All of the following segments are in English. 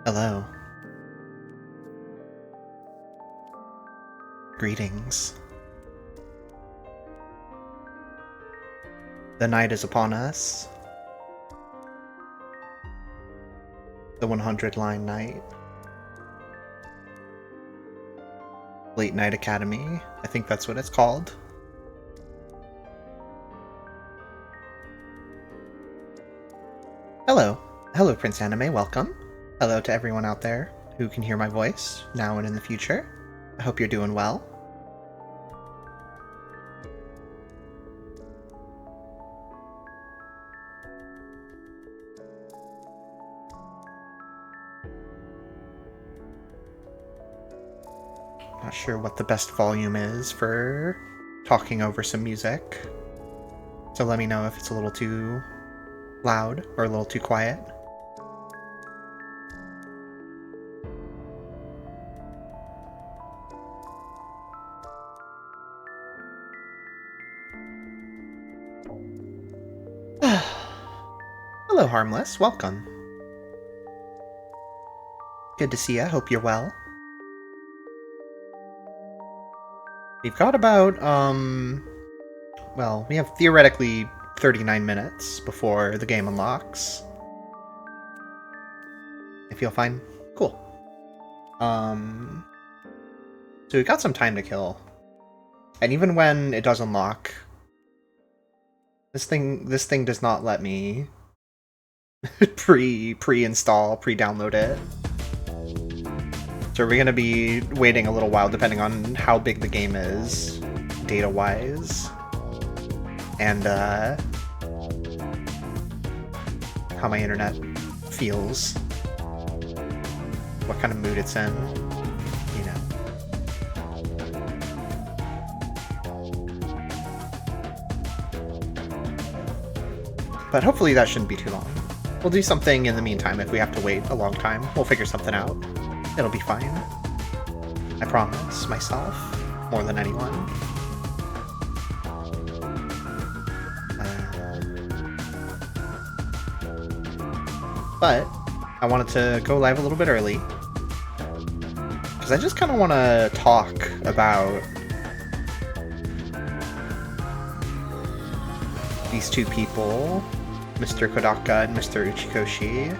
Hello. Greetings. The night is upon us. The 100-line night. Late Night Academy. I think that's what it's called. Hello. Hello, Prince Anime. Welcome. Hello to everyone out there who can hear my voice, now and in the future. I hope you're doing well. Not sure what the best volume is for talking over some music, so let me know if it's a little too loud or a little too quiet. Hello, Harmless. Welcome. Good to see ya. Hope you're well. We've got about, well, we have theoretically 39 minutes before the game unlocks. I feel fine? Cool. So we've got some time to kill. And even when it does unlock, this thing does not let me pre-install, pre-download it. So we're gonna be waiting a little while depending on how big the game is, data-wise. And how my internet feels. What kind of mood it's in, you know. But hopefully that shouldn't be too long. We'll do something in the meantime if we have to wait a long time. We'll figure something out. It'll be fine. I promise myself, more than anyone. But I wanted to go live a little bit early because I just kind of want to talk about these two people, Mr. Kodaka and Mr. Uchikoshi,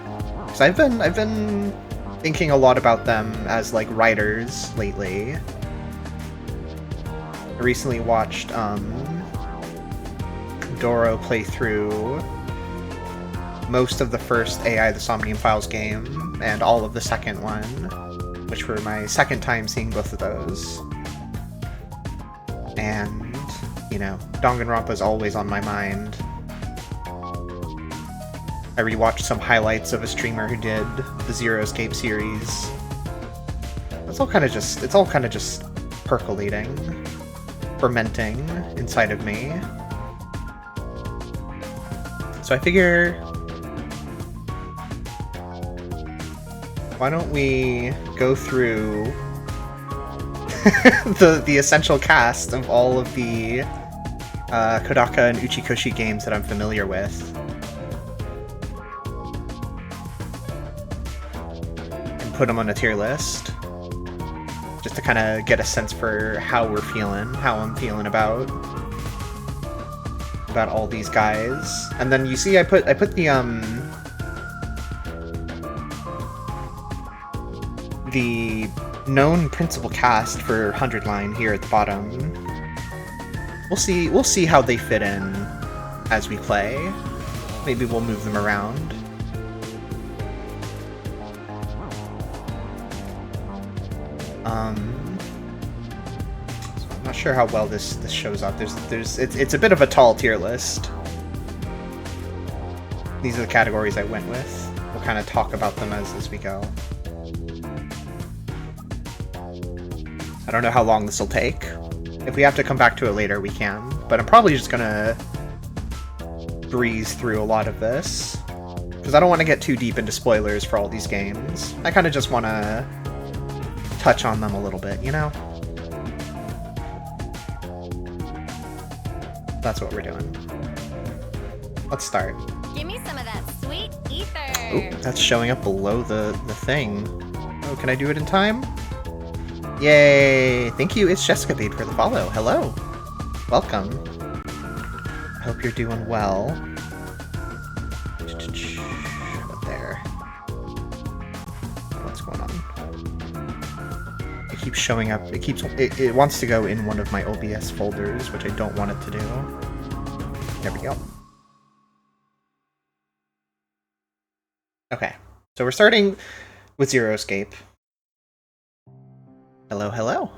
because I've been thinking a lot about them as like writers lately. I recently watched Doro play through most of the first AI the Somnium Files game and all of the second one, which were my second time seeing both of those. And, you know, Danganronpa's always on my mind. I rewatched some highlights of a streamer who did the Zero Escape series. It's all kind of just percolating, fermenting inside of me. So I figure, why don't we go through the essential cast of all of the Kodaka and Uchikoshi games that I'm familiar with. Put them on a tier list, just to kind of get a sense for how we're feeling, how I'm feeling about all these guys. And then you see, I put the known principal cast for 100 line here at the bottom. We'll see how they fit in as we play. Maybe we'll move them around. I'm not sure how well this shows up. It's a bit of a tall tier list. These are the categories I went with. We'll kind of talk about them as we go. I don't know how long this will take. If we have to come back to it later, we can. But I'm probably just gonna breeze through a lot of this, because I don't want to get too deep into spoilers for all these games. I kind of just want to touch on them a little bit, you know? That's what we're doing. Let's start. Give me some of that sweet ether. Ooh, that's showing up below the thing. Oh, can I do it in time? Yay! Thank you, it's Jessica Bade for the follow. Hello. Welcome. I hope you're doing well. Up there. What's going on? It keeps showing up. It wants to go in one of my OBS folders, which I don't want it to do. There we go. Okay, so we're starting with Zero Escape. Hello, hello.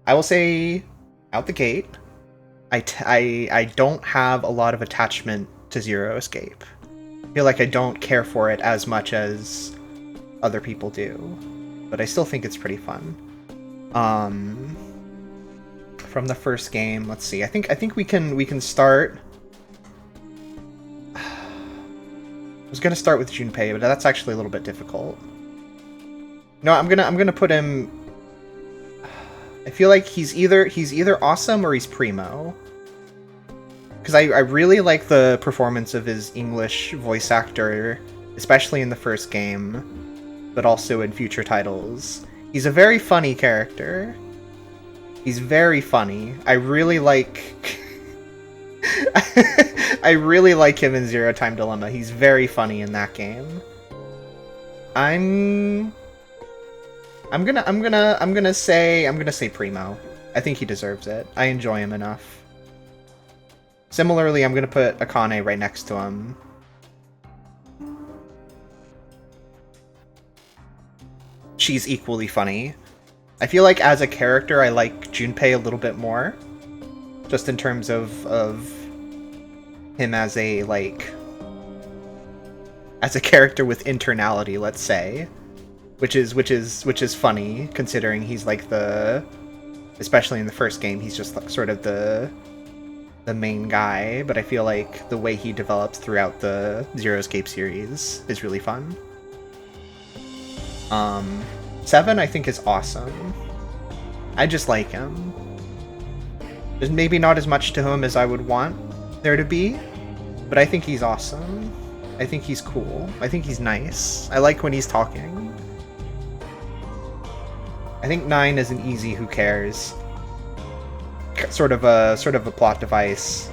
I will say, out the gate, I don't have a lot of attachment to Zero Escape. I feel like I don't care for it as much as other people do, but I still think it's pretty fun. From the first game, let's see. I think we can start. I was gonna start with Junpei, but that's actually a little bit difficult. No, I'm gonna put him. I feel like he's either awesome or he's primo. Because I really like the performance of his English voice actor, especially in the first game, but also in future titles. He's a very funny character. He's very funny. I really like... I really like him in Zero Time Dilemma. He's very funny in that game. I'm gonna say primo. I think he deserves it. I enjoy him enough. Similarly, I'm gonna put Akane right next to him. She's equally funny. I feel like as a character, I like Junpei a little bit more. Just in terms of him as a, like... as a character with internality, let's say. Which is funny, considering he's like the... especially in the first game, he's just like sort of the main guy, but I feel like the way he develops throughout the Zero Escape series is really fun. 7, I think, is awesome. I just like him. There's maybe not as much to him as I would want there to be, but I think he's awesome. I think he's cool. I think he's nice. I like when he's talking. I think 9 is an easy who cares. Sort of a plot device.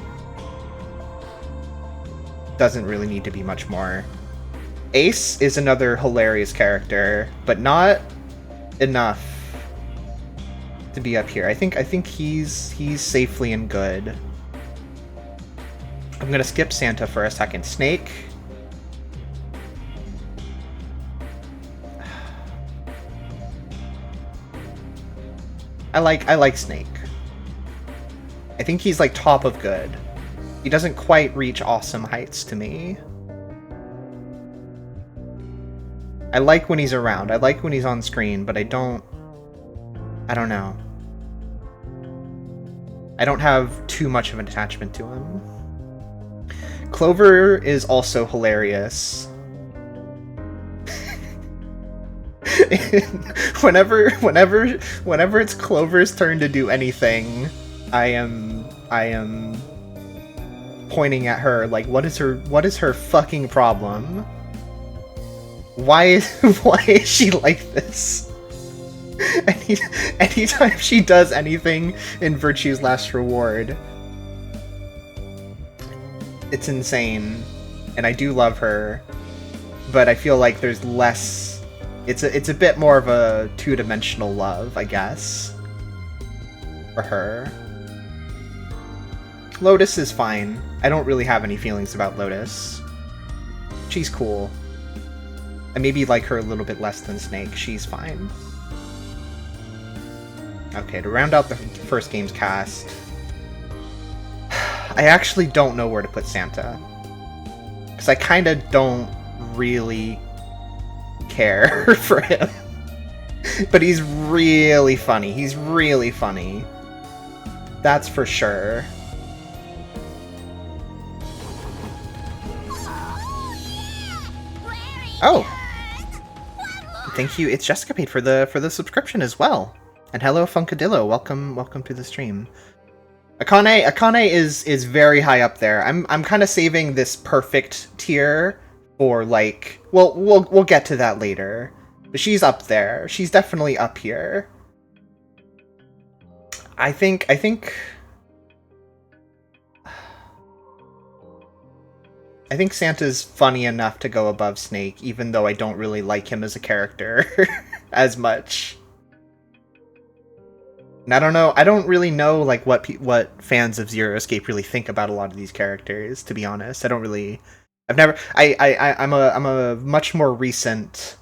Doesn't really need to be much more. Ace is another hilarious character, but not enough to be up here. I think he's safely and good. I'm gonna skip Santa for a second. Snake. I like Snake. I think he's like top of good. He doesn't quite reach awesome heights to me. I like when he's around. I like when he's on screen, but I don't know. I don't have too much of an attachment to him. Clover is also hilarious. whenever it's Clover's turn to do anything, I am pointing at her like, what is her fucking problem? Why is she like this? Anytime she does anything in Virtue's Last Reward, it's insane, and I do love her, but I feel like there's less. It's a bit more of a two-dimensional love, I guess. for her. Lotus is fine. I don't really have any feelings about Lotus. She's cool. I maybe like her a little bit less than Snake. She's fine. Okay, to round out the first game's cast, I actually don't know where to put Santa. Because I kind of don't really care for him. But he's really funny. He's really funny. That's for sure. Oh! Thank you. It's Jessica paid for the subscription as well. And hello, Funkadillo. Welcome to the stream. Akane is very high up there. I'm kind of saving this perfect tier for like we'll get to that later. But she's up there. She's definitely up here. I think Santa's funny enough to go above Snake, even though I don't really like him as a character as much. And I don't know. I don't really know like what fans of Zero Escape really think about a lot of these characters. To be honest, I don't really. I've never. I'm a much more recent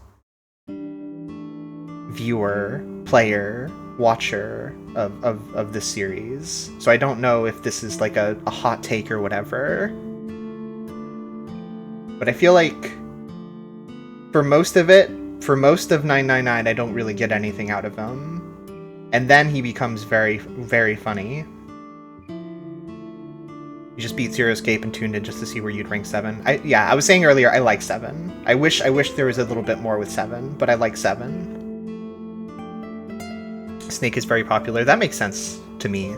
viewer, player, watcher of this series, so I don't know if this is like a hot take or whatever. But I feel like for most of 999, I don't really get anything out of him. And then he becomes very, very funny. You just beat Zero Escape and tuned in just to see where you'd rank 7. I was saying earlier, I like 7. I wish there was a little bit more with 7, but I like 7. Snake is very popular. That makes sense to me.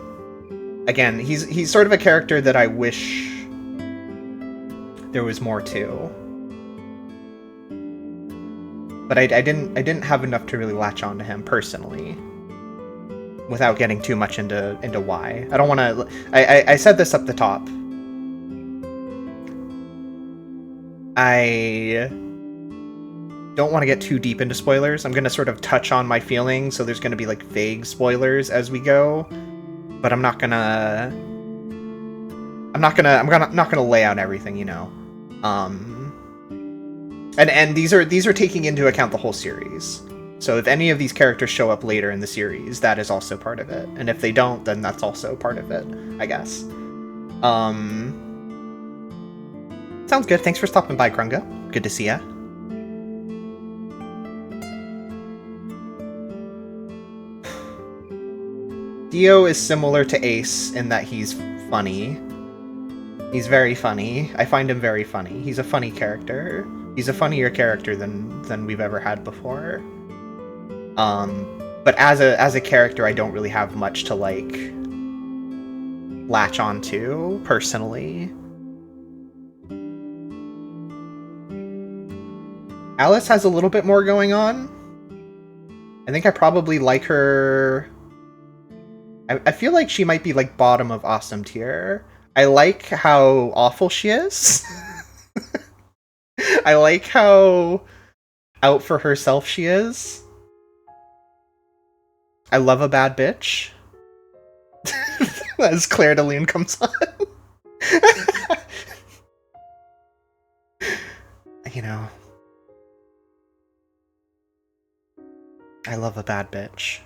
Again, he's sort of a character that I wish there was more to. But I didn't have enough to really latch onto him personally. Without getting too much into why. I don't want to... I said this up the top. I don't want to get too deep into spoilers. I'm going to sort of touch on my feelings, so there's going to be like vague spoilers as we go. But I'm not going to... I'm not gonna lay out everything, you know. And these are taking into account the whole series. So if any of these characters show up later in the series, that is also part of it. And if they don't, then that's also part of it, I guess. Sounds good. Thanks for stopping by, Grunga. Good to see ya. Dio is similar to Ace in that he's funny. He's very funny. I find him very funny. He's a funny character. He's a funnier character than we've ever had before. But as a character, I don't really have much to like latch onto personally. Alice has a little bit more going on. I think I probably like her. I feel like she might be like bottom of awesome tier. I like how awful she is. I like how out for herself she is. I love a bad bitch. As Claire de Lune comes on. You know. I love a bad bitch.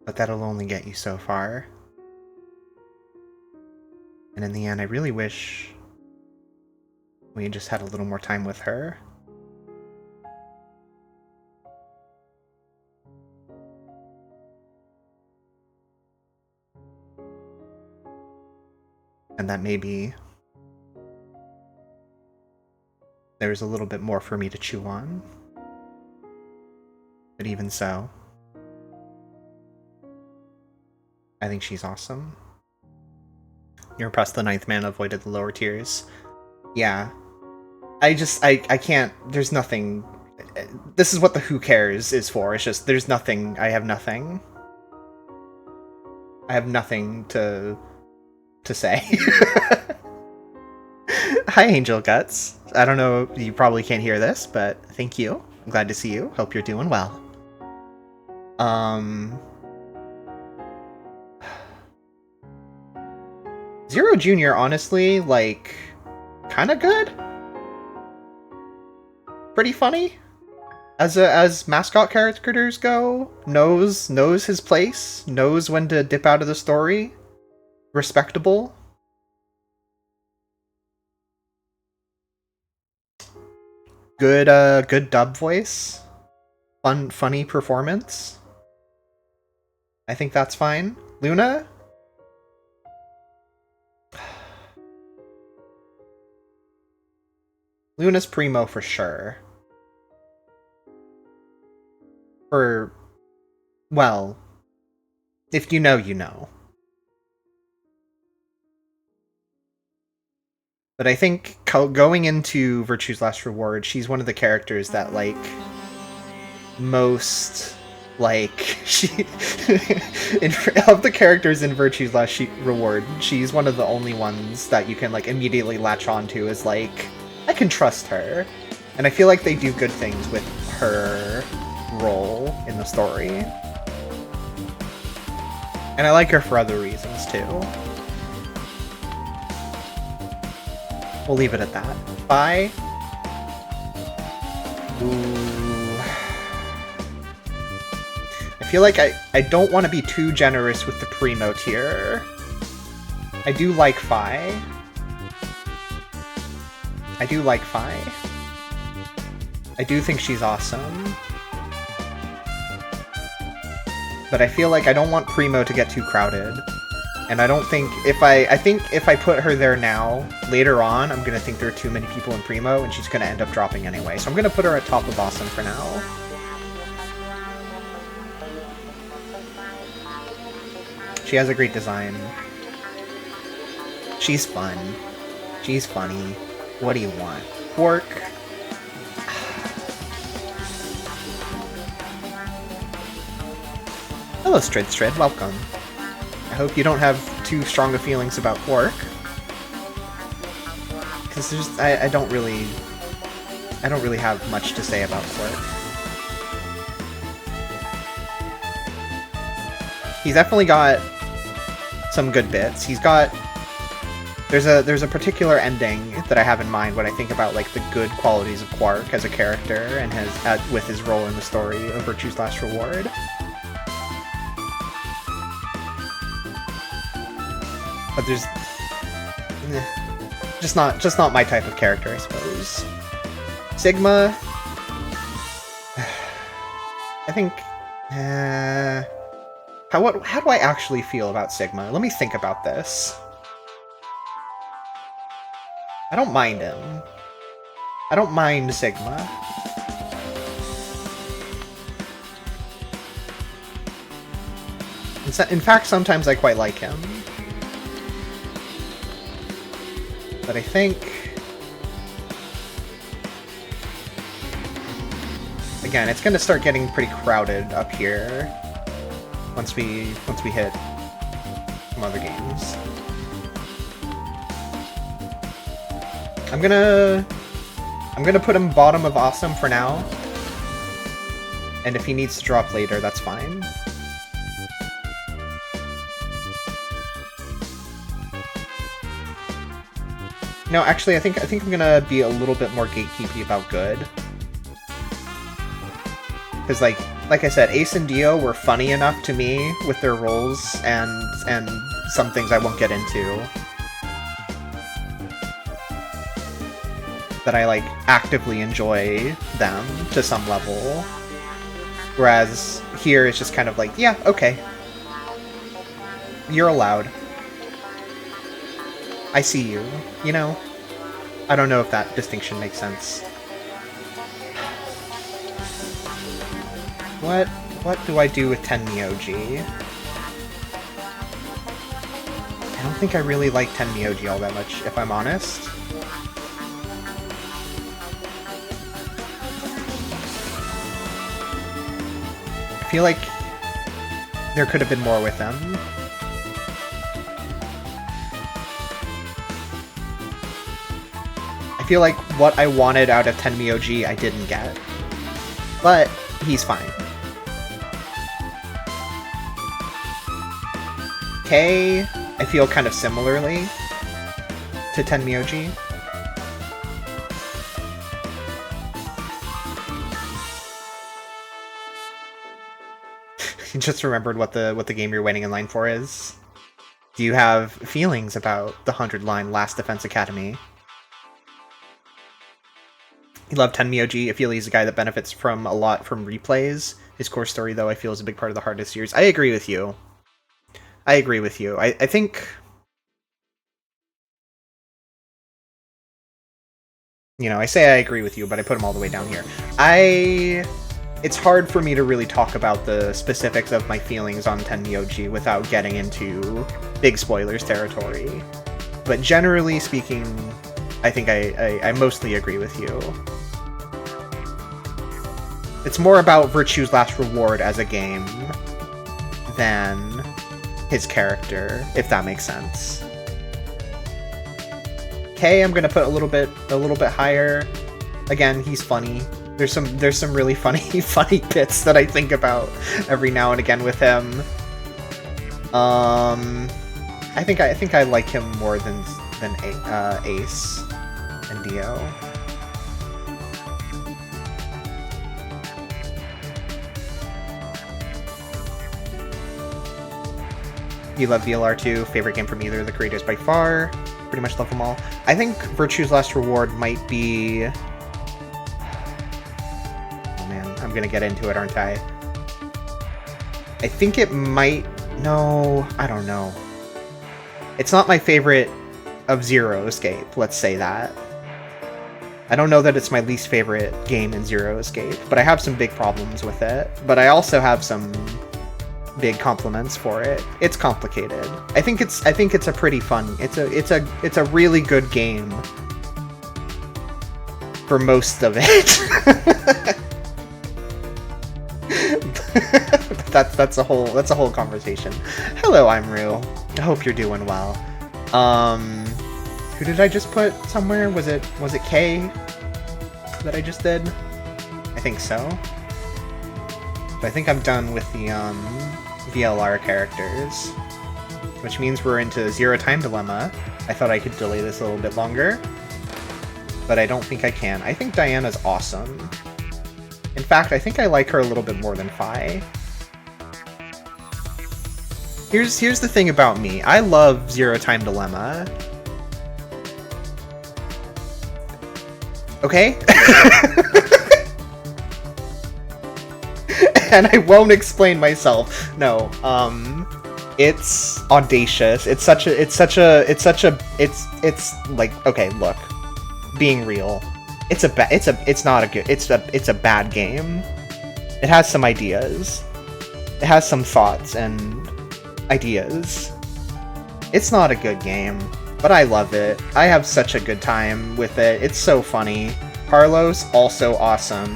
But that'll only get you so far. And in the end, I really wish we just had a little more time with her. And that maybe there's a little bit more for me to chew on. But even so, I think she's awesome. You're impressed the 9th man avoided the lower tiers. Yeah. I can't, there's nothing. This is what the who cares is for. It's just, there's nothing, I have nothing. I have nothing to say. Hi, Angel Guts. I don't know, you probably can't hear this, but thank you. I'm glad to see you. Hope you're doing well. Zero Jr., honestly, like, kind of good. Pretty funny. As mascot characters go, knows his place, knows when to dip out of the story. Respectable. Good dub voice. Funny performance. I think that's fine. Luna? Luna's primo for sure. Well, if you know, you know. But I think going into Virtue's Last Reward, she's one of the characters that, like, most, like, she... of the characters in Virtue's Last Reward, she's one of the only ones that you can, like, immediately latch onto as, like, I can trust her. And I feel like they do good things with her role in the story. And I like her for other reasons, too. We'll leave it at that. Bye. Ooh. I feel like I don't want to be too generous with the primo tier. I do like Fi. I do like Fi. I do think she's awesome. But I feel like I don't want primo to get too crowded. And I don't think I think if I put her there now, later on, I'm gonna think there are too many people in primo, and she's gonna end up dropping anyway. So I'm gonna put her at top of awesome for now. She has a great design. She's fun. She's funny. What do you want? Quark. Hello, Strid, welcome. I hope you don't have too strong of feelings about Quark. Because I don't really have much to say about Quark. He's definitely got some good bits. He's got there's a particular ending that I have in mind when I think about, like, the good qualities of Quark as a character and with his role in the story of Virtue's Last Reward. But there's just not my type of character, I suppose. Sigma, I think. How do I actually feel about Sigma? Let me think about this. I don't mind him. I don't mind Sigma. In fact, sometimes I quite like him. But I think... Again, it's gonna start getting pretty crowded up here once we hit some other games. I'm gonna put him bottom of awesome for now. And if he needs to drop later, that's fine. No, actually, I think I'm gonna be a little bit more gatekeepy about good. Because, like I said, Ace and Dio were funny enough to me with their roles and some things I won't get into that I, like, actively enjoy them to some level. Whereas here it's just kind of like, yeah, okay. You're allowed. I see you, you know? I don't know if that distinction makes sense. What do I do with Tenmyoji? I don't think I really like Tenmyoji all that much, if I'm honest. I feel like there could have been more with them. I feel like what I wanted out of Tenmyoji I didn't get. But he's fine. Kei, I feel kind of similarly to Tenmyoji. You just remembered what the game you're waiting in line for is. Do you have feelings about the 100-line Last Defense Academy? You love Tenmyoji. I feel he's a guy that benefits from a lot from replays. His core story, though, I feel is a big part of the hardest series. I agree with you. I agree with you. I think... You know, I say I agree with you, but I put him all the way down here. It's hard for me to really talk about the specifics of my feelings on Tenmyoji without getting into big spoilers territory. But generally speaking, I think I mostly agree with you. It's more about Virtue's Last Reward as a game than his character, if that makes sense. Kei, I'm gonna put a little bit higher. Again, he's funny. There's some really funny bits that I think about every now and again with him. I think I like him more than Ace and Dio. You love VLR too. Favorite game from either of the creators by far. Pretty much love them all. I think Virtue's Last Reward might be... Oh man, I'm gonna get into it, aren't I? I think it might... No, I don't know. It's not my favorite of Zero Escape, let's say that. I don't know that it's my least favorite game in Zero Escape, but I have some big problems with it. But I also have some big compliments for it. It's complicated. I think it's a pretty fun. It's a really good game for most of it. that's a whole conversation. Hello, I'm Rue. I hope you're doing well. Who did I just put somewhere? Was it Kei that I just did? I think so. But I think I'm done with the VLR characters, which means we're into Zero Time Dilemma. I thought I could delay this a little bit longer, but I don't think I can. I think Diana's awesome. In fact, I think I like her a little bit more than Fi. Here's the thing about me. I love Zero Time Dilemma. Okay? And I won't explain myself. No, it's audacious. It's like, okay, look, being real, it's a bad game. It has some ideas. It has some thoughts and ideas. It's not a good game, but I love it. I have such a good time with it. It's so funny. Carlos, also awesome.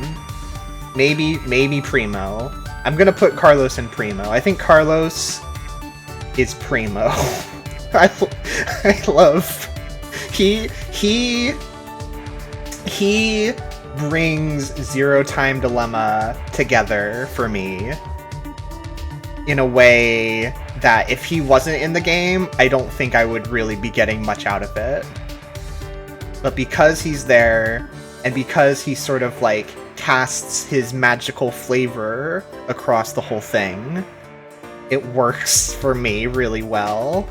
Maybe Primo. I'm gonna put Carlos and Primo. I think Carlos is Primo. I love... He brings Zero Time Dilemma together for me in a way that if he wasn't in the game, I don't think I would really be getting much out of it. But because he's there, and because he sort of like casts his magical flavor across the whole thing, it works for me really well.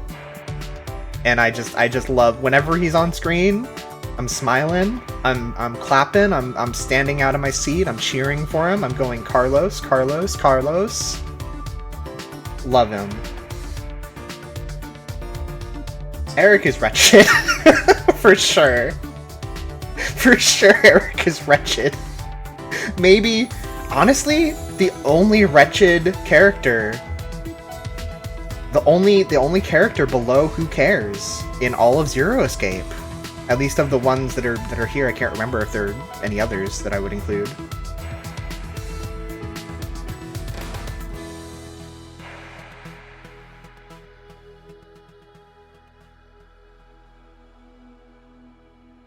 And I just love whenever he's on screen. I'm smiling, I'm clapping, I'm standing out of my seat, I'm cheering for him, I'm going Carlos, Carlos, Carlos. Love him. Eric is wretched. For sure. For sure Eric is wretched. Maybe, honestly, the only wretched character, the only character below Who Cares in all of Zero Escape. At least of the ones that are here. I can't remember if there are any others that I would include.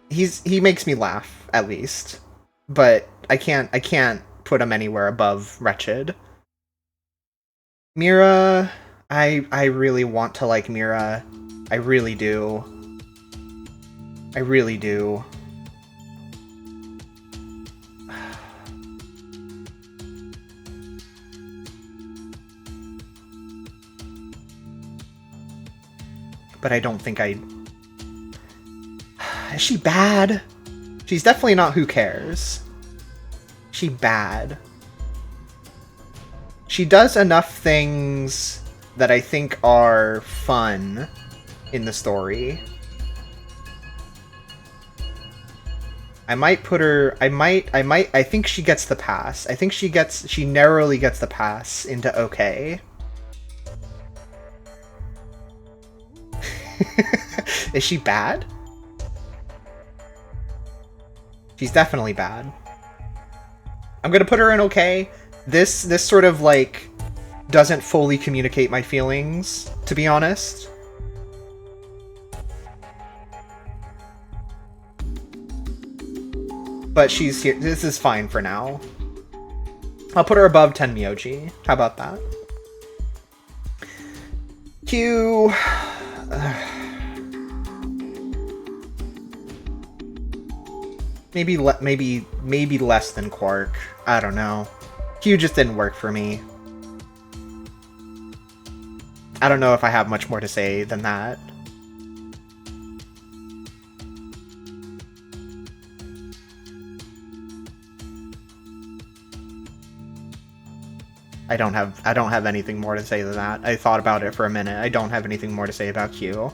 He makes me laugh, at least. But I can't put him anywhere above wretched. Mira, I really want to like Mira. I really do. I really do. But I don't think I... Is she bad? She's definitely not Who Cares. She bad. She does enough things that I think are fun in the story. I might put her... I think she gets the pass. I think she narrowly gets the pass into okay. Is she bad? She's definitely bad. I'm gonna put her in okay. This sort of, like, doesn't fully communicate my feelings, to be honest. But she's here. This is fine for now. I'll put her above Tenmyoji. How about that? Q... maybe less than Quark. I don't know. Q just didn't work for me. I don't know if I have much more to say than that. I don't have anything more to say than that. I thought about it for a minute. I don't have anything more to say about Q.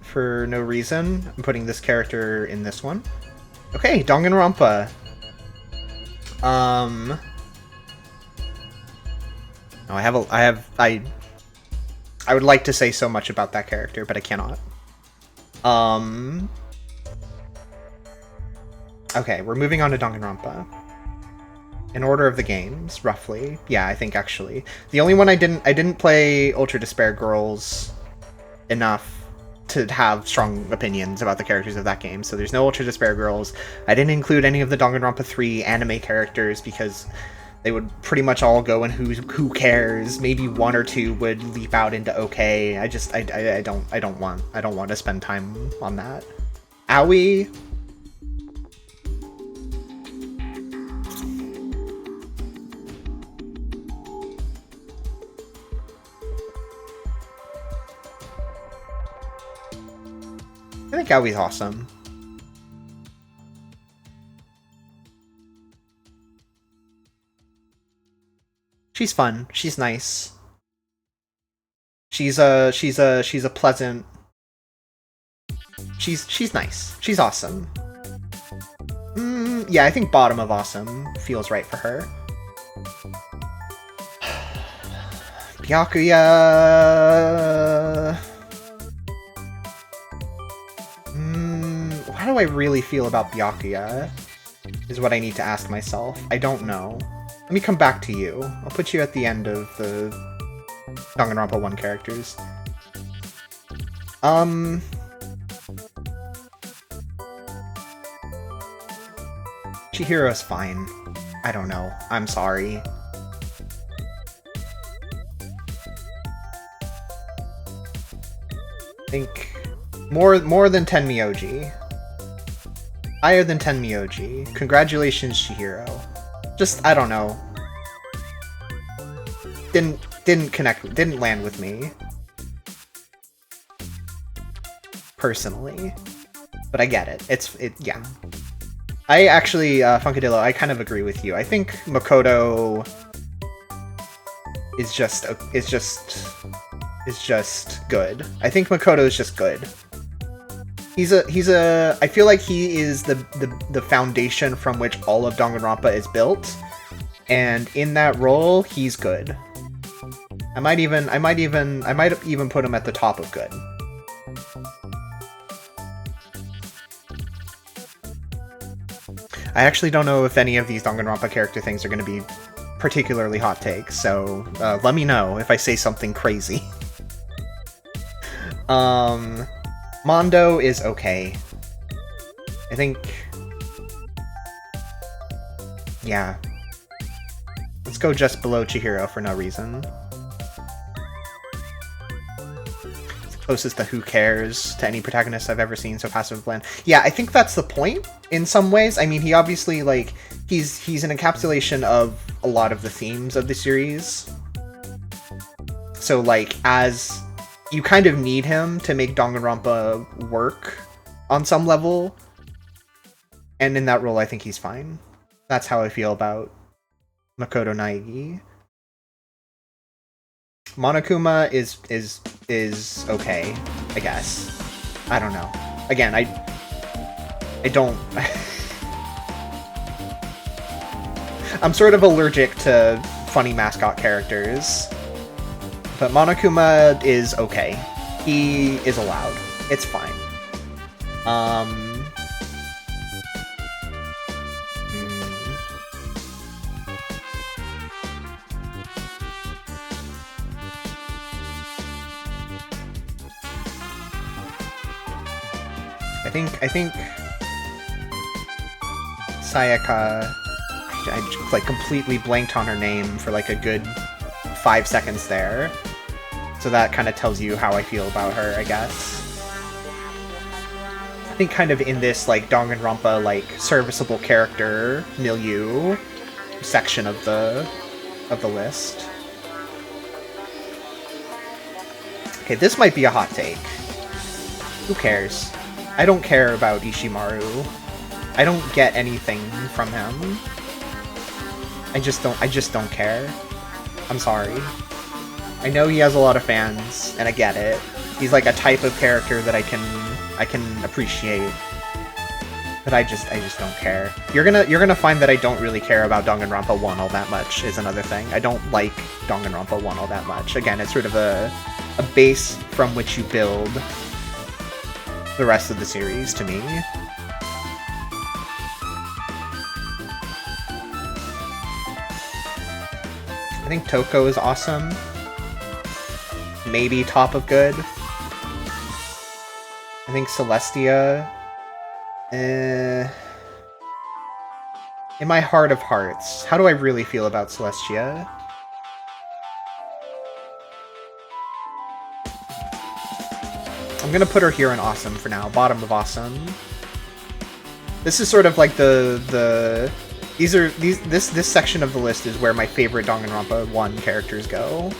For no reason, I'm putting this character in this one. Okay, Danganronpa. No, I would like to say so much about that character, but I cannot. Okay, we're moving on to Danganronpa. In order of the games, roughly. Yeah, I think actually. The only one I didn't play Ultra Despair Girls enough to have strong opinions about the characters of that game, so there's no Ultra Despair Girls. I didn't include any of the Danganronpa 3 anime characters because they would pretty much all go in who cares. Maybe one or two would leap out into okay. I don't want to spend time on that. Aoi. I think Aoi's awesome. She's fun. She's nice. She's a pleasant. She's nice. She's awesome. Yeah, I think bottom of awesome feels right for her. Byakuya. How do I really feel about Byakuya? Is what I need to ask myself. I don't know. Let me come back to you. I'll put you at the end of the Danganronpa 1 characters. Chihiro's fine. I don't know. I'm sorry. I think more than Tenmyoji. Higher than Tenmyoji. Congratulations, Chihiro. Just, I don't know. Didn't land with me. Personally. But I get it. Yeah. I actually, Funkadillo, I kind of agree with you. I think Makoto is just good. I think Makoto is just good. I feel like he is the foundation from which all of Danganronpa is built, and in that role, he's good. I might even put him at the top of good. I actually don't know if any of these Danganronpa character things are going to be particularly hot takes, so let me know if I say something crazy. Mondo is okay. I think... Yeah. go just below Chihiro for no reason. It's closest to who cares to any protagonist I've ever seen, so passive and bland. Yeah, I think that's the point in some ways. I mean, he obviously, like, he's an encapsulation of a lot of the themes of the series. So, like, as you kind of need him to make Danganronpa work on some level. And in that role, I think he's fine. That's how I feel about Makoto Naegi. Monokuma is okay, I guess. I don't know. Again, I don't... I'm sort of allergic to funny mascot characters. But Monokuma is okay. He is allowed. It's fine. I think Sayaka, I just, like, completely blanked on her name for like a good 5 seconds there. So that kind of tells you how I feel about her, I guess. I think kind of in this, like, Danganronpa, like, serviceable character milieu section of the list. Okay, this might be a hot take. Who cares? I don't care about Ishimaru. I don't get anything from him. I just don't care. I'm sorry. I know he has a lot of fans, and I get it. He's like a type of character that I can appreciate. But I just don't care. You're gonna find that I don't really care about Danganronpa 1 all that much, is another thing. I don't like Danganronpa 1 all that much. Again, it's sort of a base from which you build the rest of the series, to me. I think Toko is awesome. Maybe top of good. I think Celestia... in my heart of hearts, how do I really feel about Celestia? I'm gonna put her here in awesome for now, bottom of awesome. This is sort of like this section of the list is where my favorite Danganronpa 1 characters go.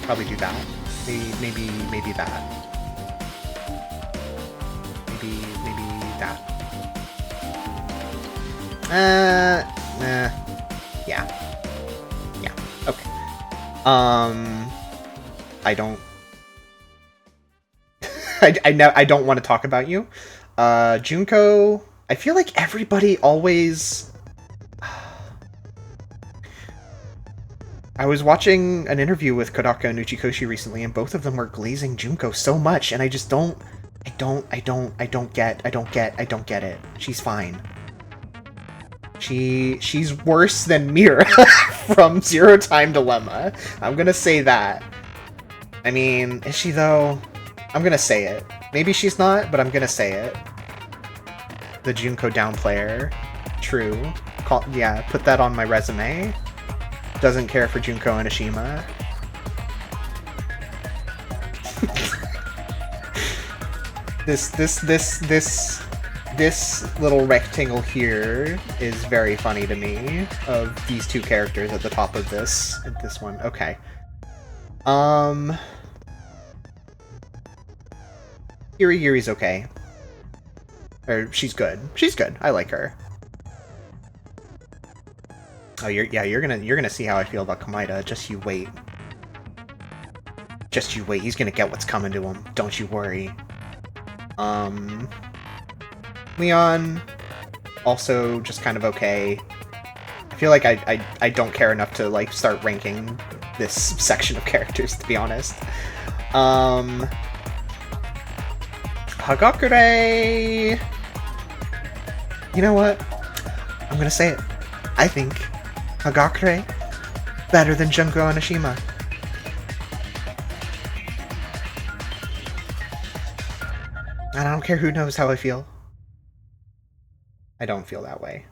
Probably do that. Maybe that. Maybe that. Yeah. Okay. I don't. I don't want to talk about you. Junko. I feel like everybody always. I was watching an interview with Kodaka and Uchikoshi recently, and both of them were glazing Junko so much, and I just don't. I don't get it. She's fine. She's worse than Mira from Zero Time Dilemma. I'm gonna say that. I mean, is she though? I'm gonna say it. Maybe she's not, but I'm gonna say it. The Junko down player. True. Yeah, put that on my resume. Doesn't care for Junko and Ashima. This little rectangle here is very funny to me, of these two characters at the top of this one. Okay. Yuri's okay. Or she's good. She's good. I like her. Oh, you're gonna see how I feel about Komaeda. Just you wait. Just you wait. He's gonna get what's coming to him. Don't you worry. Leon, also just kind of okay. I feel like I don't care enough to, like, start ranking this section of characters, to be honest. Hagakure... You know what? I'm gonna say it. I think Hagakure better than Junko and Ashima. And I don't care who knows how I feel. I don't feel that way.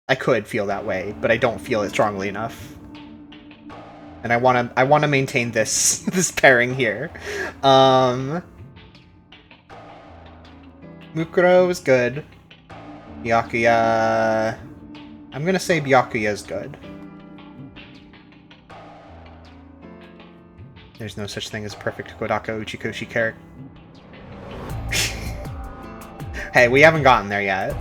I could feel that way, but I don't feel it strongly enough. And I wanna maintain this this pairing here. Mukuro is good. Byakuya... I'm gonna say Byakuya is good. There's no such thing as perfect Kodaka Uchikoshi character. Hey, we haven't gotten there yet.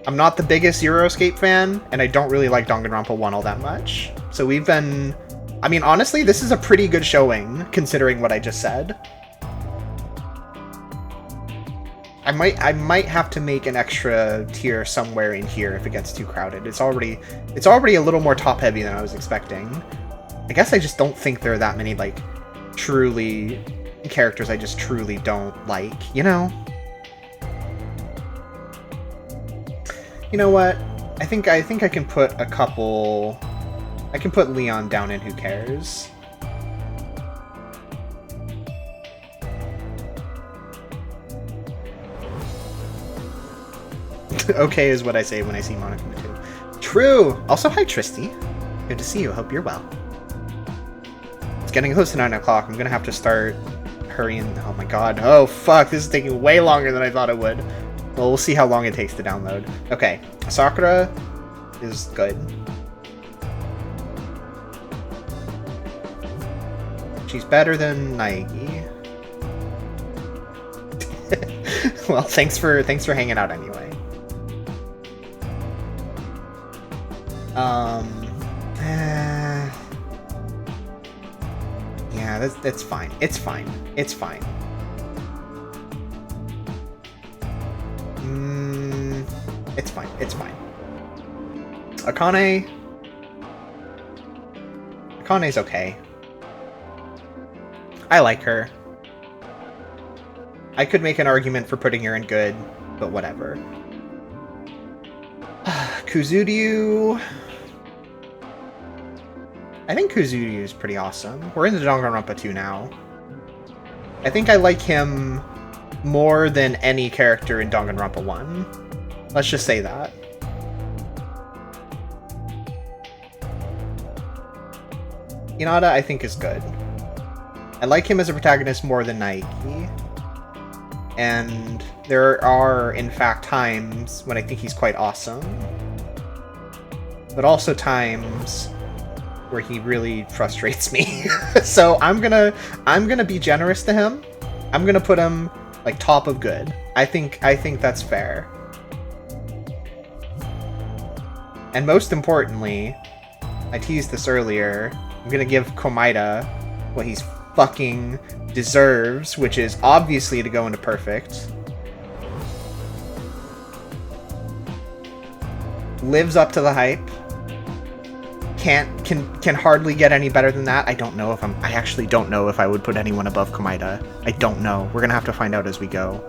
I'm not the biggest Euroscape fan, and I don't really like Danganronpa 1 all that much. So we've been... I mean, honestly, this is a pretty good showing, considering what I just said. I might have to make an extra tier somewhere in here if it gets too crowded. It's already a little more top-heavy than I was expecting. I guess I just don't think there are that many, like, truly... characters I just truly don't like, you know? You know what? I think I can put a couple... I can put Leon down in Who Cares. Okay is what I say when I see Monokuma 2. True! Also, hi Tristy. Good to see you. Hope you're well. It's getting close to 9 o'clock. I'm gonna have to start hurrying. Oh my god. Oh fuck, this is taking way longer than I thought it would. Well, we'll see how long it takes to download. Okay, Sakura is good. She's better than Naegi. Well, thanks for hanging out anyway. Yeah, that's fine. It's fine. It's fine. It's fine. It's fine. Akane's okay. I like her. I could make an argument for putting her in good, but whatever. Kuzuryu... I think Kuzuryu is pretty awesome. We're into Danganronpa 2 now. I think I like him more than any character in Danganronpa 1. Let's just say that. Hinata, I think, is good. I like him as a protagonist more than Naeki. And there are, in fact, times when I think he's quite awesome. But also times where he really frustrates me. So I'm gonna be generous to him. I'm gonna put him like top of good. I think that's fair. And most importantly, I teased this earlier, I'm gonna give Komaeda what he's fucking deserves, which is obviously to go into perfect. Lives up to the hype. Can hardly get any better than that. I actually don't know if I would put anyone above Komaeda. I don't know. We're gonna have to find out as we go.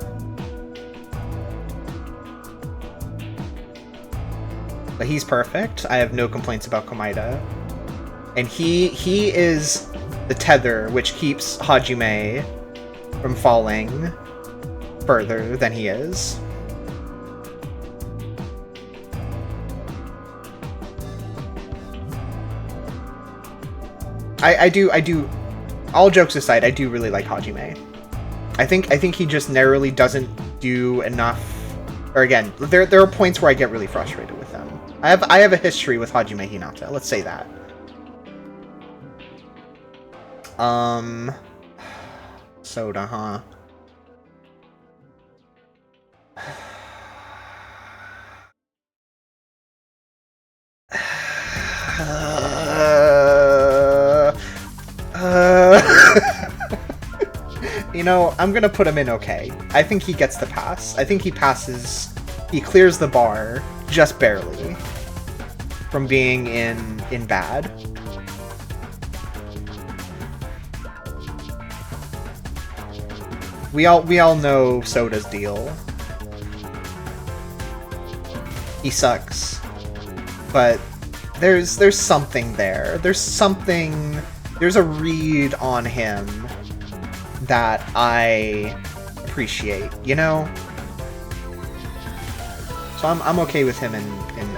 But he's perfect. I have no complaints about Komaeda. And he is the tether which keeps Hajime from falling further than he is. I do, all jokes aside, I do really like Hajime. I think he just narrowly doesn't do enough, or again, there are points where I get really frustrated with them. I have a history with Hajime Hinata, let's say that. Soda, huh? You know, I'm gonna put him in okay. I think he gets the pass. I think he passes, he clears the bar just barely from being in bad. We all know Soda's deal. He sucks. But there's something there. There's a read on him that I appreciate, you know? So I'm okay with him in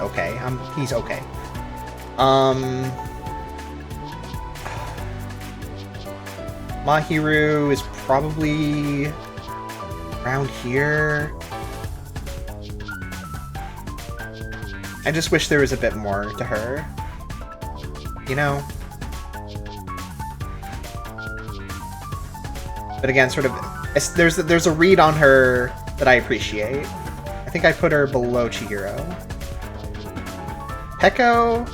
okay. He's okay. Mahiru is probably around here. I just wish there was a bit more to her. You know? But again, sort of, there's a read on her that I appreciate. I think I put her below Chihiro. Peko?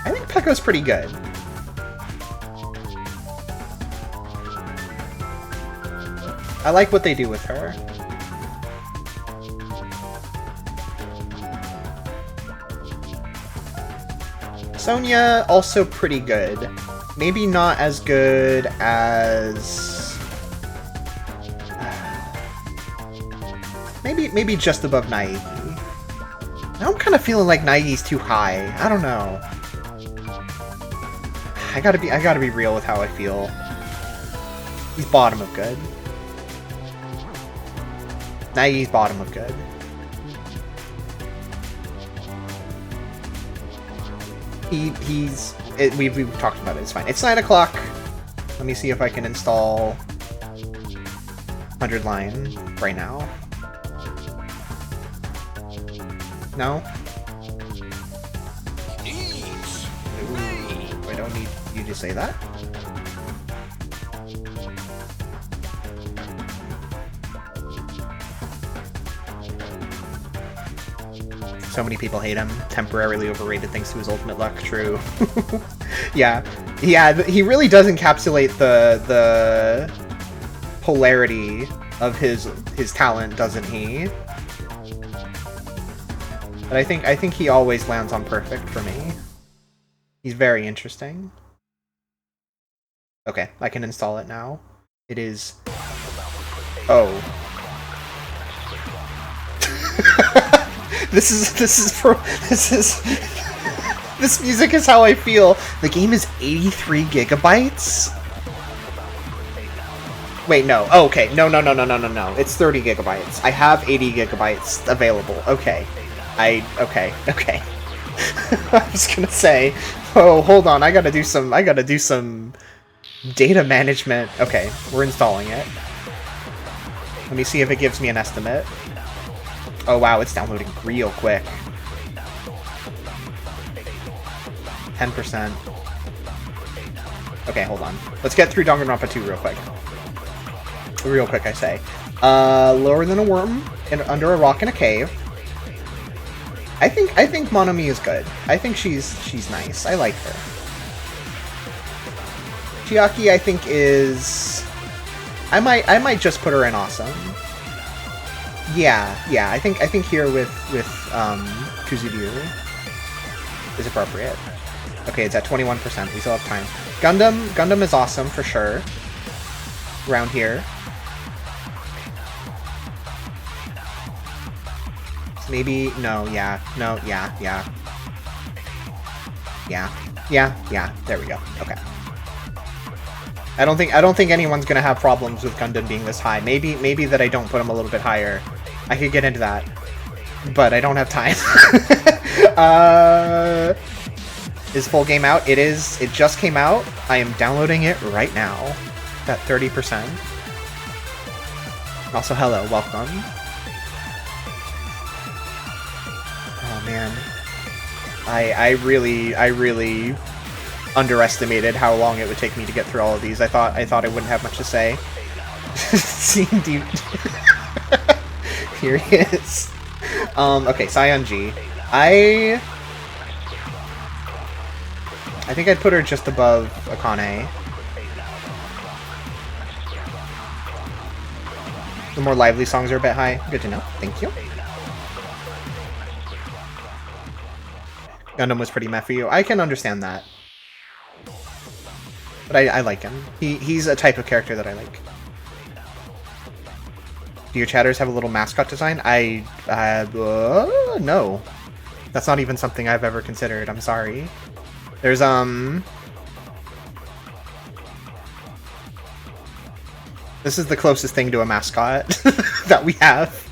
I think Peko's pretty good. I like what they do with her. Sonya, also pretty good. Maybe not as good as... Maybe just above Naegi. Now I'm kind of feeling like Naigi's too high. I don't know. I gotta be real with how I feel. He's bottom of good. Naigi's bottom of good. We've talked about it, it's fine. It's 9 o'clock. Let me see if I can install 100 line right now. No? Ooh, I don't need you to say that. So many people hate him. Temporarily overrated thanks to his ultimate luck. True. Yeah, he really does encapsulate the polarity of his talent, doesn't he? But I think he always lands on perfect for me. He's very interesting. Okay, I can install it now. It is... Oh. This music is how I feel. The game is 83 gigabytes? Wait, no. Oh, okay. No. It's 30 gigabytes. I have 80 gigabytes available. Okay. Okay. I was gonna say, oh, hold on. I gotta do some data management. Okay, we're installing it. Let me see if it gives me an estimate. Oh wow, it's downloading real quick. 10%. Okay, hold on. Let's get through Danganronpa 2 real quick. Real quick, I say. Lower than a worm, under a rock in a cave. I think Monomi is good. I think she's nice. I like her. Chiaki, I think, is... I might just put her in awesome. Yeah, I think here with Kuzuryu is appropriate. Okay, it's at 21%. We still have time. Gundam is awesome for sure. Around here. Maybe no, yeah. There we go. Okay. I don't think anyone's gonna have problems with Gundam being this high. Maybe that I don't put him a little bit higher. I could get into that, but I don't have time. Is full game out? It is. It just came out. I am downloading it right now. At 30%. Also, hello, welcome. Oh man, I really underestimated how long it would take me to get through all of these. I thought I wouldn't have much to say. Seeing deep. Here he is. Okay, Sion-Ji. I think I'd put her just above Akane. The more lively songs are a bit high. Good to know. Thank you. Gundam was pretty meh for you. I can understand that. But I like him. He's a type of character that I like. Do your chatters have a little mascot design? No. That's not even something I've ever considered. I'm sorry. There's, This is the closest thing to a mascot that we have.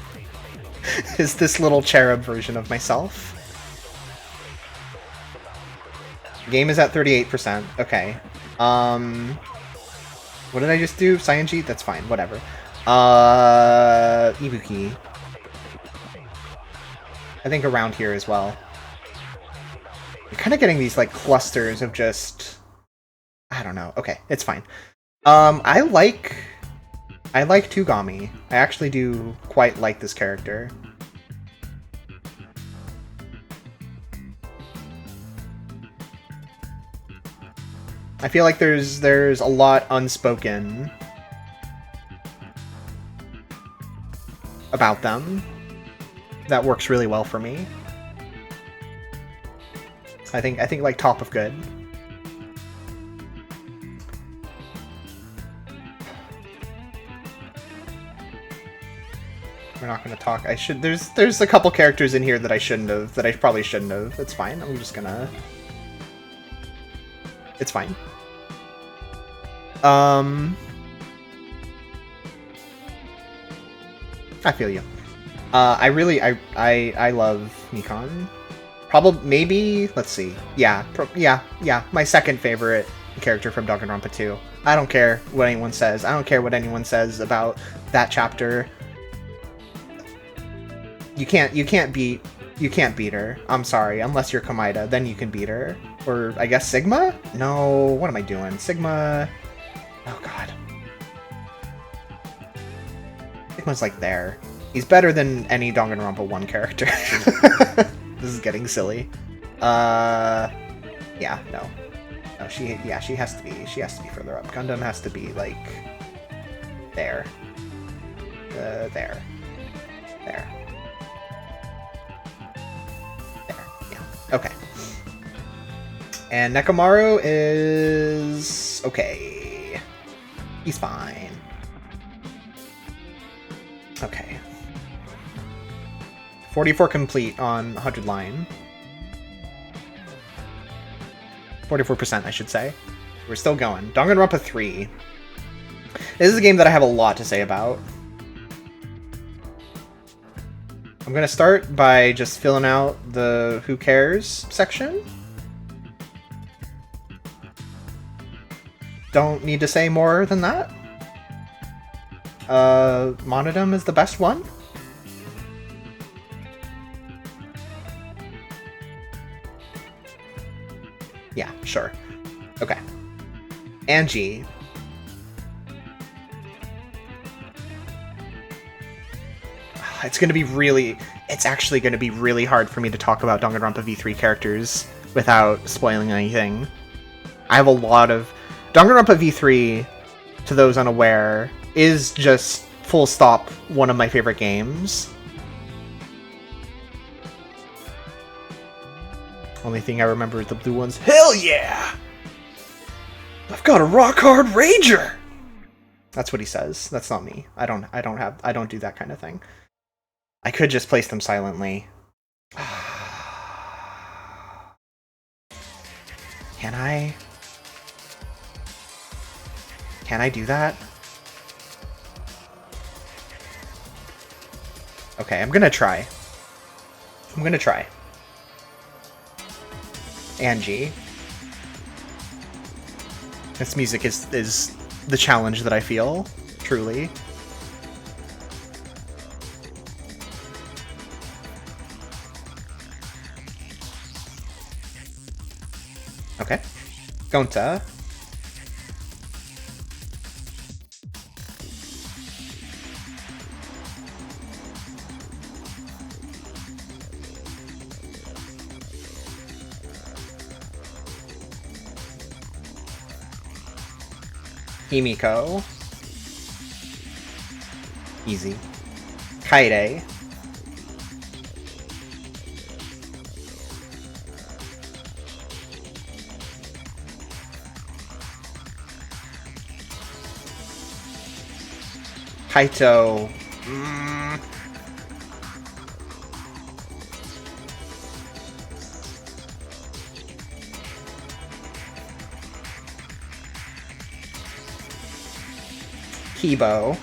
is this little cherub version of myself. Game is at 38%. Okay. What did I just do? Cyanji? That's fine. Whatever. Ibuki. I think around here as well. You're kind of getting these, like, clusters of just... I don't know. Okay, it's fine. I like Tugami. I actually do quite like this character. I feel like there's a lot unspoken about them that works really well for me. I think like top of good. We're not gonna talk. I should. There's a couple characters in here that I shouldn't have. That I probably shouldn't have. It's fine. I'm just gonna. It's fine. I feel you. I love Nikon. Probably, maybe, let's see. Yeah, my second favorite character from Danganronpa 2. I don't care what anyone says. I don't care what anyone says about that chapter. You can't beat her. I'm sorry, unless you're Kamaida, then you can beat her. Or I guess Sigma? No, what am I doing? Sigma. Oh god. Sigma's like there. He's better than any Danganronpa 1 character. This is getting silly. Yeah, no. No, she has to be further up. Gundam has to be like there. There. There. There, yeah. Okay. And Nekomaru is okay. He's fine. Okay. 44 complete on 100 line. 44%, I should say. We're still going. Danganronpa 3. This is a game that I have a lot to say about. I'm gonna start by just filling out the who cares section. Don't need to say more than that. Monodum is the best one. Yeah, sure. Okay. Angie. It's actually going to be really hard for me to talk about Danganronpa V3 characters without spoiling anything. I have a lot of... Danganronpa V3, to those unaware, is just full stop one of my favorite games. Only thing I remember is the blue ones. Hell yeah! I've got a rock hard rager! That's what he says. That's not me. I don't do that kind of thing. I could just place them silently. Can I? Can I do that? Okay, I'm gonna try. Angie. This music is the challenge that I feel, truly. Okay. Gonta. Himiko. Easy. Kaide. Kaito. Kibo.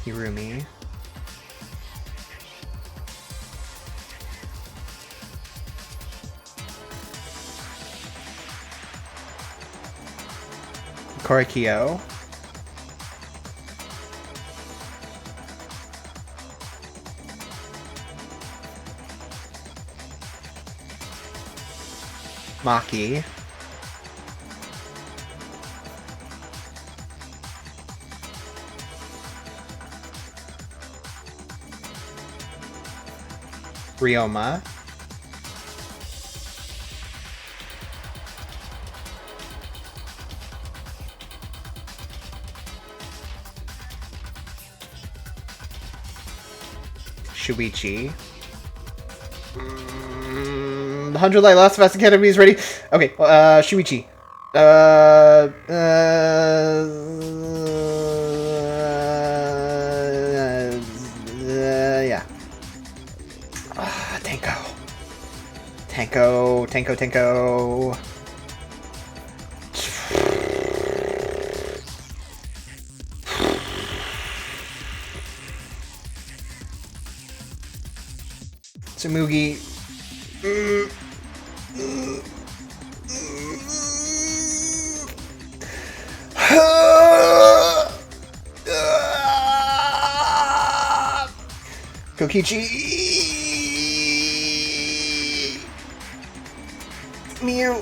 Hirumi. Korikyo. Maki. Ryoma. Shuichi. The 100 Light Last of Us Academy is ready. Okay, Shuichi. Yeah. Tanko. Tsumugi. Kokichi. Mew.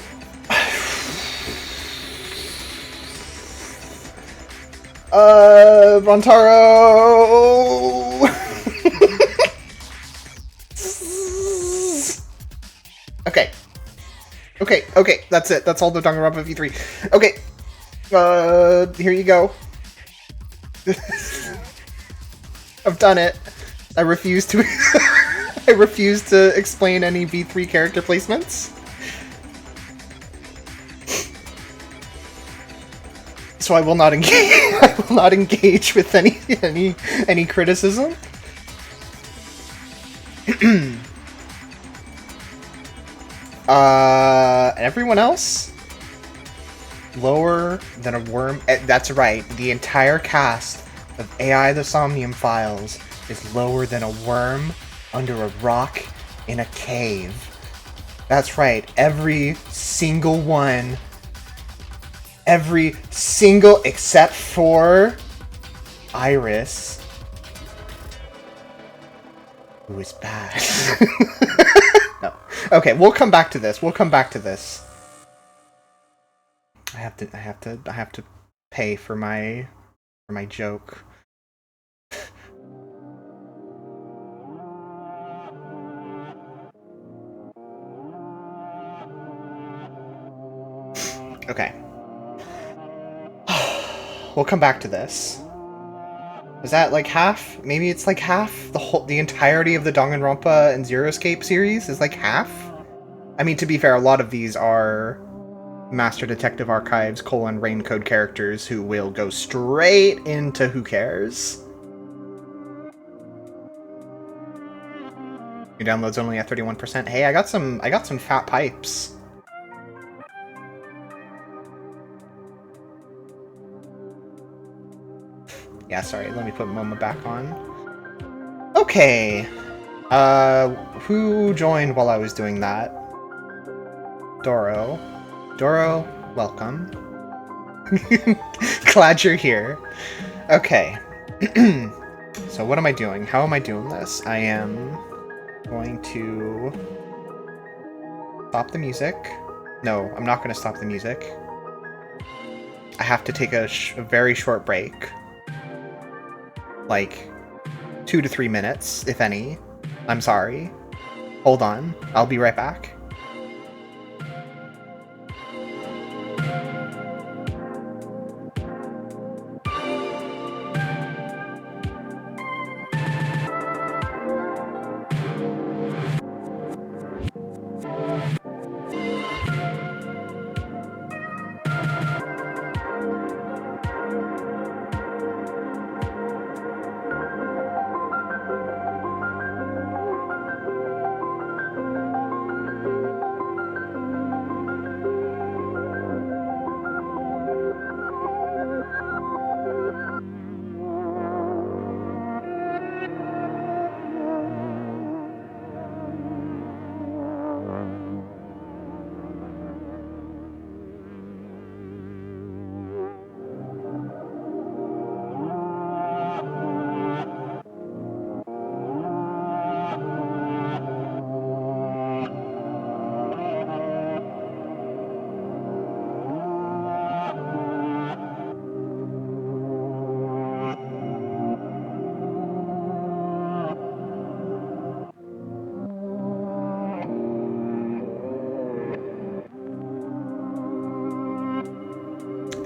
Rantaro. Okay. That's it. That's all the Danganronpa V3. Okay. Here you go. I've done it. I refuse to. I refuse to explain any V3 character placements. So I will not engage. I will not engage with any criticism. Everyone else? Lower than a worm? That's right. The entire cast of AI the Somnium Files is lower than a worm under a rock in a cave. That's right. Every single one. Every single except for Iris, who is bad. No. Okay, we'll come back to this. I have to pay for my joke. Okay. We'll come back to this. Is that like half? Maybe it's like half? The entirety of the Danganronpa and Zero Escape series is like half? I mean, to be fair, a lot of these are Master Detective Archives : Raincode characters who will go straight into Who Cares? Your download's only at 31%. Hey, I got some fat pipes. Yeah, sorry, let me put MoMA back on. Okay. Who joined while I was doing that? Doro. Doro, welcome. Glad you're here. Okay. So what am I doing? How am I doing this? I am going to stop the music. No, I'm not going to stop the music. I have to take a very short break. Like 2 to 3 minutes, if any. I'm sorry. Hold on. I'll be right back.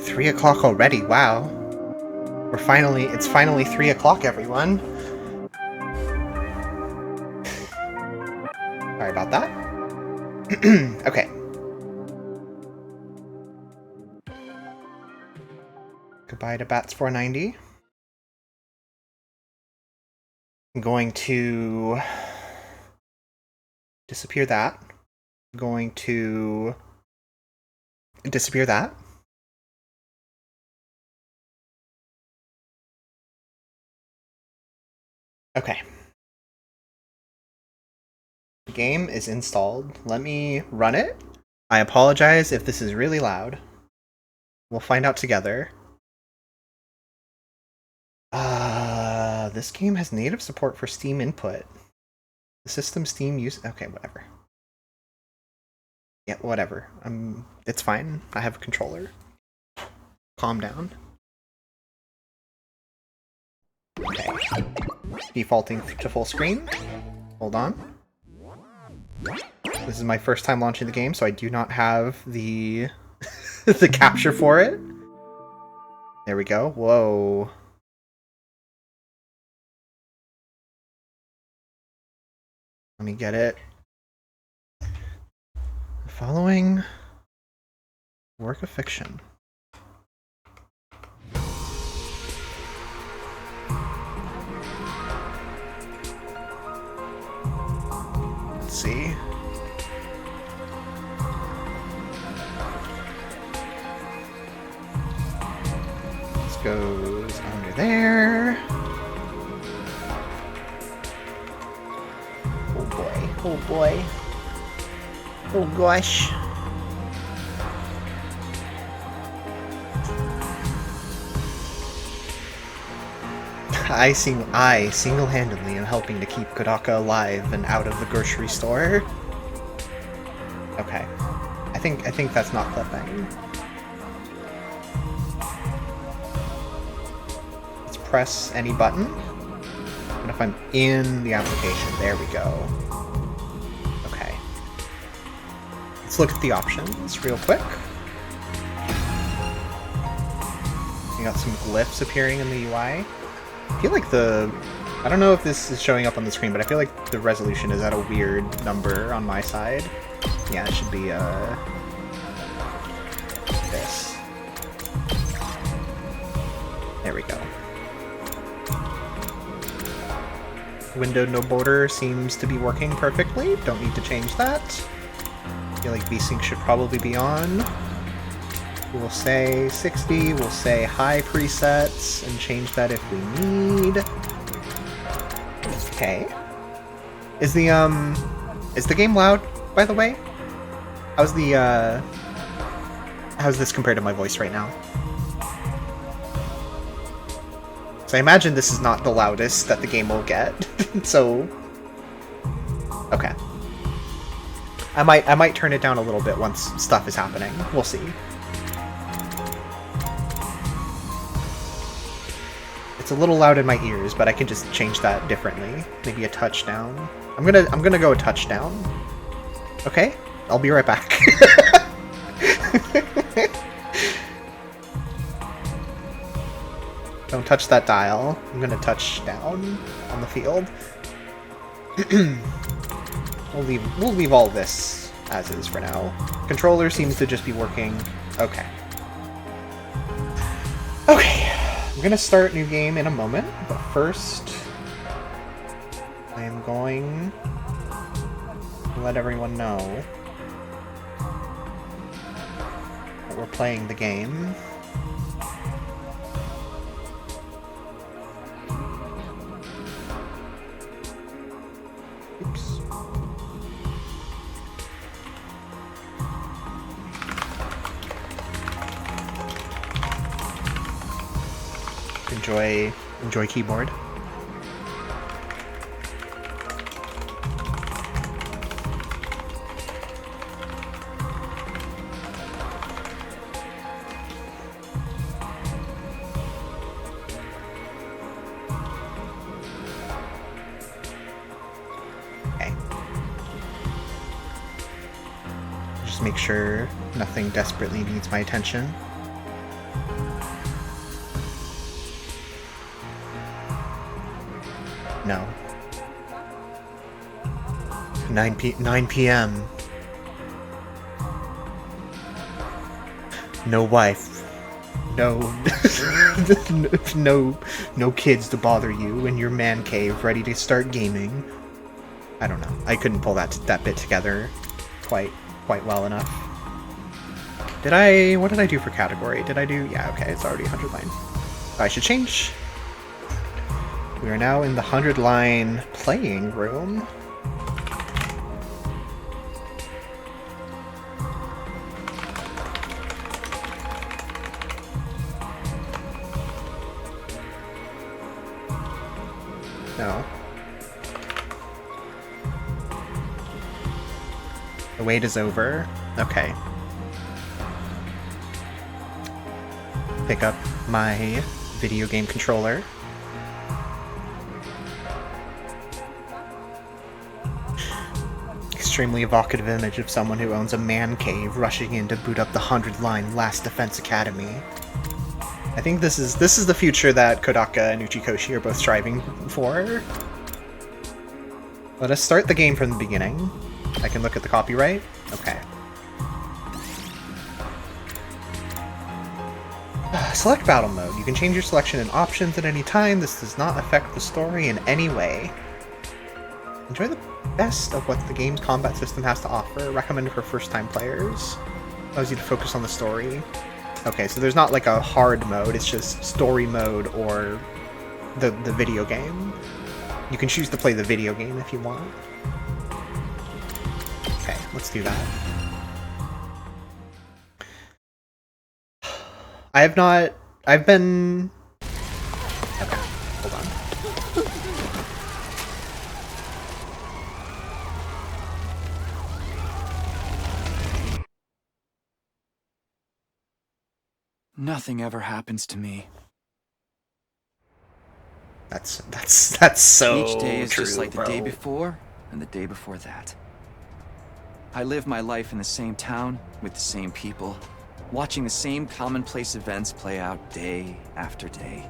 3 o'clock already, wow. It's finally 3 o'clock, everyone. Sorry about that. Okay. Goodbye to Bats 490. I'm going to disappear that. I'm going to disappear that. Okay. The game is installed. Let me run it. I apologize if this is really loud. We'll find out together. This game has native support for Steam input. The system Steam use. Okay, whatever. Yeah, whatever. It's fine. I have a controller. Calm down. Okay. Defaulting to full screen. Hold on. This is my first time launching the game, so I do not have the the capture for it. There we go. Whoa. Let me get it. The following work of fiction. Let's see. This goes under there. Oh boy. Oh boy. Oh gosh. I single-handedly am helping to keep Kodaka alive and out of the grocery store. Okay. I think that's not the thing. Let's press any button. And if I'm in the application, there we go. Okay. Let's look at the options real quick. You got some glyphs appearing in the UI. I feel like I don't know if this is showing up on the screen, but I feel like the resolution is at a weird number on my side. Yeah, it should be, this. There we go. Window no border seems to be working perfectly. Don't need to change that. I feel like VSync should probably be on. We'll say 60, we'll say high presets, and change that if we need. Okay. Is the game loud, by the way? How's this compared to my voice right now? So I imagine this is not the loudest that the game will get, so... Okay. I might turn it down a little bit once stuff is happening. We'll see. It's a little loud in my ears, but I can just change that differently. Maybe a touchdown. I'm gonna go a touchdown. Okay? I'll be right back. Don't touch that dial. I'm gonna touch down on the field. We'll leave all this as is for now. Controller seems to just be working. Okay. Okay. I'm gonna start new game in a moment, but first I am going to let everyone know that we're playing the game. Oops. Enjoy keyboard. Okay. Just make sure nothing desperately needs my attention. No. 9 p.m. No wife. No, no kids to bother you in your man cave, ready to start gaming. I don't know. I couldn't pull that bit together quite well enough. What did I do for category? Did I do? Yeah, okay, it's already 100 line. I should change. We are now in the 100 line playing room. No. The wait is over. Okay. Pick up my video game controller. Extremely evocative image of someone who owns a man cave rushing in to boot up the 100-line Last Defense Academy. I think this is the future that Kodaka and Uchikoshi are both striving for. Let us start the game from the beginning. I can look at the copyright. Okay. Select battle mode. You can change your selection and options at any time. This does not affect the story in any way. Enjoy the best of what the game's combat system has to offer. Recommended for first-time players. Allows you to focus on the story. Okay, so there's not like a hard mode, it's just story mode or the video game. You can choose to play the video game if you want. Okay, let's do that. I've been... Okay, hold on. Nothing ever happens to me. That's so Each day is true, just like the bro. day before and the day before that. I live my life in the same town with the same people, watching the same commonplace events play out day after day.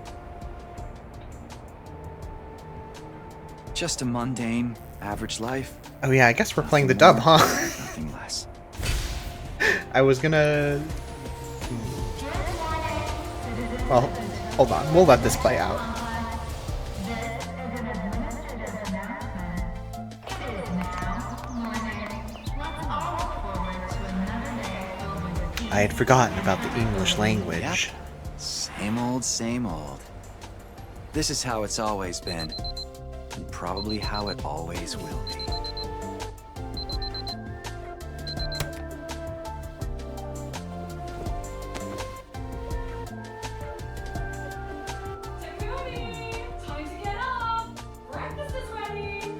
Just a mundane, average life. Oh yeah, I guess we're playing the Nothing dub, more, huh? Nothing less. I was gonna... Well, hold on. We'll let this play out. I had forgotten about the English language. Yep. Same old, same old. This is how it's always been. And probably how it always will be. Time to get up! Breakfast is ready!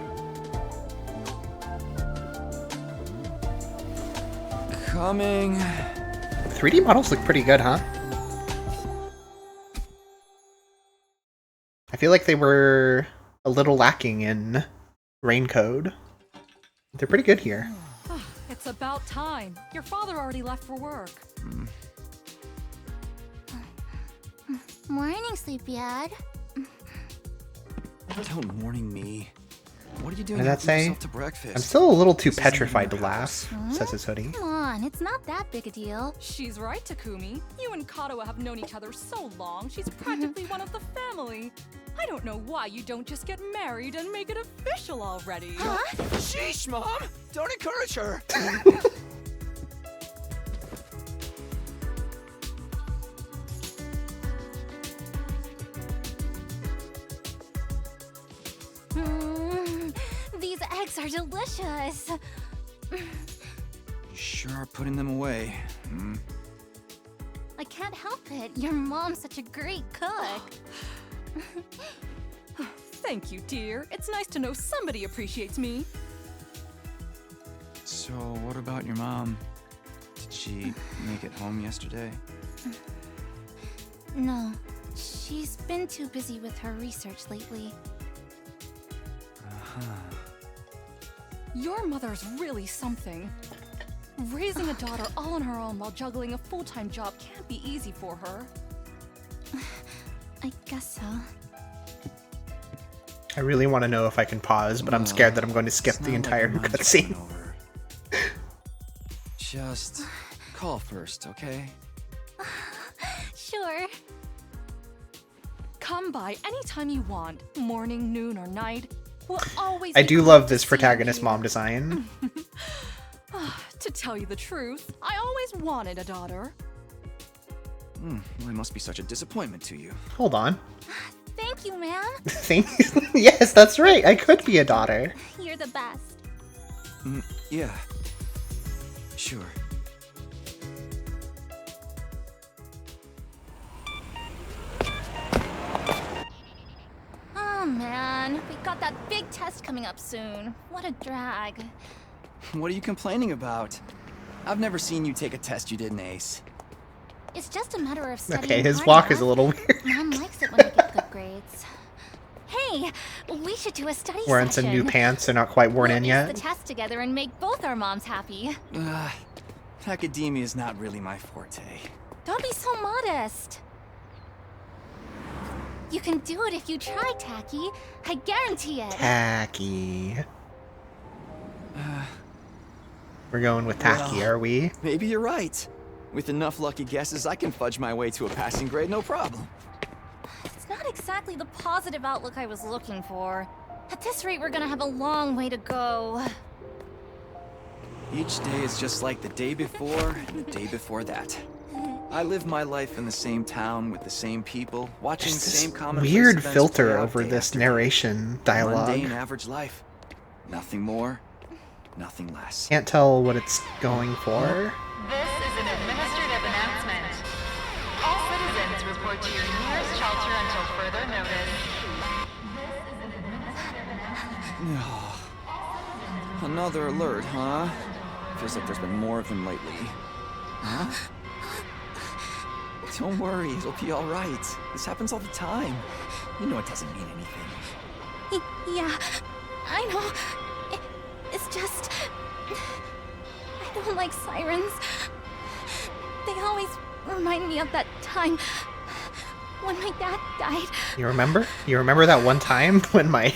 3D models look pretty good, huh? I feel like they were a little lacking in rain code. They're pretty good here. It's about time. Your father already left for work. Morning, Sleepyhead. Don't morning me. What are you doing What did that after say? yourself to breakfast? I'm still a little too This isn't petrified to even your laugh, says his hoodie. Come on, it's not that big a deal. She's right, Takumi. You and Katawa have known each other so long, she's practically one of the family. I don't know why you don't just get married and make it official already. Huh? Sheesh, Mom! Don't encourage her! These eggs are delicious. You sure are putting them away. I can't help it. Your mom's such a great cook. Thank you, dear. It's nice to know somebody appreciates me. So, what about your mom? Did she make it home yesterday? No, she's been too busy with her research lately. Your mother's really something. Raising a daughter all on her own while juggling a full-time job can't be easy for her. I guess so. I really want to know if I can pause, but I'm scared that I'm going to skip It's the not entire like mine's cutscene. going over. Just call first, okay? Sure. Come by anytime you want, morning, noon, or night. We'll always I be do glad love to this see you protagonist here. mom design. To tell you the truth, I always wanted a daughter. Well, I must be such a disappointment to you. Hold on. Thank you, ma'am. Thank Yes, that's right. I could be a daughter. You're the best. Yeah. Sure. Oh man, we got that big test coming up soon. What a drag. What are you complaining about? I've never seen you take a test you didn't ace. It's just a matter of studying Okay, his hard walk is enough. a little weird. Mom likes it when I get good grades. Hey, we should do a study Wearing session. some new pants. They're not quite worn We'll in ace yet. the test together and make both our moms happy. Academia is not really my forte. Don't be so modest. You can do it if you try, Tacky. I guarantee it. Tacky. We're going with tacky, Well, are we? Maybe you're right. With enough lucky guesses, I can fudge my way to a passing grade, no problem. It's not exactly the positive outlook I was looking for. At this rate, we're gonna have a long way to go. Each day is just like the day before and the day before that. I live my life in the same town with the same people, watching There's the this same commonplace weird events filter play out over day this after day. narration dialogue. Mundane average life. Nothing more, nothing less. Can't tell what it's going for. This is an administrative announcement. All citizens report to your nearest shelter until further notice. This is an administrative announcement. Another alert, huh? Feels like there's been more of them lately. Huh? Don't worry, it'll be all right. This happens all the time. You know it doesn't mean anything. Yeah, I know. It's just... I don't like sirens. They always remind me of that time when my dad died. You remember? You remember that one time when my...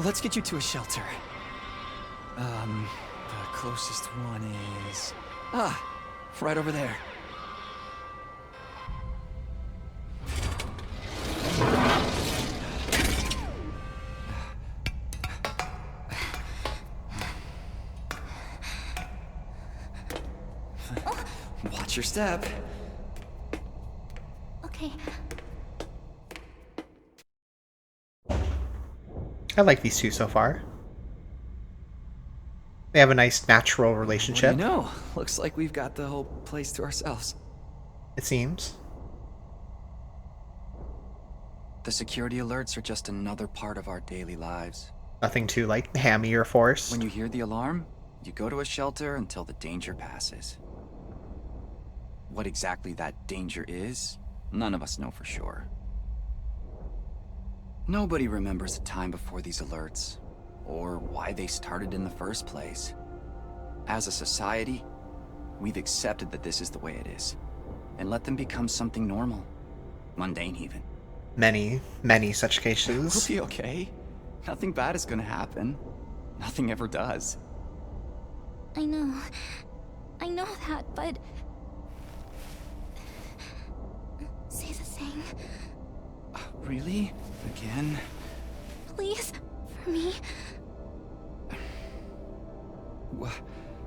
Let's get you to a shelter. The closest one is... right over there. Watch your step. Okay. I like these two so far. They have a nice natural What relationship, do you know? Looks like we've got the whole place to ourselves. it seems. The security alerts are just another part of our daily lives. Nothing too, like, hammy or forced. When you hear the alarm, you go to a shelter until the danger passes. What exactly that danger is, none of us know for sure. Nobody remembers a time before these alerts, or why they started in the first place. As a society, we've accepted that this is the way it is, and let them become something normal, mundane even. Many such We'll cases. be okay. Nothing bad is gonna happen. Nothing ever does. I know that, but... Say the thing, Really? Again? please, for me.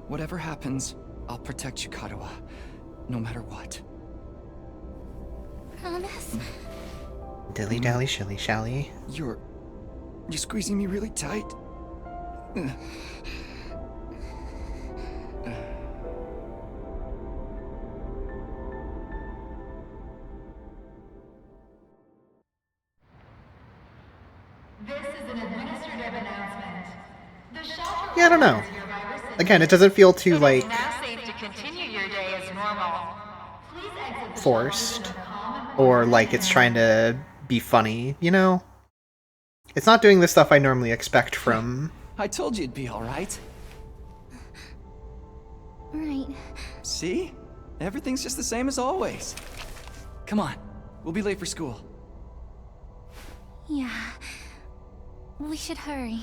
Whatever happens, I'll protect you, Katawa. No matter what. Promise? Dilly dally shilly shally. You're squeezing me really tight. This is an administrative announcement. The shelter Yeah, I don't know. orders hereby rescind- Again, it doesn't feel too, like, It is now safe to continue your day as normal. Please exit the forced. shelter within a calm and or like it's trying to be funny, you know? It's not doing the stuff I normally expect from... I told you it'd be all right. Right. See? Everything's just the same as always. Come on. We'll be late for school. Yeah. We should hurry.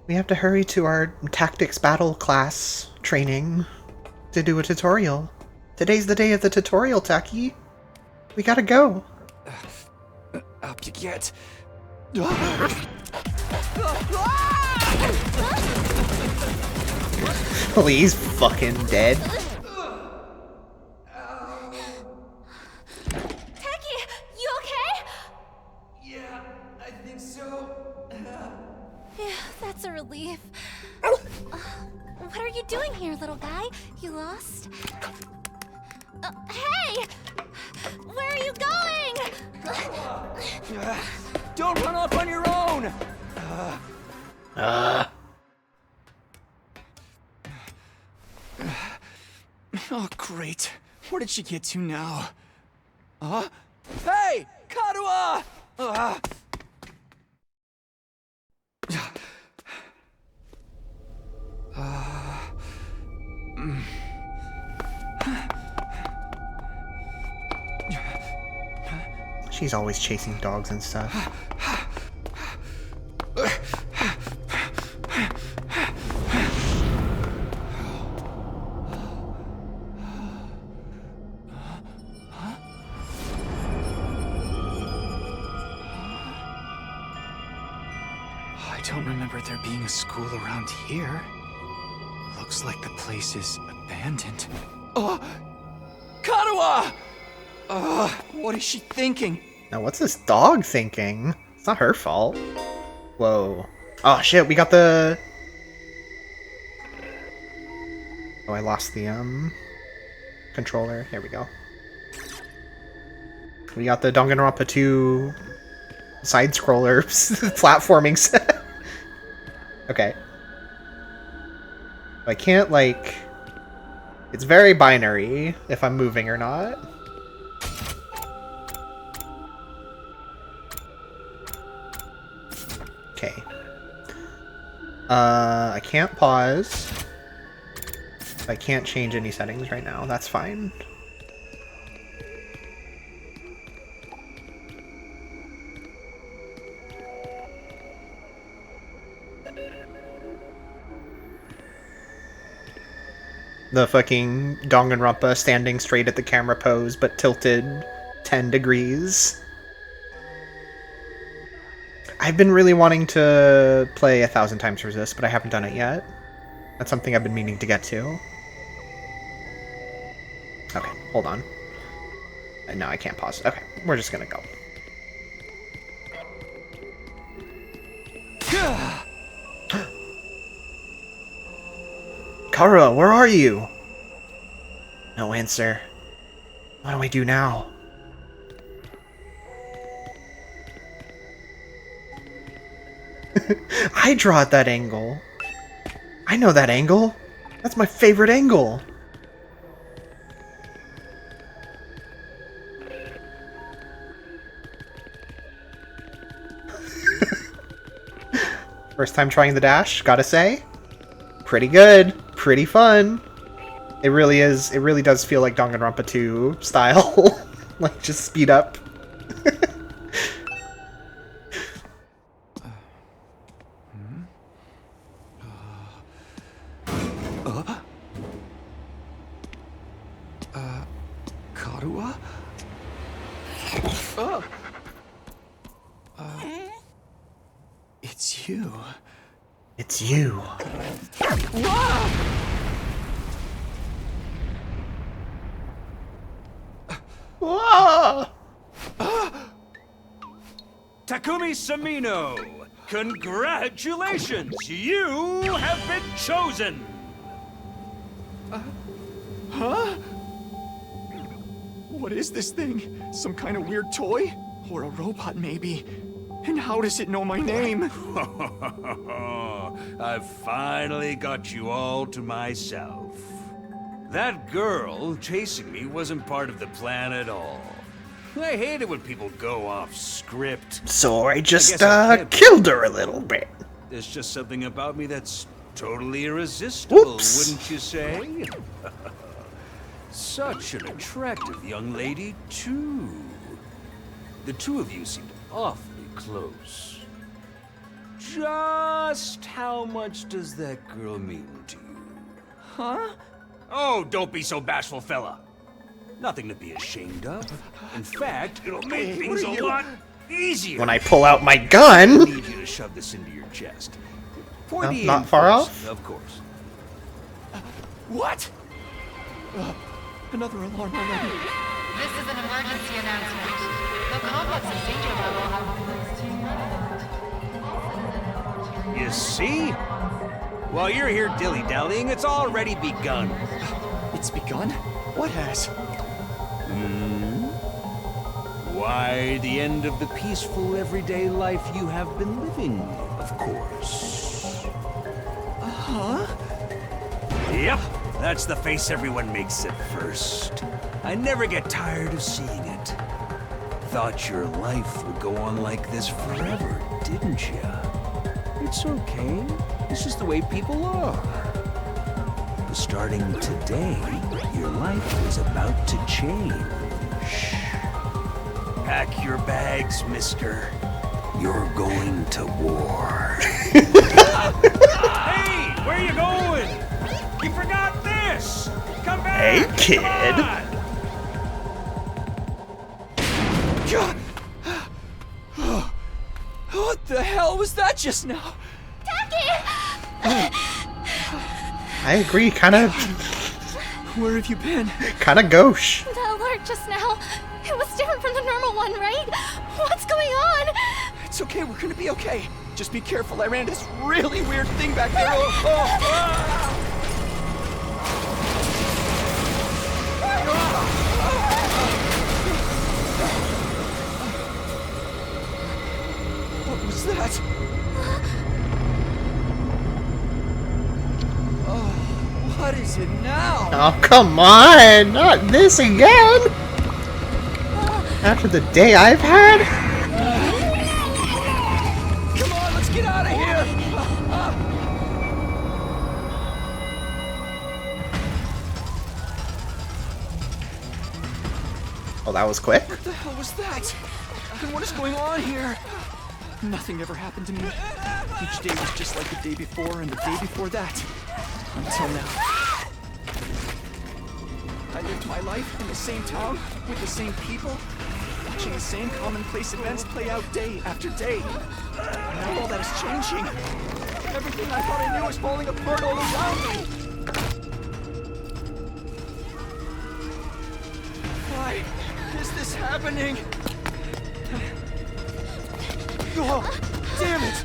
We have to hurry to our tactics battle class training to do a tutorial. Today's the day of the tutorial, Taki. We gotta go. Up you get. Well, he's fucking dead. Taki, you okay? Yeah, I think so. Yeah, that's a relief. What are you doing here, little guy? You lost? Hey! Where are you going? Don't run off on your own! Oh, great. Where did she get to now? Huh? Hey! Karuha! She's always chasing dogs and stuff. I don't remember there being a school around here. Looks like the place is abandoned. Karuha! What is she thinking? Now, what's this dog thinking? It's not her fault. Whoa. Oh, shit, we got the... Oh, I lost the, controller. Here we go. We got the Danganronpa 2 side-scroller platforming set. Okay. I can't, like... It's very binary if I'm moving or not. Okay. I can't pause. I can't change any settings right now. That's fine. The fucking Danganronpa standing straight at the camera pose, but tilted 10 degrees. I've been really wanting to play 1,000 Times Resist, but I haven't done it yet. That's something I've been meaning to get to. Okay, hold on. No, I can't pause. Okay, we're just gonna go. Kara, where are you? No answer. What do I do now? I draw at that angle. I know that angle. That's my favorite angle. First time trying the dash, gotta say. Pretty good. Pretty fun. It really is. It really does feel like Danganronpa 2 style. Like, just speed up. Karuha? It's you. It's you. Whoa! Takumi Samino, congratulations! You have been chosen! Huh? What is this thing? Some kind of weird toy? Or a robot, maybe? And how does it know my name? I've finally got you all to myself. That girl chasing me wasn't part of the plan at all. I hate it when people go off script. So I just guess I can't killed her a little bit. There's just something about me that's totally irresistible, Whoops. wouldn't you say? Such an attractive young lady, too. The two of you seemed awfully close. Just how much does that girl mean to you? Huh? Oh, don't be so bashful, fella. Nothing to be ashamed of. In fact, it'll make things a lot easier. When I pull out my I gun. need you to shove this into your chest. For No, the not aim far first, off? of course. What? Another alarm already. This is an emergency announcement. The complex's danger level has been raised to 9. You see? While you're here dilly-dallying, it's already begun. It's begun? What has? Why, the end of the peaceful, everyday life you have been living, of course. Huh? Yep, that's the face everyone makes at first. I never get tired of seeing it. Thought your life would go on like this forever, didn't you? It's okay. This is the way people are. But starting today, your life is about to change. Pack your bags, mister. You're going to war. Hey, where you going? You forgot this! Come back! Hey, kid. Come on. What the hell was that just now? I agree, kind of Where have you been? gauche. The alert just now. It was different from the normal one, right? What's going on? It's okay, we're gonna be okay. Just be careful, I ran into this really weird thing back there. Oh. What was that? Oh, what is it now? Oh, come on! Not this again! After the day I've had? Come on, let's get out of here! Oh, that was quick? What the hell was that? And what is going on here? Nothing ever happened to me. Each day was just like the day before and the day before that. Until now. I lived my life in the same town, with the same people, watching the same commonplace events play out day after day. And now all that is changing. Everything I thought I knew is falling apart all around me. Why is this happening? Oh, damn it!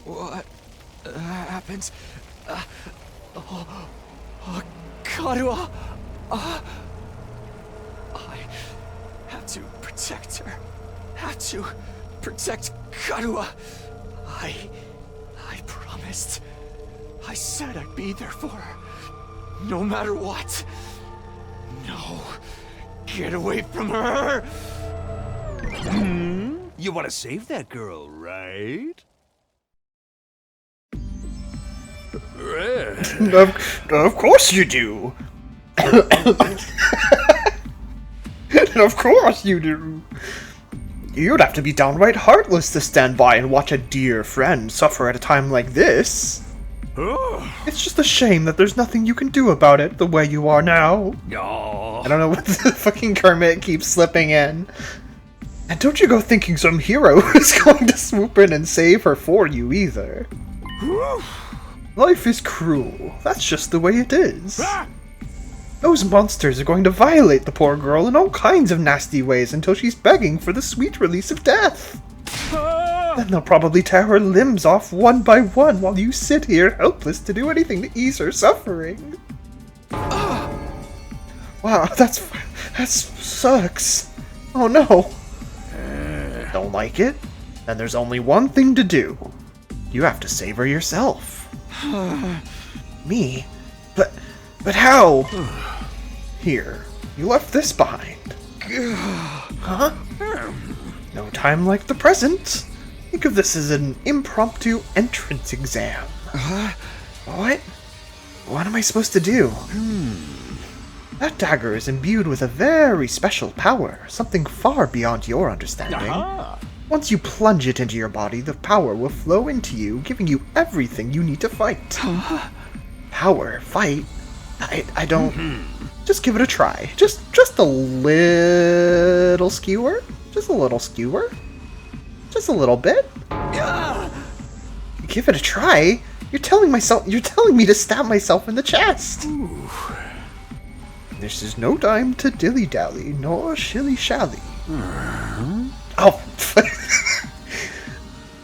What happens? Karua! I have to protect her. Have to protect Karua. I promised. I said I'd be there for her. No matter what. No. Get away from her! You want to save that girl, right? Of course you do! Of course you do! You'd have to be downright heartless to stand by and watch a dear friend suffer at a time like this. It's just a shame that there's nothing you can do about it the way you are now. I don't know what the fucking Kermit keeps slipping in. And don't you go thinking some hero is going to swoop in and save her for you either. Life is cruel. That's just the way it is. Those monsters are going to violate the poor girl in all kinds of nasty ways until she's begging for the sweet release of death. Then they'll probably tear her limbs off one by one while you sit here helpless to do anything to ease her suffering. Wow, that sucks. Oh no. Don't like it? Then there's only one thing to do. You have to save her yourself. Me? But how? Here, you left this behind. Huh? No time like the present. Think of this as an impromptu entrance exam. What? What am I supposed to do? That dagger is imbued with a very special power, something far beyond your understanding. Once you plunge it into your body, the power will flow into you, giving you everything you need to fight. Power? Fight? I don't... Just give it a try. Just a little skewer? Just a little skewer? Just a little bit? Give it a try? You're telling me to stab myself in the chest. Ooh. This is no time to dilly-dally, nor shilly-shally. Oh.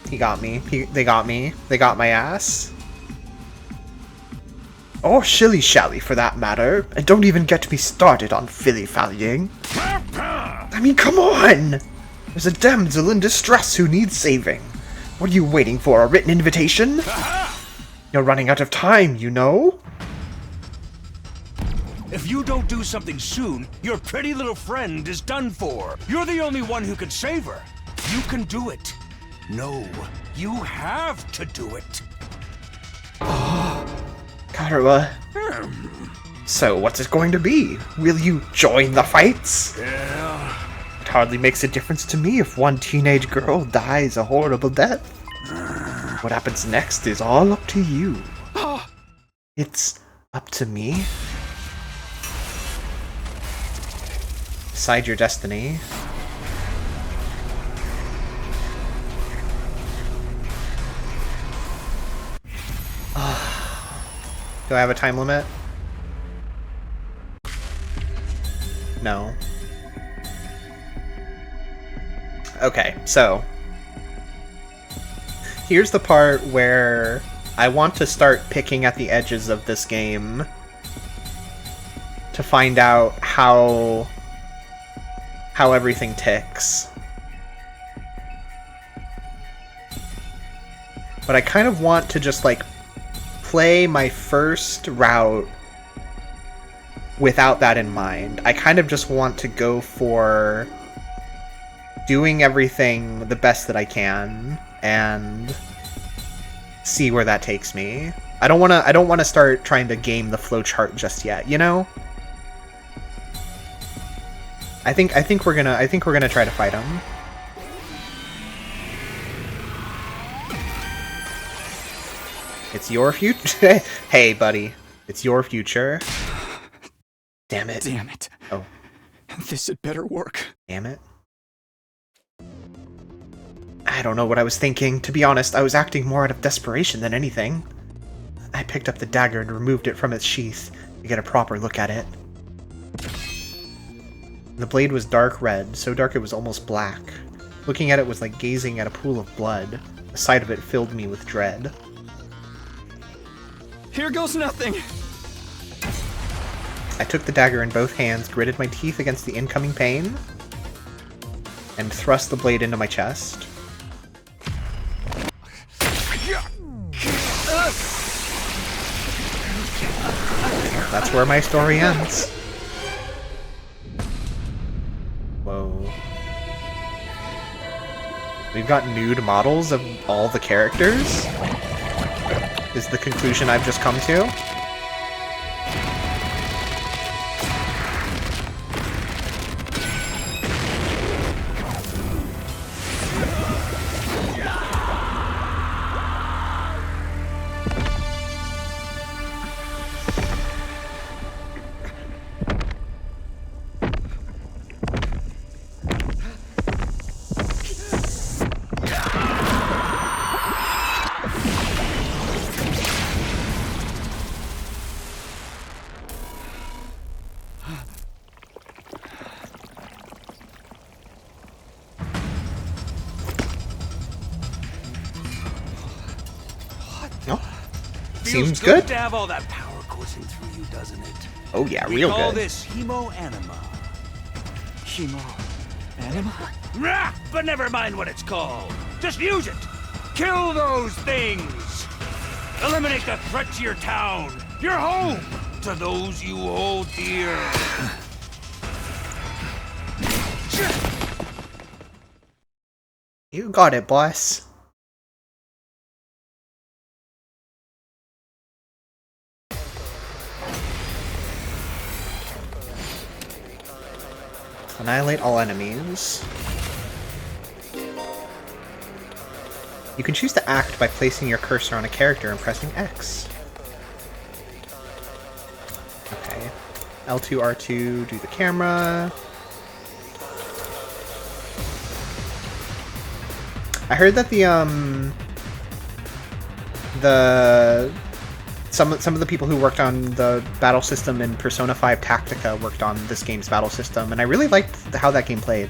He got me. They got me. They got my ass. Or shilly-shally, for that matter. And don't even get me started on filly-fallying. I mean, come on! There's a damsel in distress who needs saving. What are you waiting for, a written invitation? You're running out of time, you know? If you don't do something soon, your pretty little friend is done for. You're the only one who can save her. You can do it. No, you have to do it. Karua. So, what's it going to be? Will you join the fights? Yeah. It hardly makes a difference to me if one teenage girl dies a horrible death. What happens next is all up to you. It's up to me? Decide your destiny. Do I have a time limit? No. Okay, so here's the part where I want to start picking at the edges of this game to find out how everything ticks. But I kind of want to just like play my first route without that in mind. I kind of just want to go for doing everything the best that I can and see where that takes me. I don't want to start trying to game the flowchart just yet, you know? I think we're gonna try to fight him. It's your future. Hey, buddy. It's your future. Damn it. Damn it. Oh. This had better work. Damn it. I don't know what I was thinking. To be honest, I was acting more out of desperation than anything. I picked up the dagger and removed it from its sheath to get a proper look at it. The blade was dark red, so dark it was almost black. Looking at it was like gazing at a pool of blood. The sight of it filled me with dread. Here goes nothing! I took the dagger in both hands, gritted my teeth against the incoming pain, and thrust the blade into my chest. That's where my story ends. Whoa. We've got nude models of all the characters? Is the conclusion I've just come to? Seems good to have all that power coursing through you, doesn't it? Oh yeah, We real call good. this hemo-anima. Anima? Rah, but never mind what it's called. Just use it. Kill those things. Eliminate the threat to your town, your home, to those you hold dear. You got it, boss. Annihilate all enemies. You can choose to act by placing your cursor on a character and pressing X. Okay. L2, R2, do the camera. I heard that some of the people who worked on the battle system in Persona 5 Tactica worked on this game's battle system, and I really liked how that game played.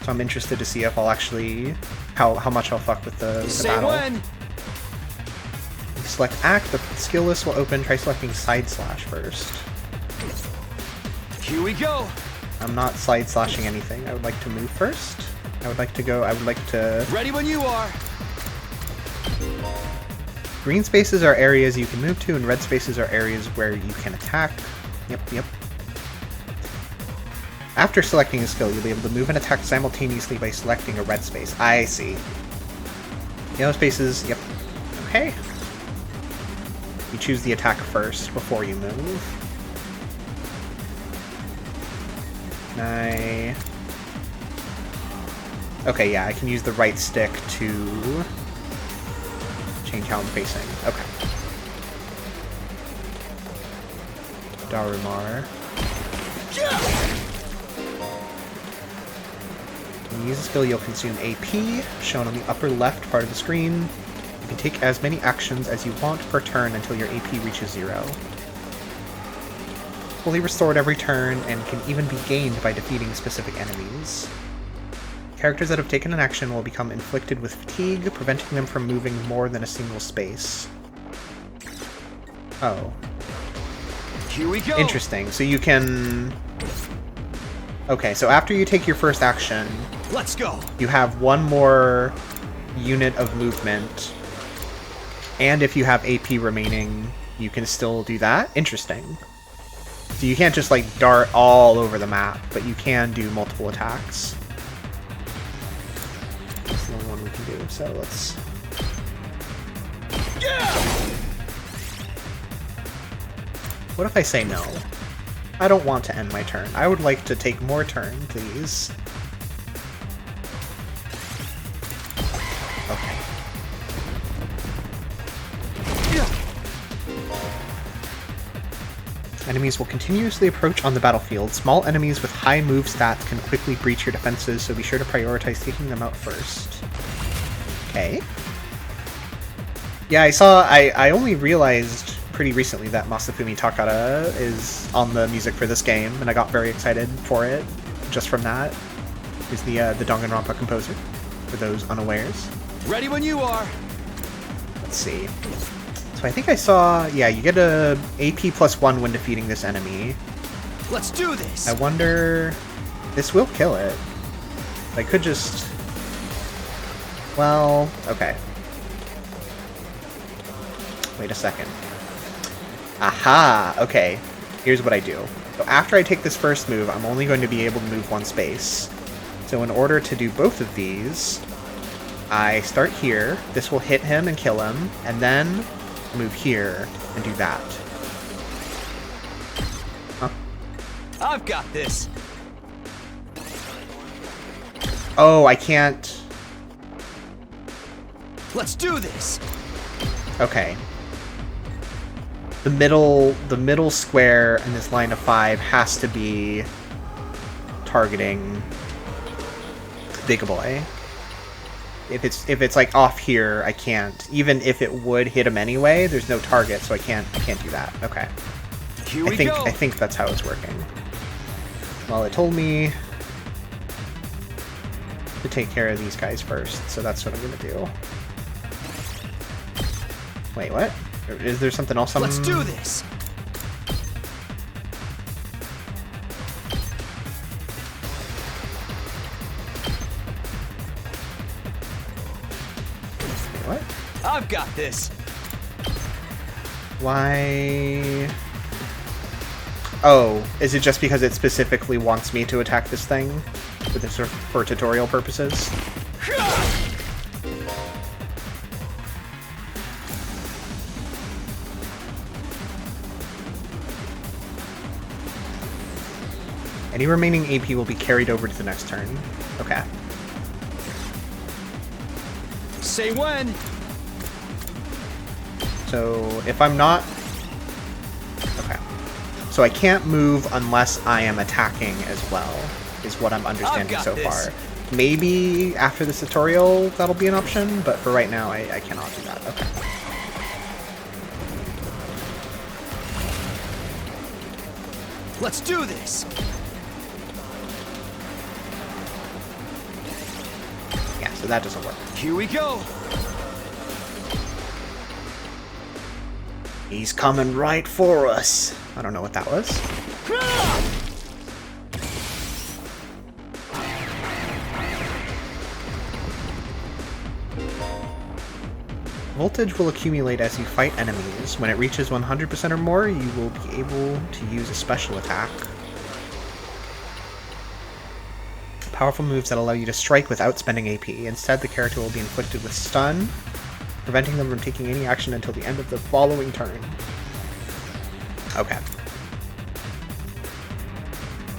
So I'm interested to see if I'll actually how much I'll fuck with the battle. When. You select act, the skill list will open. Try selecting side slash first. Here we go. I'm not side slashing anything. I would like to move first. I would like to Ready when you are. Green spaces are areas you can move to, and red spaces are areas where you can attack. Yep. After selecting a skill, you'll be able to move and attack simultaneously by selecting a red space. I see. Yellow spaces, yep. Okay. You choose the attack first before you move. Okay, yeah, I can use the right stick to change how I'm facing. Okay. Darumar. When you use a skill, you'll consume AP, shown on the upper left part of the screen. You can take as many actions as you want per turn until your AP reaches 0. Fully restored every turn, and can even be gained by defeating specific enemies. Characters that have taken an action will become inflicted with fatigue, preventing them from moving more than a single space. Oh. Here we go. Interesting. So you can... Okay, so after you take your first action... Let's go. You have one more unit of movement. And if you have AP remaining, you can still do that? Interesting. So you can't just, like, dart all over the map, but you can do multiple attacks. That's the only one we can do, so let's... What if I say no? I don't want to end my turn. I would like to take more turn, please. Okay. Enemies will continuously approach on the battlefield. Small enemies with high move stats can quickly breach your defenses, so be sure to prioritize taking them out first. Okay. Yeah, I only realized pretty recently that Masafumi Takara is on the music for this game, and I got very excited for it just from that. He's the Danganronpa composer, for those unawares. Ready when you are. Let's see. So I think I saw, yeah, you get a AP +1 when defeating this enemy. Let's do this. I wonder, this will kill it. I could just, well, okay. Wait a second. Aha, okay. Here's what I do. So after I take this first move, I'm only going to be able to move one space. So in order to do both of these, I start here, this will hit him and kill him, and then move here and do that. Huh? I've got this. Oh, I can't... Let's do this. Okay. The middle square in this line of 5 has to be targeting Big Boy. If it's like off here, I can't. Even if it would hit him anyway, there's no target, so I can't do that. Okay. Here we go. I think that's how it's working. Well, it told me to take care of these guys first, so that's what I'm gonna do. Wait, what? Is there something else? Let's do this. What? I've got this. Why? Oh, is it just because it specifically wants me to attack this thing for tutorial purposes? Any remaining AP will be carried over to the next turn. Okay. Say when. So if I'm not... Okay. So I can't move unless I am attacking as well, is what I'm understanding so far. Maybe after this tutorial that'll be an option, but for right now I cannot do that. Okay. Let's do this. Yeah, so that doesn't work. Here we go. He's coming right for us. I don't know what that was. Voltage will accumulate as you fight enemies. When it reaches 100% or more, you will be able to use a special attack. Powerful moves that allow you to strike without spending AP. Instead, the character will be inflicted with stun, preventing them from taking any action until the end of the following turn. Okay.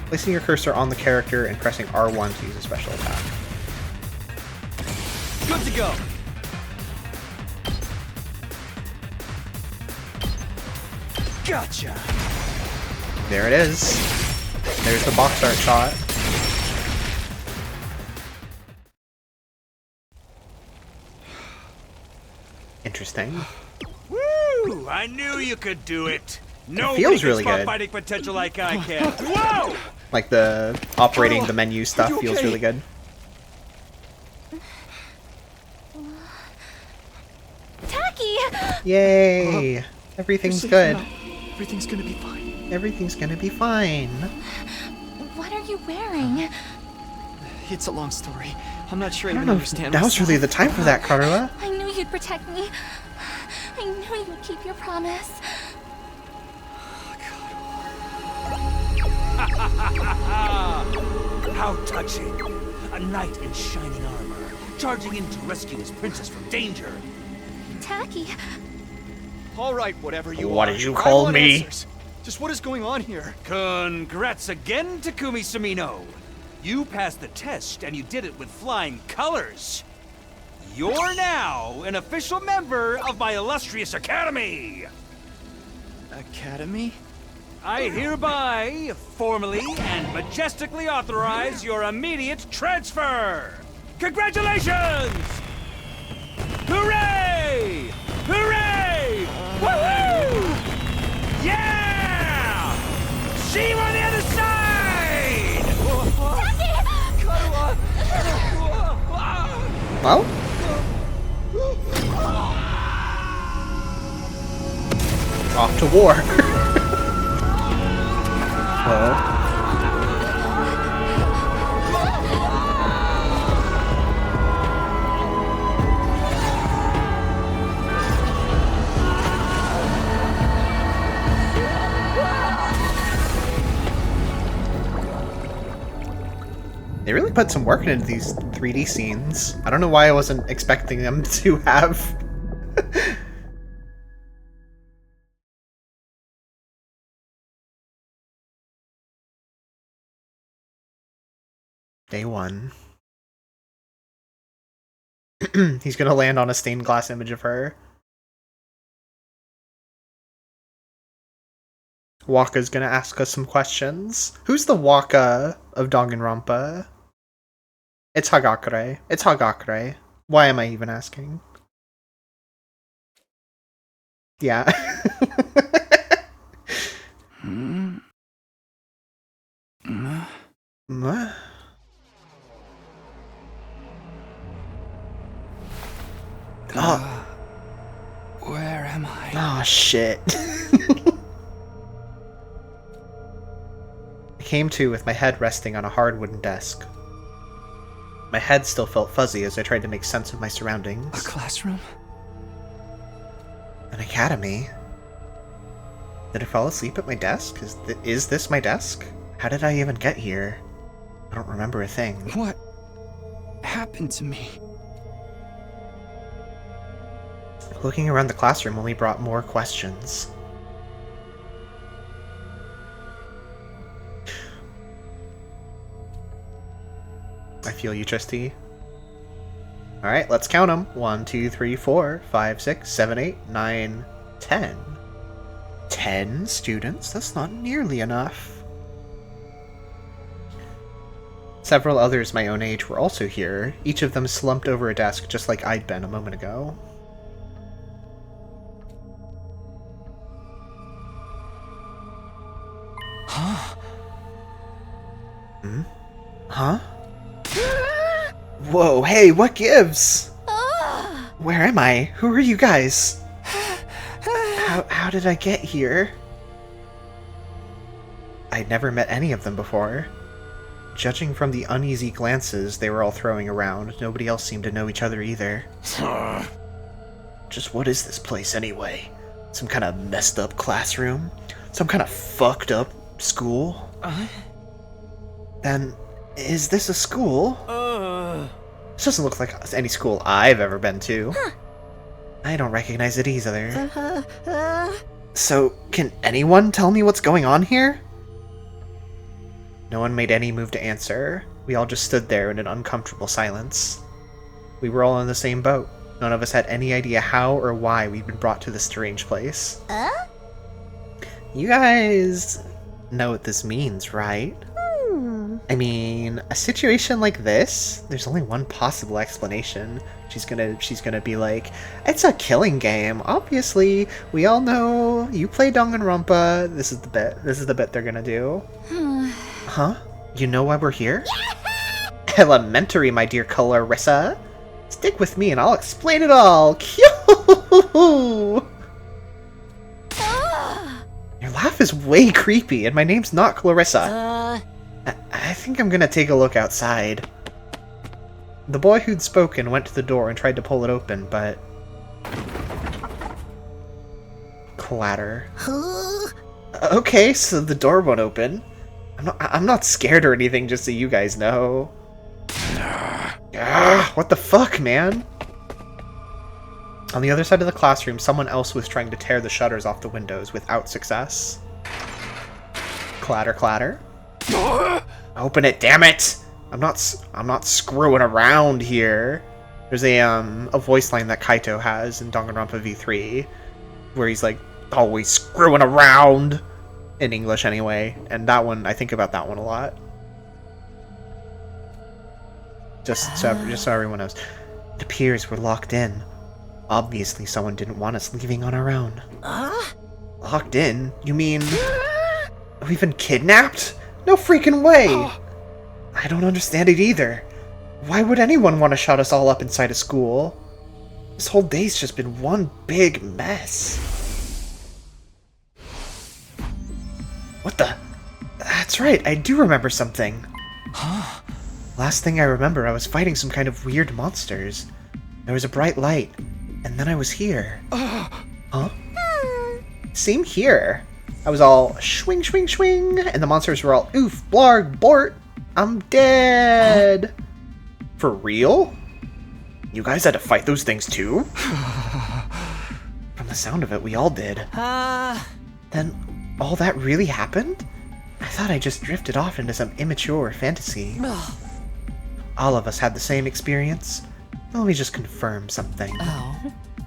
Placing your cursor on the character and pressing R1 to use a special attack. Good to go. Gotcha. There it is. There's the box art shot. Interesting. Woo! I knew you could do it. Nobody feels can really spot good. fighting potential like I can. Whoa! Like the operating the menu stuff feels really good. Tacky! Yay! Everything's good. Everything's gonna be fine. Everything's gonna be fine. What are you wearing? It's a long story. I'm not sure I I don't even know if understand. now's really the time for that, Carla. I knew you'd protect me. I knew you'd keep your promise. How touching! A knight in shining armor, charging in to rescue his princess from danger. Tacky, All right, whatever you What are. did you I call want me? answers. Just what is going on here? Congrats again, Takumi Sumino. You passed the test, and you did it with flying colors. You're now an official member of my illustrious academy. Academy? I hereby, formally and majestically authorize your immediate transfer! Congratulations! Hooray! Hooray! Woohoo! Yeah! See you on the other side! Well? Off to war. Well. They really put some work into these 3D scenes. I don't know why I wasn't expecting them to have... Day 1. He's gonna land on a stained glass image of her. Waka's gonna ask us some questions. Who's the Waka of Danganronpa? It's Hagakure. It's Hagakure. Why am I even asking? Yeah. What? Oh. Where am I? Oh, shit. I came to with my head resting on a hard wooden desk. My head still felt fuzzy as I tried to make sense of my surroundings. A classroom? An academy? Did I fall asleep at my desk? Is this my desk? How did I even get here? I don't remember a thing. What happened to me? Looking around the classroom only brought more questions. I feel you, Tristy. Alright, let's count them. 1, 2, 3, 4, 5, 6, 7, 8, 9, 10. 10 students? That's not nearly enough. Several others my own age were also here, each of them slumped over a desk just like I'd been a moment ago. Huh? Hmm? Huh? Whoa, hey, what gives? Where am I? Who are you guys? How did I get here? I'd never met any of them before. Judging from the uneasy glances they were all throwing around, nobody else seemed to know each other either. Just what is this place anyway? Some kind of messed up classroom? Some kind of fucked up school? Then, is this a school? This doesn't look like any school I've ever been to. I don't recognize it either. So, can anyone tell me what's going on here? No one made any move to answer. We all just stood there in an uncomfortable silence. We were all in the same boat. None of us had any idea how or why we'd been brought to this strange place. You guys know what this means, right? I mean, a situation like this, there's only one possible explanation. She's gonna be like, it's a killing game. Obviously, we all know you play Danganronpa. This is the bit they're gonna do. Huh? You know why we're here? Elementary, my dear Clarissa. Stick with me and I'll explain it all. Your laugh is way creepy, and my name's not Clarissa. I think I'm gonna take a look outside. The boy who'd spoken went to the door and tried to pull it open, but... Clatter. Okay, so the door won't open. I'm not scared or anything, just so you guys know. What the fuck, man? On the other side of the classroom, someone else was trying to tear the shutters off the windows without success. Clatter, clatter. Open it, damn it! I'm not screwing around here. There's a voice line that Kaito has in Danganronpa V3, where he's like always screwing around. In English, anyway, and that one, I think about that one a lot. Just so everyone knows. It appears we're locked in. Obviously, someone didn't want us leaving on our own. Locked in? You mean... we've been kidnapped? No freaking way! I don't understand it either. Why would anyone want to shut us all up inside a school? This whole day's just been one big mess. What the? That's right, I do remember something. Last thing I remember, I was fighting some kind of weird monsters. There was a bright light, and then I was here. Huh? Same here. I was all swing, swing, swing, and the monsters were all oof, blarg, bort. I'm dead. For real? You guys had to fight those things too? From the sound of it, we all did. Then... all that really happened? I thought I just drifted off into some immature fantasy. All of us had the same experience. Let me just confirm something.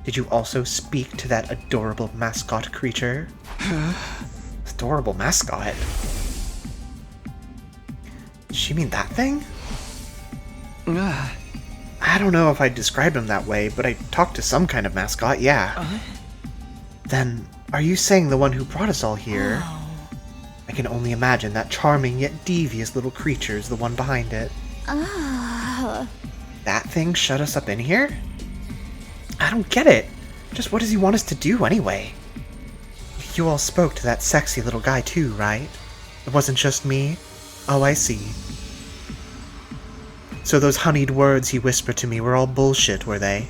Did you also speak to that adorable mascot creature? Adorable mascot? Did she mean that thing? I don't know if I'd describe him that way, but I talked to some kind of mascot, yeah. Then... are you saying the one who brought us all here? I can only imagine that charming yet devious little creature is the one behind it. That thing shut us up in here? I don't get it. Just what does he want us to do anyway? You all spoke to that sexy little guy too, right? It wasn't just me? Oh, I see. So those honeyed words he whispered to me were all bullshit, were they?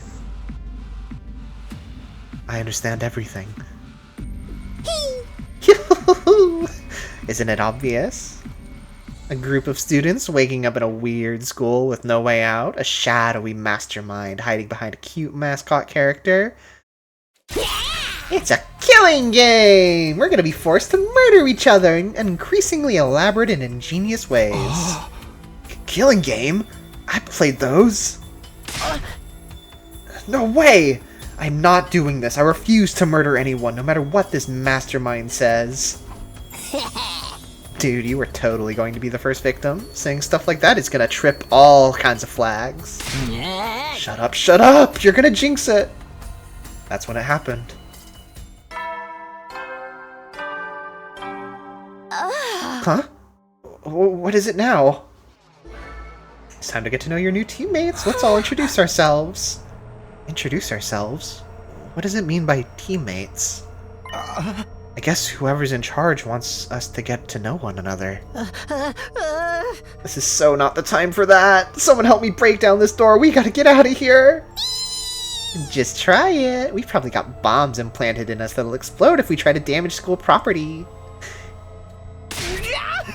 I understand everything. Isn't it obvious? A group of students waking up in a weird school with no way out, a shadowy mastermind hiding behind a cute mascot character. It's a killing game! We're gonna be forced to murder each other in increasingly elaborate and ingenious ways. Killing game? I played those. No way! I'm not doing this. I refuse to murder anyone, no matter what this mastermind says. Dude, you were totally going to be the first victim. Saying stuff like that is gonna trip all kinds of flags. Shut up, shut up! You're gonna jinx it! That's when it happened. Huh? What is it now? It's time to get to know your new teammates. Let's all introduce ourselves. Introduce ourselves? What does it mean by teammates? I guess whoever's in charge wants us to get to know one another. This is so not the time for that. Someone help me break down this door. We gotta get out of here. Just try it. We've probably got bombs implanted in us that'll explode if we try to damage school property.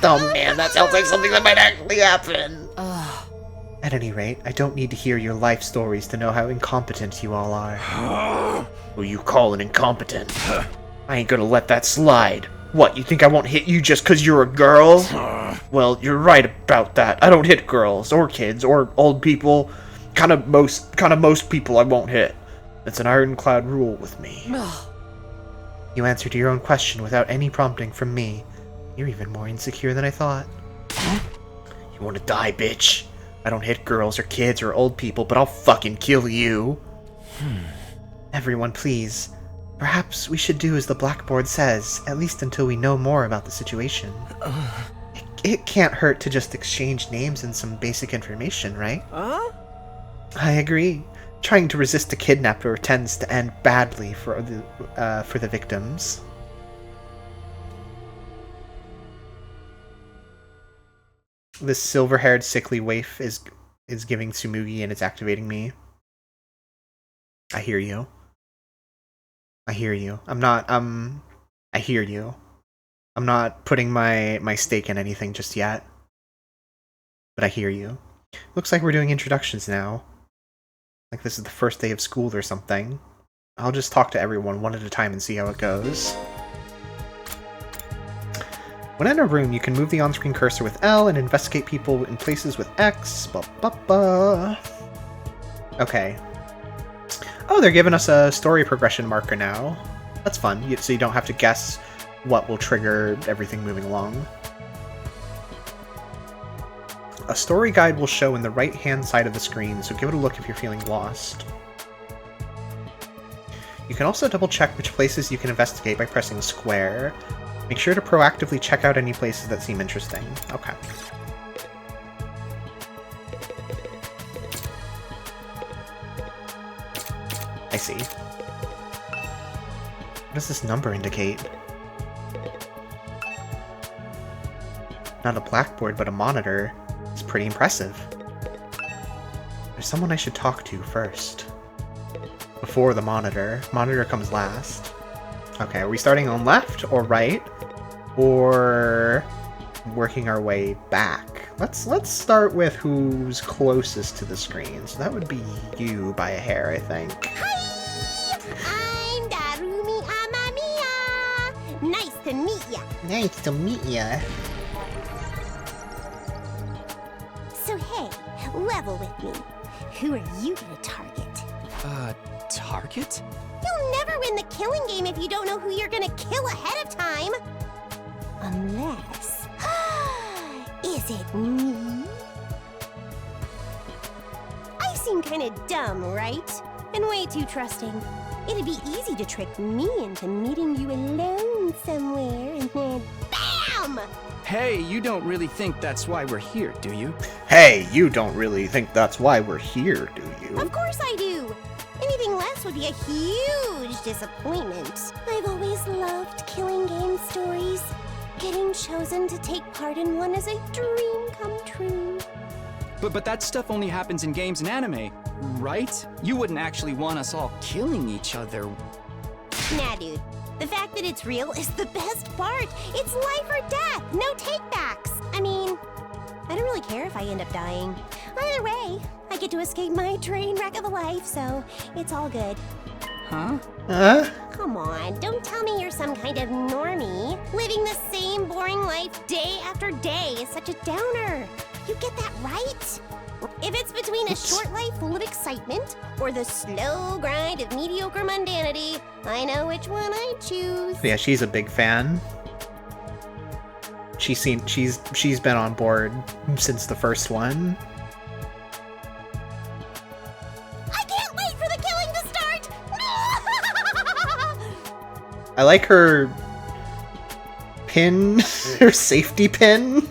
Oh man, that sounds like something that might actually happen. At any rate, I don't need to hear your life stories to know how incompetent you all are. Who you calling incompetent? I ain't gonna let that slide. What, you think I won't hit you just cause you're a girl? Well, you're right about that. I don't hit girls, or kids, or old people. Kinda most people I won't hit. It's an ironclad rule with me. You answered your own question without any prompting from me. You're even more insecure than I thought. You wanna die, bitch? I don't hit girls or kids or old people, but I'll fucking kill you. Everyone, please. Perhaps we should do as the blackboard says, at least until we know more about the situation. It can't hurt to just exchange names and some basic information, right? I agree. Trying to resist a kidnapper tends to end badly for the victims. This silver-haired, sickly waif is giving Tsumugi and it's activating me. I hear you. I hear you. I hear you. I'm not putting my stake in anything just yet. But I hear you. Looks like we're doing introductions now. Like this is the first day of school or something. I'll just talk to everyone one at a time and see how it goes. When in a room, you can move the on-screen cursor with L and investigate people in places with X. Okay. Oh, they're giving us a story progression marker now. That's fun, so you don't have to guess what will trigger everything moving along. A story guide will show in the right-hand side of the screen, so give it a look if you're feeling lost. You can also double-check which places you can investigate by pressing square. Make sure to proactively check out any places that seem interesting. Okay. I see. What does this number indicate? Not a blackboard, but a monitor. It's pretty impressive. There's someone I should talk to first. Before the monitor. Monitor comes last. Okay, are we starting on left or right? Or working our way back? Let's start with who's closest to the screen. So that would be you by a hair, I think. Hi! I'm Darumi Amamiya! Nice to meet ya! Nice to meet ya. So hey, level with me. Who are you gonna target? Target? You'll never win the killing game if you don't know who you're gonna kill ahead of time! Unless... Is it me? I seem kinda dumb, right? And way too trusting. It'd be easy to trick me into meeting you alone somewhere and then BAM! Hey, you don't really think that's why we're here, do you? Hey, you don't really think that's why we're here, do you? Of course I do! Anything less would be a huge disappointment. I've always loved killing game stories. Getting chosen to take part in one is a dream come true. But that stuff only happens in games and anime, right? You wouldn't actually want us all killing each other. Nah, dude. The fact that it's real is the best part. It's life or death, no takebacks. I mean, I don't really care if I end up dying. Either way, I get to escape my train wreck of a life, so it's all good. Huh? Huh? Come on, don't tell me you're some kind of normie. Living the same boring life day after day is such a downer. You get that right? If it's between a short life full of excitement or the slow grind of mediocre mundanity, I know which one I'd choose. Yeah, she's a big fan. She's been on board since the first one. I can't wait for the killing to start! I like her pin, her safety pin.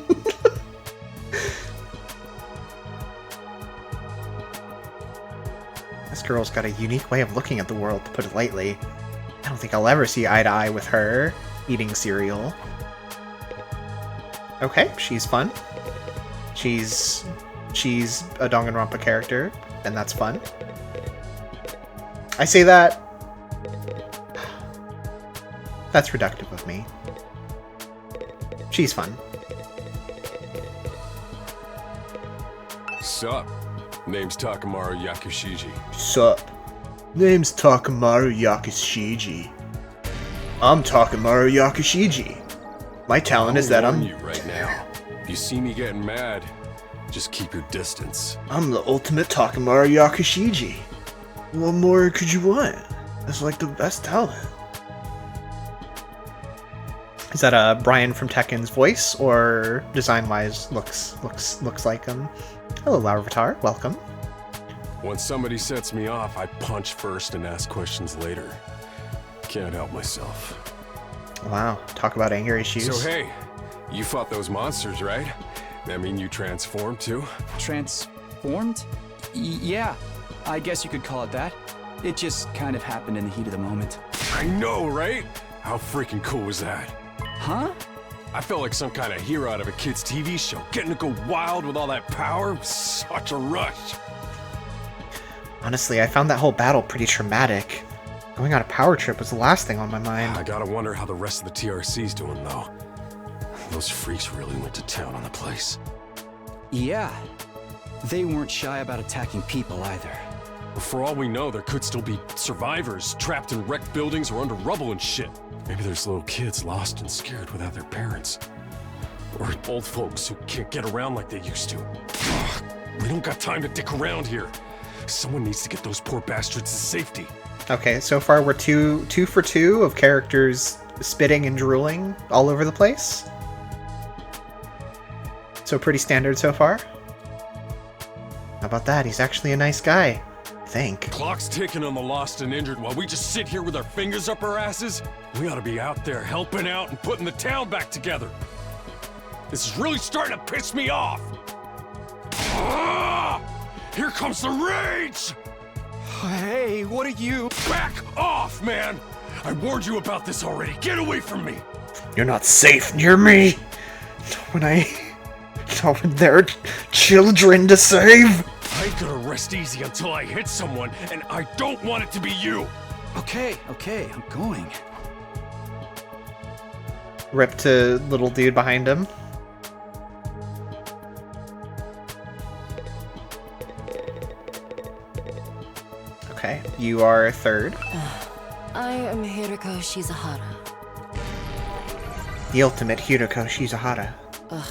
This girl's got a unique way of looking at the world, to put it lightly. I don't think I'll ever see eye to eye with her eating cereal. Okay, she's fun. She's a Danganronpa character, and that's fun. I say that... That's reductive of me. She's fun. Sup? Name's Takamaru Yakushiji. Sup? Name's Takamaru Yakushiji. I'm Takamaru Yakushiji. My talent is that I'll I'm... warn you right now. If you see me getting mad, just keep your distance. I'm the ultimate Takamaru Yakushiji. What more could you want? That's like the best talent. Is that Brian from Tekken's voice, or design-wise looks like him? Hello, Larvitar. Welcome. When somebody sets me off, I punch first and ask questions later. Can't help myself. Wow, talk about anger issues. So hey, you fought those monsters, right? That mean you transformed too? Transformed? Yeah, I guess you could call it that. It just kind of happened in the heat of the moment. I know, right? How freaking cool was that? Huh? I felt like some kind of hero out of a kid's TV show. Getting to go wild with all that power was such a rush. Honestly, I found that whole battle pretty traumatic. Going on a power trip was the last thing on my mind. I gotta wonder how the rest of the TRC's doing, though. Those freaks really went to town on the place. Yeah. They weren't shy about attacking people either. For all we know, there could still be survivors trapped in wrecked buildings or under rubble and shit. Maybe there's little kids lost and scared without their parents. Or old folks who can't get around like they used to. Ugh, we don't got time to dick around here. Someone needs to get those poor bastards to safety. Okay, so far we're two for two of characters spitting and drooling all over the place. So pretty standard so far. How about that? He's actually a nice guy, I think. Clock's ticking on the lost and injured while we just sit here with our fingers up our asses. We ought to be out there helping out and putting the town back together. This is really starting to piss me off. Ah! Here comes the rage! Hey, what are you? Back off, man! I warned you about this already. Get away from me! You're not safe near me! Not when there are children to save! I ain't gonna rest easy until I hit someone, and I don't want it to be you! Okay, I'm going. Rip to little dude behind him. Okay, you are third. I am Hiroko Shizahara. The ultimate Hiroko Shizahara. Ugh.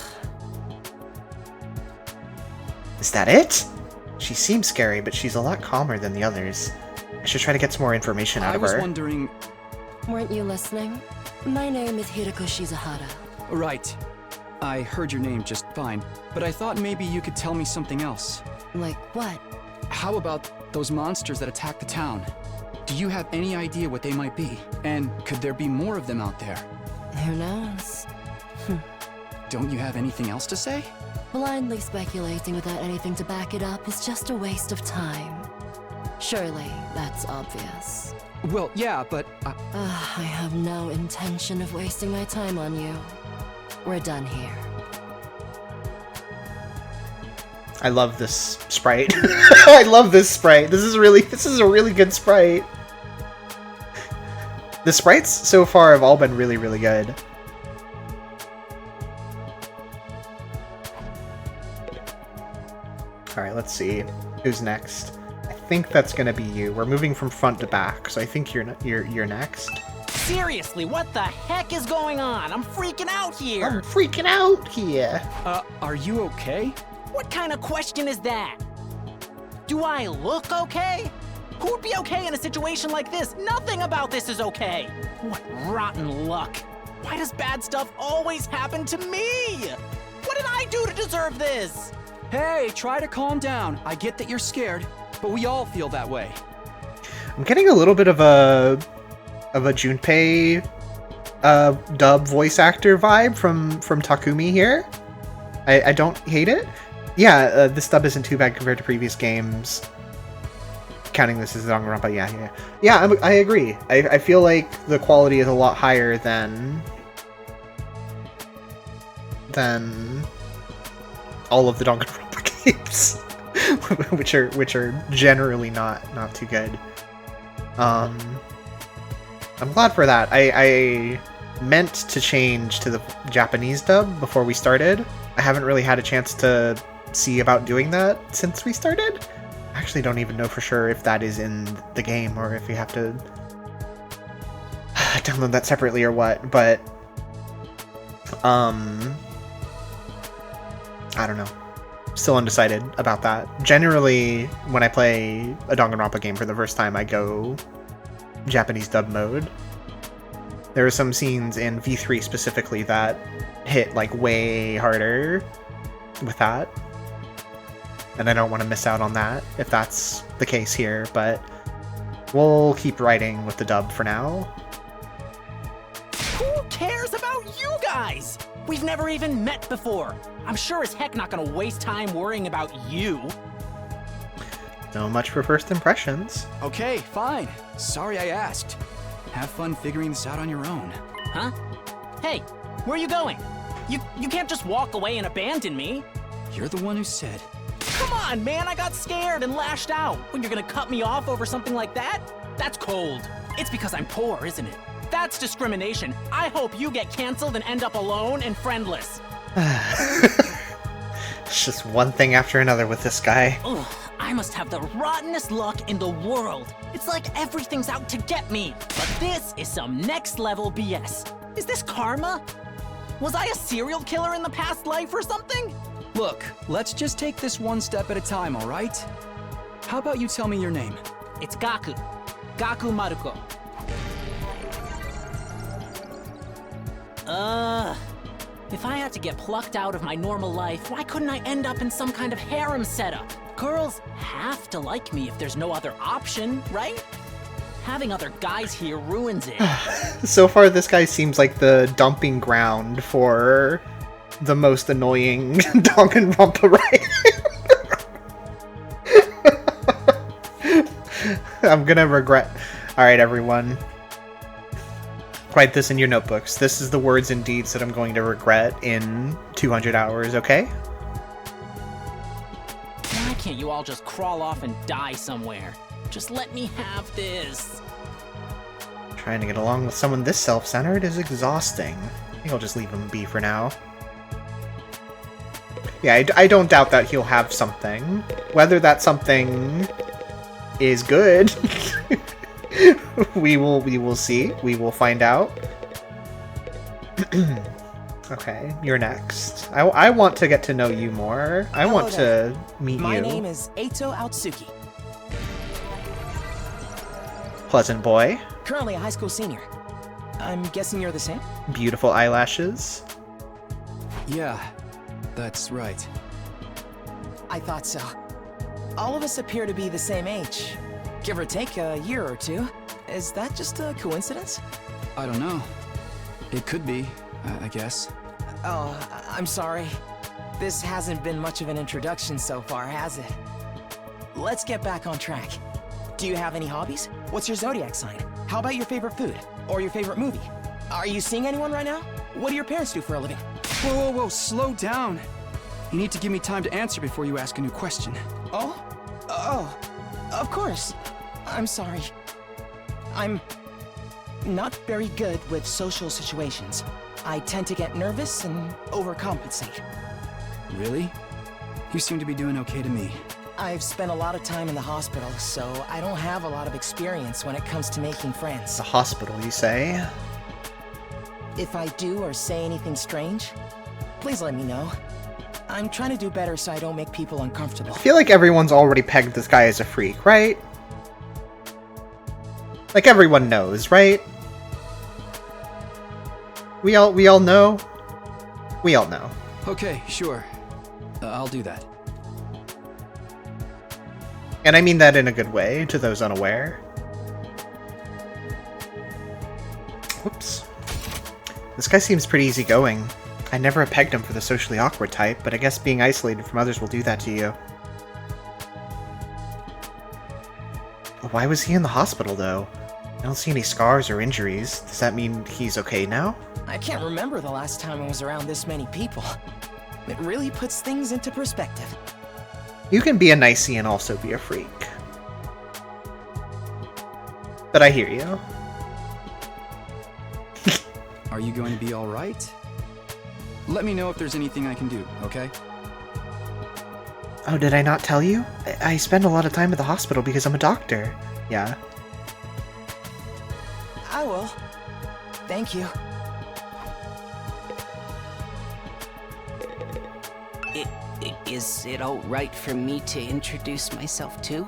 Is that it? She seems scary, but she's a lot calmer than the others. I should try to get some more information out of her. I was wondering... Weren't you listening? My name is Hiroko Shizahara. Right. I heard your name just fine, but I thought maybe you could tell me something else. Like what? How about those monsters that attacked the town? Do you have any idea what they might be? And could there be more of them out there? Who knows? Don't you have anything else to say? Blindly speculating without anything to back it up is just a waste of time. Surely, that's obvious. Well, yeah, but... I have no intention of wasting my time on you. We're done here. I love this sprite. I love this sprite. This is a really good sprite. The sprites so far have all been really, really good. Alright, let's see. Who's next? I think that's gonna be you. We're moving from front to back, so I think you're next. Seriously, what the heck is going on? I'm freaking out here! I'm freaking out here! Are you okay? What kind of question is that? Do I look okay? Who'd be okay in a situation like this? Nothing about this is okay. What rotten luck. Why does bad stuff always happen to me? What did I do to deserve this? Hey, try to calm down. I get that you're scared, but we all feel that way. I'm getting a little bit of a Junpei dub voice actor vibe from Takumi here. I don't hate it. Yeah, this dub isn't too bad compared to previous games. Counting this as Danganronpa, yeah. I agree. I feel like the quality is a lot higher than all of the Danganronpa games, which are generally not too good. I'm glad for that. I meant to change to the Japanese dub before we started. I haven't really had a chance to see about doing that since we started. I actually don't even know for sure if that is in the game or if you have to download that separately or what, but I don't know. Still undecided about that. Generally, when I play a Danganronpa game for the first time, I go Japanese dub mode. There are some scenes in V3 specifically that hit like way harder with that. And I don't want to miss out on that if that's the case here, but we'll keep writing with the dub for now. Who cares about you guys? We've never even met before. I'm sure as heck not gonna waste time worrying about you. So much for first impressions. Okay, fine. Sorry I asked. Have fun figuring this out on your own. Huh? Hey, where are you going? You can't just walk away and abandon me. You're the one who said. Come on, man, I got scared and lashed out. When you're gonna cut me off over something like that? That's cold. It's because I'm poor, isn't it? That's discrimination. I hope you get canceled and end up alone and friendless. It's just one thing after another with this guy. Ugh, I must have the rottenest luck in the world. It's like everything's out to get me. But this is some next level BS. Is this karma? Was I a serial killer in the past life or something? Look, let's just take this one step at a time, all right? How about you tell me your name? It's Gaku. Gaku Maruko. If I had to get plucked out of my normal life, why couldn't I end up in some kind of harem setup? Girls have to like me if there's no other option, right? Having other guys here ruins it. So far, this guy seems like the dumping ground for the most annoying Danganronpa writing. I'm gonna regret. Alright, everyone. Write this in your notebooks. This is the words and deeds that I'm going to regret in 200 hours, okay? Why can't you all just crawl off and die somewhere? Just let me have this. Trying to get along with someone this self-centered is exhausting. I think I'll just leave him be for now. Yeah, I don't doubt that he'll have something. Whether that something is good, we will see. We will find out. Okay, you're next. I want to get to know you more. I want to meet you. My name is Eito Aotsuki. Pleasant boy. Currently a high school senior. I'm guessing you're the same? Beautiful eyelashes. Yeah, that's right. I thought so. All of us appear to be the same age. Give or take a year or two. Is that just a coincidence? I don't know. It could be, I guess. Oh, I'm sorry. This hasn't been much of an introduction so far, has it? Let's get back on track. Do you have any hobbies? What's your zodiac sign? How about your favorite food? Or your favorite movie? Are you seeing anyone right now? What do your parents do for a living? Whoa, slow down. You need to give me time to answer before you ask a new question. Oh, of course. I'm sorry. I'm not very good with social situations. I tend to get nervous and overcompensate. Really? You seem to be doing okay to me. I've spent a lot of time in the hospital, so I don't have a lot of experience when it comes to making friends. The hospital, you say? If I do or say anything strange, please let me know. I'm trying to do better so I don't make people uncomfortable. I feel like everyone's already pegged this guy as a freak, right? Like everyone knows, right? We all know? We all know. Okay, sure. I'll do that. And I mean that in a good way, to those unaware. Whoops. This guy seems pretty easygoing. I never pegged him for the socially awkward type, but I guess being isolated from others will do that to you. Why was he in the hospital, though? I don't see any scars or injuries. Does that mean he's okay now? I can't remember the last time I was around this many people. It really puts things into perspective. You can be a nicey and also be a freak. But I hear you. Are you going to be alright? Let me know if there's anything I can do, okay? Oh, did I not tell you? I spend a lot of time at the hospital because I'm a doctor. Yeah. I will. Thank you. Is it alright for me to introduce myself too?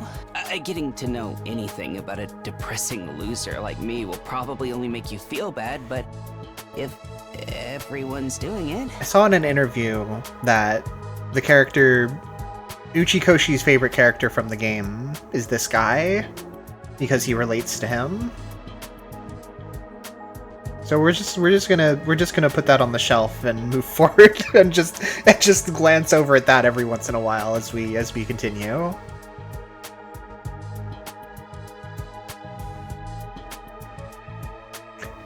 Getting to know anything about a depressing loser like me will probably only make you feel bad, but if everyone's doing it... I saw in an interview that the character... Uchikoshi's favorite character from the game is this guy, because he relates to him. So we're just gonna put that on the shelf and move forward and just glance over at that every once in a while as we continue.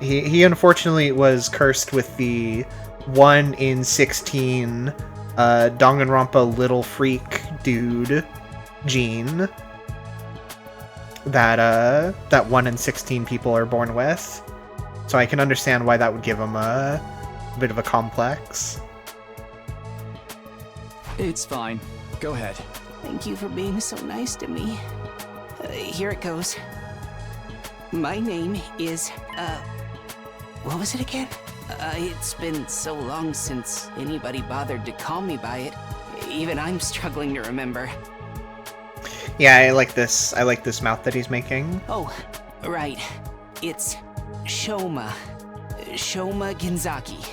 He unfortunately was cursed with the 1 in 16 Danganronpa little freak dude gene that 1 in 16 people are born with. So I can understand why that would give him a bit of a complex. It's fine. Go ahead. Thank you for being so nice to me. Here it goes. My name is, what was it again? It's been so long since anybody bothered to call me by it. Even I'm struggling to remember. Yeah, I like this mouth that he's making. Oh, right. It's Shoma Genzaki.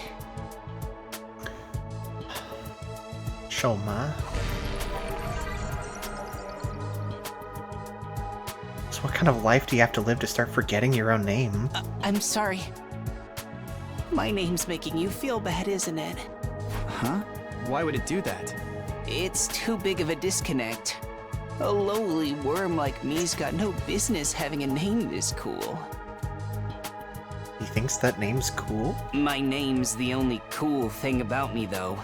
Shoma. So what kind of life do you have to live to start forgetting your own name? I'm sorry. My name's making you feel bad, isn't it? Huh? Why would it do that? It's too big of a disconnect. A lowly worm like me's got no business having a name this cool. He thinks that name's cool? My name's the only cool thing about me, though.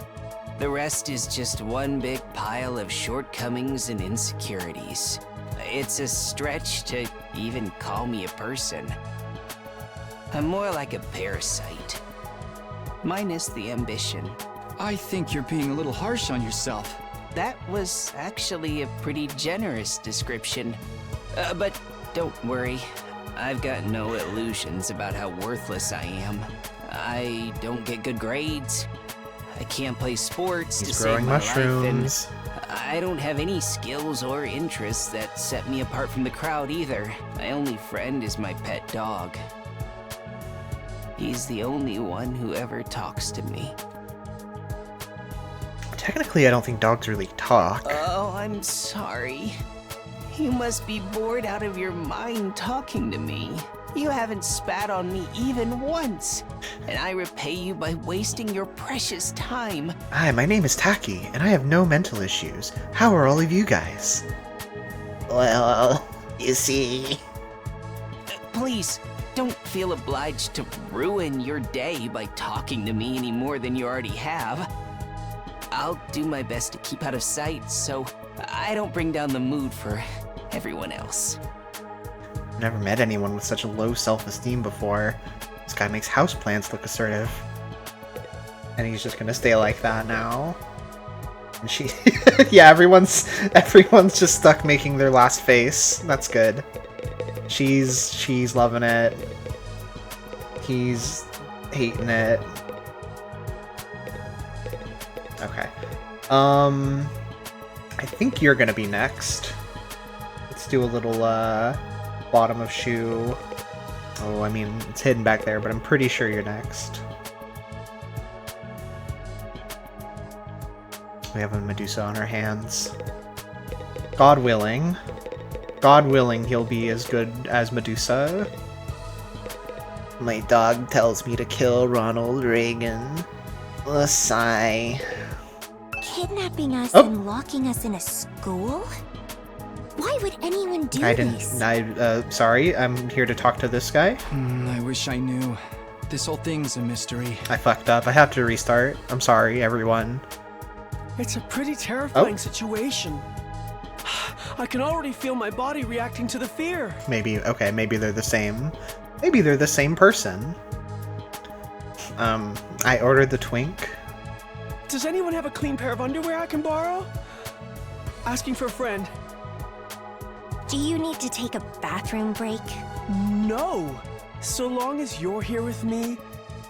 The rest is just one big pile of shortcomings and insecurities. It's a stretch to even call me a person. I'm more like a parasite. Minus the ambition. I think you're being a little harsh on yourself. That was actually a pretty generous description. But don't worry. I've got no illusions about how worthless I am. I don't get good grades. I can't play sports to save my life, and I don't have any skills or interests that set me apart from the crowd either. My only friend is my pet dog. He's the only one who ever talks to me. Technically, I don't think dogs really talk. Oh, I'm sorry. You must be bored out of your mind talking to me. You haven't spat on me even once, and I repay you by wasting your precious time. Hi, my name is Taki, and I have no mental issues. How are all of you guys? Well, you see... Please, don't feel obliged to ruin your day by talking to me any more than you already have. I'll do my best to keep out of sight so I don't bring down the mood for everyone else. I've never met anyone with such a low self-esteem before. This guy makes houseplants look assertive. And he's just gonna stay like that now. And she... yeah, everyone's just stuck making their last face. That's good. She's loving it. He's hating it. Okay. I think you're gonna be next. Let's do a little, bottom of shoe. Oh, I mean, it's hidden back there, but I'm pretty sure you're next. We have a Medusa on our hands. God willing, he'll be as good as Medusa. My dog tells me to kill Ronald Reagan. A sigh. Kidnapping us and locking us in a school? Why would anyone do this? Sorry, I'm here to talk to this guy. I wish I knew. This whole thing's a mystery. I fucked up. I have to restart. I'm sorry, everyone. It's a pretty terrifying situation. I can already feel my body reacting to the fear. Maybe they're the same. Maybe they're the same person. I ordered the twink. Does anyone have a clean pair of underwear I can borrow? Asking for a friend. Do you need to take a bathroom break? No. So long as you're here with me,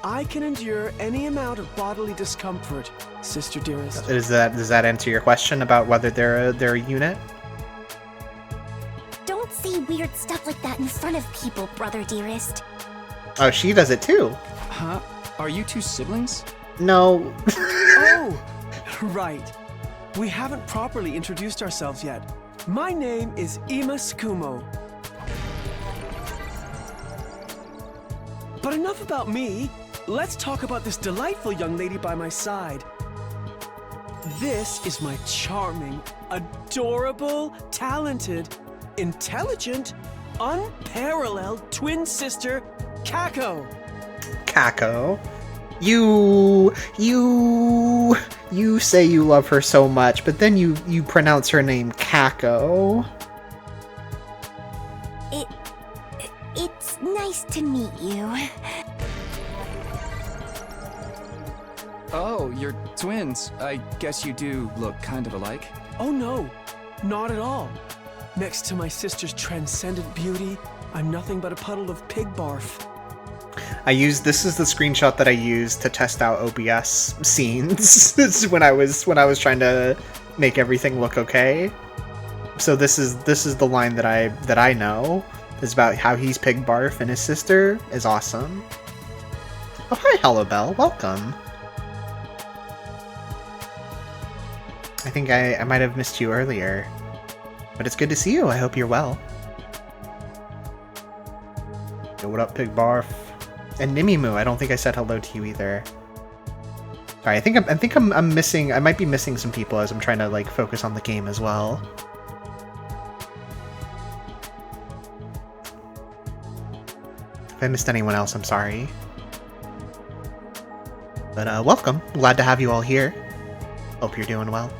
I can endure any amount of bodily discomfort, sister dearest. Does that answer your question about whether they're a unit? Don't say weird stuff like that in front of people, brother dearest. Oh, she does it too. Huh? Are you two siblings? No. Oh, right. We haven't properly introduced ourselves yet. My name is Ima Skumo. But enough about me. Let's talk about this delightful young lady by my side. This is my charming, adorable, talented, intelligent, unparalleled twin sister, Kako. Kako. You say you love her so much, but then you pronounce her name Kako. It's nice to meet you. Oh, you're twins. I guess you do look kind of alike. Oh no, not at all. Next to my sister's transcendent beauty, I'm nothing but a puddle of pig barf. This is the screenshot that I used to test out OBS scenes. This is when I was trying to make everything look okay. So this is the line that I know. It's about how he's pig barf and his sister is awesome. Oh hi, Hello Bell, welcome. I think I might have missed you earlier, but it's good to see you. I hope you're well. Yo, what up, pig barf? And Nimimu, I don't think I said hello to you either. Sorry, I think I'm missing. I might be missing some people as I'm trying to like focus on the game as well. If I missed anyone else, I'm sorry. But welcome. Glad to have you all here. Hope you're doing well.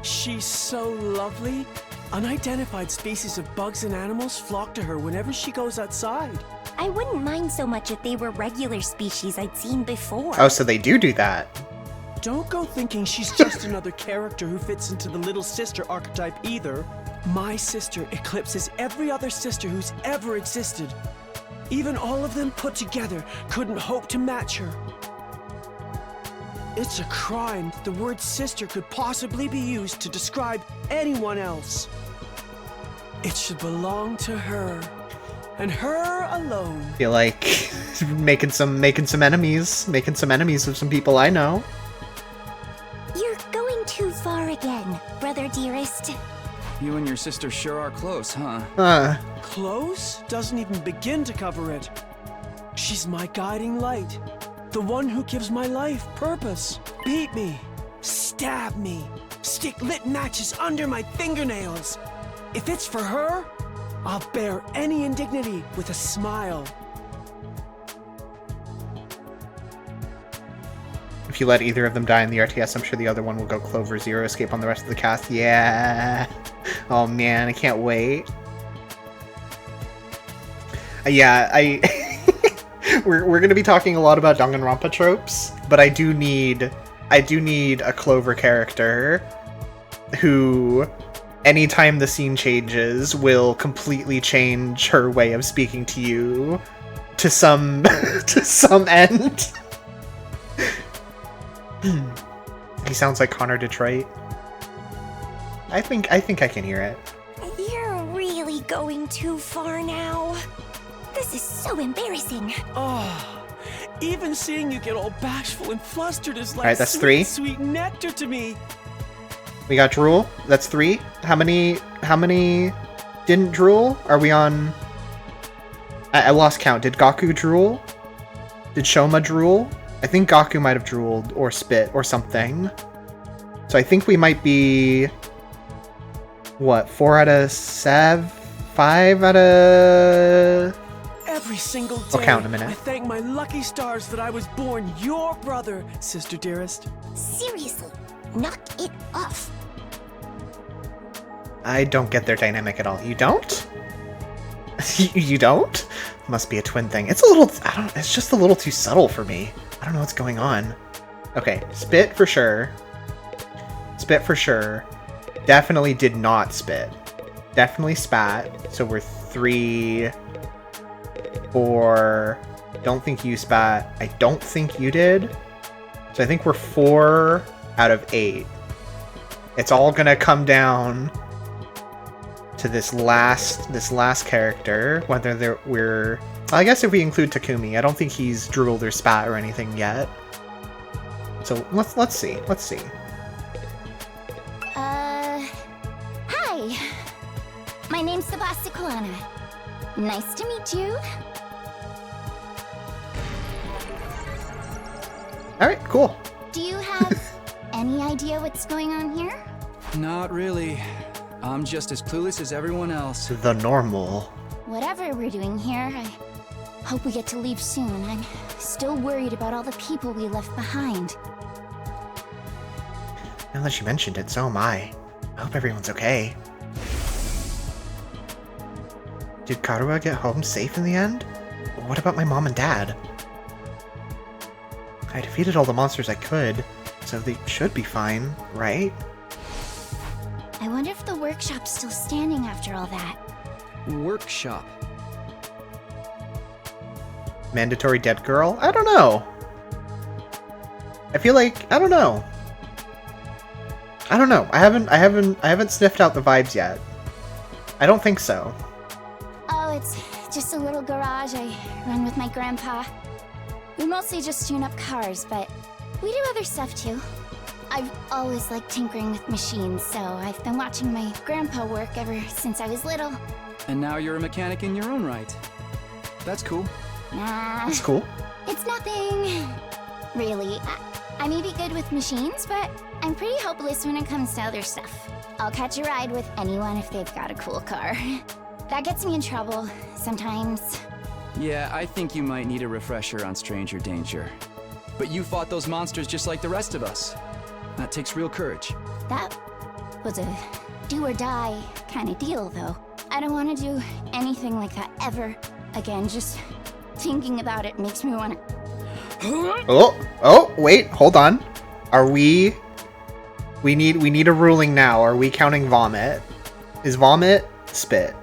She's so lovely. Unidentified species of bugs and animals flock to her whenever she goes outside. I wouldn't mind so much if they were regular species I'd seen before. Oh, so they do that. Don't go thinking she's just another character who fits into the little sister archetype either. My sister eclipses every other sister who's ever existed. Even all of them put together couldn't hope to match her. It's a crime that the word sister could possibly be used to describe anyone else. It should belong to her, and her alone. I feel like making some enemies of some people I know. You're going too far again, brother dearest. You and your sister sure are close, huh? Close doesn't even begin to cover it. She's my guiding light. The one who gives my life purpose. Beat me, stab me, stick lit matches under my fingernails. If it's for her, I'll bear any indignity with a smile. If you let either of them die in the RTS, I'm sure the other one will go Clover Zero, escape on the rest of the cast. Yeah. Oh man, I can't wait. Yeah, we're gonna be talking a lot about Danganronpa tropes, but I do need a Clover character who, anytime the scene changes, will completely change her way of speaking to you to some end. He sounds like Connor Detroit. I think I can hear it. You're really going too far now. This is so embarrassing. Oh, even seeing you get all bashful and flustered is like Alright, that's sweet, 3. sweet nectar to me. We got drool. That's 3. How many didn't drool? Are we on... I lost count. Did Gaku drool? Did Shoma drool? I think Gaku might have drooled or spit or something. So I think we might be... What, 4 out of 7? 5 out of... Every single day, I'll count in a minute. I thank my lucky stars that I was born your brother, sister dearest. Seriously, knock it off. I don't get their dynamic at all. You don't? You don't? Must be a twin thing. It's a little... it's just a little too subtle for me. I don't know what's going on. Okay, spit for sure. Spit for sure. Definitely did not spit. Definitely spat. So we're 3... 4... Don't think you spat. I don't think you did. So I think we're 4 out of 8. It's all gonna come down to this last character, whether we're... I guess if we include Takumi, I don't think he's drooled or spat or anything yet. So let's see. Let's see. Hi. My name's Sebasticolana. Nice to meet you. Alright, cool. Do you have any idea what's going on here? Not really. I'm just as clueless as everyone else. The normal. Whatever we're doing here, I hope we get to leave soon. I'm still worried about all the people we left behind. Now that you mentioned it, so am I. I hope everyone's okay. Did Karua get home safe in the end? What about my mom and dad? I defeated all the monsters I could, so they should be fine, right? I wonder if the workshop's still standing after all that. Workshop. Mandatory dead girl? I don't know. I feel like I don't know. I haven't sniffed out the vibes yet. I don't think so. Oh, it's just a little garage I run with my grandpa. We mostly just tune up cars, but we do other stuff too. I've always liked tinkering with machines, so I've been watching my grandpa work ever since I was little. And now you're a mechanic in your own right. That's cool. Nah. That's cool. It's nothing. Really. I may be good with machines, but I'm pretty hopeless when it comes to other stuff. I'll catch a ride with anyone if they've got a cool car. That gets me in trouble sometimes. Yeah, I think you might need a refresher on stranger danger. But you fought those monsters just like the rest of us. That takes real courage. That was a do or die kind of deal, though. I don't want to do anything like that ever again. Just thinking about it makes me want to... Oh, wait, hold on. Are we... We need a ruling now. Are we counting vomit? Is vomit spit?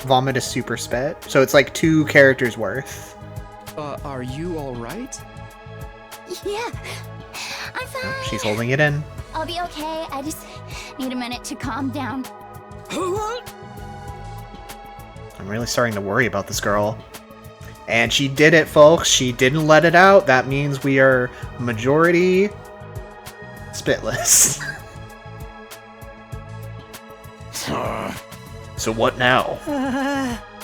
Vomit is super spit. So it's like 2 characters worth. Are you alright? Yeah, I'm fine. Oh, she's holding it in. I'll be okay. I just need a minute to calm down. I'm really starting to worry about this girl. And she did it, folks. She didn't let it out. That means we are majority spitless. So what now?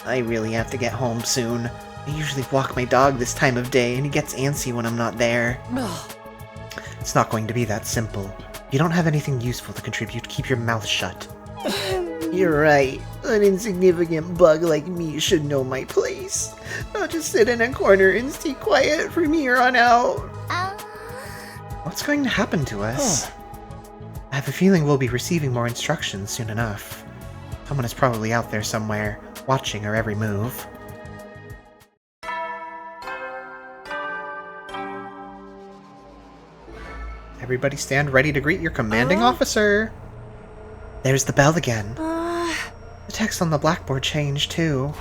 I really have to get home soon. I usually walk my dog this time of day, and he gets antsy when I'm not there. It's not going to be that simple. If you don't have anything useful to contribute, keep your mouth shut. You're right. An insignificant bug like me should know my place. I'll just sit in a corner and stay quiet from here on out. What's going to happen to us? I have a feeling we'll be receiving more instructions soon enough. Someone is probably out there somewhere, watching our every move. Everybody stand ready to greet your commanding officer. There's the bell again. The text on the blackboard changed, too.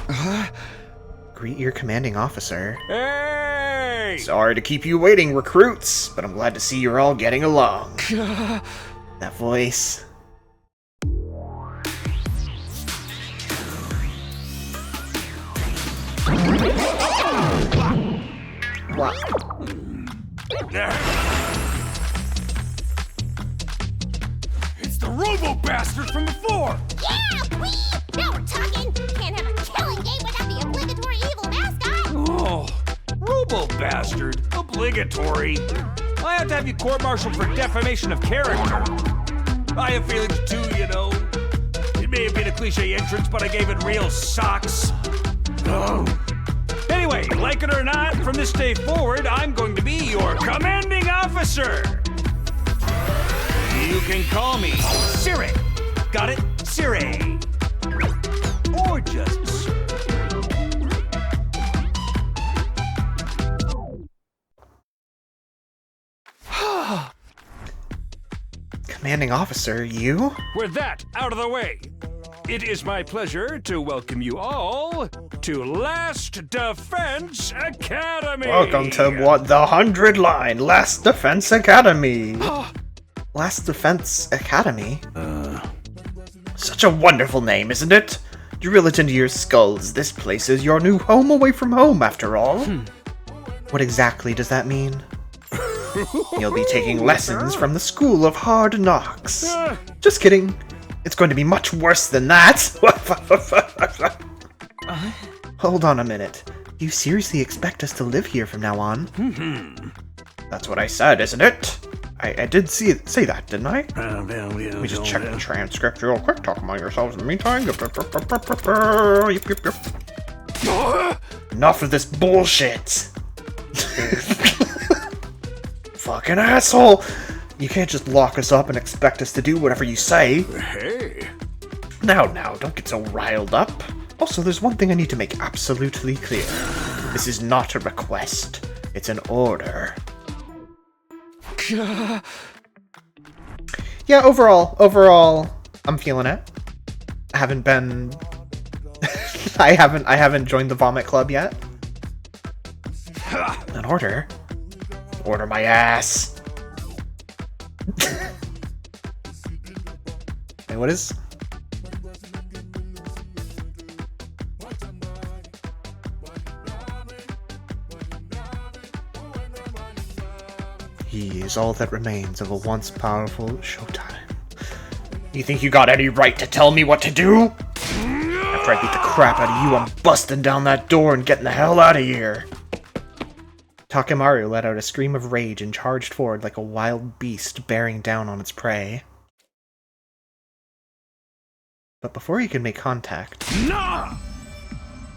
Greet your commanding officer. Hey! Sorry to keep you waiting, recruits, but I'm glad to see you're all getting along. That voice. What? It's the robo-bastard from before! Yeah, wee! Now we're talking! Can't have a killing game without the obligatory evil mascot! Oh, robo-bastard? Obligatory? I have to have you court-martialed for defamation of character. I have feelings too, you know. It may have been a cliche entrance, but I gave it real socks. Oh. Anyway, like it or not, from this day forward, I'm going to be your commanding officer. You can call me Siri. Got it? Siri. Or just Sir. Commanding officer, you? With that out of the way, it is my pleasure to welcome you all to Last Defense Academy. Welcome to what, the 100 line Last Defense Academy. Last Defense Academy? Such a wonderful name, isn't it? Drill it into your skulls. This place is your new home away from home, after all. What exactly does that mean? You'll be taking lessons from the School of Hard Knocks. Just kidding. It's going to be much worse than that. Hold on a minute. Do you seriously expect us to live here from now on? That's what I said, isn't it? I did say that, didn't I? We just check the transcript real quick. Talk among yourselves in the meantime. Enough of this bullshit. Fucking asshole! You can't just lock us up and expect us to do whatever you say. Hey. Now, don't get so riled up. Also, there's one thing I need to make absolutely clear. This is not a request. It's an order. Yeah, overall, I'm feeling it. I haven't been... I haven't joined the Vomit Club yet. An order? Order my ass. Wait, what is... He is all that remains of a once powerful Showtime. You think you got any right to tell me what to do? After I beat the crap out of you, I'm busting down that door and getting the hell out of here. Takemaru let out a scream of rage and charged forward like a wild beast bearing down on its prey. But before he could make contact... No!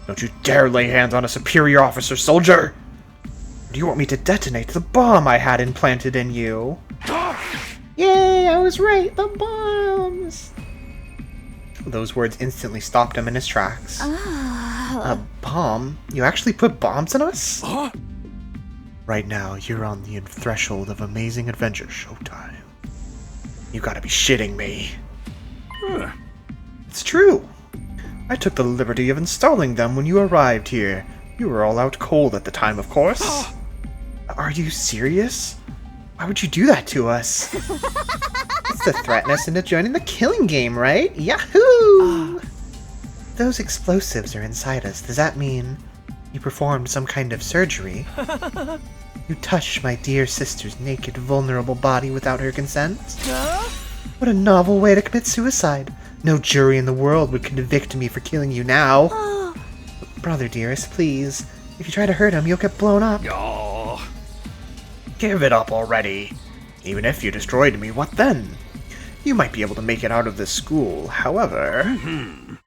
Don't you dare lay hands on a superior officer, soldier! Do you want me to detonate the bomb I had implanted in you? Yay, I was right, the bombs! Those words instantly stopped him in his tracks. A bomb? You actually put bombs in us? Huh? Right now, you're on the threshold of amazing adventure Showtime. You gotta be shitting me. It's true. I took the liberty of installing them when you arrived here. You were all out cold at the time, of course. Are you serious? Why would you do that to us? It's to threaten us into joining the killing game, right? Yahoo! Those explosives are inside us. Does that mean you performed some kind of surgery? You touched my dear sister's naked, vulnerable body without her consent? What a novel way to commit suicide. No jury in the world would convict me for killing you now. Brother dearest, please. If you try to hurt him, you'll get blown up. Oh. Give it up already. Even if you destroyed me, what then? You might be able to make it out of this school. However,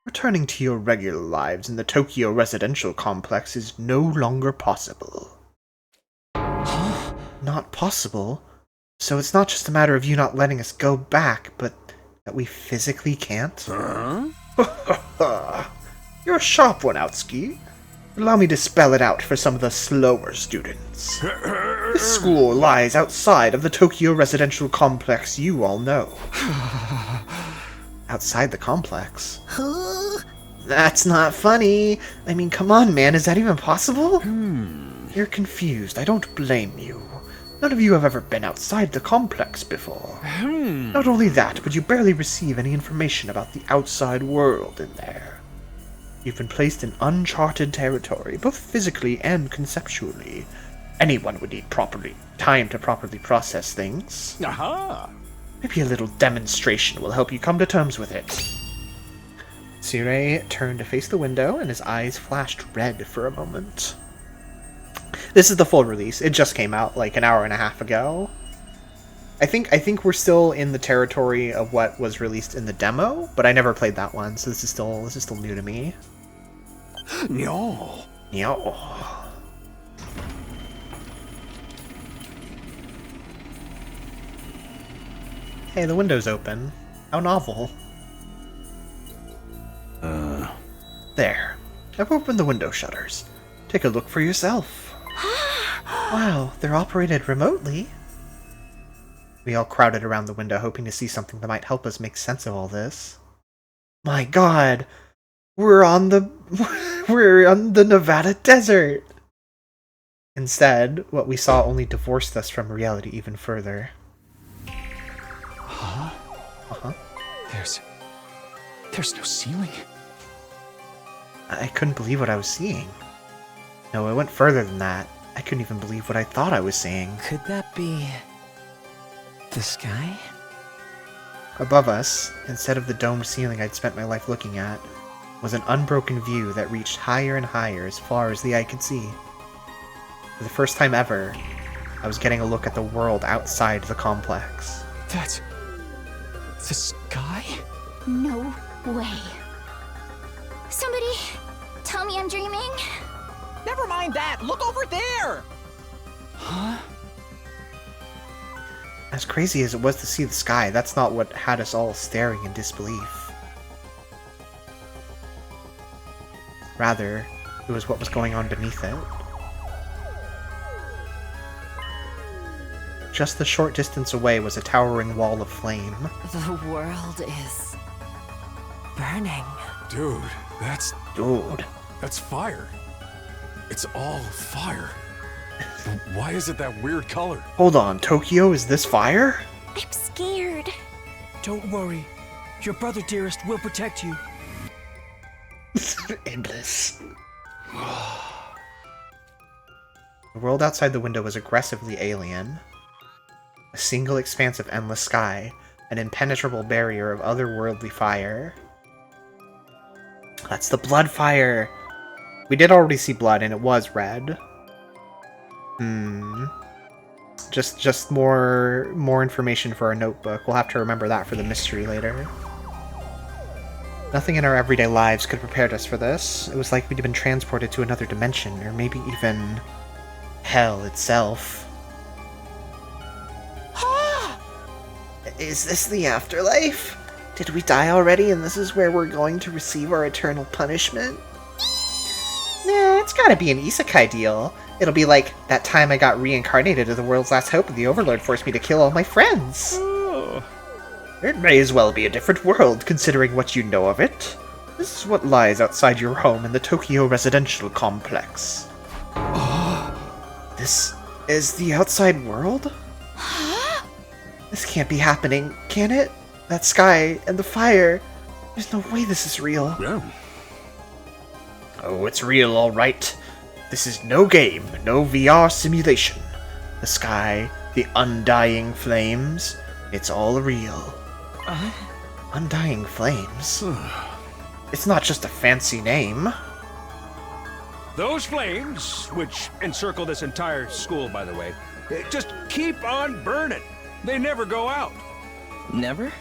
returning to your regular lives in the Tokyo residential complex is no longer possible. Not possible? So it's not just a matter of you not letting us go back, but that we physically can't? You're a sharp one, Outski. Allow me to spell it out for some of the slower students. This school lies outside of the Tokyo residential complex you all know. Outside the complex? That's not funny. I mean, come on, man. Is that even possible? You're confused. I don't blame you. None of you have ever been outside the complex before. Not only that, but you barely receive any information about the outside world in there. You've been placed in uncharted territory, both physically and conceptually. Anyone would need time to properly process things. Aha! Maybe a little demonstration will help you come to terms with it. Sirei turned to face the window, and his eyes flashed red for a moment. This is the full release. It just came out like an hour and a half ago. I think we're still in the territory of what was released in the demo, but I never played that one, so this is still new to me. No. Hey, the window's open. How novel. There. I've opened the window shutters. Take a look for yourself. Wow, they're operated remotely. We all crowded around the window, hoping to see something that might help us make sense of all this. My god! We're on the Nevada desert! Instead, what we saw only divorced us from reality even further. Huh? Uh-huh. There's no ceiling. I couldn't believe what I was seeing. No, it went further than that. I couldn't even believe what I thought I was seeing. Could that be the sky? Above us, instead of the domed ceiling I'd spent my life looking at, was an unbroken view that reached higher and higher as far as the eye could see. For the first time ever, I was getting a look at the world outside the complex. That's the sky? No way. Somebody tell me I'm dreaming? Never mind that! Look over there! Huh? As crazy as it was to see the sky, that's not what had us all staring in disbelief. Rather, it was what was going on beneath it. Just a short distance away was a towering wall of flame. The world is burning. Dude, that's fire. It's all fire. Why is it that weird color? Hold on, Tokyo, is this fire? I'm scared. Don't worry. Your brother, dearest, will protect you. Endless. The world outside the window was aggressively alien. A single expanse of endless sky, an impenetrable barrier of otherworldly fire. That's the blood fire! We did already see blood, and it was red. Just more information for our notebook. We'll have to remember that for the mystery later. Nothing in our everyday lives could have prepared us for this. It was like we'd been transported to another dimension, or maybe even hell itself. Is this the afterlife? Did we die already and this is where we're going to receive our eternal punishment? Nah, it's gotta be an isekai deal. It'll be like that time I got reincarnated as the world's last hope and the Overlord forced me to kill all my friends. Oh. It may as well be a different world, considering what you know of it. This is what lies outside your home in the Tokyo residential complex. This is the outside world? This can't be happening, can it? That sky and the fire. There's no way this is real. Yeah. Oh, it's real, all right. This is no game, no VR simulation. The sky, the undying flames, it's all real. Undying flames? It's not just a fancy name. Those flames, which encircle this entire school, by the way, just keep on burning. They never go out. Never?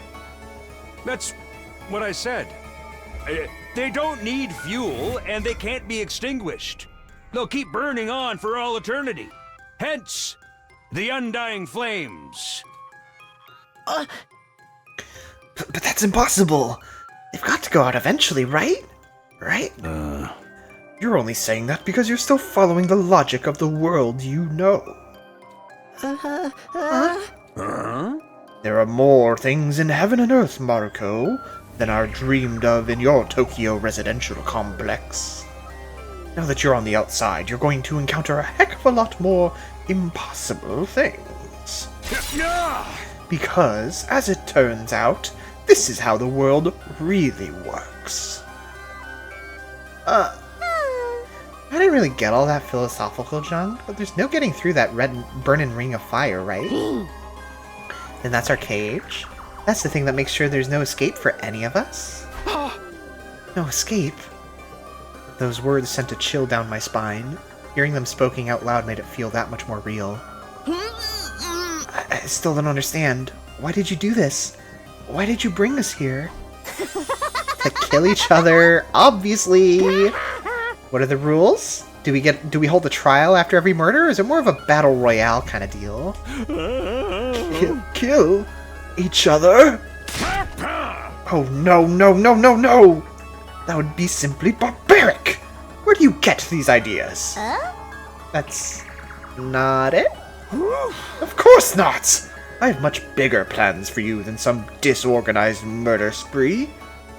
That's what I said. They don't need fuel, and they can't be extinguished. They'll keep burning on for all eternity. Hence, the undying flames. But that's impossible. They've got to go out eventually, right? Right? You're only saying that because you're still following the logic of the world you know. There are more things in heaven and earth, Marco. than are dreamed of in your Tokyo residential complex. Now that you're on the outside, you're going to encounter a heck of a lot more impossible things. Because, as it turns out, this is how the world really works. I didn't really get all that philosophical junk, but there's no getting through that red burning ring of fire, right? And that's our cage. That's the thing that makes sure there's no escape for any of us. No escape? Those words sent a chill down my spine. Hearing them spoken out loud made it feel that much more real. I still don't understand. Why did you do this? Why did you bring us here? To kill each other, obviously! What are the rules? Do we hold a trial after every murder, or is it more of a battle royale kind of deal? Kill each other? Oh no, no, no, no, no! That would be simply barbaric! Where do you get these ideas? That's not it? Of course not! I have much bigger plans for you than some disorganized murder spree.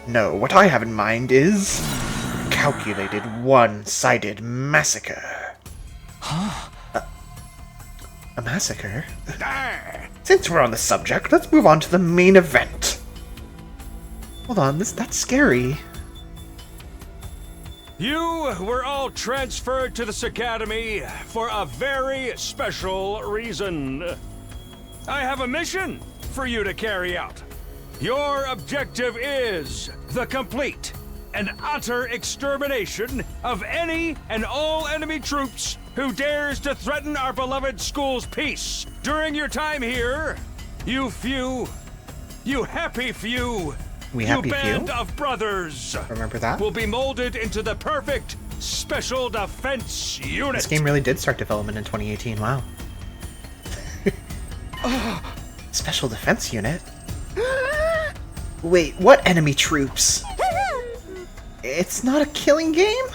No, what I have in mind is calculated, one-sided massacre. A massacre? Since we're on the subject, let's move on to the main event. Hold on, that's scary. You were all transferred to this academy for a very special reason. I have a mission for you to carry out. Your objective is the complete and utter extermination of any and all enemy troops who dares to threaten our beloved school's peace. During your time here, you happy few, band of brothers, remember that? will be molded into the perfect special defense unit. This game really did start development in 2018, wow. Special defense unit? Wait, what enemy troops? It's not a killing game?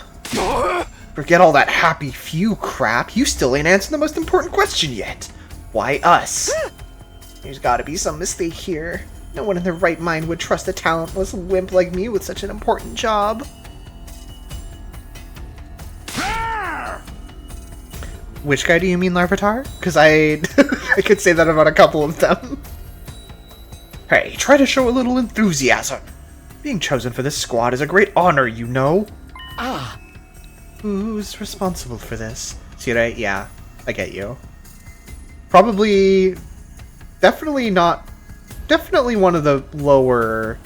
Forget all that happy few crap, you still ain't answered the most important question yet. Why us? There's gotta be some mistake here. No one in their right mind would trust a talentless wimp like me with such an important job. Which guy do you mean, Larvitar? Because I could say that about a couple of them. Hey, try to show a little enthusiasm. Being chosen for this squad is a great honor, you know. Who's responsible for this? See, right? Yeah, I get you. Probably, definitely one of the lower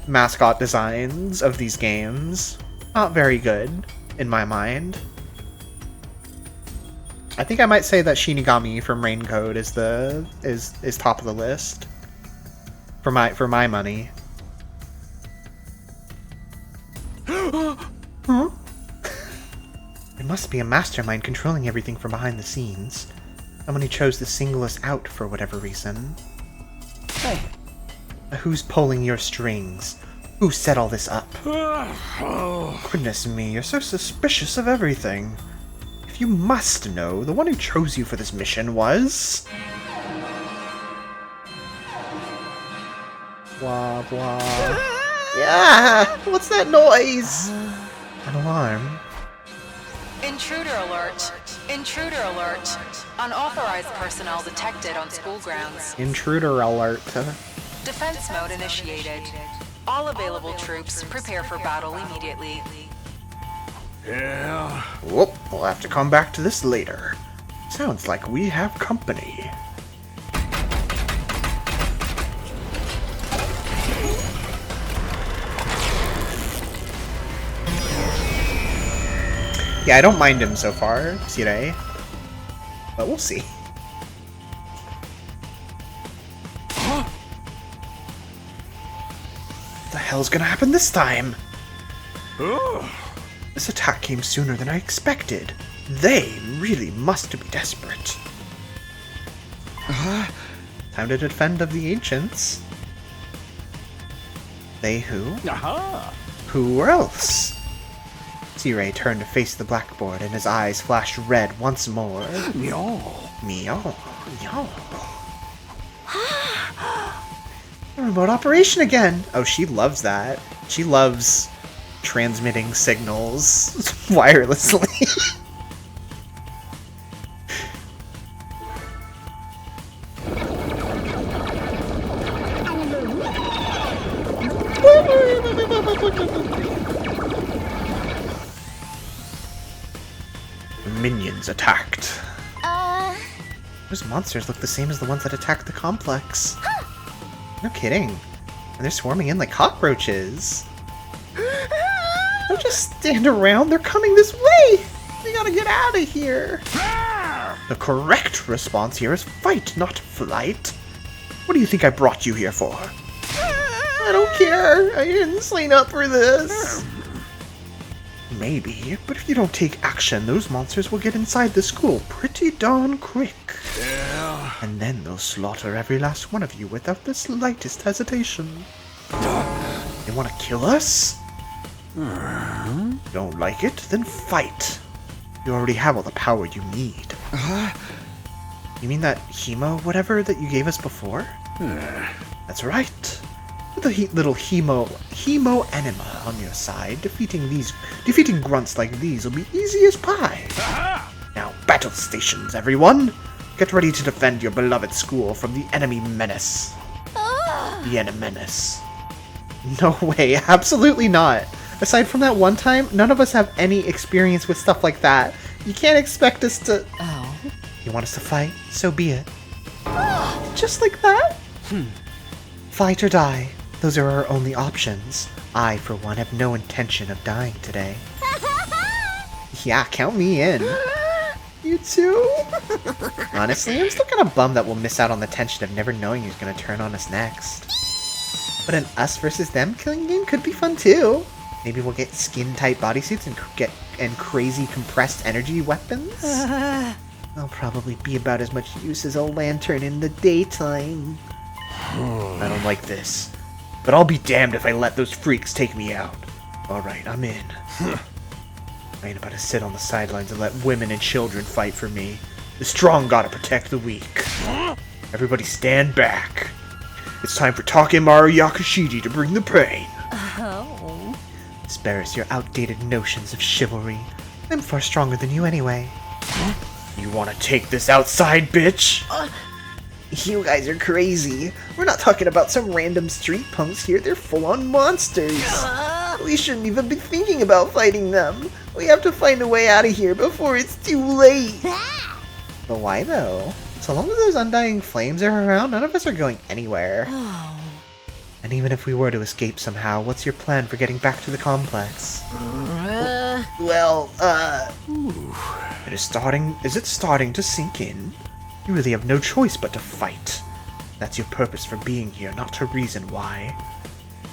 mascot designs of these games. Not very good, in my mind. I think I might say that Shinigami from Rain Code is top of the list for my money. Huh? There must be a mastermind controlling everything from behind the scenes. Someone who chose to single us out for whatever reason. Hey. Who's pulling your strings? Who set all this up? Goodness me, you're so suspicious of everything. If you must know, the one who chose you for this mission was... Blah, blah. Yeah! What's that noise? An alarm. Intruder alert. Intruder alert. Unauthorized personnel detected on school grounds. Intruder alert. Defense mode initiated. All available troops prepare for battle immediately. Yeah. Whoop, we'll have to come back to this later. Sounds like we have company. Yeah, I don't mind him so far, Sirei. But we'll see. What the hell's gonna happen this time? This attack came sooner than I expected. They really must be desperate. Time to defend of the ancients. They who? Who else? T-Ray turned to face the blackboard, and his eyes flashed red once more. Meow. Meow. Meow. Remote operation again! Oh, she loves that. She loves transmitting signals wirelessly. Minions attacked. Those monsters look the same as the ones that attacked the complex. No kidding. And they're swarming in like cockroaches. Don't just stand around, they're coming this way! We gotta get out of here! The correct response here is fight, not flight. What do you think I brought you here for? I don't care, I didn't sign up for this. Maybe, but if you don't take action, those monsters will get inside the school pretty darn quick. Yeah. And then they'll slaughter every last one of you without the slightest hesitation. They want to kill us? Don't like it? Then fight. You already have all the power you need. You mean that hemo whatever that you gave us before? That's right. With a little hemo enema on your side, defeating grunts like these will be easy as pie. Now, battle stations, everyone! Get ready to defend your beloved school from the enemy menace. The enemy menace. No way, absolutely not. Aside from that one time, none of us have any experience with stuff like that. You can't expect us to... Oh. You want us to fight? So be it. Just like that? Fight or die. Those are our only options. I, for one, have no intention of dying today. Yeah, count me in. You too? Honestly, I'm still kind of bummed that we'll miss out on the tension of never knowing who's going to turn on us next. But an us versus them killing game could be fun too. Maybe we'll get skin-tight bodysuits and crazy compressed energy weapons. They'll probably be about as much use as a lantern in the daytime. I don't like this. But I'll be damned if I let those freaks take me out. Alright, I'm in. I ain't about to sit on the sidelines and let women and children fight for me. The strong gotta protect the weak. Everybody stand back. It's time for Takemaru Yakushiji to bring the pain. Oh. Spare us your outdated notions of chivalry. I'm far stronger than you anyway. You wanna take this outside, bitch? You guys are crazy. We're not talking about some random street punks here. They're full-on monsters. We shouldn't even be thinking about fighting them. We have to find a way out of here before it's too late. But why though? So long as those undying flames are around, none of us are going anywhere. And even if we were to escape somehow, what's your plan for getting back to the complex? Is it starting to sink in? You really have no choice but to fight. That's your purpose for being here, not a reason why.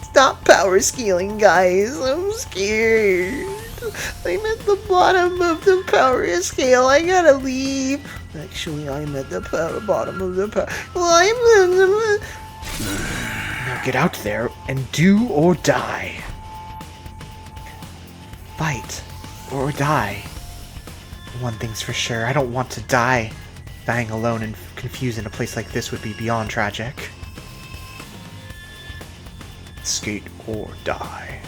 Stop power scaling, guys. I'm scared. I'm at the bottom of the power scale. I gotta leave. Actually, I'm at the bottom of the power. Now get out there and do or die. Fight or die. One thing's for sure, I don't want to die. Dying alone and confused in a place like this would be beyond tragic. Skate or die.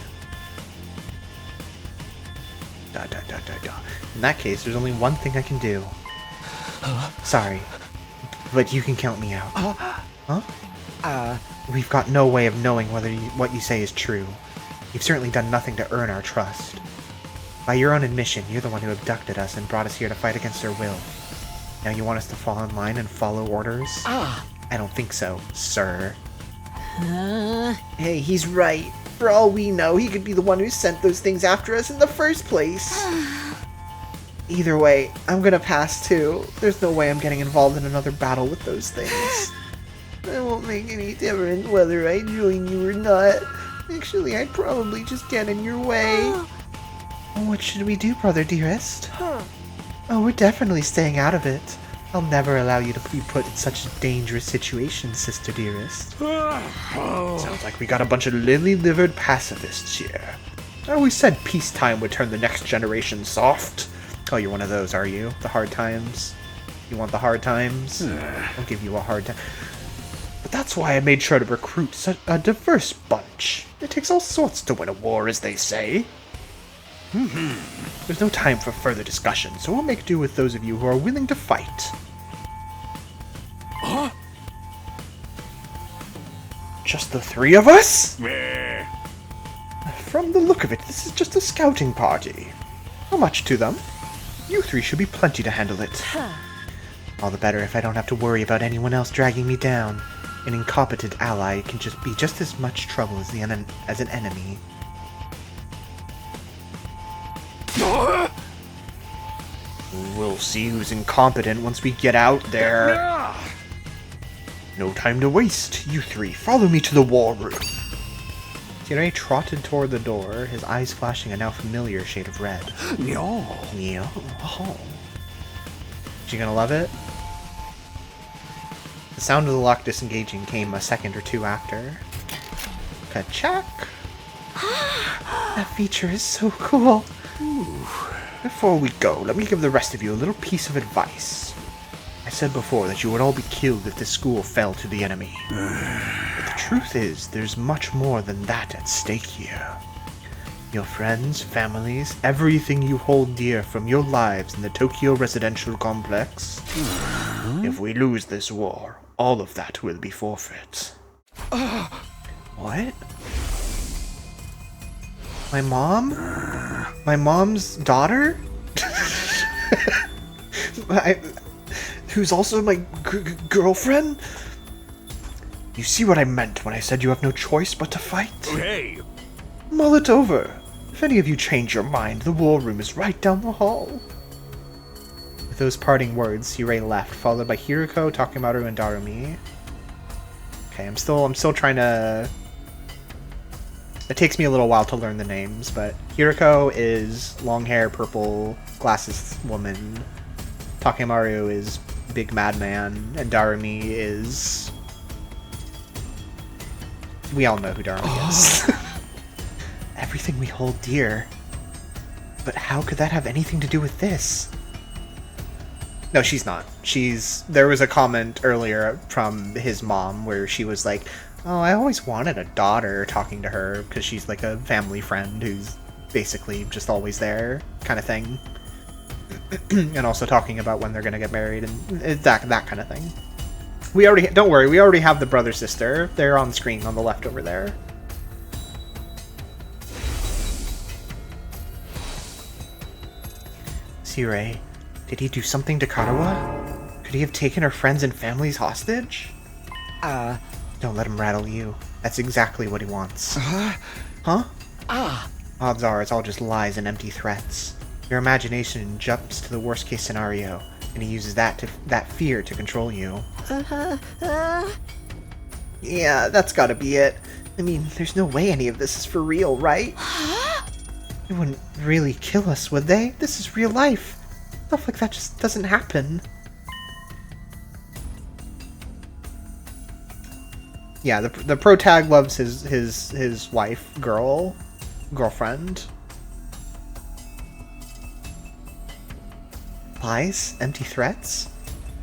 Da da da da da. In that case, there's only one thing I can do. Sorry, but you can count me out. Huh? We've got no way of knowing whether what you say is true. You've certainly done nothing to earn our trust. By your own admission, you're the one who abducted us and brought us here to fight against our will. Now you want us to fall in line and follow orders? I don't think so, sir. Hey, he's right. For all we know, he could be the one who sent those things after us in the first place. Either way, I'm gonna pass too. There's no way I'm getting involved in another battle with those things. It won't make any difference whether I join you or not. Actually, I'd probably just get in your way. What should we do, brother dearest? Oh, we're definitely staying out of it. I'll never allow you to be put in such a dangerous situation, sister dearest. Sounds like we got a bunch of lily-livered pacifists here. I always said peacetime would turn the next generation soft. Oh, you're one of those, are you? The hard times? You want the hard times? I'll give you a hard time. But that's why I made sure to recruit such a diverse bunch. It takes all sorts to win a war, as they say. There's no time for further discussion, so we'll make do with those of you who are willing to fight. Huh? Just the three of us? Meh. From the look of it, this is just a scouting party. Not much to them. You three should be plenty to handle it. All the better if I don't have to worry about anyone else dragging me down. An incompetent ally can just be just as much trouble as as an enemy. We'll see who's incompetent once we get out there. No time to waste. You three, follow me to the war room. Tire trotted toward the door, his eyes flashing a now familiar shade of red. No. Yeah. Is she gonna love it? The sound of the lock disengaging came a second or two after. Ka-chak! That feature is so cool. Before we go, let me give the rest of you a little piece of advice. I said before that you would all be killed if this school fell to the enemy. But the truth is, there's much more than that at stake here. Your friends, families, everything you hold dear from your lives in the Tokyo residential complex. If we lose this war, all of that will be forfeit. What? My mom? My mom's daughter? Who's also my girlfriend? You see what I meant when I said you have no choice but to fight? Hey! Mull it over. If any of you change your mind, the war room is right down the hall. With those parting words, Hirei left, followed by Hiriko, Takemaru, and Darumi. Okay, I'm still trying to... It takes me a little while to learn the names, but Hiriko is long hair, purple, glasses woman. Takemaru is big madman, and Darumi is... We all know who Darumi is. Everything we hold dear. But how could that have anything to do with this? No, she's not. There was a comment earlier from his mom where she was like, oh, I always wanted a daughter, talking to her because she's like a family friend who's basically just always there kind of thing. And also talking about when they're going to get married and that kind of thing. Don't worry, we already have the brother-sister. They're on screen on the left over there. Hirei, did he do something to Karawa? Could he have taken her friends and families hostage? Don't let him rattle you. That's exactly what he wants. Huh? Odds are it's all just lies and empty threats. Your imagination jumps to the worst case scenario, and he uses that fear to control you. Yeah, that's gotta be it. I mean, there's no way any of this is for real, right? They wouldn't really kill us, would they? This is real life. Stuff like that just doesn't happen. Yeah, the pro tag loves his wife, girlfriend. Lies? Empty threats?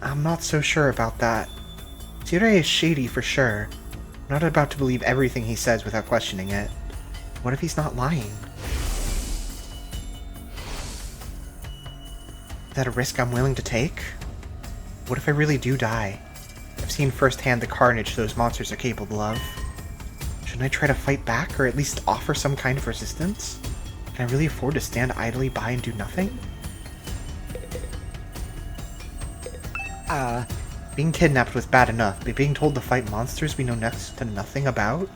I'm not so sure about that. Hirei is shady for sure. I'm not about to believe everything he says without questioning it. What if he's not lying? Is that a risk I'm willing to take? What if I really do die? I've seen firsthand the carnage those monsters are capable of. Shouldn't I try to fight back, or at least offer some kind of resistance? Can I really afford to stand idly by and do nothing? Being kidnapped was bad enough, but being told to fight monsters we know next to nothing about?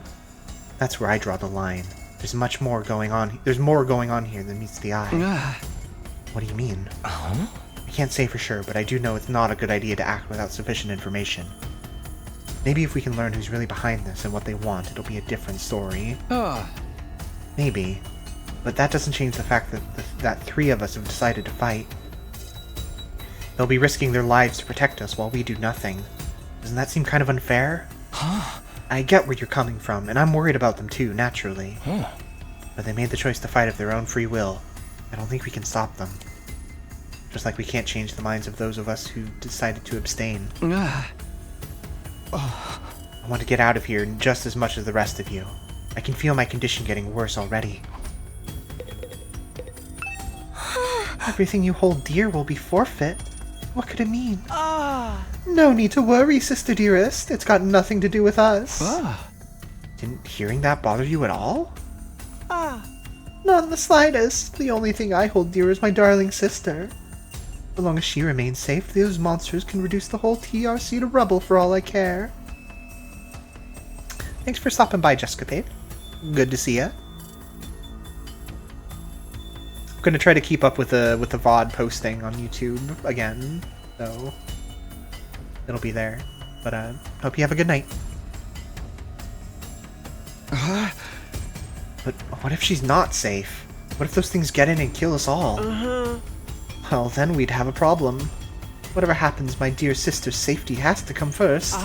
That's where I draw the line. There's much more going on. There's more going on here than meets the eye. What do you mean? I can't say for sure, but I do know it's not a good idea to act without sufficient information. Maybe if we can learn who's really behind this and what they want, it'll be a different story. Maybe. But that doesn't change the fact that three of us have decided to fight. They'll be risking their lives to protect us while we do nothing. Doesn't that seem kind of unfair? I get where you're coming from, and I'm worried about them too, naturally. But they made the choice to fight of their own free will. I don't think we can stop them. Just like we can't change the minds of those of us who decided to abstain. I want to get out of here just as much as the rest of you. I can feel my condition getting worse already. Everything you hold dear will be forfeit. What could it mean? No need to worry, sister dearest. It's got nothing to do with us. Didn't hearing that bother you at all? Not in the slightest. The only thing I hold dear is my darling sister. As long as she remains safe, those monsters can reduce the whole TRC to rubble for all I care. Thanks for stopping by, Jessica Pate. Good to see ya. I'm gonna try to keep up with the VOD posting on YouTube again, so it'll be there. But hope you have a good night. But what if she's not safe? What if those things get in and kill us all? Well, then we'd have a problem. Whatever happens, my dear sister's safety has to come first.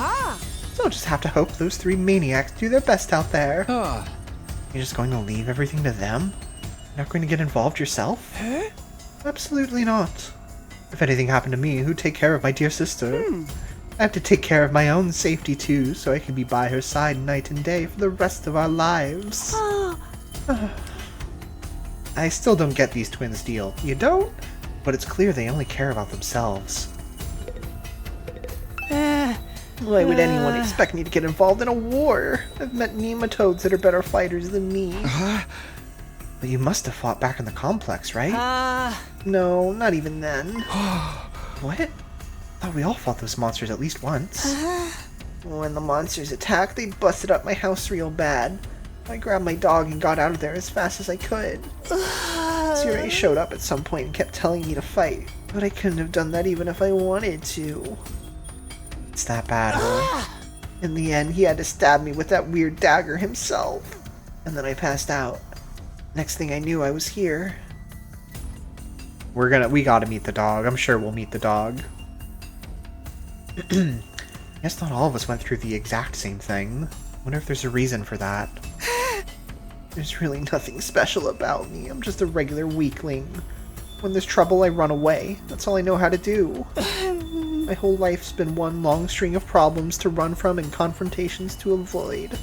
So I'll just have to hope those three maniacs do their best out there. You're just going to leave everything to them? You're not going to get involved yourself? Absolutely not. If anything happened to me, who'd take care of my dear sister? I have to take care of my own safety too, so I can be by her side night and day for the rest of our lives. I still don't get these twins' deal. You don't? But it's clear they only care about themselves. Why would anyone expect me to get involved in a war? I've met nematodes that are better fighters than me. But you must have fought back in the complex, right? No, not even then. What? I thought we all fought those monsters at least once. When the monsters attacked, they busted up my house real bad. I grabbed my dog and got out of there as fast as I could. Zirei showed up at some point and kept telling me to fight, but I couldn't have done that even if I wanted to. It's that bad, huh? In the end, he had to stab me with that weird dagger himself. And then I passed out. Next thing I knew, I was here. We gotta meet the dog. I'm sure we'll meet the dog. I guess not all of us went through the exact same thing. Wonder if there's a reason for that. There's really nothing special about me. I'm just a regular weakling. When there's trouble, I run away. That's all I know how to do. My whole life's been one long string of problems to run from and confrontations to avoid.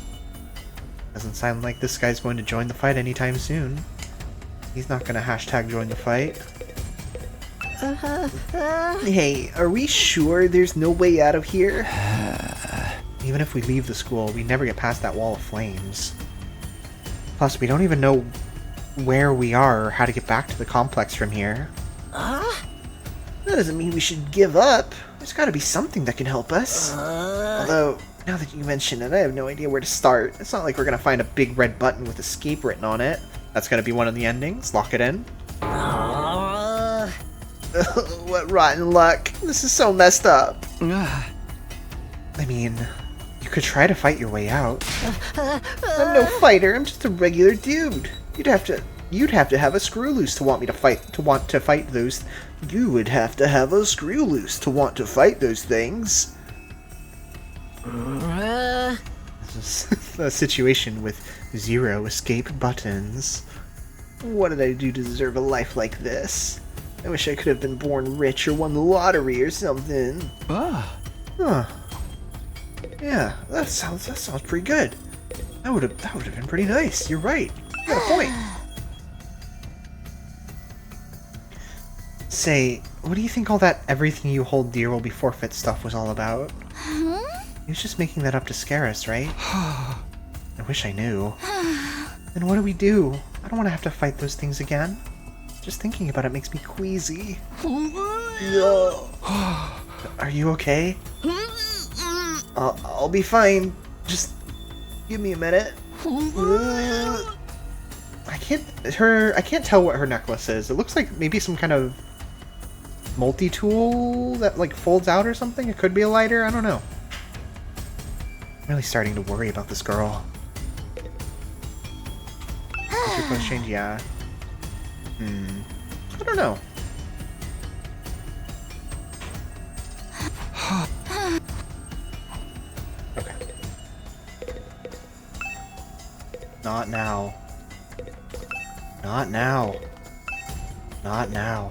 Doesn't sound like this guy's going to join the fight anytime soon. He's not gonna hashtag join the fight. Hey, are we sure there's no way out of here? Even if we leave the school, we never get past that wall of flames. Plus, we don't even know where we are or how to get back to the complex from here. That doesn't mean we should give up. There's gotta be something that can help us. Although, now that you mention it, I have no idea where to start. It's not like we're gonna find a big red button with escape written on it. That's gonna be one of the endings. Lock it in. What rotten luck. This is so messed up. I mean, you could try to fight your way out. I'm no fighter. I'm just a regular dude. You'd have to have a screw loose to want me to fight. Those. You would have to have a screw loose to want to fight those things. This is a situation with 0 escape buttons. What did I do to deserve a life like this? I wish I could have been born rich or won the lottery or something. Huh. Yeah, that sounds pretty good. That would have been pretty nice. You're right. You got a point. Say, what do you think all that everything you hold dear will be forfeit stuff was all about? He was just making that up to scare us, right? I wish I knew. Then what do we do? I don't want to have to fight those things again. Just thinking about it makes me queasy. Are you okay? I'll be fine. Just give me a minute. I can't tell what her necklace is. It looks like maybe some kind of multi-tool that like folds out or something. It could be a lighter. I don't know. I'm really starting to worry about this girl. Is your clothes change? Yeah. I don't know. Okay. Not now. Not now. Not now.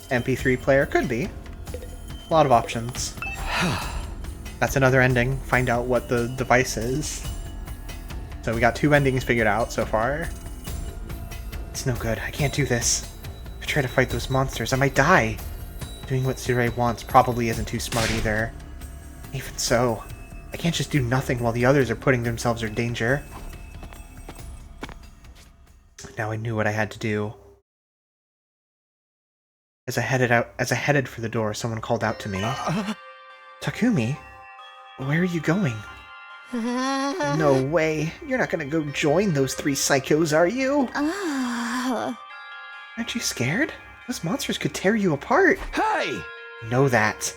MP3 player could be. A lot of options. That's another ending. Find out what the device is. So we got 2 endings figured out so far. It's no good. I can't do this. If I try to fight those monsters, I might die. Doing what Sirei wants probably isn't too smart either. Even so, I can't just do nothing while the others are putting themselves in danger. Now I knew what I had to do. As I headed for the door, someone called out to me. Takumi? Where are you going? No way. You're not gonna go join those 3 psychos, are you? Aren't you scared? Those monsters could tear you apart. Hey! Know that.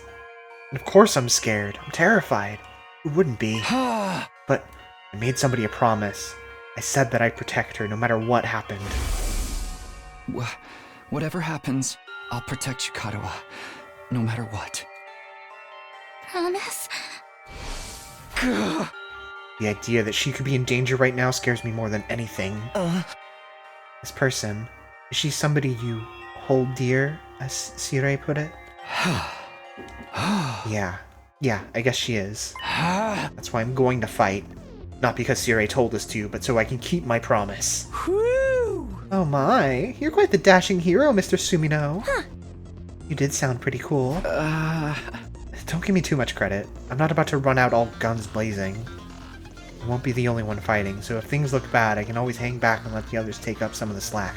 And of course I'm scared. I'm terrified. Who wouldn't be? But I made somebody a promise. I said that I'd protect her no matter what happened. Whatever happens, I'll protect you, Katawa. No matter what. Promise? The idea that she could be in danger right now scares me more than anything. This person, is she somebody you hold dear, as Sirei put it? Yeah, I guess she is. That's why I'm going to fight. Not because Sirei told us to, but so I can keep my promise. Whew! Oh my, you're quite the dashing hero, Mr. Sumino. You did sound pretty cool. Don't give me too much credit. I'm not about to run out all guns blazing. I won't be the only one fighting, so if things look bad, I can always hang back and let the others take up some of the slack.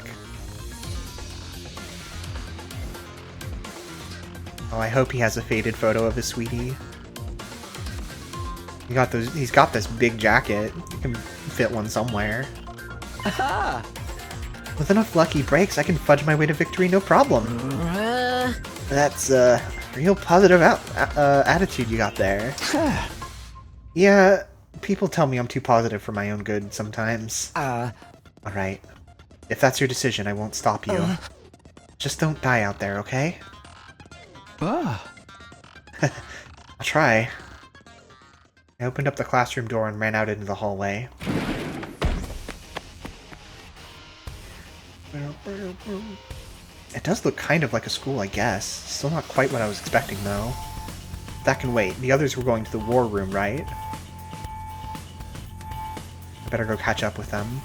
Oh, I hope he has a faded photo of his sweetie. He's got this big jacket. You can fit one somewhere. Aha! With enough lucky breaks, I can fudge my way to victory no problem. That's a real positive attitude you got there. Yeah, people tell me I'm too positive for my own good sometimes. Alright. If that's your decision, I won't stop you. Just don't die out there, okay? I'll try. I opened up the classroom door and ran out into the hallway. It does look kind of like a school, I guess. Still not quite what I was expecting, though. That can wait. The others were going to the war room, right? I better go catch up with them.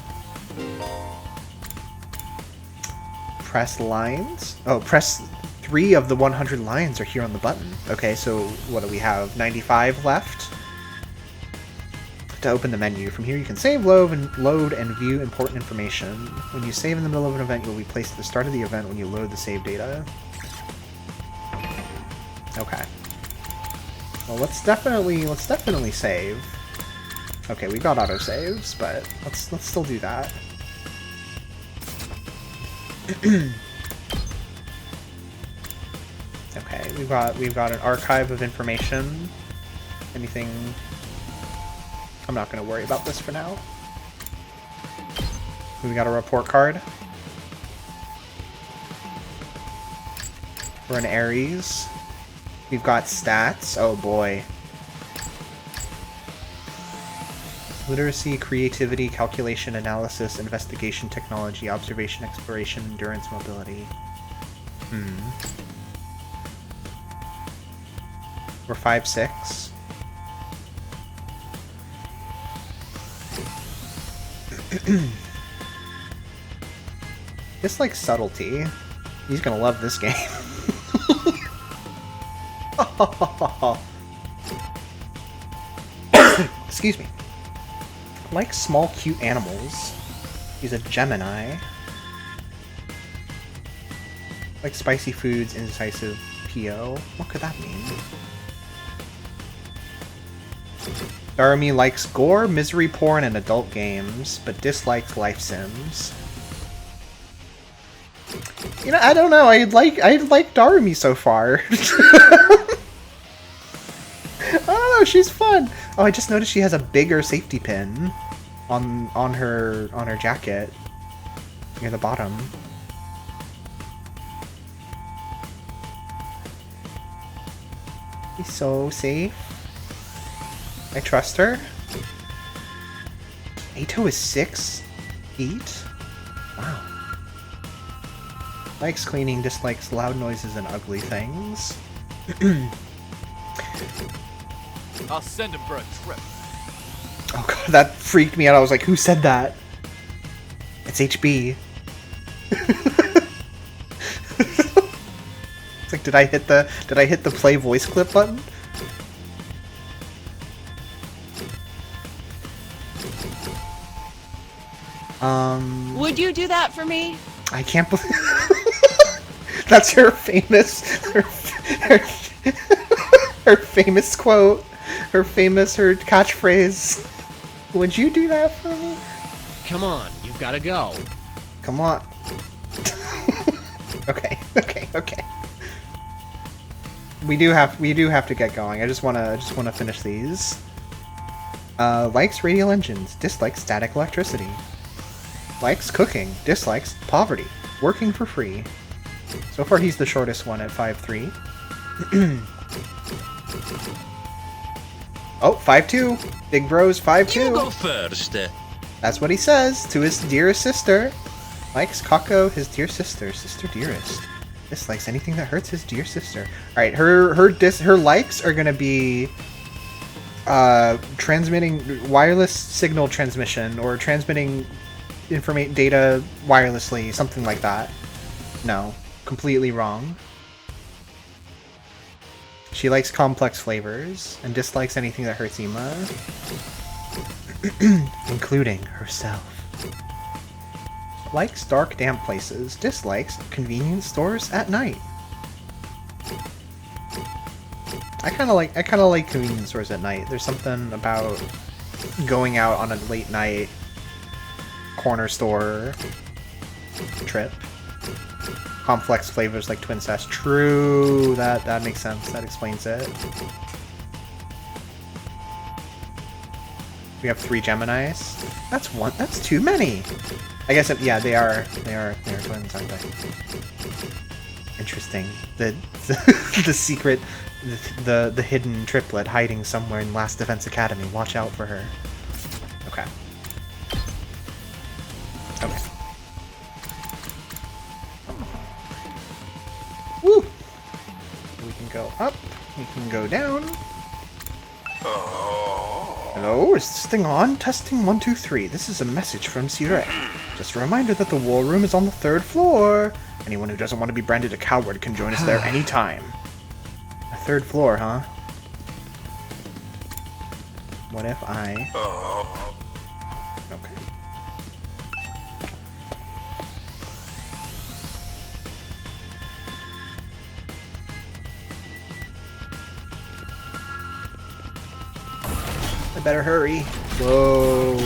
Press lines? Oh, press 3 of the 100 lines are here on the button. Okay, so what do we have? 95 left? To open the menu. From here you can save, load, and view important information. When you save in the middle of an event, you'll be placed at the start of the event when you load the save data. Okay. Well, let's definitely save. Okay, we got autosaves, but let's still do that. Okay, we've got an archive of information. Anything? I'm not going to worry about this for now. We got a report card. We're in Aries. We've got stats. Oh boy. Literacy, creativity, calculation, analysis, investigation, technology, observation, exploration, endurance, mobility. We're 5-6. Just like subtlety. He's gonna love this game. Excuse me. Like small cute animals. He's a Gemini. Like spicy foods, indecisive, PO. What could that mean? Darumi likes gore, misery porn, and adult games, but dislikes life sims. You know, I don't know. I like Darumi so far. I don't know. She's fun. Oh, I just noticed she has a bigger safety pin on her jacket near the bottom. She's so safe. I trust her. Ato is 6 feet? Wow. Likes cleaning, dislikes loud noises and ugly things. I'll send him for a trip. Oh god, that freaked me out. I was like, who said that? It's HB. It's like, did I hit the play voice clip button? Would you do that for me? I can't believe that's her famous her famous quote, her catchphrase. Would you do that for me? Come on, you've got to go. Come on. Okay. We do have to get going. I just wanna finish these. Likes radial engines, dislikes static electricity. Likes cooking, dislikes poverty, working for free. So far he's the shortest one at 5'3". Oh, 5'2". Big bro's 5'2". You go first. That's what he says to his dearest sister. Likes Kako, his dear sister, sister dearest. Dislikes anything that hurts his dear sister. Alright, her likes are gonna be transmitting wireless signal transmission or transmitting data wirelessly, something like that. No, completely wrong. She likes complex flavors and dislikes anything that hurts Ima, including herself. Likes dark, damp places, dislikes convenience stores at night. I kind of like convenience stores at night. There's something about going out on a late night corner store trip. Complex flavors like Twin Sass. True, that makes sense. That explains it. We have 3 Geminis. That's too many. I guess yeah, they are twins, aren't they? Interesting. The secret, the hidden triplet hiding somewhere in Last Defense Academy. Watch out for her. Okay. Woo! We can go up. We can go down. Hello, is this thing on? Testing 1, 2, 3. This is a message from Sirek. Just a reminder that the war room is on the 3rd floor. Anyone who doesn't want to be branded a coward can join us there anytime. The 3rd floor, huh? What if I... Okay. I better hurry. Whoa.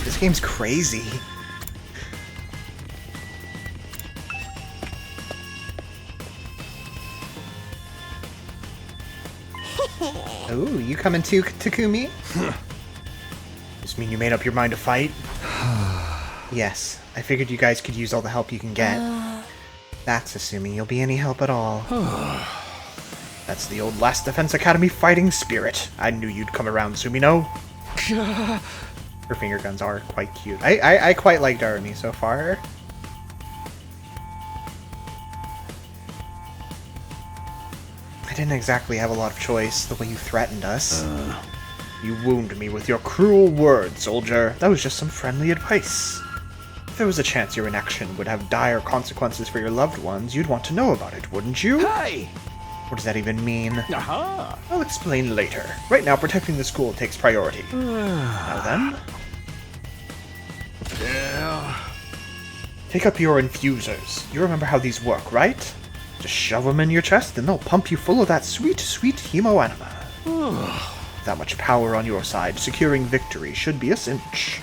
This game's crazy. Ooh, you coming too, Takumi? Just mean you made up your mind to fight? Yes, I figured you guys could use all the help you can get. That's assuming you'll be any help at all. That's the old Last Defense Academy fighting spirit. I knew you'd come around, Sumino. Her finger guns are quite cute. I quite like Darumi so far. I didn't exactly have a lot of choice, the way you threatened us. You wound me with your cruel words, soldier. That was just some friendly advice. If there was a chance your inaction would have dire consequences for your loved ones, you'd want to know about it, wouldn't you? Hey! What does that even mean? I'll explain later. Right now, protecting the school takes priority. Now then... Yeah. Take up your infusers. You remember how these work, right? Just shove them in your chest and they'll pump you full of that sweet, sweet hemo anima. That much power on your side, securing victory should be a cinch.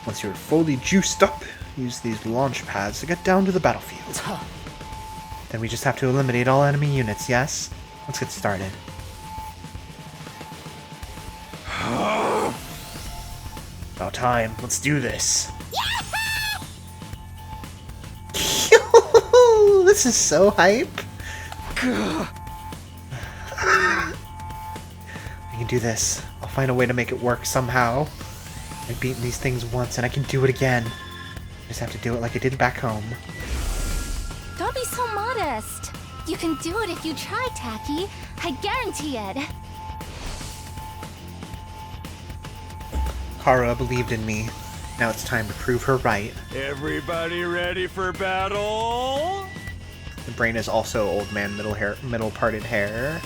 Once you're fully juiced up, use these launch pads to get down to the battlefield. Then we just have to eliminate all enemy units, yes? Let's get started. About time. Let's do this. This is so hype. I can do this. I'll find a way to make it work somehow. I've beaten these things once and I can do it again. I just have to do it like I did back home. Don't be so modest. You can do it if you try, Tacky. I guarantee it. Kara believed in me. Now it's time to prove her right. Everybody ready for battle? The brain is also old man middle parted hair.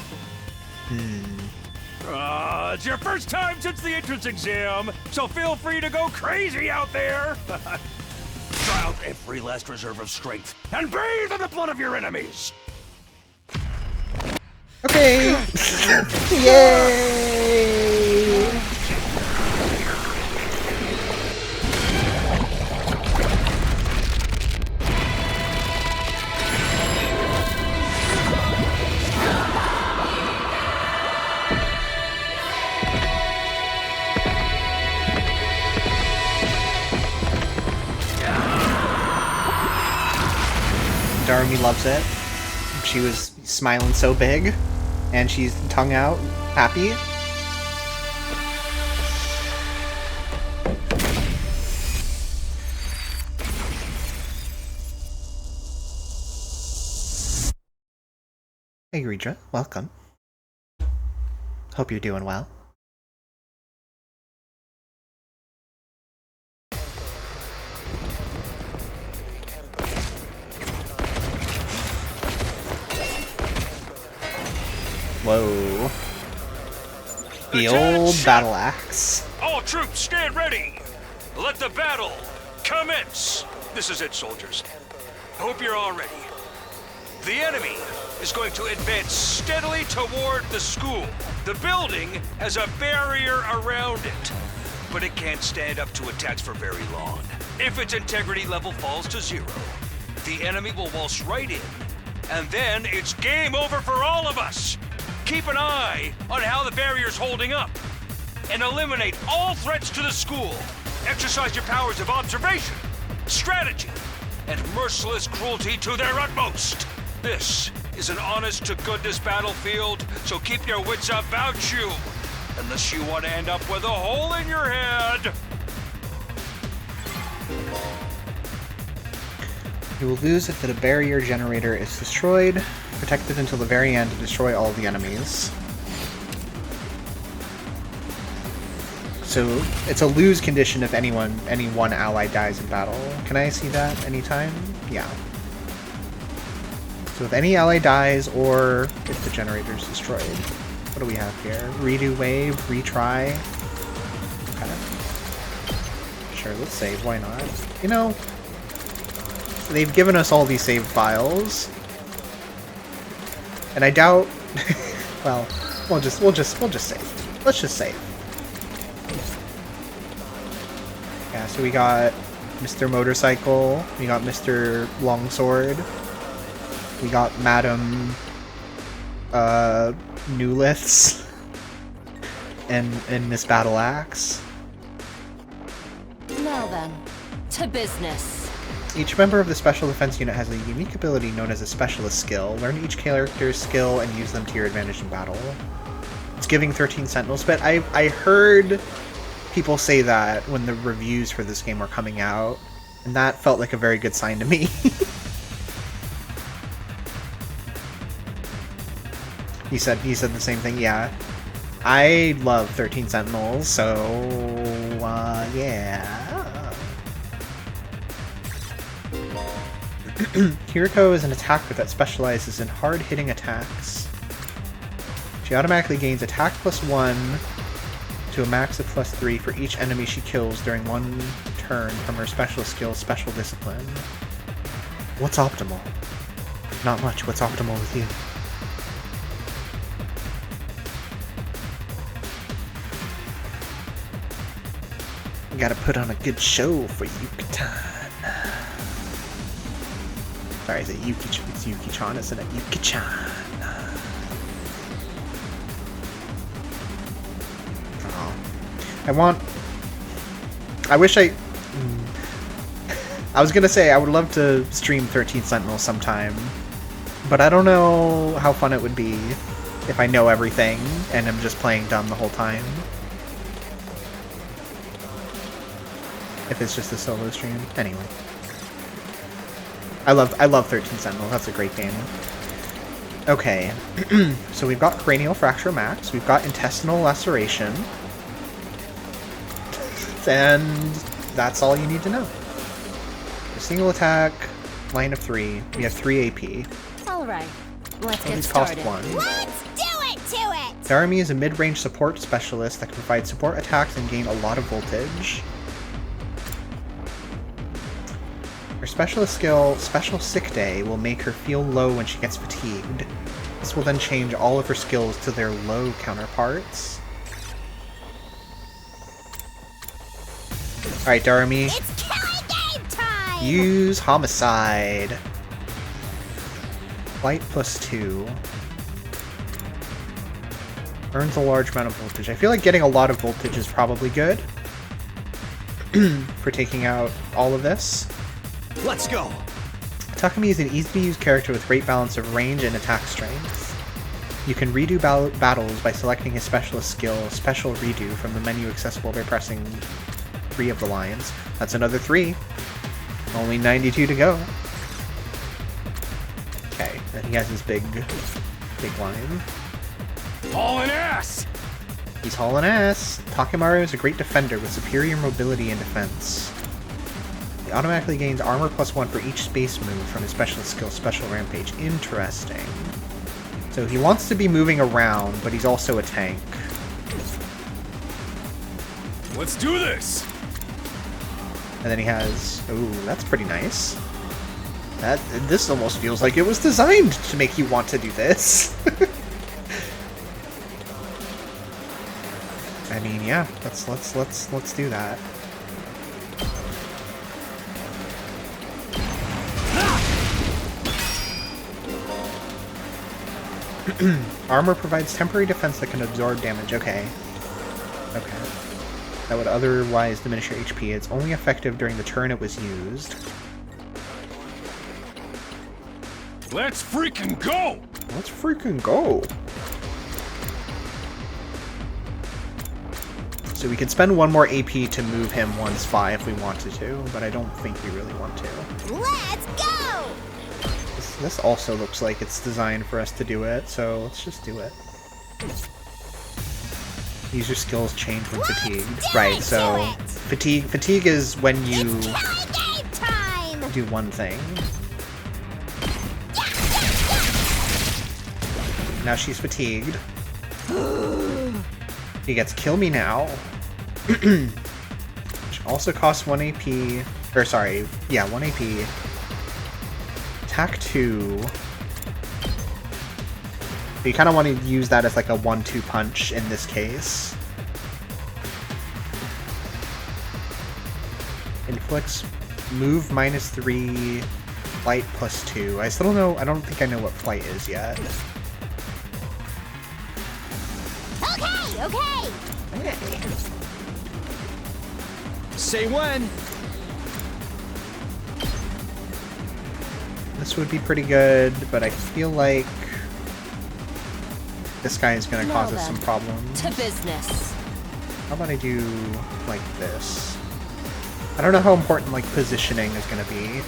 It's your first time since the entrance exam, so feel free to go crazy out there. Try out every last reserve of strength and bathe in the blood of your enemies. Okay. Yay! Darumi loves it. She was smiling so big, and she's tongue out, happy. Hey Ridra, welcome. Hope you're doing well. Whoa. The old battle axe. All troops, stand ready. Let the battle commence. This is it, soldiers. Hope you're all ready. The enemy is going to advance steadily toward the school. The building has a barrier around it, but it can't stand up to attacks for very long. If its integrity level falls to 0, the enemy will waltz right in, and then it's game over for all of us. Keep an eye on how the barrier's holding up, and eliminate all threats to the school. Exercise your powers of observation, strategy, and merciless cruelty to their utmost. This is an honest-to-goodness battlefield, so keep your wits about you, unless you want to end up with a hole in your head. You will lose if the barrier generator is destroyed. Protect it until the very end to destroy all the enemies. So it's a lose condition if any one ally dies in battle. Can I see that anytime? Yeah. So if any ally dies or if the generator is destroyed. What do we have here? Redo wave, retry. Okay. Sure, let's save. Why not? You know, they've given us all these save files, and I doubt. Well, we'll just save. Let's just save. Yeah. So we got Mr. Motorcycle. We got Mr. Longsword. We got Madam Newliths and Miss Battle Axe. Now then, to business. Each member of the Special Defense Unit has a unique ability known as a Specialist skill. Learn each character's skill and use them to your advantage in battle. It's giving 13 Sentinels, but I heard people say that when the reviews for this game were coming out, and that felt like a very good sign to me. He said the same thing, yeah. I love 13 Sentinels, so yeah. Kiriko is an attacker that specializes in hard-hitting attacks. She automatically gains attack +1 to a max of +3 for each enemy she kills during one turn from her special skill, Special Discipline. What's optimal? Not much. What's optimal with you? You gotta put on a good show for Yuki-tan. Sorry, is it Yuki? It's Yuki-chan, isn't it? Yuki-chan. Oh. I wish I was gonna say I would love to stream 13 Sentinels sometime, but I don't know how fun it would be if I know everything and I'm just playing dumb the whole time. If it's just a solo stream. Anyway. I love 13 Sentinel. That's a great game. Okay, so we've got Cranial Fracture Max, we've got Intestinal Laceration, and that's all you need to know. A single attack, line of 3, we have 3 AP. Alright, let's get These cost started. 1. Let's do it to it! Darmy is a mid-range support specialist that can provide support attacks and gain a lot of voltage. Her specialist skill, Special Sick Day, will make her feel low when she gets fatigued. This will then change all of her skills to their low counterparts. Alright, Darmy. It's killing game time! Use Homicide. Light +2. Earns a large amount of voltage. I feel like getting a lot of voltage is probably good for taking out all of this. Let's go! Takumi is an easy-to-use character with great balance of range and attack strength. You can redo battles by selecting his specialist skill, Special Redo, from the menu accessible by pressing 3 of the lines. That's another 3. Only 92 to go. Okay, then he has his big line. Hauling ass! He's hauling ass. Takemaru is a great defender with superior mobility and defense. He automatically gains armor +1 for each space move from his specialist skill, Special Rampage. Interesting. So he wants to be moving around, but he's also a tank. Let's do this! And then he has... Ooh, that's pretty nice. This almost feels like it was designed to make you want to do this. I mean, yeah, let's do that. Armor provides temporary defense that can absorb damage. Okay. Okay. That would otherwise diminish your HP. It's only effective during the turn it was used. Let's freaking go! Let's freaking go! So we could spend 1 more AP to move him 1/5 if we wanted to, but I don't think we really want to. Let's go! This also looks like it's designed for us to do it, so let's just do it. Use your skills change when fatigued. Right, so fatigue is when you do one thing. Now she's fatigued. He gets Kill Me Now. Which also costs 1 AP. Or sorry, yeah, 1 AP. Attack 2. You kind of want to use that as like a 1-2 punch in this case. Inflicts move -3, flight +2. I still don't know, I don't think I know what flight is yet. Okay! Say when! This would be pretty good, but I feel like this guy is going to cause us some problems. To business. How about I do like this? I don't know how important like positioning is going to be.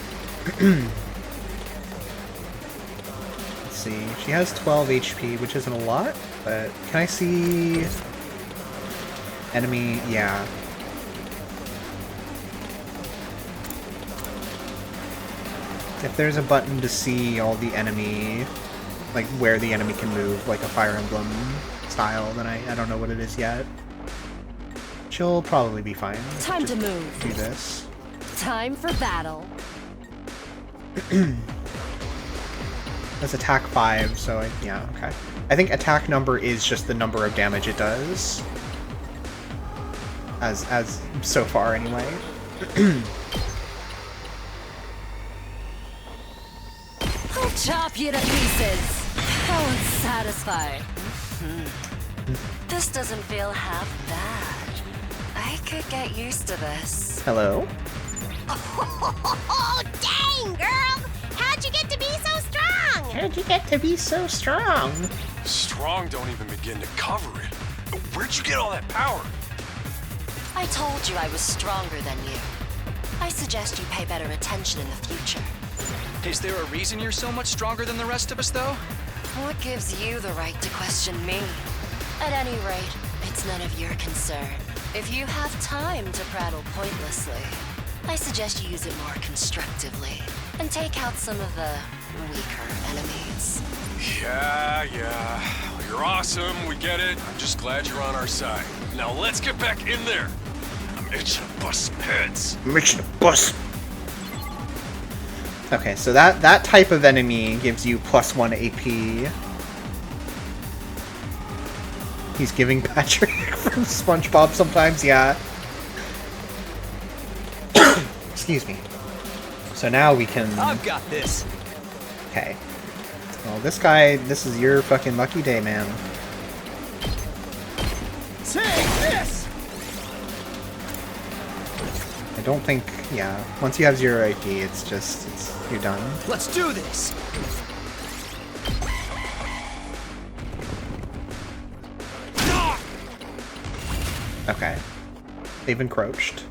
Let's see. She has 12 HP, which isn't a lot, but can I see enemy? Yeah. If there's a button to see all the enemy, like where the enemy can move, like a Fire Emblem style, then I don't know what it is yet. She'll probably be fine. Time to move. Do this. Time for battle. That's attack 5, so yeah, okay. I think attack number is just the number of damage it does. As so far anyway. I'll chop you to pieces. How unsatisfied. This doesn't feel half bad. I could get used to this. Hello? Oh, dang, girl! How'd you get to be so strong? How'd you get to be so strong? Strong don't even begin to cover it. Where'd you get all that power? I told you I was stronger than you. I suggest you pay better attention in the future. Is there a reason you're so much stronger than the rest of us, though? What gives you the right to question me? At any rate, it's none of your concern. If you have time to prattle pointlessly, I suggest you use it more constructively and take out some of the weaker enemies. Yeah. Well, you're awesome, we get it. I'm just glad you're on our side. Now let's get back in there. I'm itching to bust some heads. I'm itching to bust. Okay, so that type of enemy gives you +1 AP. He's giving Patrick from SpongeBob sometimes, yeah. Excuse me. So now we can... I've got this. Okay. Well, this guy, this is your fucking lucky day, man. Take this! I don't think, yeah. Once you have 0 AP, it's you're done. Let's do this! Okay. They've encroached.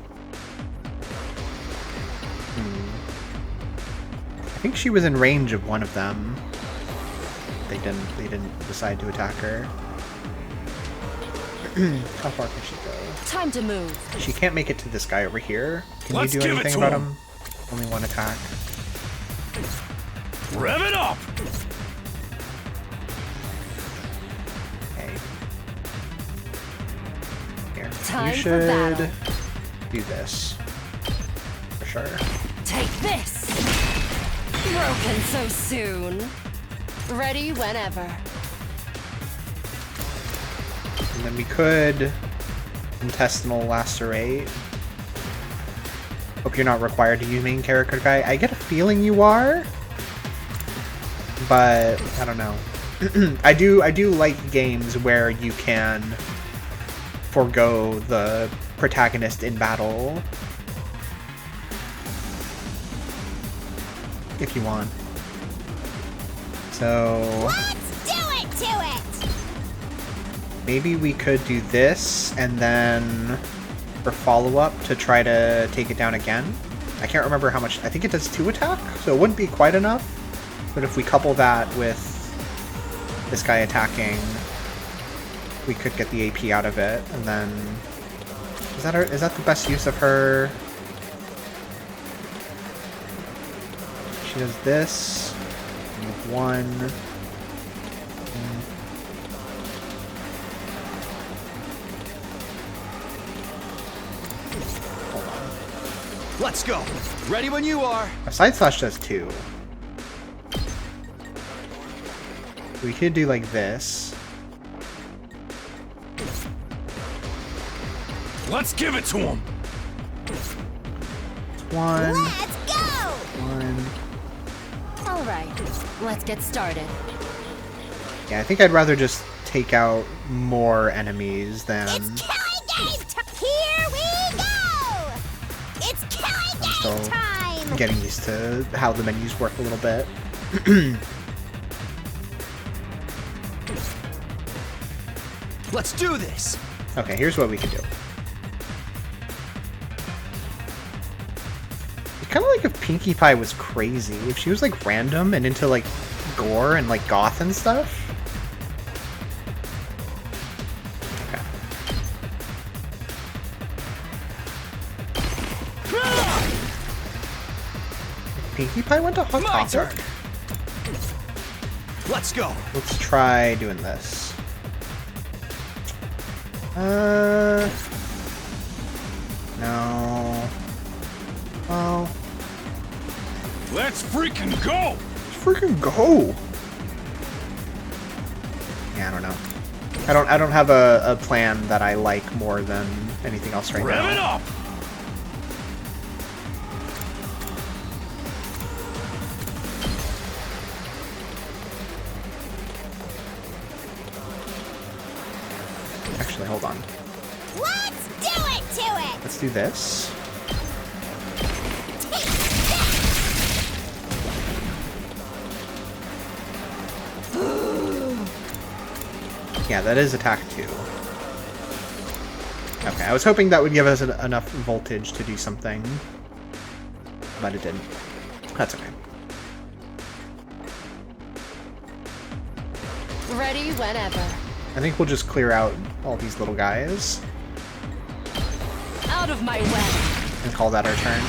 I think she was in range of one of them. They didn't decide to attack her. How far can she go? Time to move. She can't make it to this guy over here. Can Let's you do give it anything to about him. him? Only one attack. Rev it up! Okay. Here. Time you for should battle. do this. For sure. Take this! Broken so soon. Ready whenever. And then we could intestinal lacerate. Hope you're not required to use main character guy. I get a feeling you are, but I don't know. I do like games where you can forego the protagonist in battle if you want. So Let's do it to it! maybe we could do this and then for follow-up to try to take it down again. I can't remember how much. I think it does 2 attack, so it wouldn't be quite enough. But if we couple that with this guy attacking, we could get the AP out of it. And then is that the best use of her? She does this. Move 1. Let's go. Ready when you are. A side slash does 2. We could do like this. Let's give it to him. 1. Let's go! 1. All right, let's get started. Yeah, I think I'd rather just take out more enemies than... It's killing game Here we go! It's killing game still time! getting used to how the menus work a little bit. Let's do this! Okay, here's what we can do. It's kind of like if Pinkie Pie was crazy. If she was like random and into like gore and like goth and stuff. Pinkie Pie went to Hot Topic. Let's go. Let's try doing this. No. Oh. Let's freaking go! Let's freaking go! Yeah, I don't know. I don't have a plan that I like more than anything else right now. Rev it up! Actually, hold on. Let's do it to it! Let's do this. Yeah, that is attack 2. Okay, I was hoping that would give us enough voltage to do something, but it didn't. That's okay. Ready whenever. I think we'll just clear out all these little guys Out of my way. and call that our turn.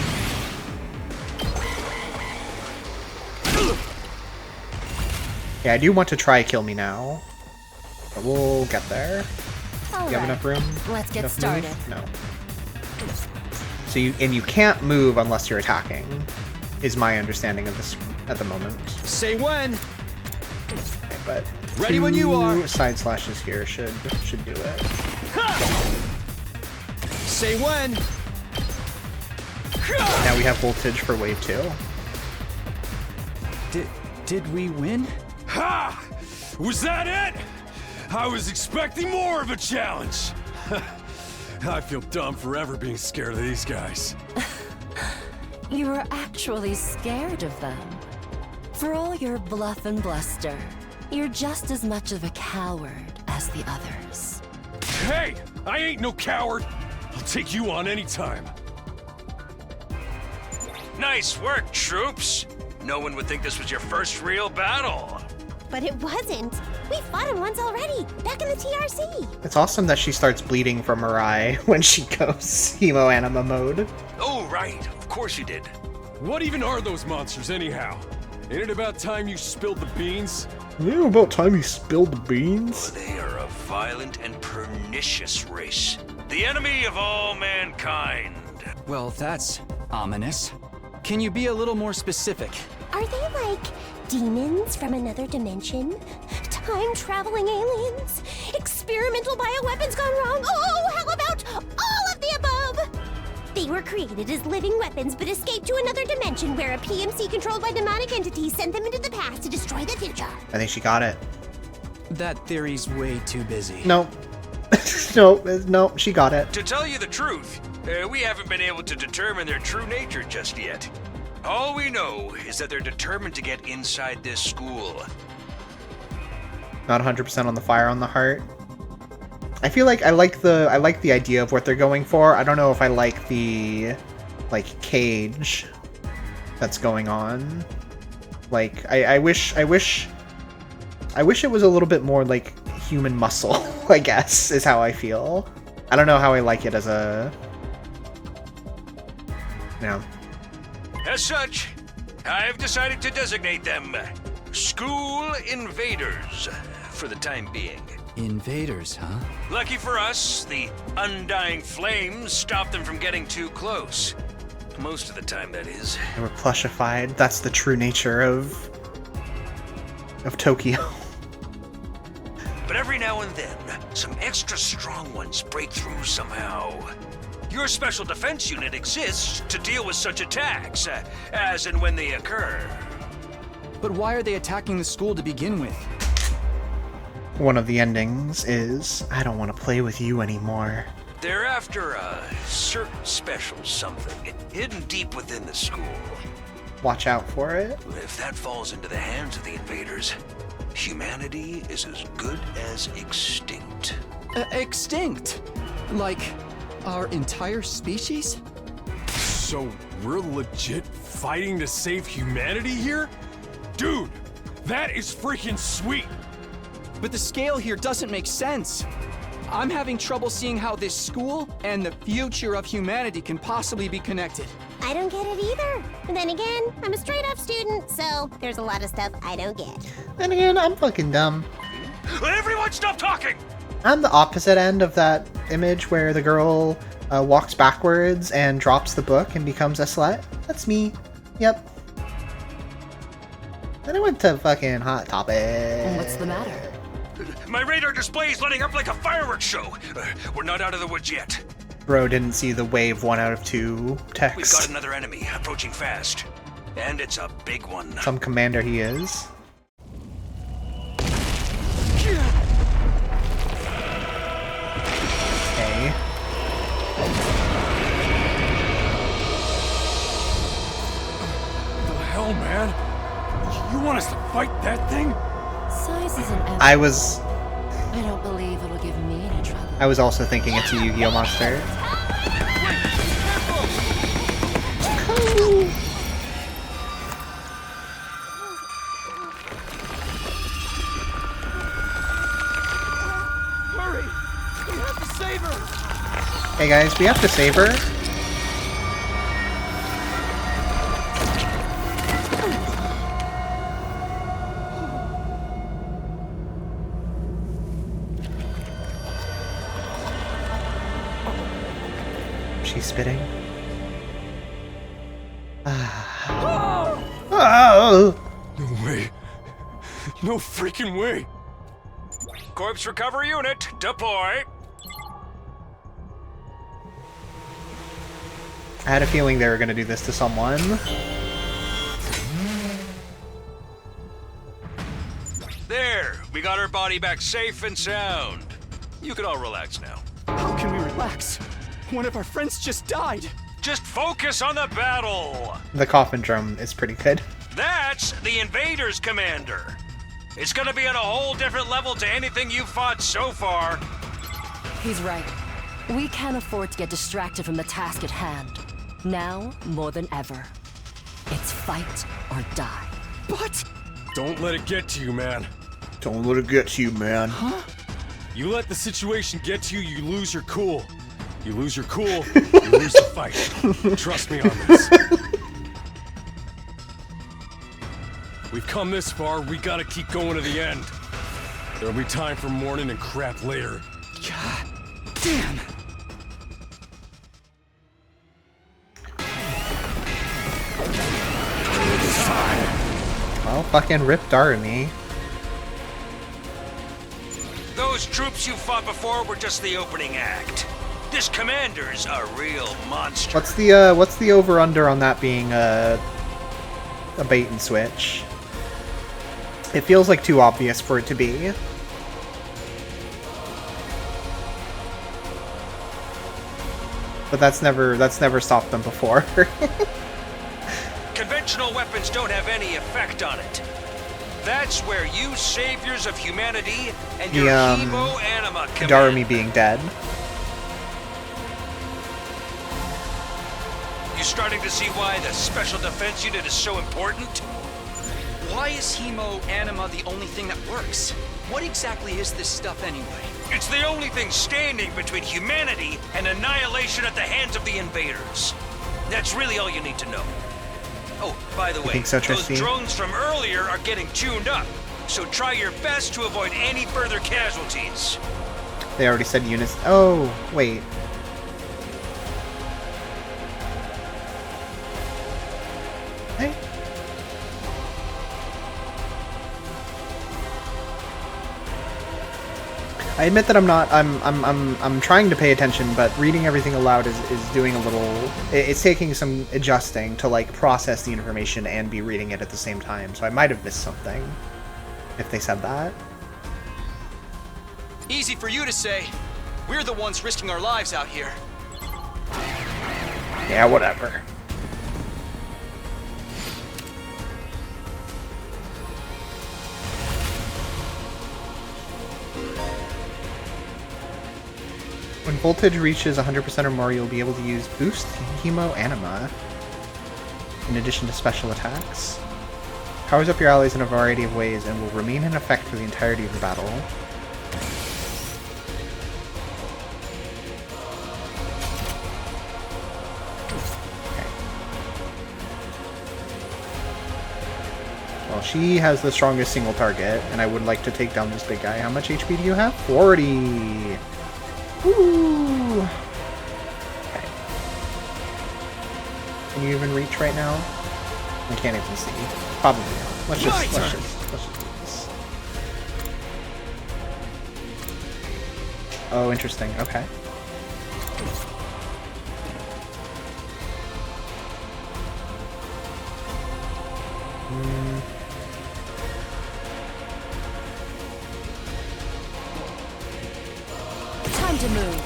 Yeah, I do want to try kill me now, but we'll get there. Do you have enough room? Let's get Enough started. move? No. So you can't move unless you're attacking, is my understanding of this at the moment. Say when. Okay, but Ready when you are. 2 side slashes here should do it. Say when. Now we have voltage for wave 2. Did we win? Ha! Was that it? I was expecting more of a challenge. I feel dumb forever being scared of these guys. You were actually scared of them. For all your bluff and bluster, you're just as much of a coward as the others. Hey, I ain't no coward. I'll take you on anytime. Nice work, troops. No one would think this was your first real battle. But it wasn't. We fought him once already, back in the TRC. It's awesome that she starts bleeding from her eye when she goes hemo anima mode. Oh, right. Of course you did. What even are those monsters anyhow? Ain't it about time you spilled the beans? Yeah, about time you spilled the beans. They are a violent and pernicious race. The enemy of all mankind. Well, that's ominous. Can you be a little more specific? Are they like demons from another dimension? Time-traveling aliens? Experimental bioweapons gone wrong? Oh, how about all of the above? They were created as living weapons but escaped to another dimension where a PMC controlled by demonic entities sent them into the past to destroy the future. I think she got it. That theory's way too busy. No. no, she got it. To tell you the truth, we haven't been able to determine their true nature just yet. All we know is that they're determined to get inside this school. Not 100% on the fire on the heart. I feel like I like the idea of what they're going for. I don't know if I like the cage that's going on. Like I wish it was a little bit more like human muscle, I guess, is how I feel. I don't know how I like it as a As such, I've decided to designate them School Invaders for the time being. Invaders, huh? Lucky for us, the undying flames stop them from getting too close. Most of the time, that is. They were plushified. That's the true nature of Tokyo. But every now and then, some extra strong ones break through somehow. Your special defense unit exists to deal with such attacks, as and when they occur. But why are they attacking the school to begin with? One of the endings is, I don't want to play with you anymore. They're after a certain special something, hidden deep within the school. Watch out for it. If that falls into the hands of the invaders, humanity is as good as extinct. Extinct? Like our entire species? So we're legit fighting to save humanity here? Dude, that is freaking sweet! But the scale here doesn't make sense. I'm having trouble seeing how this school and the future of humanity can possibly be connected. I don't get it either. And then again, I'm a straight-up student, so there's a lot of stuff I don't get. Then again, I'm fucking dumb. Everyone stop talking! I'm the opposite end of that image where the girl walks backwards and drops the book and becomes a slut. That's me. Yep. Then I went to fucking Hot Topic. What's the matter? My radar display is lighting up like a fireworks show. We're not out of the woods yet. Bro didn't see the wave 1 out of 2 text. We've got another enemy approaching fast. And it's a big one. Some commander he is. Okay. The hell, man? You want us to fight that thing? Size isn't everything. I don't believe it'll give me any trouble. I was also thinking it's a Yu-Gi-Oh monster. Hey guys, we have to save her. She's spitting. Oh! No way. No freaking way. Corpse recovery unit, deploy. I had a feeling they were going to do this to someone. There, we got her body back safe and sound. You can all relax now. How can we relax? One of our friends just died. Just focus on the battle. The coffin drum is pretty good. That's the invaders, Commander. It's gonna be at a whole different level to anything you've fought so far. He's right. We can't afford to get distracted from the task at hand. Now, more than ever. It's fight or die. But... Don't let it get to you, man. Don't let it get to you, man. Huh? You let the situation get to you, you lose your cool. You lose your cool, you lose the fight. Trust me on this. We've come this far, we gotta keep going to the end. There'll be time for mourning and crap later. God damn. Well, fucking ripped Army. Those troops you fought before were just the opening act. This commander's a real monster. What's the over-under on that being a bait and switch? It feels like too obvious for it to be. But that's never stopped them before. Conventional weapons don't have any effect on it. That's where you saviors of humanity and your hemo anima come in. Darumi being dead. You starting to see why the Special Defense Unit is so important? Why is hemo anima the only thing that works? What exactly is this stuff anyway? It's the only thing standing between humanity and annihilation at the hands of the invaders. That's really all you need to know. Oh, by the way, think so, those Tristy? drones from earlier are getting tuned up, so try your best to avoid any further casualties. They already said units. Oh, wait. Hey. I admit that I'm trying to pay attention, but reading everything aloud is doing a little. It's taking some adjusting to like process the information and be reading it at the same time. So I might have missed something if they said that. Easy for you to say. We're the ones risking our lives out here. Yeah, whatever. When voltage reaches 100% or more, you'll be able to use Boost Hemo Anima in addition to special attacks. Powers up your allies in a variety of ways and will remain in effect for the entirety of the battle. Okay. Well, she has the strongest single target, and I would like to take down this big guy. How much HP do you have? 40! Woo! Okay. Can you even reach right now? I can't even see. Probably not. Let's just do this. Oh, interesting. Okay. Time to move.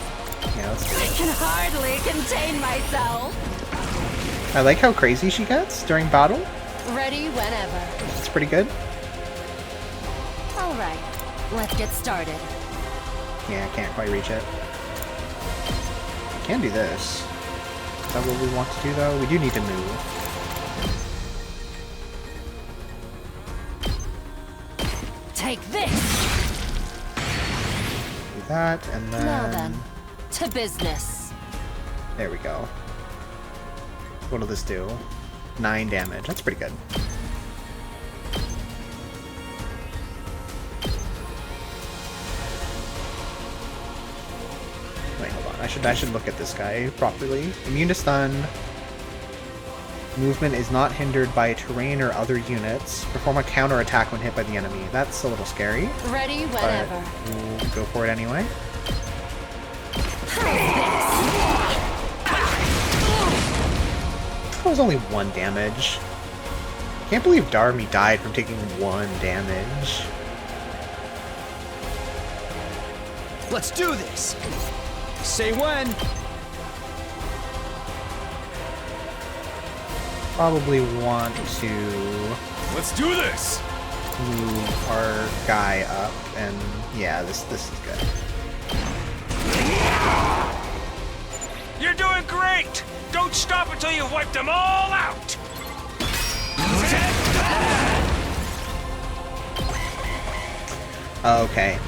Yeah, let's do I it. can hardly contain myself. I like how crazy she gets during battle. Ready whenever. It's pretty good. All right, let's get started. Yeah, I can't quite reach it. We can do this. Is that what we want to do, though? We do need to move. Take this. Do that, and then... Now then, to business. There we go. What'll this do? 9 damage. That's pretty good. Wait, hold on. I should look at this guy properly. Immune to stun. Movement is not hindered by terrain or other units. Perform a counter attack when hit by the enemy. That's a little scary. Ready whenever. We'll go for it anyway. That was only 1 damage. Can't believe Darmy died from taking 1 damage. Let's do this! Say when! Probably want to... Let's do this! Move our guy up, and yeah, this is good. You're doing great! Don't stop until you've wiped them all out! Okay.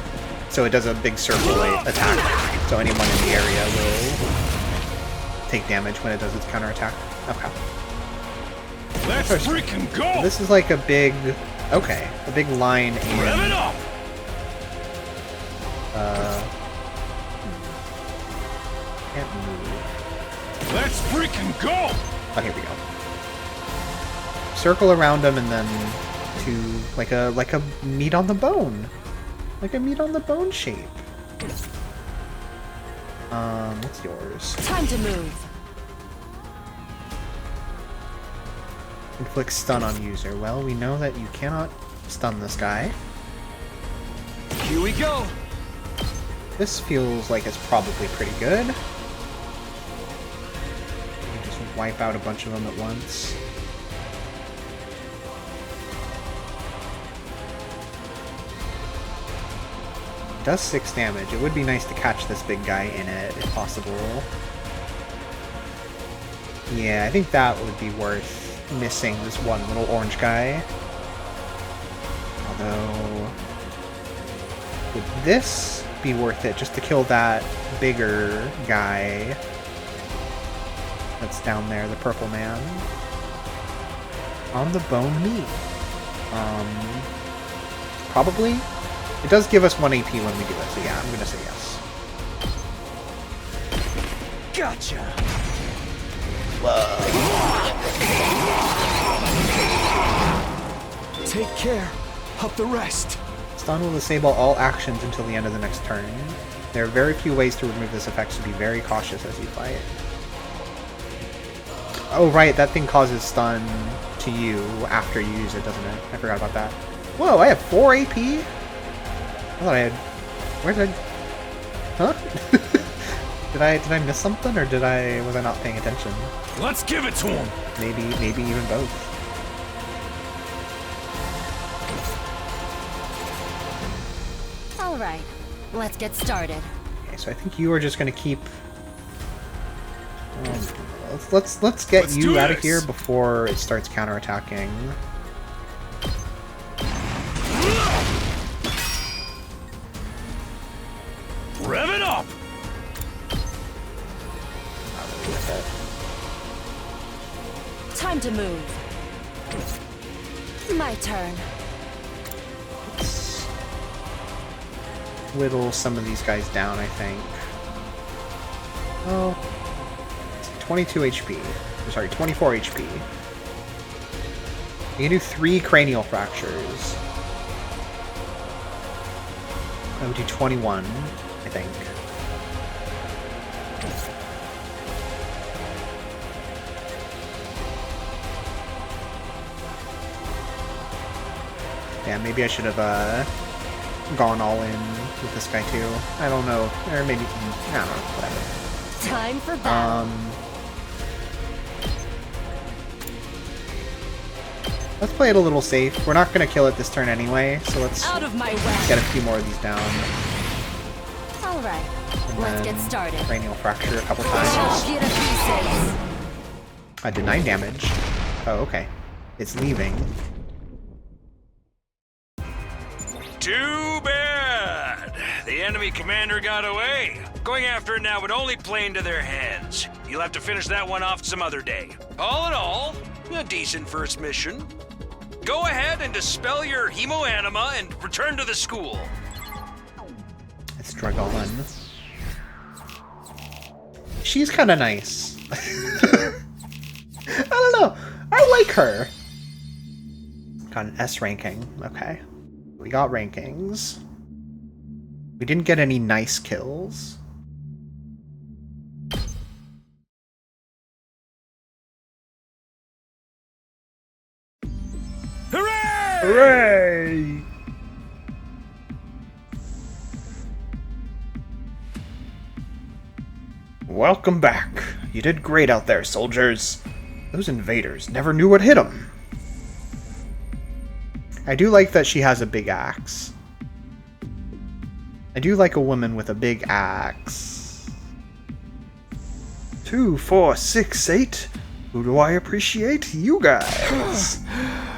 So it does a big circle attack, so anyone in the area will take damage when it does its counterattack. Okay. Let's freaking go! So this is like a big... Okay. A big line in... Rev it up! Can't move. Let's freaking go! Oh, here we go. Circle around them and then to like a meat on the bone. Like a meat on the bone shape. What's yours? Time to move. Inflict stun on user. Well, we know that you cannot stun this guy. Here we go! This feels like it's probably pretty good. You just wipe out a bunch of them at once. It does 6 damage. It would be nice to catch this big guy in it, if possible. Yeah, I think that would be worth missing this one little orange guy. Although... would this be worth it just to kill that bigger guy that's down there, the purple man? On the bone meat. Probably. It does give us 1 AP when we do it, so yeah, I'm gonna say yes. Gotcha! Take care of the rest. Stun will disable all actions until the end of the next turn. There are very few ways to remove this effect, so be very cautious as you fight. Oh right, that thing causes stun to you after you use it, doesn't it? I forgot about that. Whoa, I have 4 AP? I thought I had... Where did I... Huh? Did I miss something, or was I not paying attention? Let's give it to him! Maybe even both. Alright, let's get started. Okay, so I think you are just gonna keep... let's get you out of here before it starts counterattacking. Rev it up! Not really with it. Time to move. My turn. Let's whittle some of these guys down, I think. Oh, 22 HP. Sorry, 24 HP. You can do 3 cranial fractures. I would do 21, I think. Yeah, maybe I should have gone all in with this guy too. I don't know, or maybe I don't know. Whatever. Time for battle. Let's play it a little safe. We're not gonna kill it this turn anyway, so let's Out of my way. get a few more of these down. All right, And let's then get started. cranial fracture a couple Chop times. you to pieces. I did 9 damage. Oh, okay. It's leaving. Too bad! The enemy commander got away. Going after it now would only play into their hands. You'll have to finish that one off some other day. All in all, a decent first mission. Go ahead and dispel your hemoanima and return to the school. It's Dragon. She's kind of nice. I don't know. I like her. Got an S ranking. Okay. We got rankings. We didn't get any nice kills. Hooray! Hooray! Welcome back. You did great out there, soldiers. Those invaders never knew what hit them. I do like that she has a big axe. I do like a woman with a big axe. 2, 4, 6, 8. Who do I appreciate? You guys.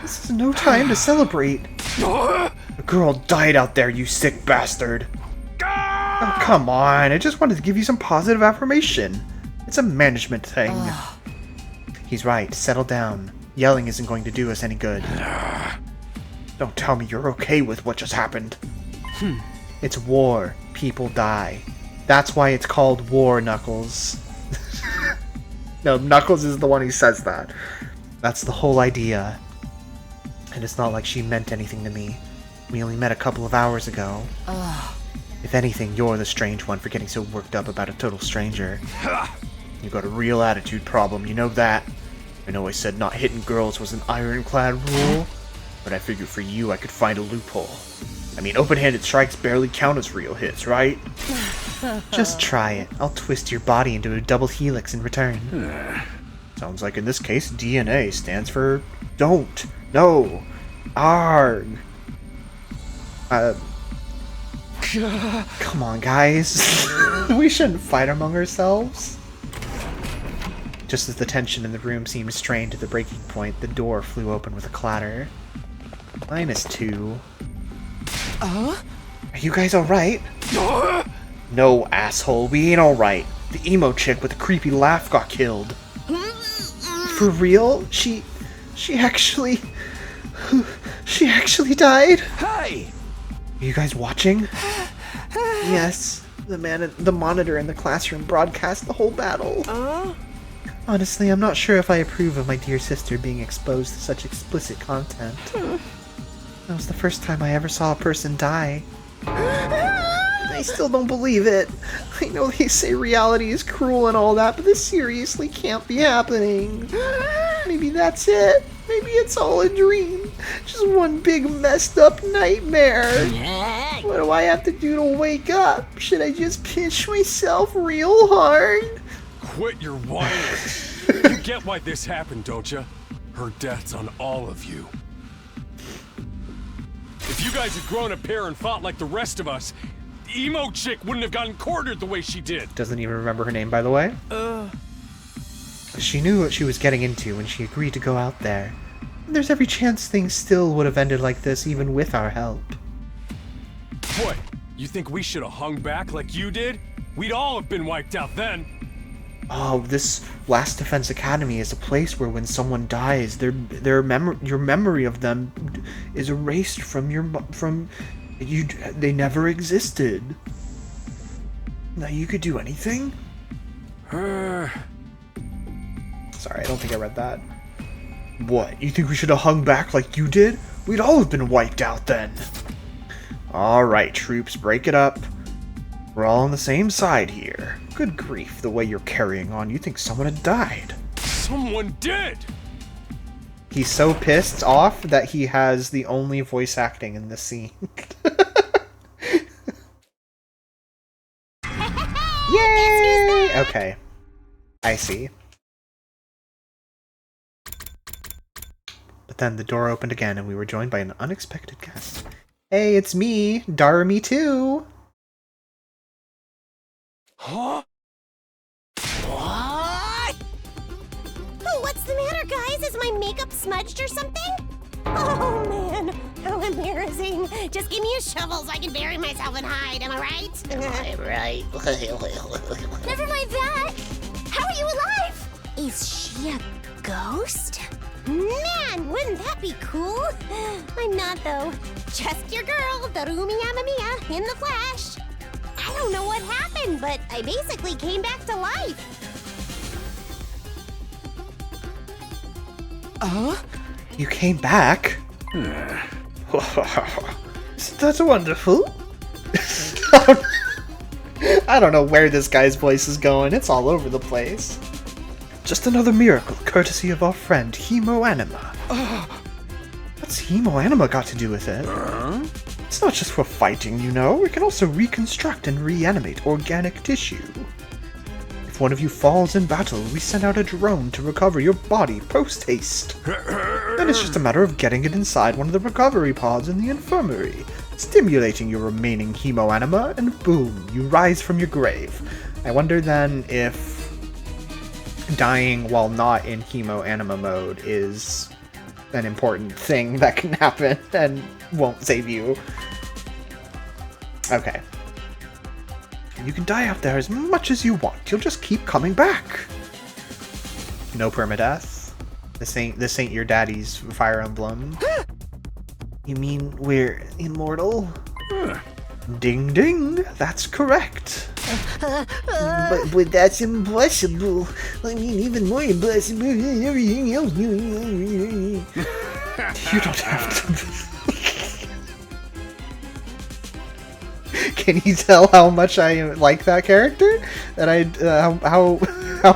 This is no time to celebrate. A girl died out there, you sick bastard. Oh, come on. I just wanted to give you some positive affirmation. It's a management thing. He's right. Settle down. Yelling isn't going to do us any good. Don't tell me you're okay with what just happened. It's war. People die. That's why it's called war, Knuckles. No, Knuckles is the one who says that. That's the whole idea. And it's not like she meant anything to me. We only met a couple of hours ago. If anything, you're the strange one for getting so worked up about a total stranger. You got a real attitude problem, you know that? I know I said not hitting girls was an ironclad rule, but I figured for you I could find a loophole. I mean, open-handed strikes barely count as real hits, right? Just try it. I'll twist your body into a double helix in return. Sounds like in this case, DNA stands for don't. No. Arg. Come on, guys. We shouldn't fight among ourselves. Just as the tension in the room seemed strained to the breaking point, the door flew open with a clatter. -2. Are you guys alright? No, asshole, we ain't alright. The emo chick with the creepy laugh got killed. For real? She actually died? Hey! Are you guys watching? Yes. The monitor in the classroom broadcast the whole battle. Honestly, I'm not sure if I approve of my dear sister being exposed to such explicit content. That was the first time I ever saw a person die. I still don't believe it. I know they say reality is cruel and all that, but this seriously can't be happening. Maybe that's it. Maybe it's all a dream. Just one big messed up nightmare. What do I have to do to wake up? Should I just pinch myself real hard? Quit your whining. You get why this happened, don't you? Her death's on all of you. If you guys had grown a pair and fought like the rest of us, the emo chick wouldn't have gotten quartered the way she did. Doesn't even remember her name, by the way. She knew what she was getting into when she agreed to go out there. There's every chance things still would have ended like this even with our help. What? You think we should have hung back like you did? We'd all have been wiped out then. Oh, this Last Defense Academy is a place where when someone dies, your memory of them is erased they never existed. Now you could do anything? Sorry, I don't think I read that. What, you think we should have hung back like you did? We'd all have been wiped out then. Alright, troops, break it up. We're all on the same side here. Good grief, the way you're carrying on, you think someone had died. Someone did! He's so pissed off that he has the only voice acting in this scene. Yay! Okay. I see. But then the door opened again and we were joined by an unexpected guest. Hey, it's me, Darmy too. Huh? What? Oh, what's the matter, guys? Is my makeup smudged or something? Oh, man. How embarrassing. Just give me a shovel so I can bury myself and hide, am I right? I'm right. Never mind that. How are you alive! Is she a ghost? Man, wouldn't that be cool? I'm not, though. Just your girl, Darumi Amamiya, in the flesh. I don't know what happened, but I basically came back to life. You came back? That's wonderful. I don't know where this guy's voice is going. It's all over the place. Just another miracle, courtesy of our friend Hemo Anima. What's Hemo Anima got to do with it? It's not just for fighting, you know. It can also reconstruct and reanimate organic tissue. If one of you falls in battle, we send out a drone to recover your body post-haste. Then it's just a matter of getting it inside one of the recovery pods in the infirmary, stimulating your remaining hemo anima, and boom, you rise from your grave. I wonder then if dying while not in hemo anima mode is an important thing that can happen and won't save you. Okay. You can die out there as much as you want. You'll just keep coming back. No permadeath. This ain't your daddy's Fire Emblem. You mean we're immortal? Ding ding, that's correct. But that's impossible. I mean, even more impossible than everything else. You don't have to. Can you tell how much I like that character? That how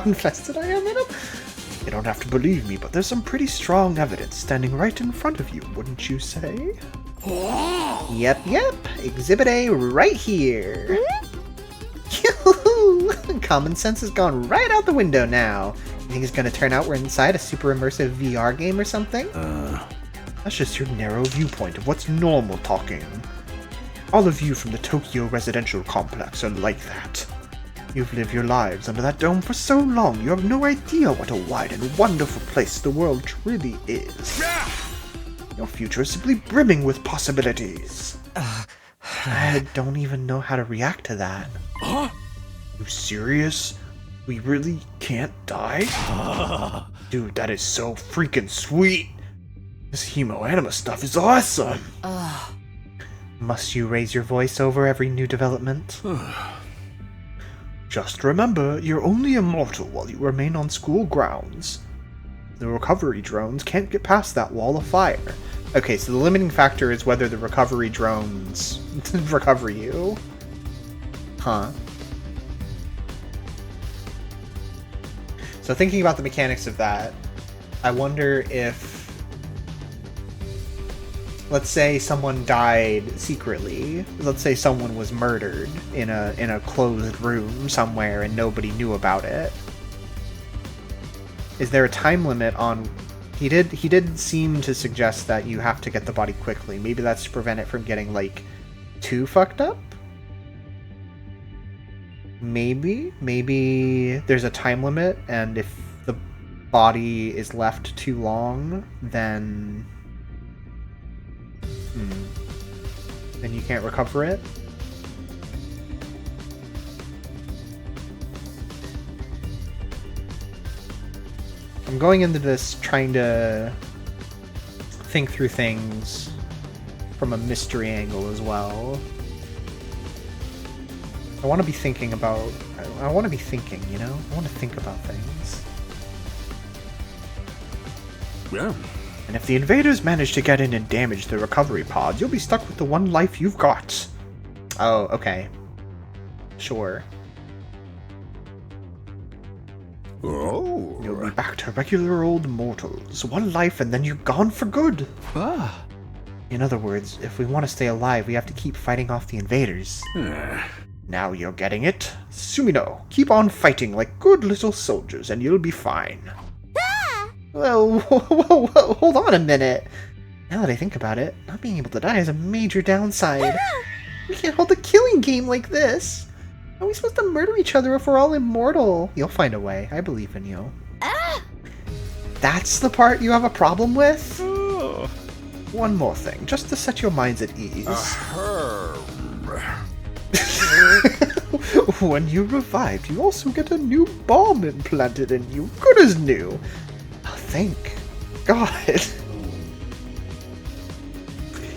invested I am in him? You don't have to believe me, but there's some pretty strong evidence standing right in front of you, wouldn't you say? Yep. Exhibit A right here. Common sense has gone right out the window now. You think it's gonna turn out we're inside a super immersive VR game or something? That's just your narrow viewpoint of what's normal talking. All of you from the Tokyo residential complex are like that. You've lived your lives under that dome for so long, you have no idea what a wide and wonderful place the world truly is. Your future is simply brimming with possibilities. I don't even know how to react to that. You serious? We really can't die? Dude, that is so freaking sweet. This hemo anima stuff is awesome. Must you raise your voice over every new development? Just remember, you're only immortal while you remain on school grounds. The recovery drones can't get past that wall of fire. Okay, so the limiting factor is whether the recovery drones recover you. Huh. So thinking about the mechanics of that, I wonder if, let's say someone died secretly. Let's say someone was murdered in a closed room somewhere and nobody knew about it. Is there a time limit on? He did seem to suggest that you have to get the body quickly. Maybe that's to prevent it from getting like too fucked up. Maybe there's a time limit, and if the body is left too long, then you can't recover it. I'm going into this trying to think through things from a mystery angle as well. I want to be thinking about... I want to be thinking, you know? I want to think about things. Yeah. And if the invaders manage to get in and damage the recovery pod, you'll be stuck with the one life you've got. Oh, okay. Sure. Oh. You'll be back to regular old mortals. One life and then you're gone for good. In other words, if we want to stay alive, we have to keep fighting off the invaders. Now you're getting it. Sumino, keep on fighting like good little soldiers and you'll be fine. Whoa, hold on a minute. Now that I think about it, not being able to die is a major downside. We can't hold a killing game like this. How are we supposed to murder each other if we're all immortal? You'll find a way. I believe in you. That's the part you have a problem with? One more thing, just to set your minds at ease. When you're revived, you also get a new bomb implanted in you. Good as new. Oh, thank God.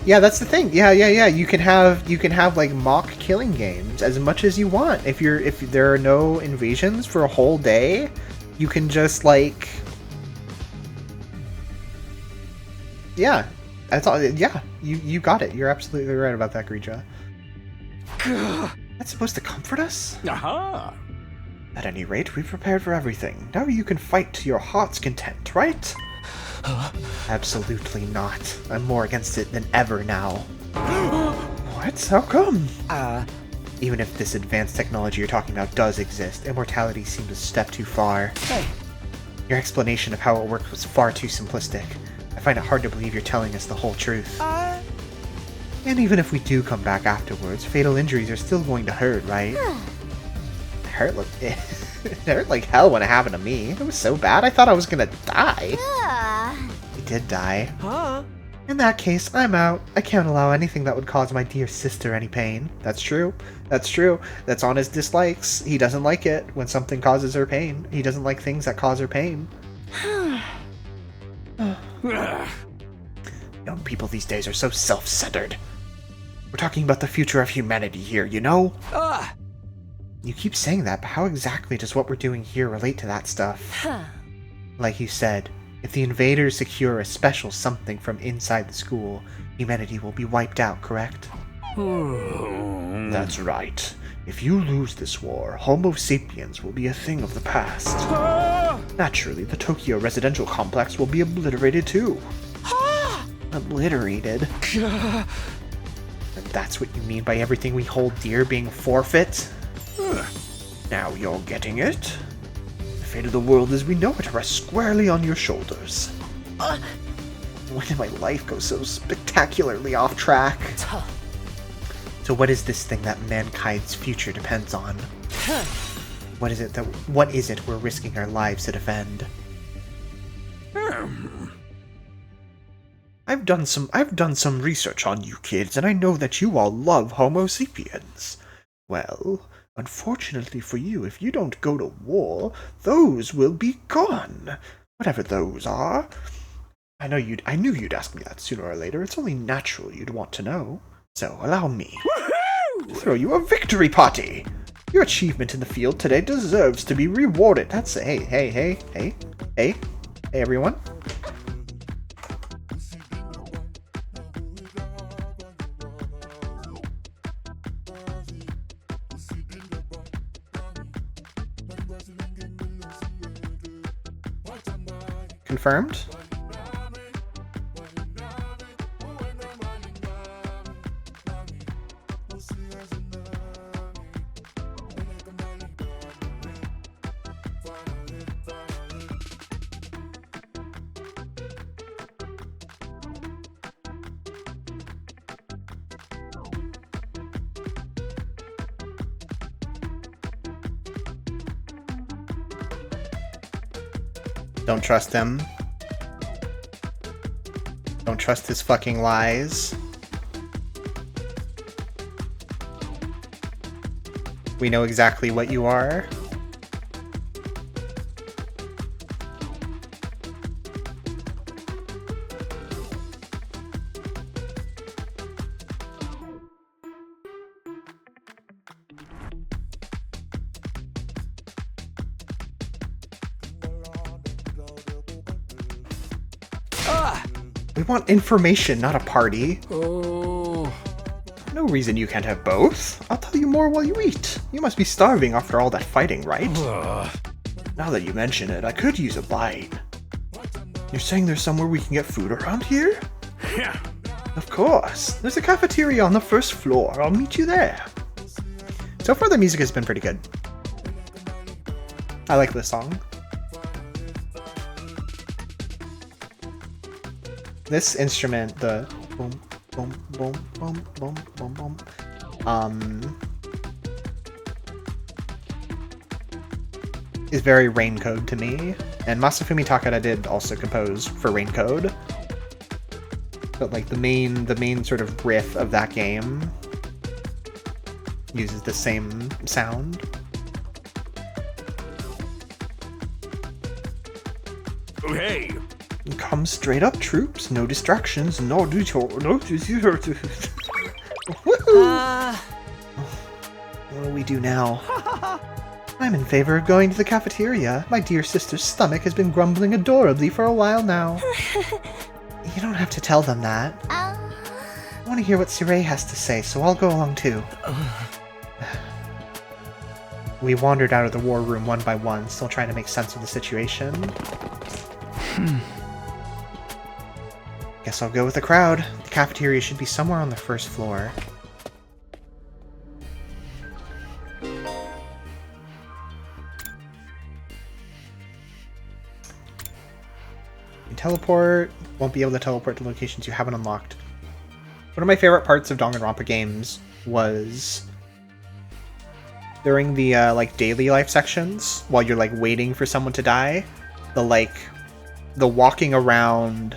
Yeah, that's the thing. Yeah. You can have like mock killing games as much as you want. If there are no invasions for a whole day, you can just like, yeah, that's all. Yeah, you got it. You're absolutely right about that, Grija. That's supposed to comfort us? Aha! At any rate, we've prepared for everything. Now you can fight to your heart's content, right? Absolutely not. I'm more against it than ever now. What? How come? Even if this advanced technology you're talking about does exist, immortality seems a step too far. Hey. Your explanation of how it works was far too simplistic. I find it hard to believe you're telling us the whole truth. And even if we do come back afterwards, fatal injuries are still going to hurt, right? It hurt like hell when it happened to me. It was so bad, I thought I was gonna die. I did die. Huh? In that case, I'm out. I can't allow anything that would cause my dear sister any pain. That's true. That's true. That's on his dislikes. He doesn't like it when something causes her pain. He doesn't like things that cause her pain. Young people these days are so self-centered. We're talking about the future of humanity here, you know? You keep saying that, but how exactly does what we're doing here relate to that stuff? Like you said, if the invaders secure a special something from inside the school, humanity will be wiped out, correct? That's right. If you lose this war, Homo sapiens will be a thing of the past. Naturally, the Tokyo residential complex will be obliterated too. Obliterated? And that's what you mean by everything we hold dear being forfeit? Now you're getting it? The fate of the world as we know it rests squarely on your shoulders. When did my life go so spectacularly off track? So what is this thing that mankind's future depends on? What is it we're risking our lives to defend? I've done some research on you kids, and I know that you all love Homo sapiens. Well, unfortunately for you, if you don't go to war, those will be gone. Whatever those are. I knew you'd ask me that sooner or later. It's only natural you'd want to know. So allow me to throw you a victory party. Your achievement in the field today deserves to be rewarded. That's hey everyone. Confirmed. Don't trust him. Don't trust his fucking lies. We know exactly what you are. We want information, not a party. Oh. No reason you can't have both. I'll tell you more while you eat. You must be starving after all that fighting, right? Now that you mention it, I could use a bite. You're saying there's somewhere we can get food around here? Yeah. Of course. There's a cafeteria on the first floor. I'll meet you there. So far, the music has been pretty good. I like this song. This instrument, the boom, boom, boom, boom, boom, boom, boom, is very Raincode to me. And Masafumi Takada did also compose for Raincode. But like the main sort of riff of that game uses the same sound. Hey! Come straight up, troops. No distractions. No detour. No detour. Woohoo! What do we do now? I'm in favor of going to the cafeteria. My dear sister's stomach has been grumbling adorably for a while now. You don't have to tell them that. I want to hear what Sirei has to say, so I'll go along too. We wandered out of the war room one by one, still trying to make sense of the situation. Guess I'll go with the crowd. The cafeteria should be somewhere on the first floor. You teleport. Won't be able to teleport to locations you haven't unlocked. One of my favorite parts of Danganronpa games was during the like daily life sections, while you're like waiting for someone to die, the walking around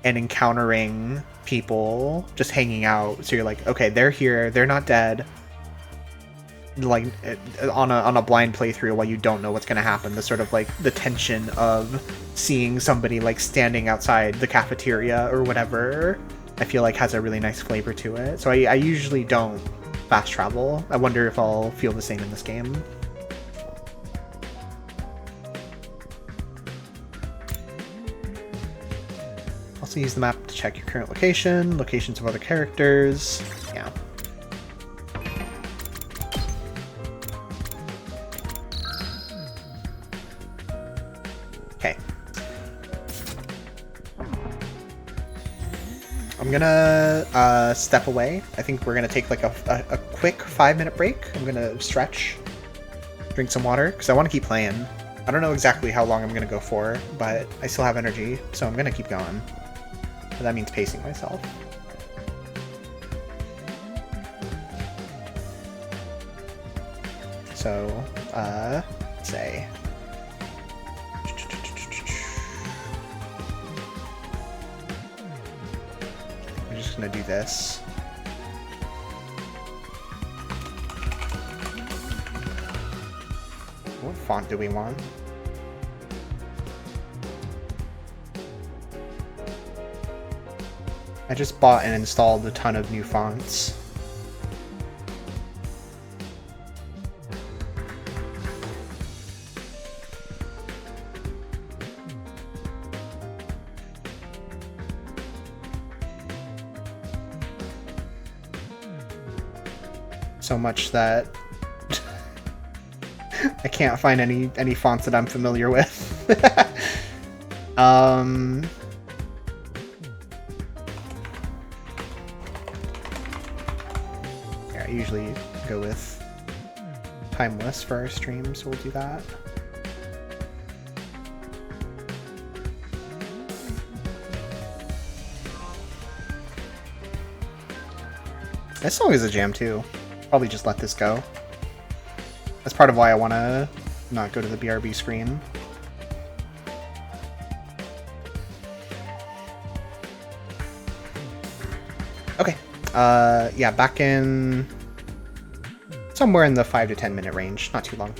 and encountering people just hanging out. So you're like, okay, they're here, they're not dead. Like on a blind playthrough while you don't know what's going to happen. The sort of like the tension of seeing somebody like standing outside the cafeteria or whatever, I feel like has a really nice flavor to it. So I usually don't fast travel. I wonder if I'll feel the same in this game. Also use the map to check your current location, locations of other characters. Yeah. Okay. I'm gonna step away. I think we're gonna take like a quick 5-minute break. I'm gonna stretch, drink some water, because I want to keep playing. I don't know exactly how long I'm gonna go for, but I still have energy, so I'm gonna keep going. And that means pacing myself. So, say. I'm just gonna do this. What font do we want? I just bought and installed a ton of new fonts. So much that I can't find any fonts that I'm familiar with. Yeah, I usually go with Timeless for our stream, so we'll do that. This song is a jam too. Probably just let this go. That's part of why I want to not go to the BRB screen. Okay. Yeah, back in somewhere in the 5 to 10 minute range. Not too long.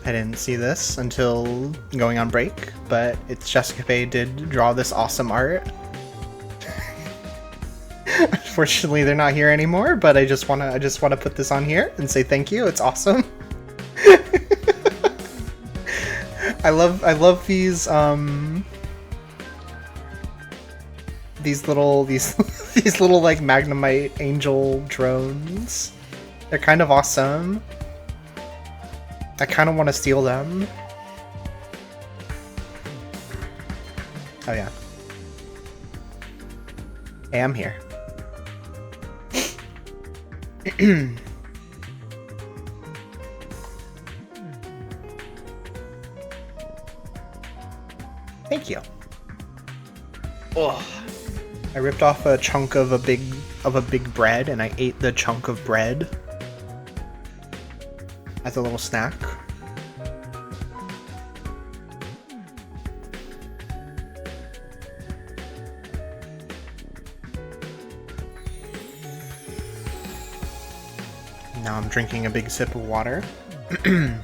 I didn't see this until going on break, but it's Jessica Faye did draw this awesome art. Unfortunately, they're not here anymore, but I just wanna put this on here and say thank you. It's awesome. I love these little these little like Magnemite angel drones. They're kind of awesome. I kind of want to steal them. Oh yeah. Hey, I'm here. Thank you. Oh, I ripped off a chunk of a big bread and I ate the chunk of bread as a little snack. Now I'm drinking a big sip of water. Okay.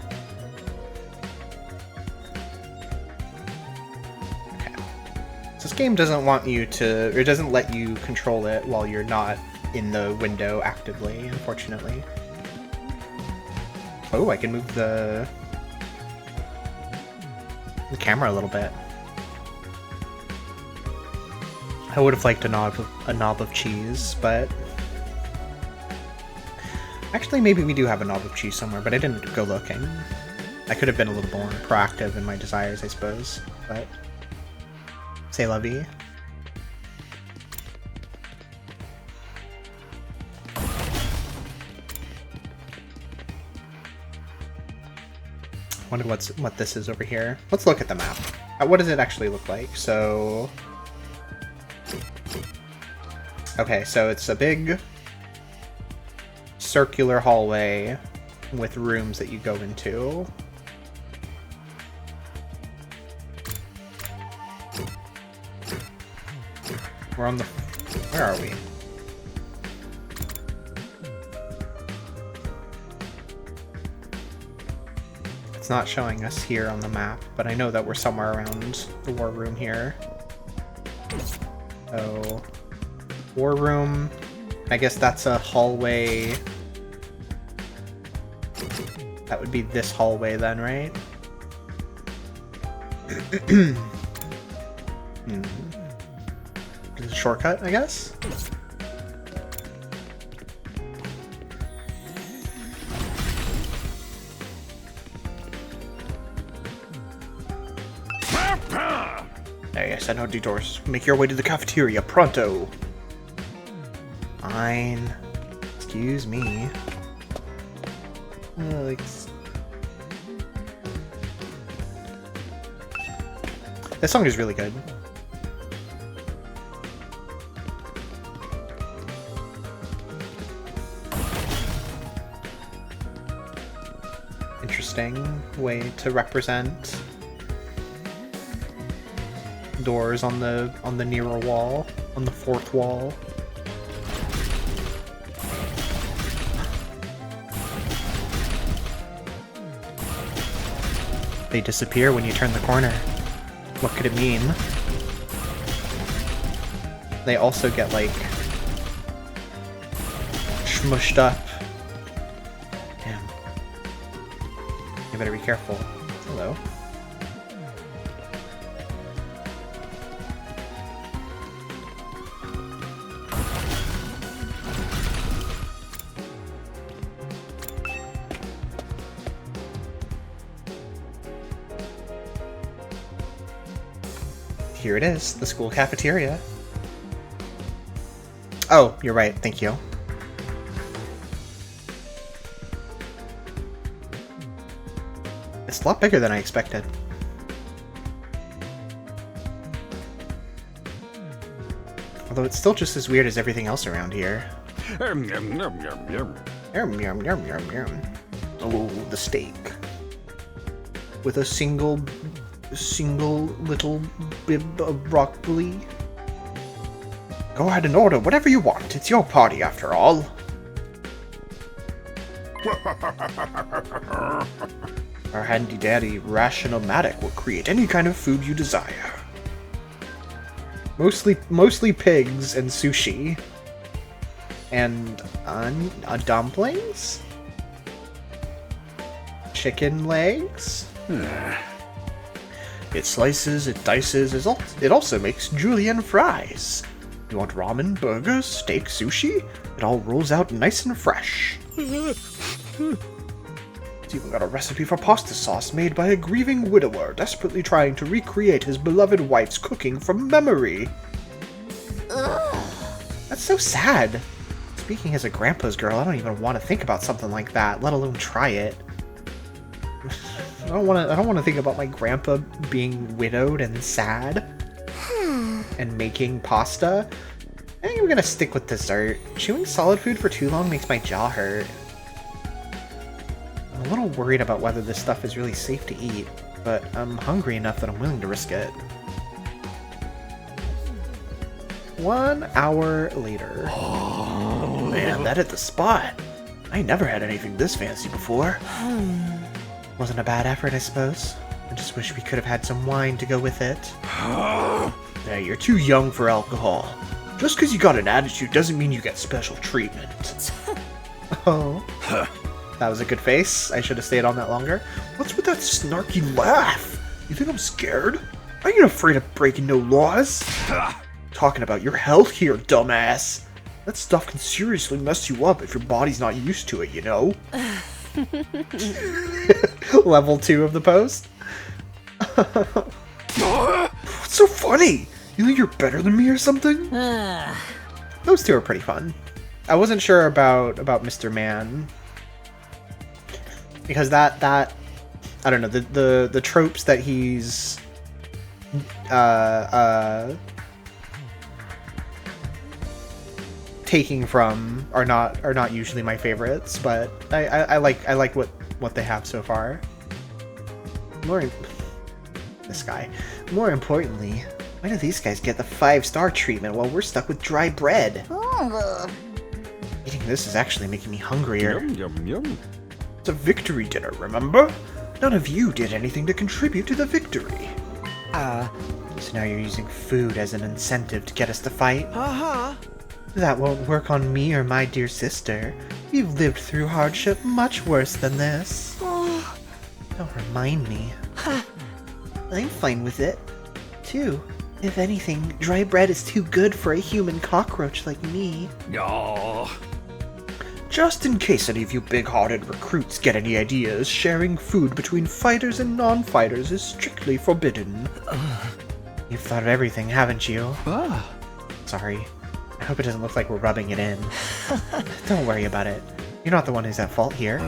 So this game doesn't want you to, or doesn't let you control it while you're not in the window actively, unfortunately. Oh, I can move the camera a little bit. I would have liked a knob of cheese, but actually maybe we do have a knob of cheese somewhere, but I didn't go looking. I could have been a little more proactive in my desires, I suppose, but c'est la vie. Wonder what this is over here. Let's look at the map. What does it actually look like? So, okay, so it's a big circular hallway with rooms that you go into. We're on the... Where are we? It's not showing us here on the map, but I know that we're somewhere around the war room here. So, war room. I guess that's a hallway. That would be this hallway then, right? It's a shortcut, I guess? Yes, I know detours. Make your way to the cafeteria, pronto! Fine. Excuse me. This song is really good. Interesting way to represent doors on the nearer wall, on the fourth wall. They disappear when you turn the corner. What could it mean? They also get, like, smushed up. Damn. You better be careful. Hello. Here it is, the school cafeteria. Oh, you're right, thank you. It's a lot bigger than I expected. Although it's still just as weird as everything else around here. Oh, the steak. With a single little bib of broccoli. Go ahead and order whatever you want. It's your party after all. Our handy-dandy Ration-O-Matic will create any kind of food you desire. Mostly pigs and sushi. And dumplings? Chicken legs? It slices, it dices, it also makes julienne fries. You want ramen, burgers, steak, sushi? It all rolls out nice and fresh. It's even got a recipe for pasta sauce made by a grieving widower desperately trying to recreate his beloved wife's cooking from memory. That's so sad. Speaking as a grandpa's girl, I don't even want to think about something like that, let alone try it. I don't want to think about my grandpa being widowed and sad and making pasta. I think I'm gonna stick with dessert. Chewing solid food for too long makes my jaw hurt. I'm a little worried about whether this stuff is really safe to eat, but I'm hungry enough that I'm willing to risk it. 1 hour later. Oh, man, that hit the spot. I never had anything this fancy before. Wasn't a bad effort, I suppose. I just wish we could have had some wine to go with it. Hey, you're too young for alcohol. Just because you got an attitude doesn't mean you get special treatment. Oh. That was a good face. I should have stayed on that longer. What's with that snarky laugh? You think I'm scared? I ain't afraid of breaking no laws. Talking about your health here, dumbass. That stuff can seriously mess you up if your body's not used to it, you know? Level 2 of the post. What's so funny? You think you're better than me or something? Those two are pretty fun. I wasn't sure about Mr. Man. Because that I don't know, the tropes that he's taking from are not usually my favorites, but I like what they have so far. This guy. More importantly, why do these guys get the 5-star treatment while we're stuck with dry bread? Eating this is actually making me hungrier. Yum, yum, yum. It's a victory dinner, remember? None of you did anything to contribute to the victory. So now you're using food as an incentive to get us to fight? That won't work on me or my dear sister. We've lived through hardship much worse than this. Don't remind me. I'm fine with it, too. If anything, dry bread is too good for a human cockroach like me. No. Just in case any of you big-hearted recruits get any ideas, sharing food between fighters and non-fighters is strictly forbidden. You've thought of everything, haven't you? Sorry. I hope it doesn't look like we're rubbing it in. Don't worry about it. You're not the one who's at fault here.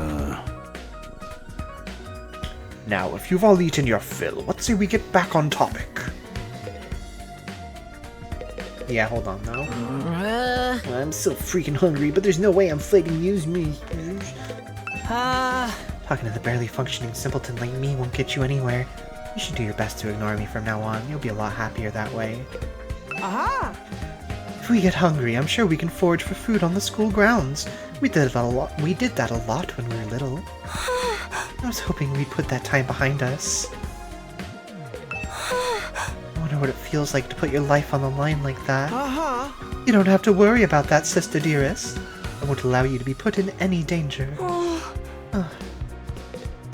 Now, if you've all eaten your fill, let's say we get back on topic. Yeah, hold on now. I'm so freaking hungry, but there's no way I'm fighting you. Talking to the barely functioning simpleton like me won't get you anywhere. You should do your best to ignore me from now on. You'll be a lot happier that way. If we get hungry, I'm sure we can forage for food on the school grounds. We did that a lot when we were little. I was hoping we'd put that time behind us. I wonder what it feels like to put your life on the line like that. You don't have to worry about that, sister dearest. I won't allow you to be put in any danger.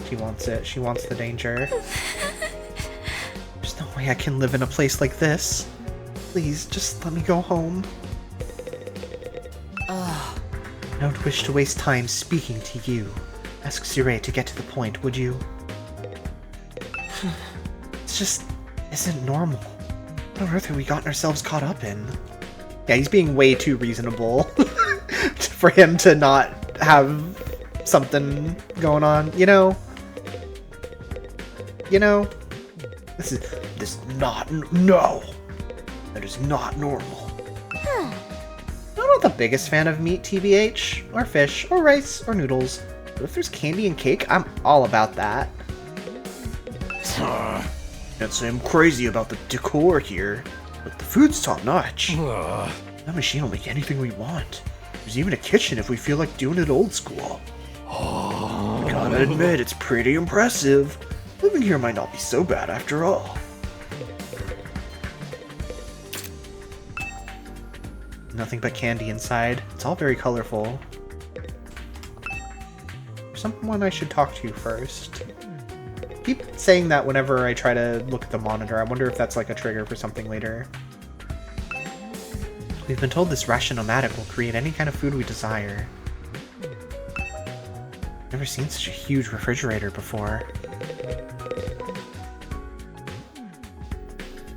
She wants it. She wants the danger. There's no way I can live in a place like this. Please, just let me go home. I don't wish to waste time speaking to you. Ask Sirei to get to the point, would you? It's just isn't normal. What on earth have we gotten ourselves caught up in? Yeah, he's being way too reasonable for him to not have something going on, you know? This is not, no! That is not normal. I'm not the biggest fan of meat, TBH, or fish, or rice, or noodles. But if there's candy and cake, I'm all about that. Can't say I'm crazy about the decor here, but the food's top-notch. That machine will make anything we want. There's even a kitchen if we feel like doing it old school. God, I admit, it's pretty impressive. Living here might not be so bad after all. Nothing but candy inside. It's all very colorful. There's someone I should talk to first. I keep saying that whenever I try to look at the monitor. I wonder if that's like a trigger for something later. We've been told this ration-o-matic will create any kind of food we desire. Never seen such a huge refrigerator before.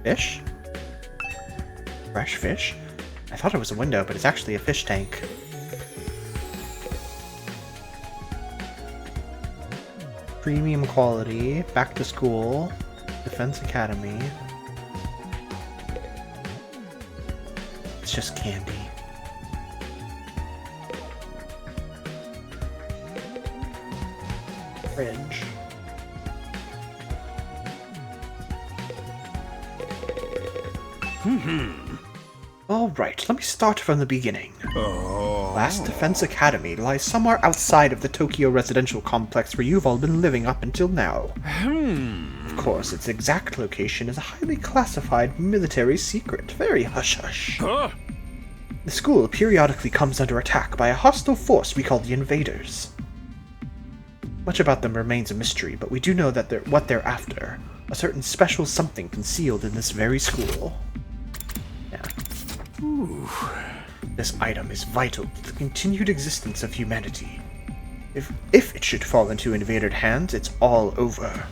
Fish? Fresh fish? I thought it was a window, but it's actually a fish tank. Premium quality, back to school, Defense Academy. It's just candy. Fridge. Alright, let me start from the beginning. Last Defense Academy lies somewhere outside of the Tokyo residential complex where you've all been living up until now. Of course, its exact location is a highly classified military secret. Very hush-hush. The school periodically comes under attack by a hostile force we call the Invaders. Much about them remains a mystery, but we do know that what they're after. A certain special something concealed in this very school. Yeah. Ooh. This item is vital to the continued existence of humanity. If it should fall into invaded hands, it's all over.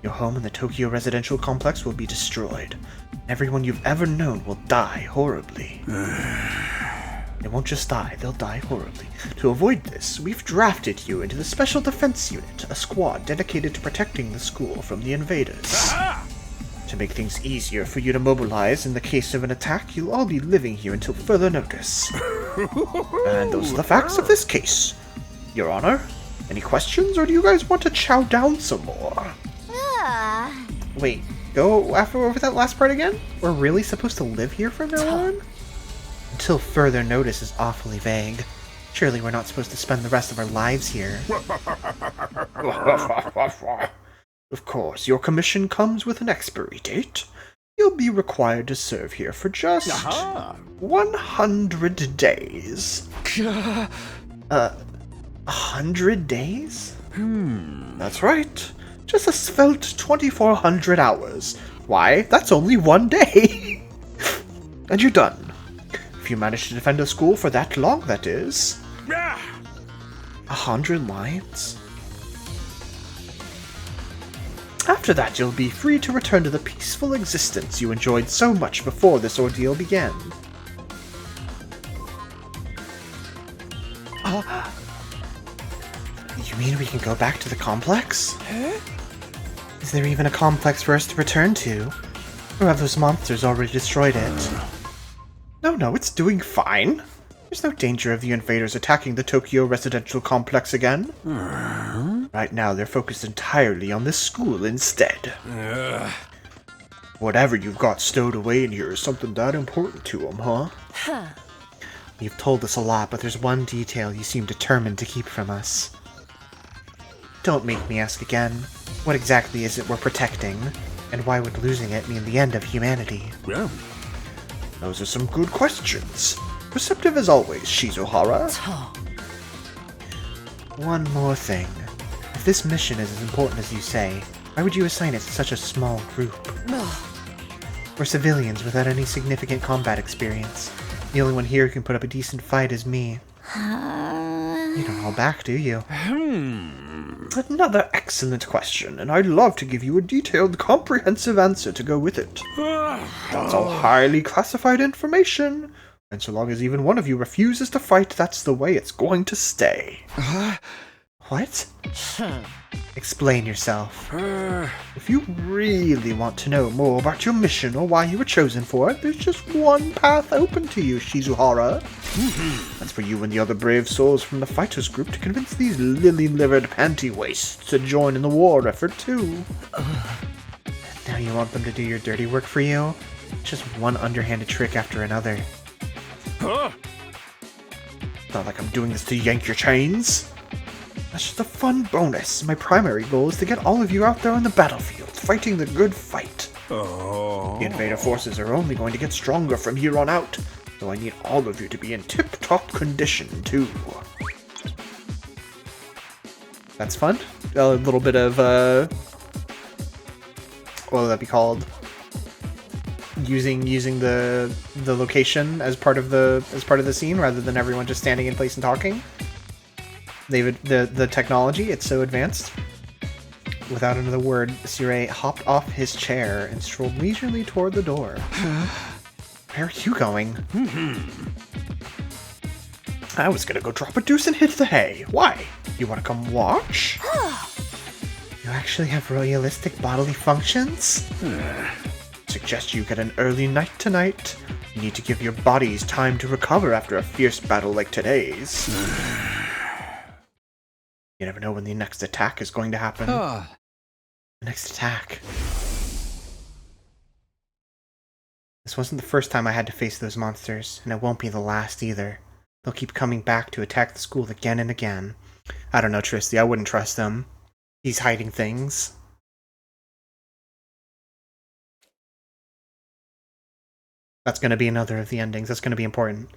Your home in the Tokyo residential complex will be destroyed. Everyone you've ever known will die horribly. They won't just die, they'll die horribly. To avoid this, we've drafted you into the Special Defense Unit, a squad dedicated to protecting the school from the invaders. To make things easier for you to mobilize in the case of an attack, you'll all be living here until further notice. And those are the facts of this case. Your Honor, any questions, or do you guys want to chow down some more? Wait, go over that last part again? We're really supposed to live here from now on? Until further notice is awfully vague. Surely we're not supposed to spend the rest of our lives here. Of course, your commission comes with an expiry date. You'll be required to serve here for just 100 days. 100 days? That's right. Just a svelte 2,400 hours. Why, that's only one day. And you're done. If you manage to defend a school for that long, that is. 100 lines? After that, you'll be free to return to the peaceful existence you enjoyed so much before this ordeal began. You mean we can go back to the complex? Huh? Is there even a complex for us to return to? Or have those monsters already destroyed it? No, it's doing fine. There's no danger of the invaders attacking the Tokyo residential complex again. Right now, they're focused entirely on this school instead. Whatever you've got stowed away in here is something that important to them, huh? You've told us a lot, but there's one detail you seem determined to keep from us. Don't make me ask again. What exactly is it we're protecting? And why would losing it mean the end of humanity? Yeah. Those are some good questions. Receptive as always, Shizuhara. One more thing. If this mission is as important as you say, why would you assign it to such a small group? We're civilians without any significant combat experience. The only one here who can put up a decent fight is me. You don't hold back, do you? Another excellent question, and I'd love to give you a detailed, comprehensive answer to go with it. That's all highly classified information, and so long as even one of you refuses to fight, that's the way it's going to stay. What? Explain yourself. If you really want to know more about your mission or why you were chosen for it, there's just one path open to you, Shizuhara. That's for you and the other brave souls from the fighters group to convince these lily-livered panty-wastes to join in the war effort too. Now you want them to do your dirty work for you? Just one underhanded trick after another. Not like I'm doing this to yank your chains. That's just a fun bonus. My primary goal is to get all of you out there on the battlefield, fighting the good fight. Oh. The invader forces are only going to get stronger from here on out, so I need all of you to be in tip-top condition, too. That's fun. A little bit of, what would that be called? Using the location as part of the scene rather than everyone just standing in place and talking. The technology, it's so advanced. Without another word, Sirei hopped off his chair and strolled leisurely toward the door. Where are you going? I was gonna go drop a deuce and hit the hay. Why? You wanna come watch? You actually have realistic bodily functions? Suggest you get an early night tonight. You need to give your bodies time to recover after a fierce battle like today's. You never know when the next attack is going to happen. The next attack. This wasn't the first time I had to face those monsters, and it won't be the last either. They'll keep coming back to attack the school again and again. I don't know, Tristy, I wouldn't trust him. He's hiding things. That's going to be another of the endings. That's going to be important.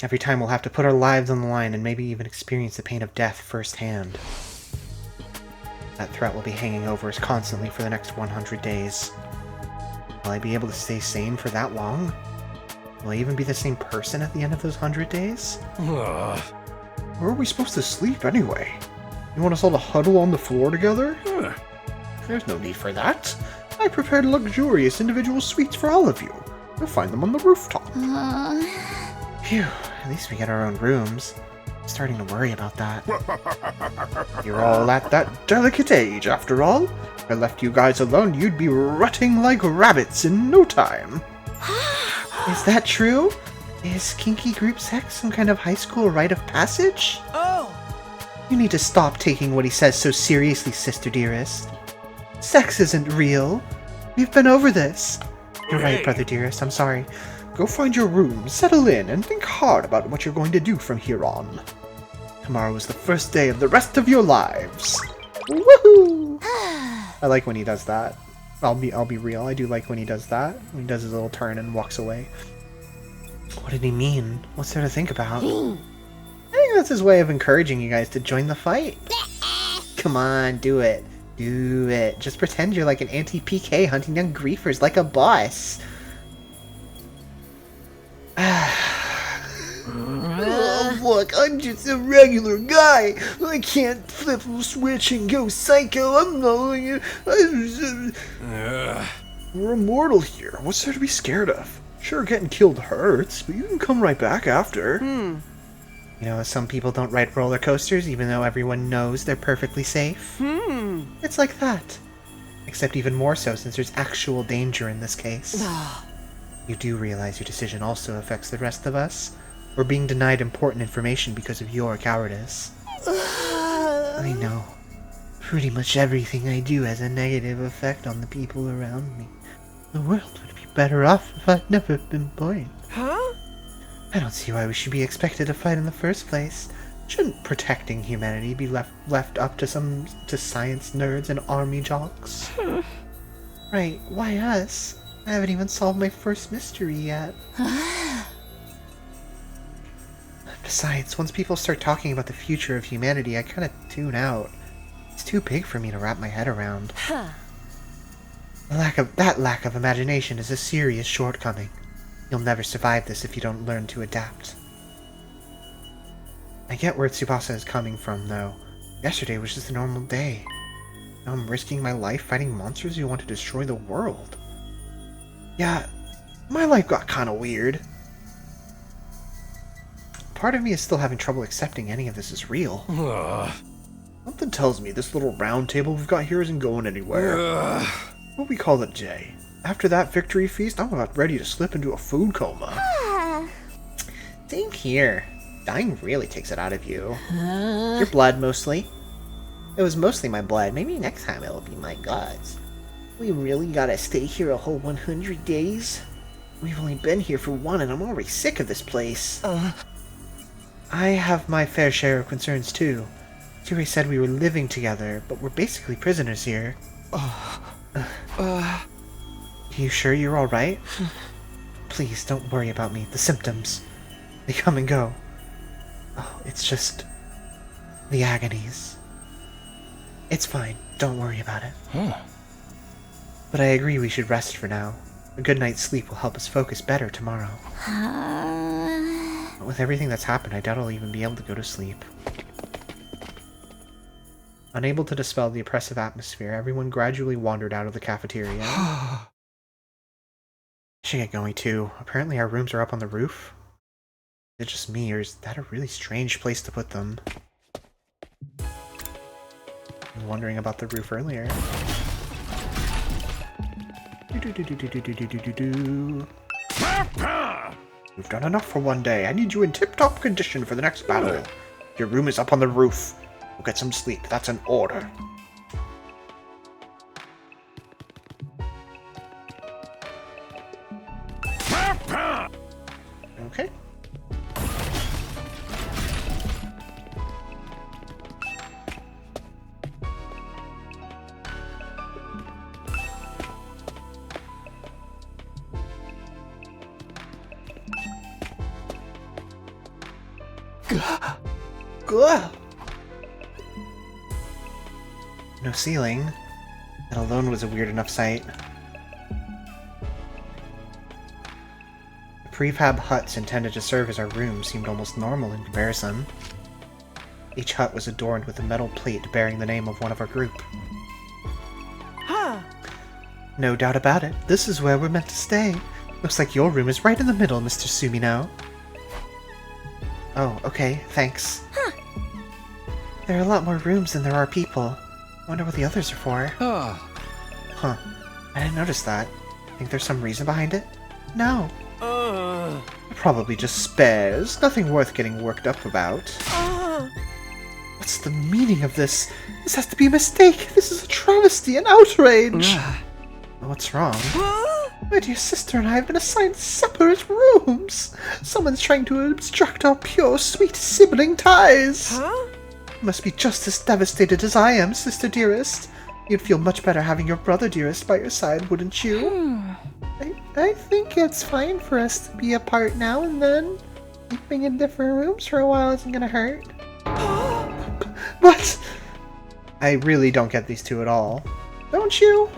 Every time we'll have to put our lives on the line and maybe even experience the pain of death firsthand. That threat will be hanging over us constantly for the next 100 days. Will I be able to stay sane for that long? Will I even be the same person at the end of those 100 days? Where are we supposed to sleep anyway? You want us all to huddle on the floor together? There's no need for that. I prepared luxurious individual suites for all of you. You'll find them on the rooftop. Phew, at least we get our own rooms. I'm starting to worry about that. You're all at that delicate age, after all. If I left you guys alone, you'd be rutting like rabbits in no time. Is that true? Is kinky group sex some kind of high school rite of passage? Oh! You need to stop taking what he says so seriously, sister dearest. Sex isn't real. We've been over this. You're right, brother dearest, I'm sorry. Go find your room, settle in, and think hard about what you're going to do from here on. Tomorrow is the first day of the rest of your lives. Woohoo! I like when he does that. I'll be real, I do like when he does that. When he does his little turn and walks away. What did he mean? What's there to think about? I think that's his way of encouraging you guys to join the fight. Come on, do it. Do it. Just pretend you're like an anti-PK hunting down griefers like a boss. Oh, look, I'm just a regular guy. I can't flip a switch and go psycho. I'm not. We're immortal here. What's there to be scared of? Sure, getting killed hurts, but you can come right back after. You know, some people don't ride roller coasters even though everyone knows they're perfectly safe. It's like that. Except even more so since there's actual danger in this case. You do realize your decision also affects the rest of us? We're being denied important information because of your cowardice. I know. Pretty much everything I do has a negative effect on the people around me. The world would be better off if I'd never been born. Huh? I don't see why we should be expected to fight in the first place. Shouldn't protecting humanity be left up to science nerds and army jocks? Right, why us? I haven't even solved my first mystery yet. Besides, once people start talking about the future of humanity, I kind of tune out. It's too big for me to wrap my head around. That lack of imagination is a serious shortcoming. You'll never survive this if you don't learn to adapt. I get where Tsubasa is coming from, though. Yesterday was just a normal day. Now I'm risking my life fighting monsters who want to destroy the world. Yeah, my life got kinda weird. Part of me is still having trouble accepting any of this is real. Something tells me this little round table we've got here isn't going anywhere. What we call it, Jay? After that victory feast, I'm about ready to slip into a food coma. Same here. Dying really takes it out of you. Your blood, mostly. It was mostly my blood. Maybe next time it'll be my guts. We really gotta stay here a whole 100 days? We've only been here for one and I'm already sick of this place. I have my fair share of concerns too. Yuri said we were living together, but we're basically prisoners here. You sure you're alright? Please, don't worry about me. The symptoms, they come and go. Oh, it's just the agonies. It's fine. Don't worry about it. But I agree we should rest for now. A good night's sleep will help us focus better tomorrow. With everything that's happened, I doubt I'll even be able to go to sleep. Unable to dispel the oppressive atmosphere, everyone gradually wandered out of the cafeteria. I should get going too. Apparently our rooms are up on the roof. Is it just me, or is that a really strange place to put them? I was wondering about the roof earlier. You've done enough for one day. I need you in tip-top condition for the next battle. Your room is up on the roof. We'll get some sleep. That's an order. Okay. No ceiling. That alone was a weird enough sight. The prefab huts intended to serve as our rooms seemed almost normal in comparison. Each hut was adorned with a metal plate bearing the name of one of our group. No doubt about it. This is where we're meant to stay. Looks like your room is right in the middle, Mr. Sumino. Oh, okay, thanks. There are a lot more rooms than there are people. Wonder what the others are for. Huh. I didn't notice that. Think there's some reason behind it? No. Probably just spares. Nothing worth getting worked up about. What's the meaning of this? This has to be a mistake. This is a travesty, an outrage. What's wrong? My dear sister and I have been assigned separate rooms. Someone's trying to obstruct our pure, sweet sibling ties. You must be just as devastated as I am, sister dearest. You'd feel much better having your brother dearest by your side, wouldn't you? I think it's fine for us to be apart now and then. Sleeping in different rooms for a while isn't gonna hurt. But I really don't get these two at all. Don't you?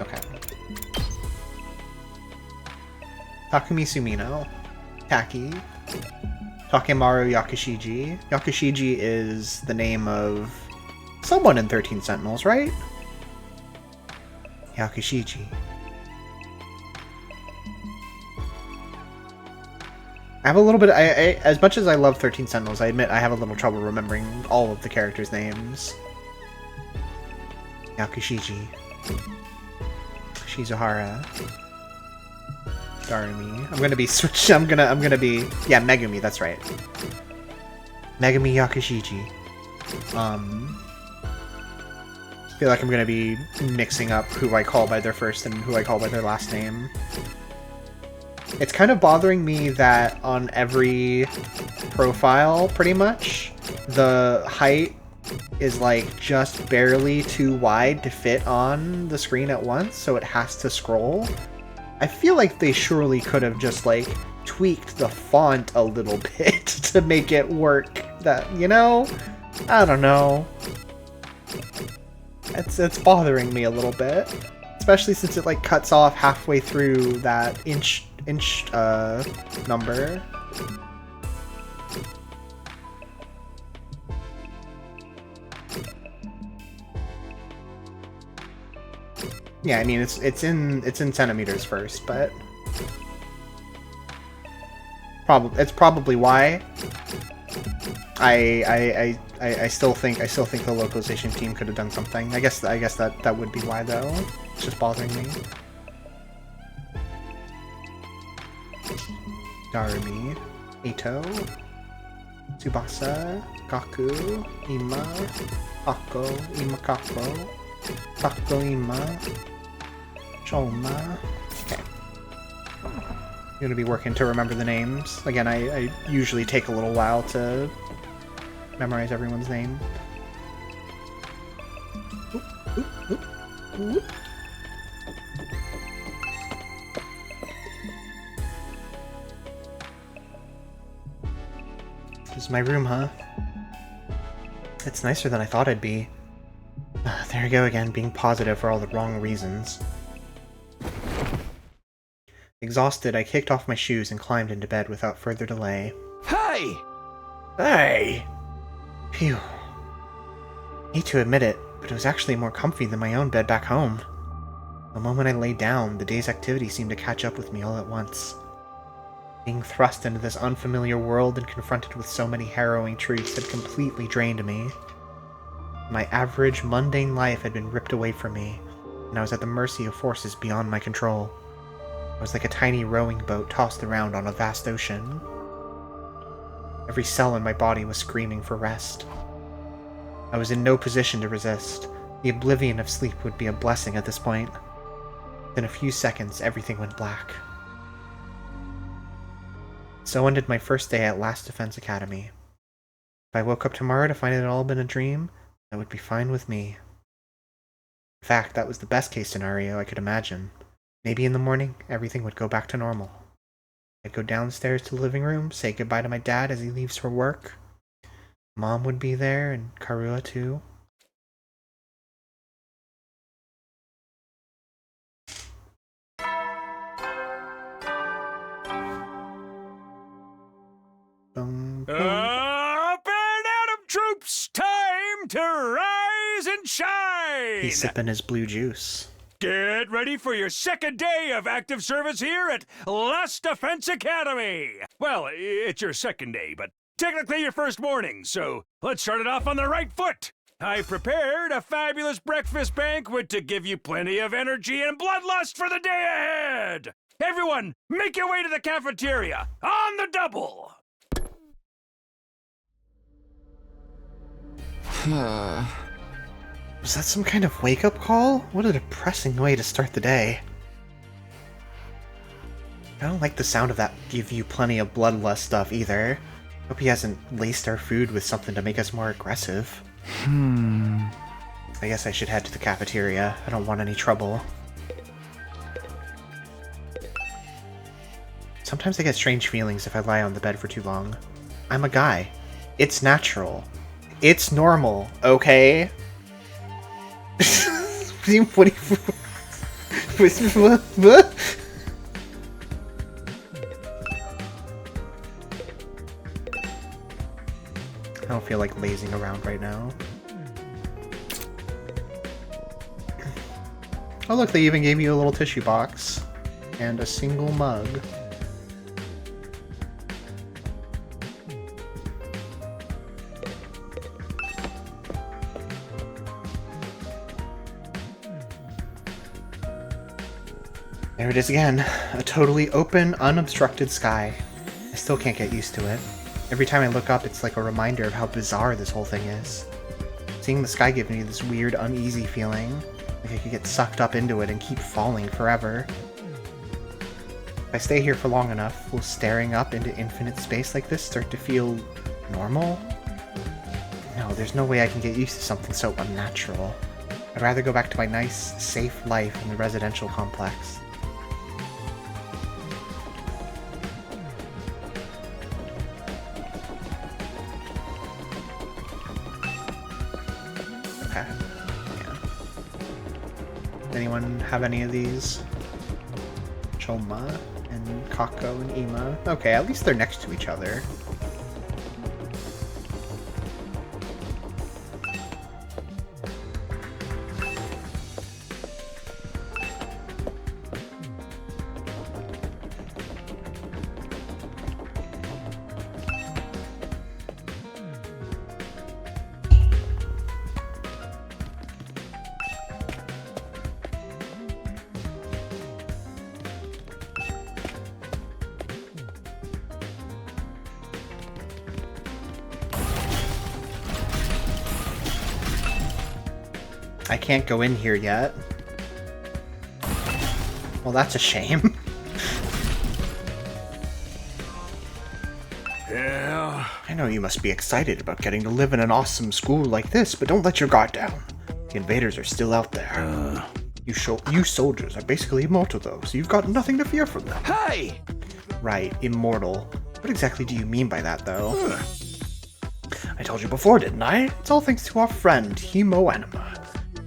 Okay. Takumi Sumino. Taki. Takemaru Yakushiji. Yakushiji is the name of someone in 13 Sentinels, right? Yakushiji. I have a little bit... as much as I love 13 Sentinels, I admit I have a little trouble remembering all of the characters' names. Yakushiji. Shizuhara. Darumi. I'm gonna be switch. I'm gonna be. Yeah, Megumi. That's right. Megumi Yakushiji. I feel like I'm gonna be mixing up who I call by their first and who I call by their last name. It's kind of bothering me that on every profile, pretty much, the height is like just barely too wide to fit on the screen at once, so it has to scroll. I feel like they surely could have just like tweaked the font a little bit to make it work. That, you know? I don't know. It's bothering me a little bit, especially since it like cuts off halfway through that inch number. Yeah, I mean it's in centimeters first, but it's probably why. I still think the localization team could have done something. I guess that would be why though. It's just bothering me. Darumi, Ito, Tsubasa, Gaku, Ima, Kako, Ima Kako, Kako Ima, Choma. Okay. I'm gonna be working to remember the names. Again, I usually take a little while to memorize everyone's name. Oop, oop, oop, oop. This is my room, huh? It's nicer than I thought it'd be. There I go again, being positive for all the wrong reasons. Exhausted, I kicked off my shoes and climbed into bed without further delay. Hey! Hey! Phew. Hate to admit it, but it was actually more comfy than my own bed back home. The moment I lay down, the day's activity seemed to catch up with me all at once. Being thrust into this unfamiliar world and confronted with so many harrowing truths had completely drained me. My average, mundane life had been ripped away from me, and I was at the mercy of forces beyond my control. I was like a tiny rowing boat tossed around on a vast ocean. Every cell in my body was screaming for rest. I was in no position to resist. The oblivion of sleep would be a blessing at this point. In a few seconds, everything went black. So ended my first day at Last Defense Academy. If I woke up tomorrow to find it had all been a dream, that would be fine with me. In fact, that was the best case scenario I could imagine. Maybe in the morning, everything would go back to normal. I'd go downstairs to the living room, say goodbye to my dad as he leaves for work. Mom would be there, and Karua too. Boom, boom. Up and Adam troops, time to rise and shine! He's sipping his blue juice. Get ready for your second day of active service here at Last Defense Academy! Well, it's your second day, but technically your first morning, so let's start it off on the right foot! I prepared a fabulous breakfast banquet to give you plenty of energy and bloodlust for the day ahead! Everyone, make your way to the cafeteria, on the double! Was that some kind of wake-up call? What a depressing way to start the day. I don't like the sound of that give you plenty of bloodlust stuff either. Hope he hasn't laced our food with something to make us more aggressive. I guess I should head to the cafeteria. I don't want any trouble. Sometimes I get strange feelings if I lie on the bed for too long. I'm a guy. It's natural. It's normal, okay? What? I don't feel like lazing around right now. Oh look, they even gave you a little tissue box. And a single mug. There it is again. A totally open, unobstructed sky. I still can't get used to it. Every time I look up, it's like a reminder of how bizarre this whole thing is. Seeing the sky gives me this weird, uneasy feeling, like I could get sucked up into it and keep falling forever. If I stay here for long enough, will staring up into infinite space like this start to feel normal? No, there's no way I can get used to something so unnatural. I'd rather go back to my nice, safe life in the residential complex. Anyone have any of these? Choma and Kako and Ima. Okay, at least they're next to each other. I can't go in here yet. Well, that's a shame. Yeah. I know you must be excited about getting to live in an awesome school like this, but don't let your guard down. The invaders are still out there. You soldiers are basically immortal, though, so you've got nothing to fear from them. Hey! Right, immortal. What exactly do you mean by that, though? I told you before, didn't I? It's all thanks to our friend, Hemo Anima.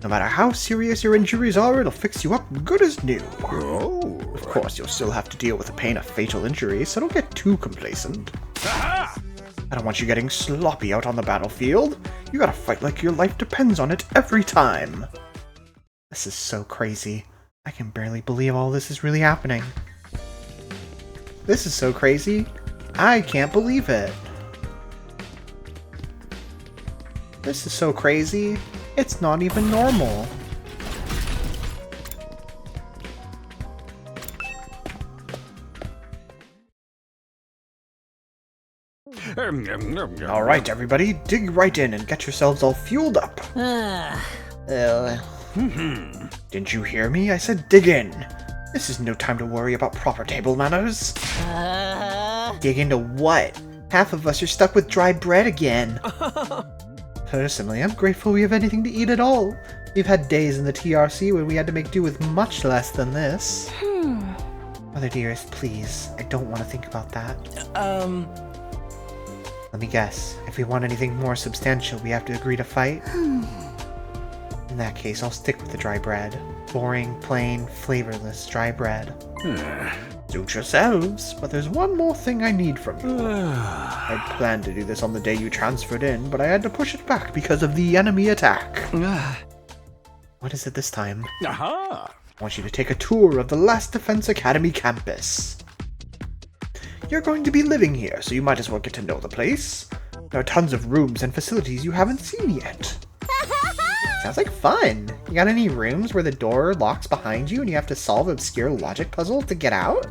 No matter how serious your injuries are, it'll fix you up good as new. Oh. Of course, you'll still have to deal with the pain of fatal injury, so don't get too complacent. Aha! I don't want you getting sloppy out on the battlefield. You gotta fight like your life depends on it every time. This is so crazy. I can barely believe all this is really happening. This is so crazy. I can't believe it. This is so crazy. It's not even normal. Alright, everybody, dig right in and get yourselves all fueled up. Didn't you hear me? I said dig in. This is no time to worry about proper table manners. Dig into what? Half of us are stuck with dry bread again. Personally, I'm grateful we have anything to eat at all. We've had days in the TRC when we had to make do with much less than this. Mother dearest, please. I don't want to think about that. Let me guess. If we want anything more substantial, we have to agree to fight? In that case, I'll stick with the dry bread. Boring, plain, flavorless dry bread. Suit yourselves, but there's one more thing I need from you. I'd planned to do this on the day you transferred in, but I had to push it back because of the enemy attack. What is it this time? Aha! I want you to take a tour of the Last Defense Academy campus. You're going to be living here, so you might as well get to know the place. There are tons of rooms and facilities you haven't seen yet. Sounds like fun. You got any rooms where the door locks behind you and you have to solve obscure logic puzzles to get out?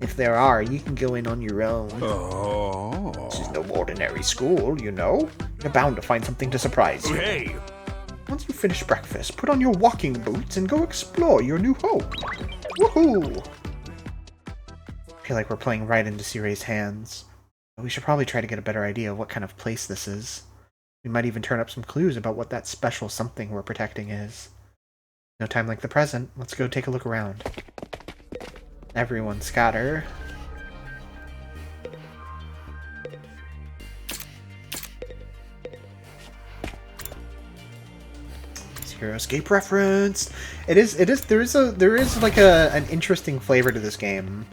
If there are, you can go in on your own. Oh. This is no ordinary school, you know. You're bound to find something to surprise you. Hey! Once you finish breakfast, put on your walking boots and go explore your new home. Woohoo! I feel like we're playing right into Sire's hands. But we should probably try to get a better idea of what kind of place this is. We might even turn up some clues about what that special something we're protecting is. No time like the present. Let's go take a look around. Everyone scatter. Zero escape reference. There is like an interesting flavor to this game.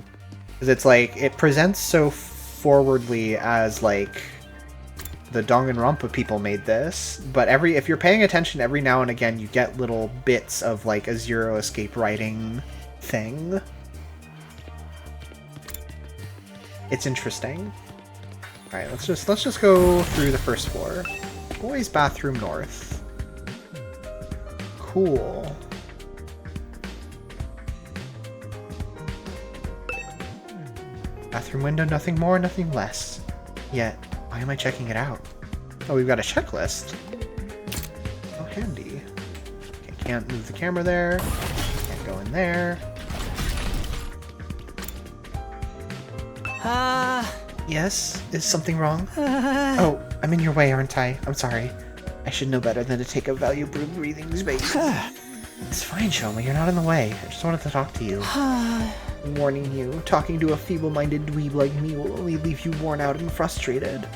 Because it's like, it presents so forwardly as like the Danganronpa people made this, but if you're paying attention every now and again, you get little bits of like a zero escape writing thing. It's interesting. Alright, let's just go through the first floor. Boys' bathroom north. Cool. Bathroom window, nothing more, nothing less. Yet, why am I checking it out? Oh, we've got a checklist. Oh, handy. Okay, can't move the camera there. Can't go in there. Yes? Is something wrong? Oh, I'm in your way, aren't I? I'm sorry. I should know better than to take a valuable breathing space. It's fine, Shoma. You're not in the way. I just wanted to talk to you. I'm warning you, talking to a feeble-minded dweeb like me will only leave you worn out and frustrated.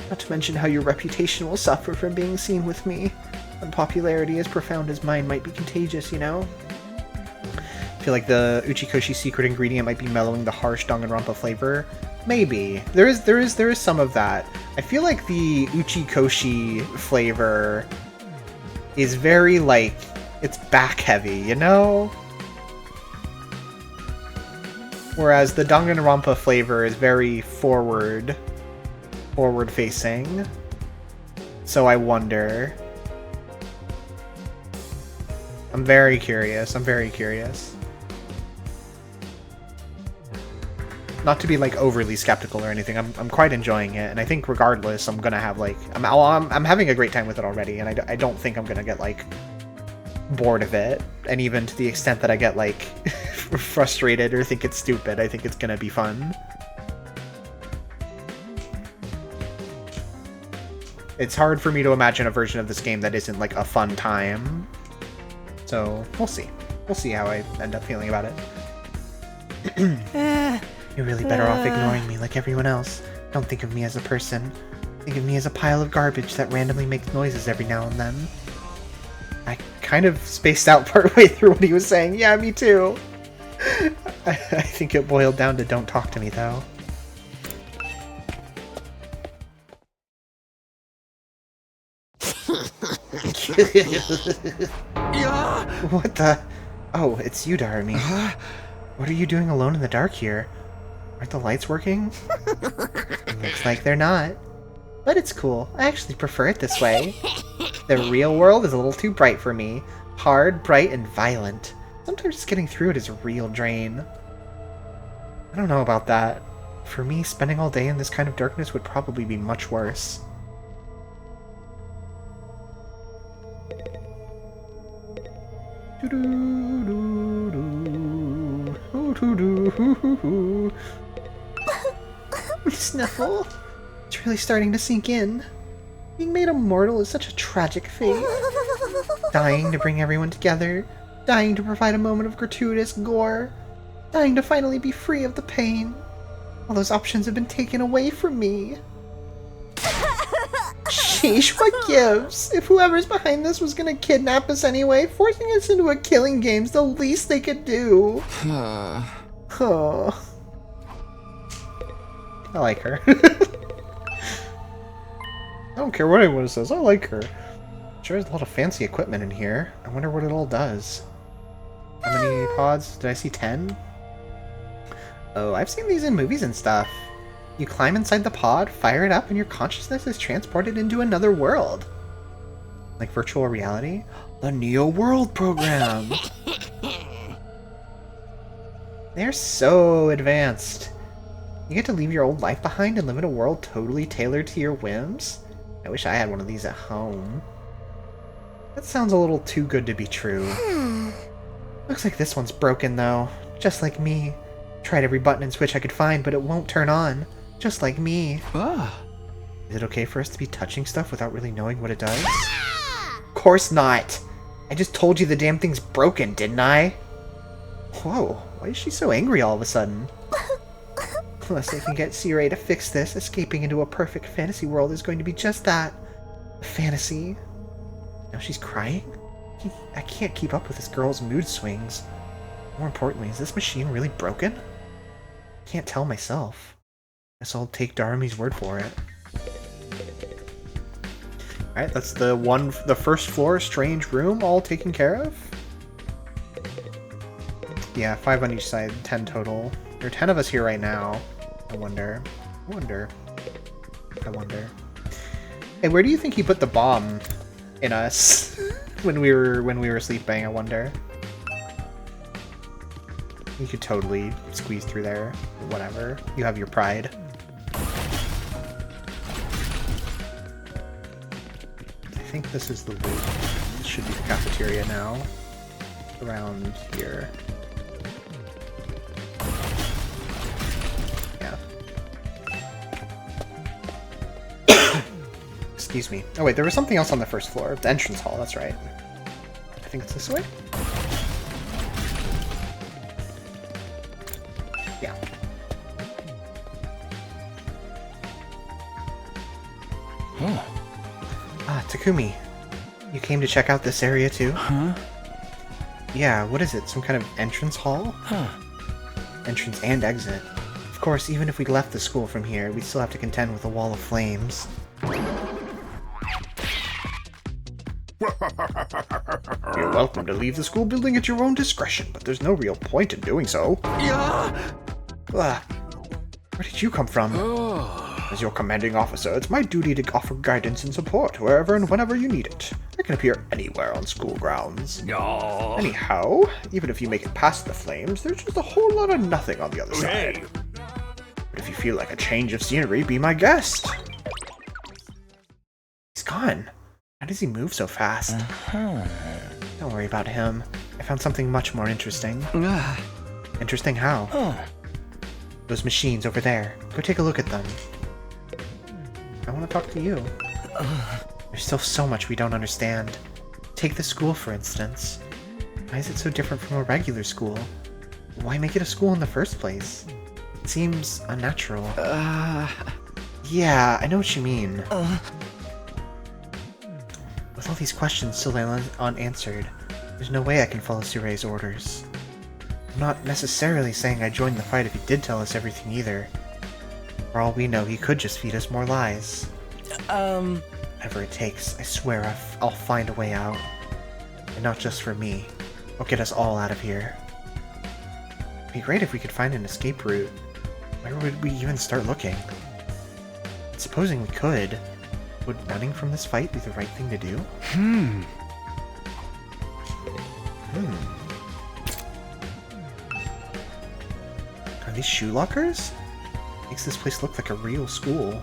Not to mention how your reputation will suffer from being seen with me. Unpopularity as profound as mine might be contagious, you know? I feel like the Uchikoshi secret ingredient might be mellowing the harsh Danganronpa flavor. Maybe. There is some of that. I feel like the Uchikoshi flavor is very, like, it's back-heavy, you know? Whereas the Danganronpa flavor is very forward-facing. So I wonder. I'm very curious. not to be like overly skeptical or anything. I'm quite enjoying it, and I think regardless, I'm gonna have like I'm having a great time with it already, and I don't think I'm gonna get like bored of it, and even to the extent that I get like frustrated or think it's stupid, I think it's gonna be fun. It's hard for me to imagine a version of this game that isn't like a fun time. So we'll see. We'll see how I end up feeling about it. You're really better off ignoring me like everyone else. Don't think of me as a person. Think of me as a pile of garbage that randomly makes noises every now and then. I kind of spaced out partway through what he was saying. Yeah, me too. I think it boiled down to don't talk to me, though. What the? Oh, it's you, Darmy. What are you doing alone in the dark here? Aren't the lights working? Looks like they're not. But it's cool. I actually prefer it this way. The real world is a little too bright for me. Hard, bright, and violent. Sometimes just getting through it is a real drain. I don't know about that. For me, spending all day in this kind of darkness would probably be much worse. Sniffle. It's really starting to sink in. Being made immortal is such a tragic fate. Dying to bring everyone together. Dying to provide a moment of gratuitous gore. Dying to finally be free of the pain. All those options have been taken away from me. Sheesh, what gives? If whoever's behind this was gonna kidnap us anyway, forcing us into a killing game's the least they could do. Oh. I like her. I don't care what anyone says, I like her. Sure has a lot of fancy equipment in here. I wonder what it all does. How many pods? Did I see 10? Oh, I've seen these in movies and stuff. You climb inside the pod, fire it up, and your consciousness is transported into another world. Like virtual reality? The Neo World program! They're so advanced. You get to leave your old life behind and live in a world totally tailored to your whims? I wish I had one of these at home. That sounds a little too good to be true. Looks like this one's broken, though. Just like me. Tried every button and switch I could find, but it won't turn on. Just like me. Is it okay for us to be touching stuff without really knowing what it does? Of course not! I just told you the damn thing's broken, didn't I? Whoa, why is she so angry all of a sudden? Unless I can get C-Ray to fix this, escaping into a perfect fantasy world is going to be just that. A fantasy. Now she's crying? I can't keep up with this girl's mood swings. More importantly, is this machine really broken? Can't tell myself. Guess I'll take Darmy's word for it. Alright, that's the first floor strange room all taken care of. Yeah, 5 on each side, 10 total. There are 10 of us here right now. I wonder. Hey, where do you think he put the bomb in us when we were sleeping, I wonder? You could totally squeeze through there. Whatever. You have your pride. I think this is the loop. This should be the cafeteria now. Around here. Yeah. Excuse me. Oh wait, there was something else on the first floor. The entrance hall, that's right. I think it's this way? Yeah. Ah, Takumi. You came to check out this area too? Huh? Yeah, what is it? Some kind of entrance hall? Huh. Entrance and exit. Of course, even if we left the school from here, we'd still have to contend with a wall of flames. You're welcome to leave the school building at your own discretion, but there's no real point in doing so. Where did you come from? As your commanding officer, it's my duty to offer guidance and support wherever and whenever you need it. I can appear anywhere on school grounds. Anyhow, even if you make it past the flames, there's just a whole lot of nothing on the other side. feel like a change of scenery, be my guest. He's gone. How does he move so fast? Don't worry about him. I found something much more interesting. Interesting how? Those machines over there. Go take a look at them. I want to talk to you. There's still so much we don't understand. Take the school, for instance. Why is it so different from a regular school? Why make it a school in the first place? It seems unnatural. Yeah, I know what you mean. With all these questions still unanswered, there's no way I can follow Surei's orders. I'm not necessarily saying I joined the fight if he did tell us everything either. For all we know, he could just feed us more lies. Whatever it takes, I swear I'll find a way out. And not just for me. I'll get us all out of here. It'd be great if we could find an escape route. Where would we even start looking? And supposing we could, would running from this fight be the right thing to do? Are these shoe lockers? Makes this place look like a real school.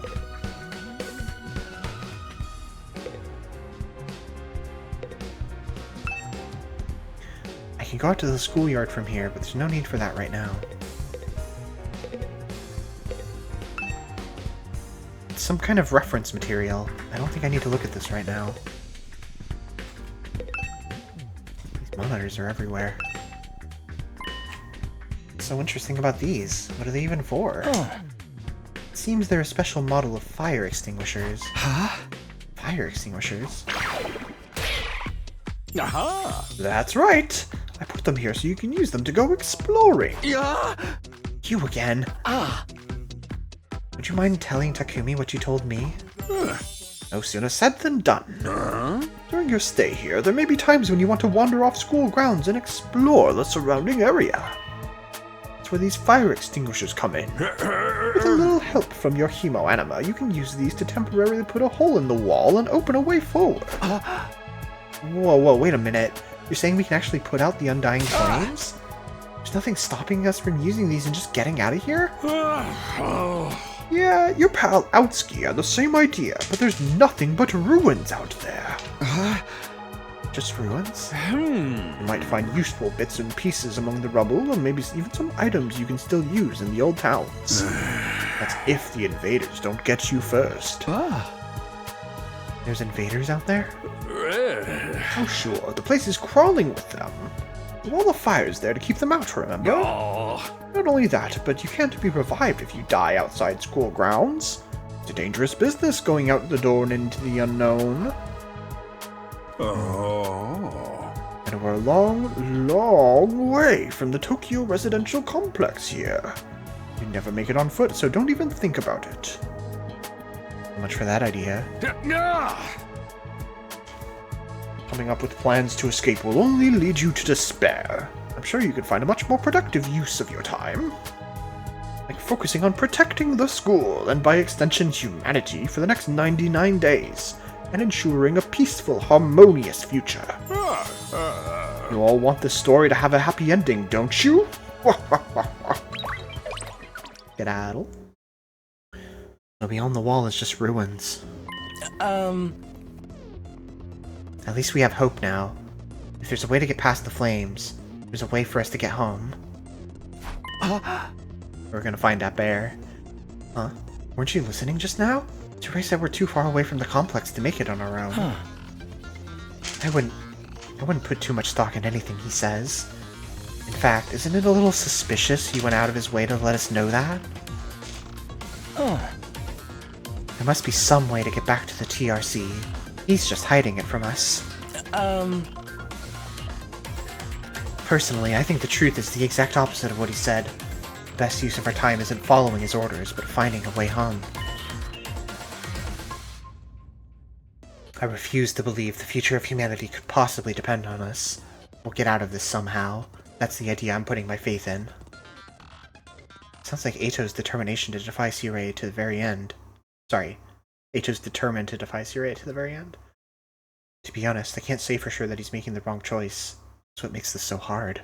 I can go out to the schoolyard from here, but there's no need for that right now. It's some kind of reference material. I don't think I need to look at this right now. These monitors are everywhere. What's so interesting about these? What are they even for? It seems they're a special model of fire extinguishers. Fire extinguishers? Aha! That's right! I put them here so you can use them to go exploring. Yeah. You again. Would you mind telling Takumi what you told me? No sooner said than done. During your stay here, there may be times when you want to wander off school grounds and explore the surrounding area. That's where these fire extinguishers come in. With a little help from your hemoanima, you can use these to temporarily put a hole in the wall and open a way forward. Whoa, wait a minute. You're saying we can actually put out the undying flames? There's nothing stopping us from using these and just getting out of here? Yeah, your pal Outski had the same idea, but there's nothing but ruins out there. Just ruins? You might find useful bits and pieces among the rubble, or maybe even some items you can still use in the old towns. That's if the invaders don't get you first. There's invaders out there? Oh sure, the place is crawling with them. The wall of fire's there to keep them out, remember? Not only that, but you can't be revived if you die outside school grounds. It's a dangerous business going out the door and into the unknown. And we're a long, long way from the Tokyo residential complex here. You'd never make it on foot, so don't even think about it. So much for that idea. Coming up with plans to escape will only lead you to despair. I'm sure you could find a much more productive use of your time. Like focusing on protecting the school, and by extension humanity, for the next 99 days, and ensuring a peaceful, harmonious future. You all want this story to have a happy ending, don't you? Skedaddle. So beyond the wall is just ruins. At least we have hope now. If there's a way to get past the flames, there's a way for us to get home. We're gonna find that bear. Huh? Weren't you listening just now? Surei said we're too far away from the complex to make it on our own. I wouldn't put too much stock in anything he says. In fact, isn't it a little suspicious he went out of his way to let us know that? There must be some way to get back to the TRC. He's just hiding it from us. Personally, I think the truth is the exact opposite of what he said. The best use of our time isn't following his orders, but finding a way home. I refuse to believe the future of humanity could possibly depend on us. We'll get out of this somehow. That's the idea I'm putting my faith in. Sounds like Ato's determination to defy Surei to the very end. Sorry, Ato's determined to defy Surei to the very end. To be honest, I can't say for sure that he's making the wrong choice. That's what makes this so hard.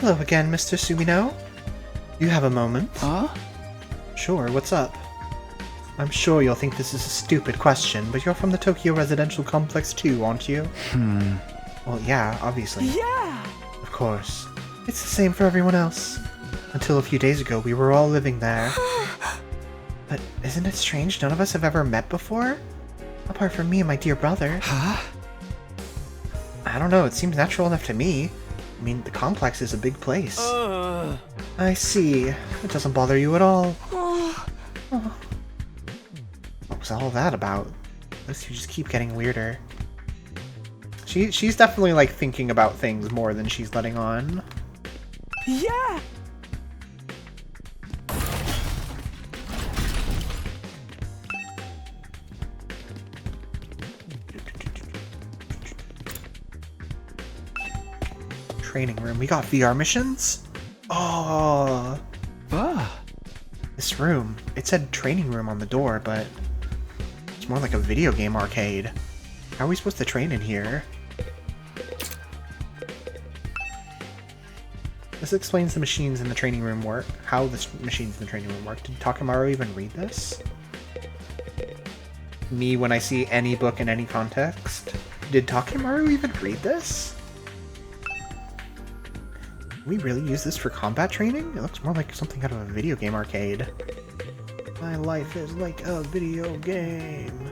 Hello again, Mr. Sumino. You have a moment? Huh? Sure, what's up? I'm sure you'll think this is a stupid question, but you're from the Tokyo Residential Complex too, aren't you? Well, yeah, obviously. Yeah! Of course. It's the same for everyone else. Until a few days ago, we were all living there. But isn't it strange none of us have ever met before? Apart from me and my dear brother. Huh? I don't know, it seems natural enough to me. I mean, the complex is a big place. I see. It doesn't bother you at all. What was all that about? Those two just keep getting weirder. She's definitely, like, thinking about things more than she's letting on. Yeah! Training room. We got VR missions? Oh. This room. It said training room on the door, but it's more like a video game arcade. How are we supposed to train in here? This explains the machines in the training room work. How the machines in the training room work. Did Takemaru even read this? Me when I see any book in any context? Did Takemaru even read this? We really use this for combat training? It looks more like something out of a video game arcade. My life is like a video game.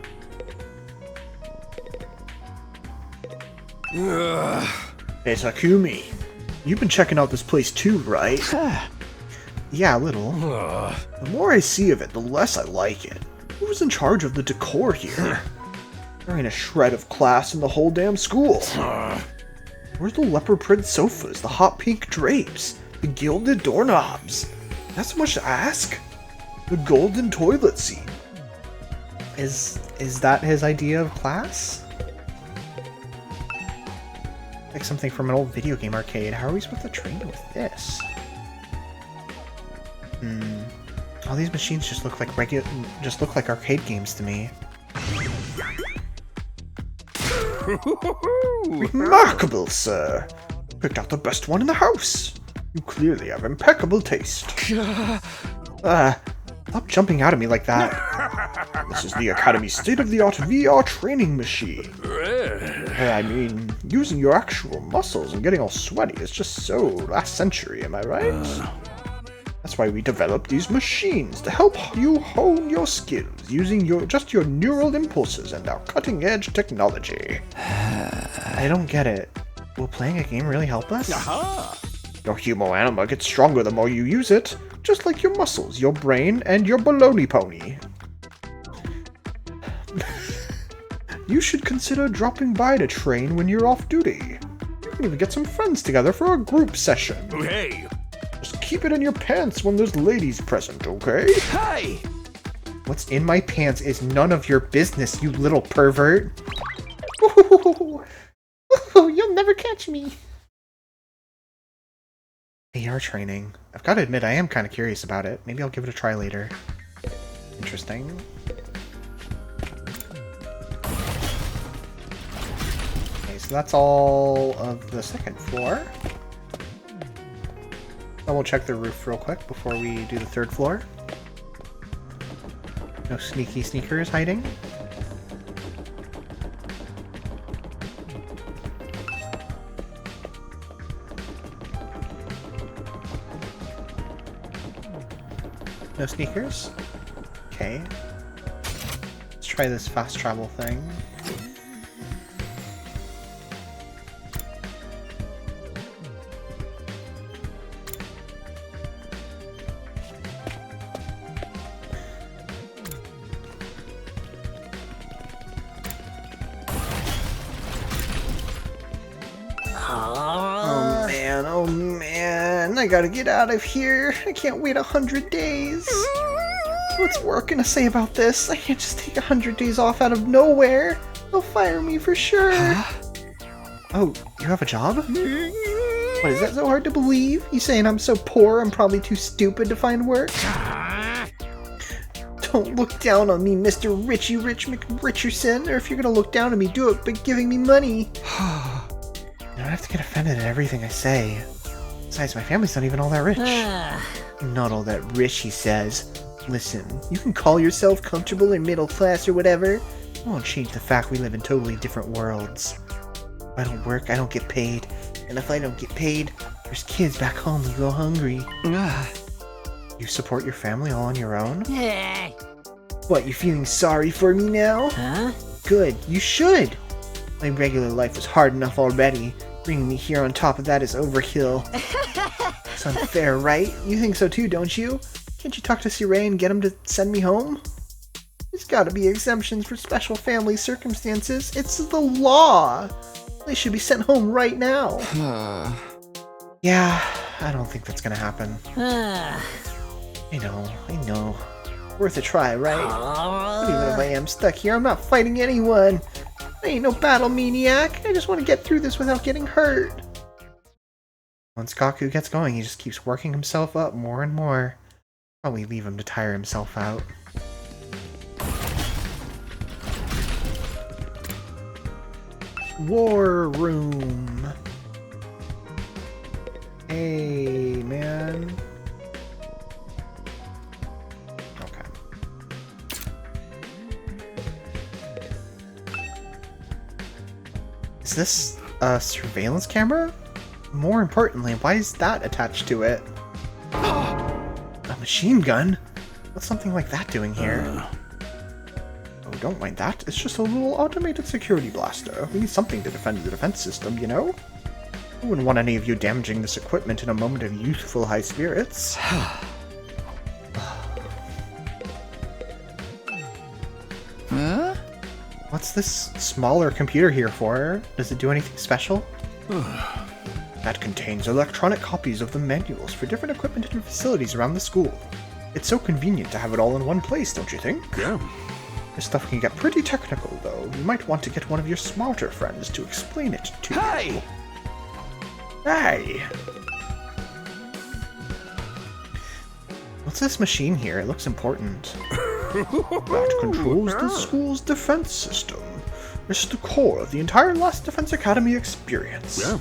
Hey Takumi, you've been checking out this place too, right? Yeah, a little. The more I see of it, the less I like it. Who's in charge of the decor here? There ain't a shred of class in the whole damn school. Where's the leopard print sofas, the hot pink drapes, the gilded doorknobs? That's so much to ask? The golden toilet seat. Is that his idea of class? Like something from an old video game arcade. How are we supposed to train with this? All these machines just look like arcade games to me. Remarkable, sir! Picked out the best one in the house! You clearly have impeccable taste. Stop jumping out at me like that. This is the Academy's state-of-the-art VR training machine. I mean, using your actual muscles and getting all sweaty is just so last century, am I right? That's why we developed these machines, to help you hone your skills using just your neural impulses and our cutting-edge technology. I don't get it. Will playing a game really help us? Your humo anima gets stronger the more you use it, just like your muscles, your brain, and your baloney pony. You should consider dropping by to train when you're off duty. You can even get some friends together for a group session. Hey! Just keep it in your pants when there's ladies present, okay? Hey! What's in my pants is none of your business, you little pervert. You'll never catch me. AR training. I've got to admit, I am kind of curious about it. Maybe I'll give it a try later. Interesting. Okay, so that's all of the second floor. I will check the roof real quick before we do the third floor. No sneaky sneakers hiding. No sneakers? Okay. Let's try this fast travel thing. Oh man, I I gotta get out of here. I can't wait 100 days. What's work gonna say about this? I can't just take 100 days off out of nowhere. They'll fire me for sure. Oh, you have a job? What, is that so hard to believe? You saying I'm so poor I'm probably too stupid to find work? Don't look down on me, Mr. Richie Rich McRicherson, or if you're gonna look down on me, do it by giving me money. You don't have to get offended at everything I say. Besides, my family's not even all that rich. Not all that rich, he says. Listen, you can call yourself comfortable or middle class or whatever. It won't change the fact we live in totally different worlds. If I don't work, I don't get paid. And if I don't get paid, there's kids back home who go hungry. You support your family all on your own? What, you feeling sorry for me now? Huh? Good, you should! My regular life was hard enough already. Bringing me here on top of that is overkill. It's unfair, right? You think so too, don't you? Can't you talk to Siray and get him to send me home? There's gotta be exemptions for special family circumstances. It's the law! They should be sent home right now. Yeah, I don't think that's gonna happen. I know. Worth a try, right? Even if I am stuck here, I'm not fighting anyone. I ain't no battle maniac. I just want to get through this without getting hurt. Once Kaku gets going, he just keeps working himself up more and more. Probably leave him to tire himself out. War room. Hey, man. Okay. Is this a surveillance camera? More importantly, why is that attached to it? A machine gun? What's something like that doing here? Oh, don't mind that. It's just a little automated security blaster. We need something to defend the defense system, you know? I wouldn't want any of you damaging this equipment in a moment of youthful high spirits. Huh? What's this smaller computer here for? Does it do anything special? That contains electronic copies of the manuals for different equipment and facilities around the school. It's so convenient to have it all in one place, don't you think? Yeah. This stuff can get pretty technical, though. You might want to get one of your smarter friends to explain it to you. Hey! What's this machine here? It looks important. That controls the school's defense system. It's the core of the entire Last Defense Academy experience. Yeah.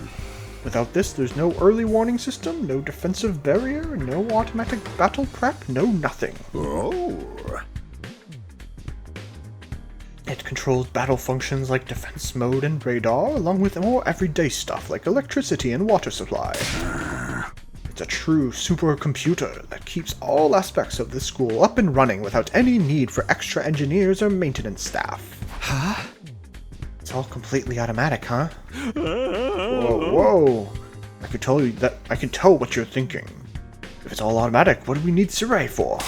Without this, there's no early warning system, no defensive barrier, no automatic battle prep, no nothing. Oh. It controls battle functions like defense mode and radar, along with more everyday stuff like electricity and water supply. It's a true supercomputer that keeps all aspects of the school up and running without any need for extra engineers or maintenance staff. Huh? It's all completely automatic, huh? Whoa. I can tell what you're thinking. If it's all automatic, what do we need Siray for?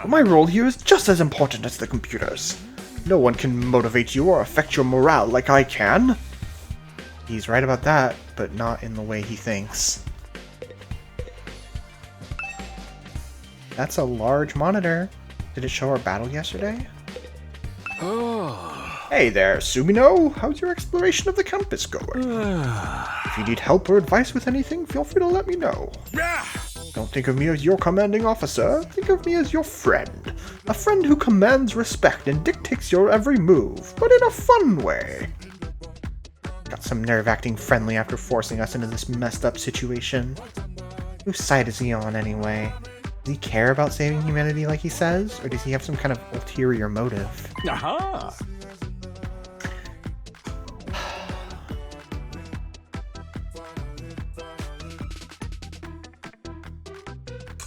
My role here is just as important as the computer's. No one can motivate you or affect your morale like I can. He's right about that, but not in the way he thinks. That's a large monitor. Did it show our battle yesterday? Hey there, Sumino! How's your exploration of the campus going? If you need help or advice with anything, feel free to let me know. Don't think of me as your commanding officer, think of me as your friend. A friend who commands respect and dictates your every move, but in a fun way. Got some nerve acting friendly after forcing us into this messed up situation. Whose side is he on anyway? Does he care about saving humanity like he says, or does he have some kind of ulterior motive? Aha!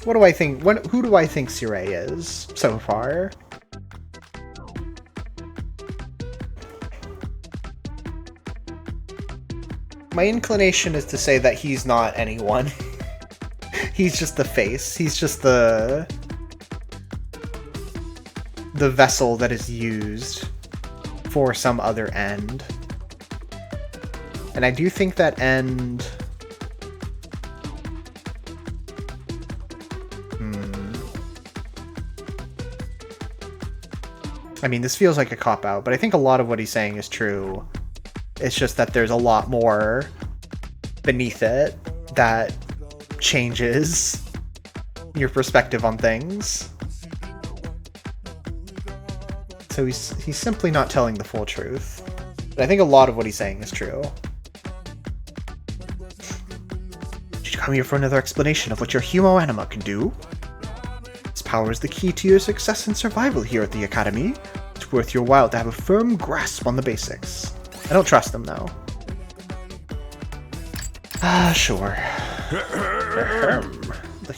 What do I think? Who do I think Siray is so far? My inclination is to say that he's not anyone. He's just the face. He's just the vessel that is used for some other end. And I do think that end I mean, this feels like a cop-out, but I think a lot of what he's saying is true. It's just that there's a lot more beneath it that changes your perspective on things. So he's simply not telling the full truth. But I think a lot of what he's saying is true. Did you come here for another explanation of what your humo anima can do? This power is the key to your success and survival here at the Academy. It's worth your while to have a firm grasp on the basics. I don't trust him, though. Sure. The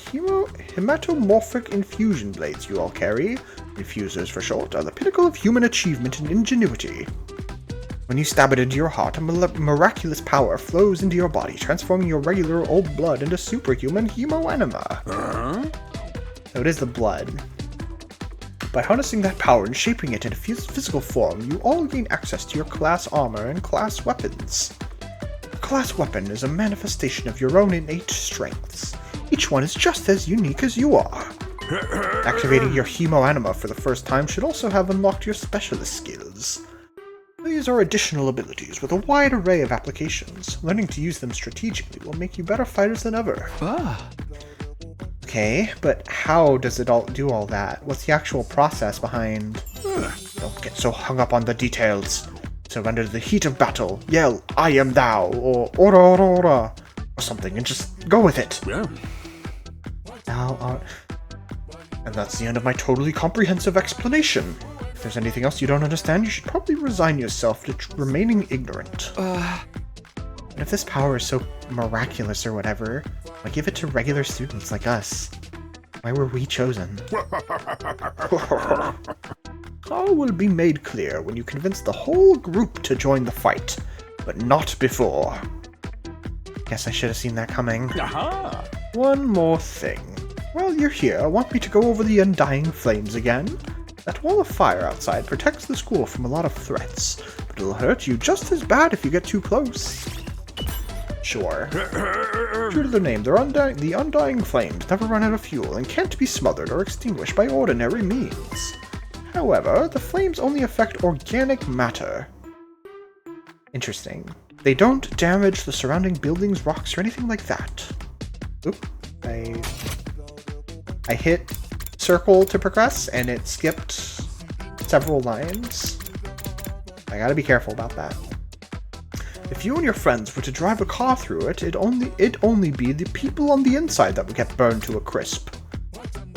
hematomorphic infusion blades you all carry, infusers for short, are the pinnacle of human achievement and ingenuity. When you stab it into your heart, a miraculous power flows into your body, transforming your regular old blood into superhuman hemoanima. So it is the blood. By harnessing that power and shaping it into physical form, you all gain access to your class armor and class weapons. A class weapon is a manifestation of your own innate strengths. Each one is just as unique as you are. Activating your hemoanima for the first time should also have unlocked your specialist skills. These are additional abilities with a wide array of applications. Learning to use them strategically will make you better fighters than ever. Okay, but how does it all do all that? What's the actual process behind... Don't get so hung up on the details. Surrender to the heat of battle. Yell, "I am thou," or "Ora, ora, ora," or something, and just go with it. Now, and that's the end of my totally comprehensive explanation. If there's anything else you don't understand, you should probably resign yourself to remaining ignorant. And if this power is so miraculous or whatever, why give it to regular students like us? Why were we chosen? All will be made clear when you convince the whole group to join the fight, but not before. Guess I should have seen that coming. One more thing. While you're here, want me to go over the Undying Flames again? That wall of fire outside protects the school from a lot of threats, but it'll hurt you just as bad if you get too close. Sure. True to their name, the Undying Flames never run out of fuel and can't be smothered or extinguished by ordinary means. However, the flames only affect organic matter. Interesting. They don't damage the surrounding buildings, rocks, or anything like that. Oop. I hit circle to progress, and it skipped several lines. I gotta be careful about that. If you and your friends were to drive a car through it, it'd only be the people on the inside that would get burned to a crisp.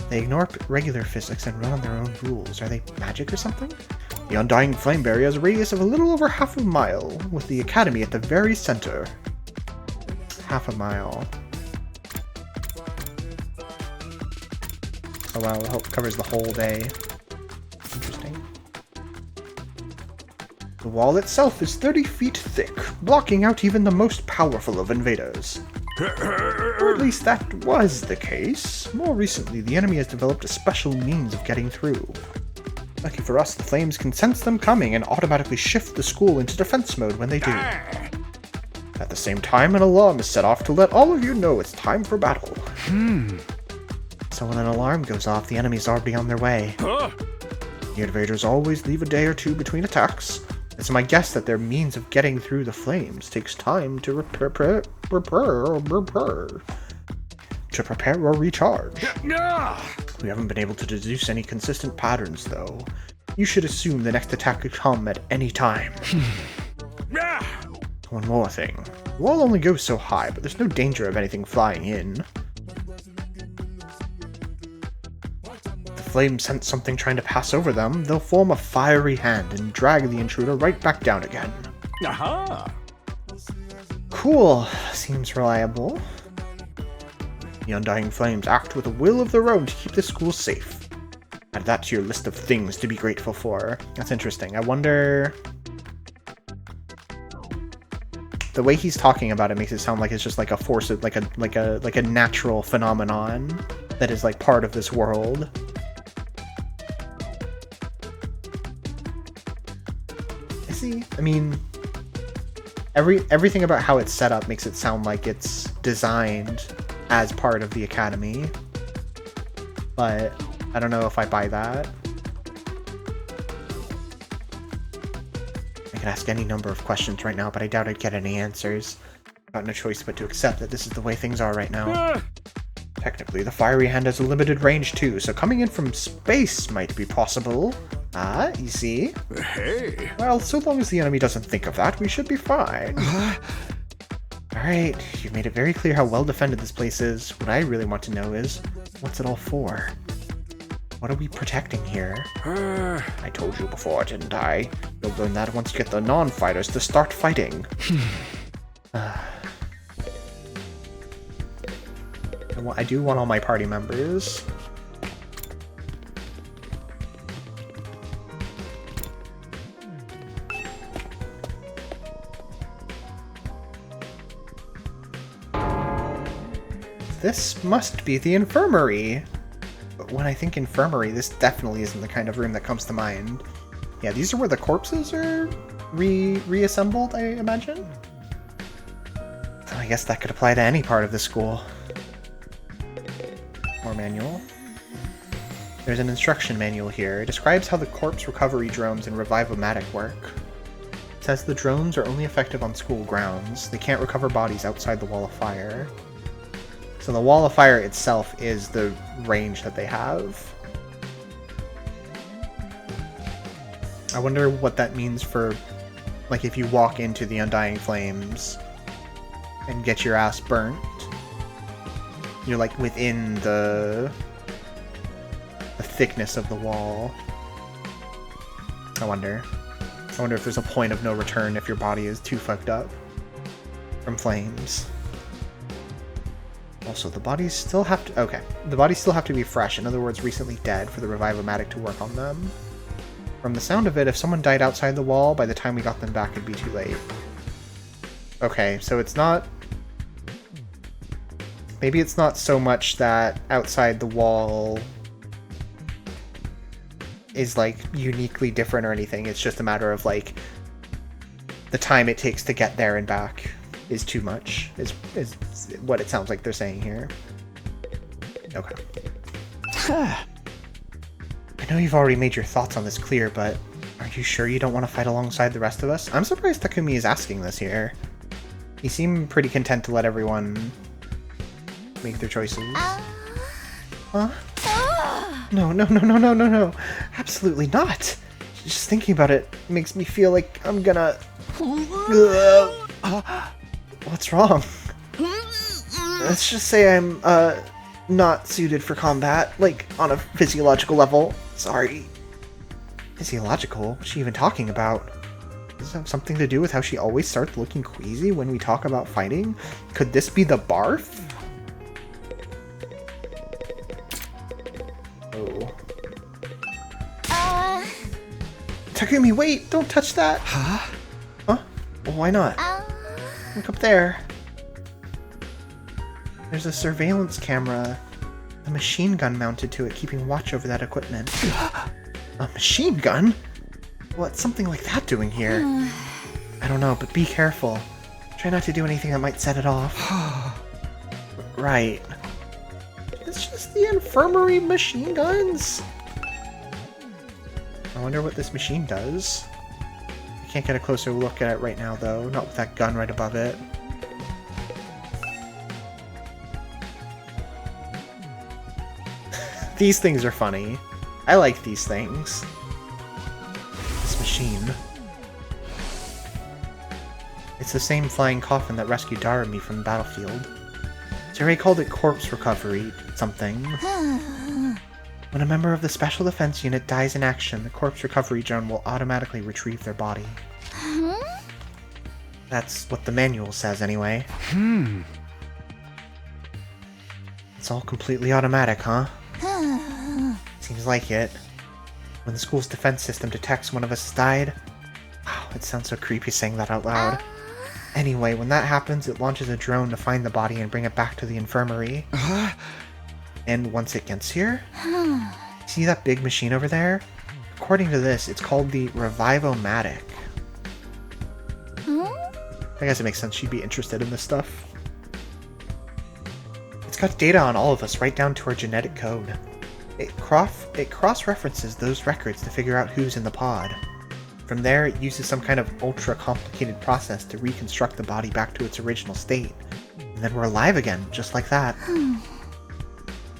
They ignore regular physics and run on their own rules. Are they magic or something? The Undying Flame Barrier has a radius of a little over half a mile, with the Academy at the very center. Half a mile. Oh wow, it covers the whole day. Interesting. The wall itself is 30 feet thick, blocking out even the most powerful of invaders. Or at least that was the case. More recently, the enemy has developed a special means of getting through. Lucky for us, the flames can sense them coming and automatically shift the school into defense mode when they do. At the same time, an alarm is set off to let all of you know it's time for battle. So when an alarm goes off, the enemy's already on their way. The invaders always leave a day or two between attacks. It's my guess that their means of getting through the flames takes time to prepare or recharge. We haven't been able to deduce any consistent patterns, though. You should assume the next attack could come at any time. One more thing. The wall only goes so high, but there's no danger of anything flying in. If the flames sense something trying to pass over them, they'll form a fiery hand and drag the intruder right back down again. Cool. Seems reliable. The Undying Flames act with a will of their own to keep the school safe. Add that to your list of things to be grateful for. That's interesting. I wonder... The way he's talking about it makes it sound like it's just like a force, like a natural phenomenon that is like part of this world. I mean, everything about how it's set up makes it sound like it's designed as part of the Academy, but I don't know if I buy that. I could ask any number of questions right now, but I doubt I'd get any answers. I've got no choice but to accept that this is the way things are right now. Technically, the fiery hand has a limited range too, so coming in from space might be possible. Ah, you see? Hey! Well, so long as the enemy doesn't think of that, we should be fine. Alright, you've made it very clear how well defended this place is. What I really want to know is, what's it all for? What are we protecting here? I told you before, didn't I? You'll learn that once you get the non-fighters to start fighting. I do want all my party members. This must be the infirmary. But when I think infirmary, this definitely isn't the kind of room that comes to mind. Yeah, these are where the corpses are reassembled, I imagine? So I guess that could apply to any part of the school. More manual. There's an instruction manual here. It describes how the corpse recovery drones and Revive-O-Matic work. It says the drones are only effective on school grounds. They can't recover bodies outside the wall of fire. So the wall of fire itself is the range that they have. I wonder what that means for, like, if you walk into the Undying Flames and get your ass burnt. You're like within the thickness of the wall. I wonder if there's a point of no return if your body is too fucked up from flames. Also, the bodies still have to... Okay. The bodies still have to be fresh, in other words, recently dead, for the Revive-O-Matic to work on them. From the sound of it, if someone died outside the wall, by the time we got them back, it'd be too late. Okay, so it's not... Maybe it's not so much that outside the wall is, like, uniquely different or anything. It's just a matter of, like, the time it takes to get there and back is too much, is what it sounds like they're saying here. Okay. I know you've already made your thoughts on this clear, but are you sure you don't want to fight alongside the rest of us? I'm surprised Takumi is asking this here. He seemed pretty content to let everyone make their choices. Huh? No. Absolutely not. Just thinking about it makes me feel like I'm gonna... What's wrong? Let's just say I'm, not suited for combat, like, on a physiological level. Sorry. Physiological? What's she even talking about? Does this have something to do with how she always starts looking queasy when we talk about fighting? Could this be the barf? Oh. Takumi, wait! Don't touch that! Huh? Well, why not? Look up there. There's a surveillance camera. A machine gun mounted to it, keeping watch over that equipment. A machine gun? What's something like that doing here? I don't know, but be careful. Try not to do anything that might set it off. Right. It's just the infirmary machine guns? I wonder what this machine does. I can't get a closer look at it right now, though. Not with that gun right above it. These things are funny. I like these things. This machine. It's the same flying coffin that rescued Dara and me from the battlefield. Jerry called it corpse recovery something. When a member of the Special Defense Unit dies in action, the corpse recovery drone will automatically retrieve their body. That's what the manual says, anyway. It's all completely automatic, huh? Seems like it. When the school's defense system detects one of us has died... Wow, it sounds so creepy saying that out loud. Anyway, when that happens, it launches a drone to find the body and bring it back to the infirmary. And once it gets here... See that big machine over there? According to this, it's called the Revive-O-Matic. I guess it makes sense she'd be interested in this stuff. It's got data on all of us, right down to our genetic code. It cross-references those records to figure out who's in the pod. From there, it uses some kind of ultra-complicated process to reconstruct the body back to its original state. And then we're alive again, just like that.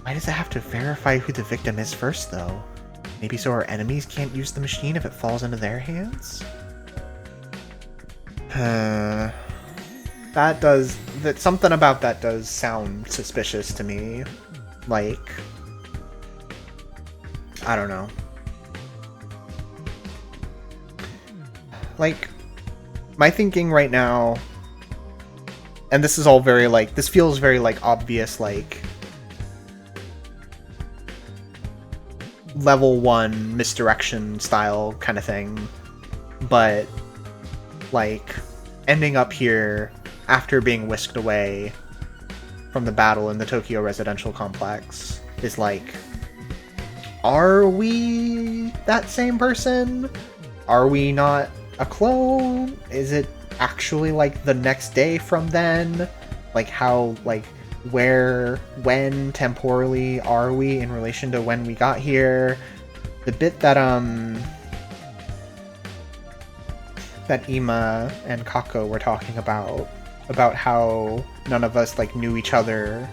Why does it have to verify who the victim is first, though? Maybe so our enemies can't use the machine if it falls into their hands? Something about that does sound suspicious to me. Like, I don't know. Like, my thinking right now, and this is all very, like, this feels very, like, obvious, like, level 1 misdirection style kind of thing, but, like, ending up here after being whisked away from the battle in the Tokyo residential complex is like, are we that same person? Are we not a clone? Is it actually like the next day from then? Like how, like, where, when temporally are we in relation to when we got here? The bit that that Ima and Kako were talking about how none of us, like, knew each other.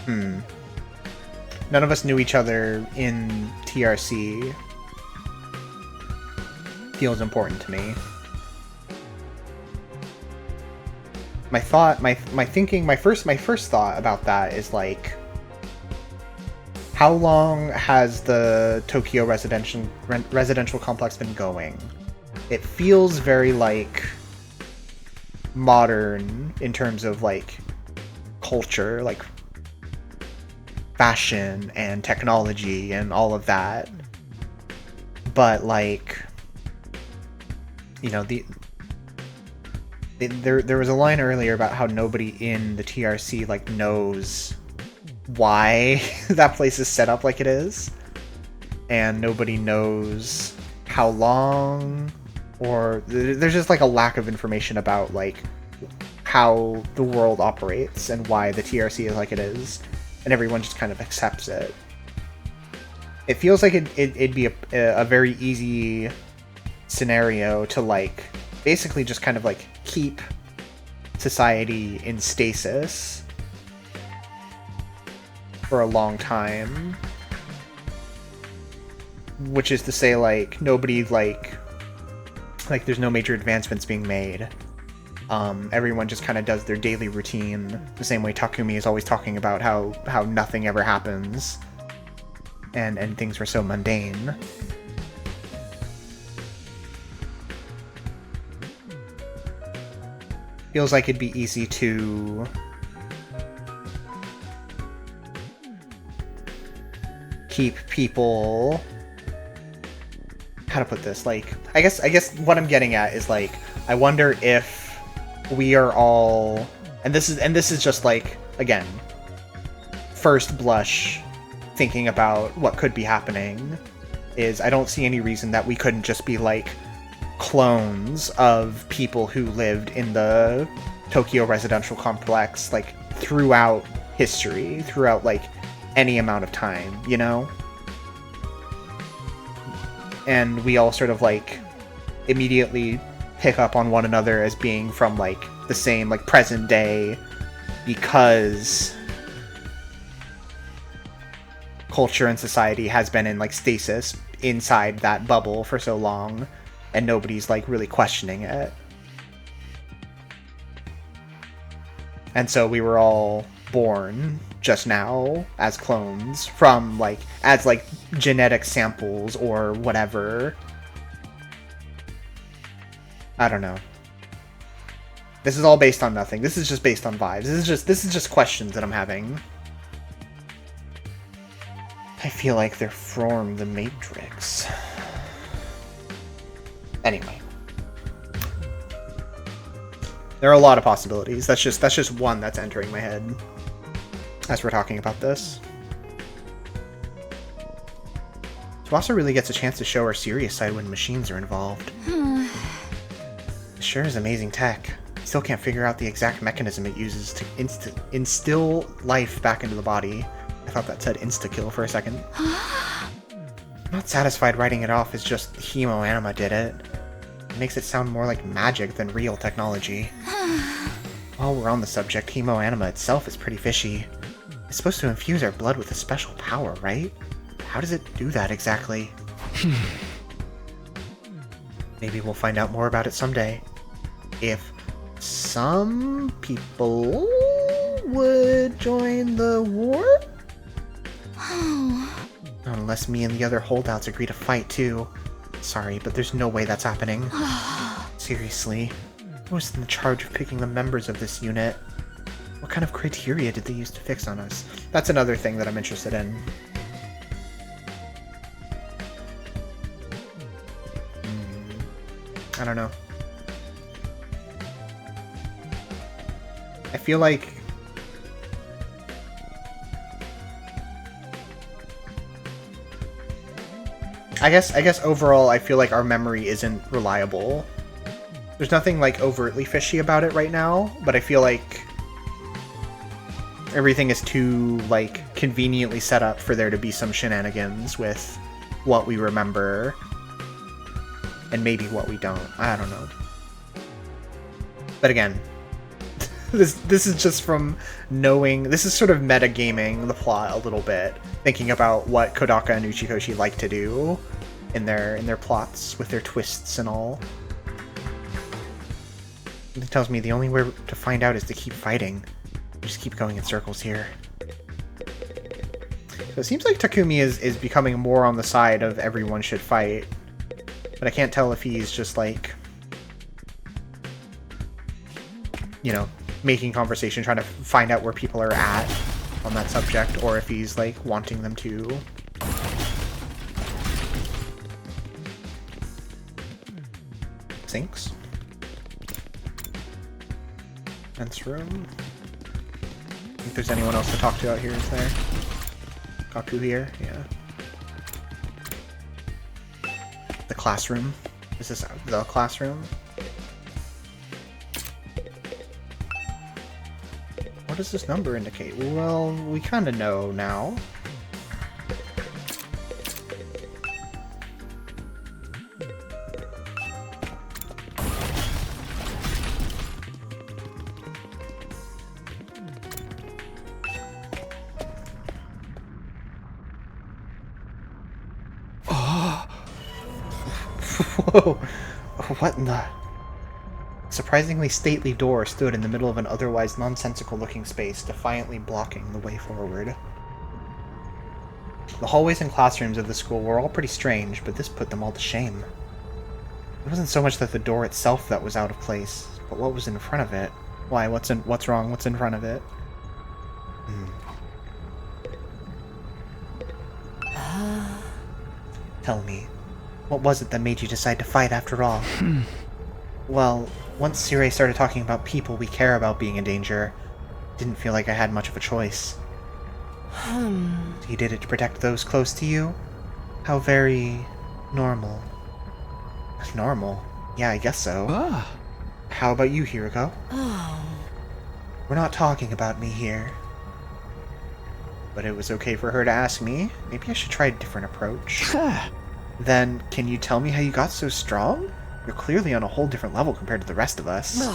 None of us knew each other in TRC. Feels important to me. My first thought about that is, like, how long has the Tokyo residential complex been going? It feels very, like, modern in terms of, like, culture, like fashion and technology and all of that. But, like, you know, there was a line earlier about how nobody in the TRC, like, knows why that place is set up like it is, and nobody knows how long, or there's just, like, a lack of information about, like, how the world operates and why the TRC is like it is, and everyone just kind of accepts it. It feels like it'd be a very easy scenario to, like, basically just kind of, like, keep society in stasis for a long time. Which is to say, like, nobody, like there's no major advancements being made. Everyone just kind of does their daily routine, the same way Takumi is always talking about how nothing ever happens, and things were so mundane. Feels like it'd be easy to keep people, how to put this, like, I guess what I'm getting at is, like, I wonder if we are all, and this is just, like, again, first blush thinking about what could be happening, is I don't see any reason that we couldn't just be, like, clones of people who lived in the Tokyo residential complex, like, throughout history, throughout, like, any amount of time, you know? And we all sort of, like, immediately pick up on one another as being from, like, the same, like, present day, because culture and society has been in, like, stasis inside that bubble for so long, and nobody's, like, really questioning it. And so we were all born just now as clones from, like, as, like, genetic samples or whatever. I don't know. This is all based on nothing. This is just based on vibes. This is just questions that I'm having. I feel like they're from the Matrix. Anyway. There are a lot of possibilities. That's just one that's entering my head as we're talking about this. Tsubasa really gets a chance to show her serious side when machines are involved. It sure is amazing tech. Still can't figure out the exact mechanism it uses to instill life back into the body. I thought that said insta-kill for a second. not satisfied writing it off as just Hemo Anima did it. It makes it sound more like magic than real technology. While we're on the subject, Hemo Anima itself is pretty fishy. It's supposed to infuse our blood with a special power, right? How does it do that exactly? Maybe we'll find out more about it someday. If some people would join the war? Unless me and the other holdouts agree to fight too. Sorry, but there's no way that's happening. Seriously, who was in charge of picking the members of this unit? What kind of criteria did they use to fix on us? That's another thing that I'm interested in. I don't know. I feel like I guess overall I feel like our memory isn't reliable. There's nothing like overtly fishy about it right now, but I feel like everything is too like conveniently set up for there to be some shenanigans with what we remember and maybe what we don't. I don't know. But again, this is just from knowing, this is sort of metagaming the plot a little bit, thinking about what Kodaka and Uchikoshi like to do in their plots with their twists and all. It tells me the only way to find out is to keep fighting. We just keep going in circles here. So it seems like Takumi is becoming more on the side of everyone should fight. But I can't tell if he's just like, you know, making conversation, trying to find out where people are at on that subject, or if he's like wanting them to. Sinks. Fence room. I think there's anyone else to talk to out here, is there? Kaku here? Yeah. The classroom. Is this the classroom? What does this number indicate? Well, we kind of know now. Whoa! What in the... A surprisingly stately door stood in the middle of an otherwise nonsensical-looking space, defiantly blocking the way forward. The hallways and classrooms of the school were all pretty strange, but this put them all to shame. It wasn't so much that the door itself that was out of place, but what was in front of it. Why, what's wrong? What's in front of it? Tell me, what was it that made you decide to fight after all? Well, once Sirei started talking about people we care about being in danger, it didn't feel like I had much of a choice. You did it to protect those close to you? How very... normal. Normal? Yeah, I guess so. How about you, Hiroko? We're not talking about me here. But it was okay for her to ask me. Maybe I should try a different approach. Then, can you tell me how you got so strong? You're clearly on a whole different level compared to the rest of us.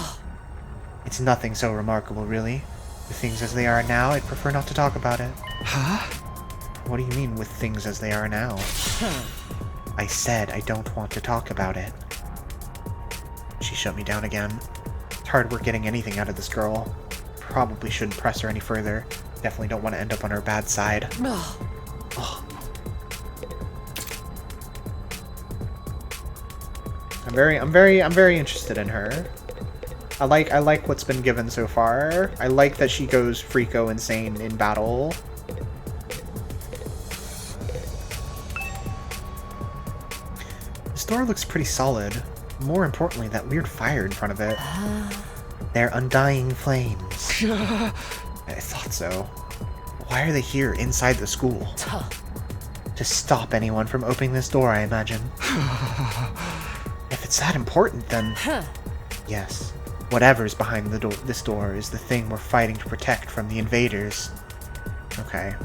It's nothing so remarkable, really. With things as they are now, I'd prefer not to talk about it. Huh? What do you mean, with things as they are now? I said I don't want to talk about it. She shut me down again. It's hard work getting anything out of this girl. Probably shouldn't press her any further. Definitely don't want to end up on her bad side. I'm very interested in her. I like what's been given so far. I like that she goes freako insane in battle. This door looks pretty solid. More importantly, that weird fire in front of it. They're undying flames. I thought so. Why are they here inside the school? To stop anyone from opening this door, I imagine. If it's that important, then... Yes. Whatever's behind this door is the thing we're fighting to protect from the invaders. Okay.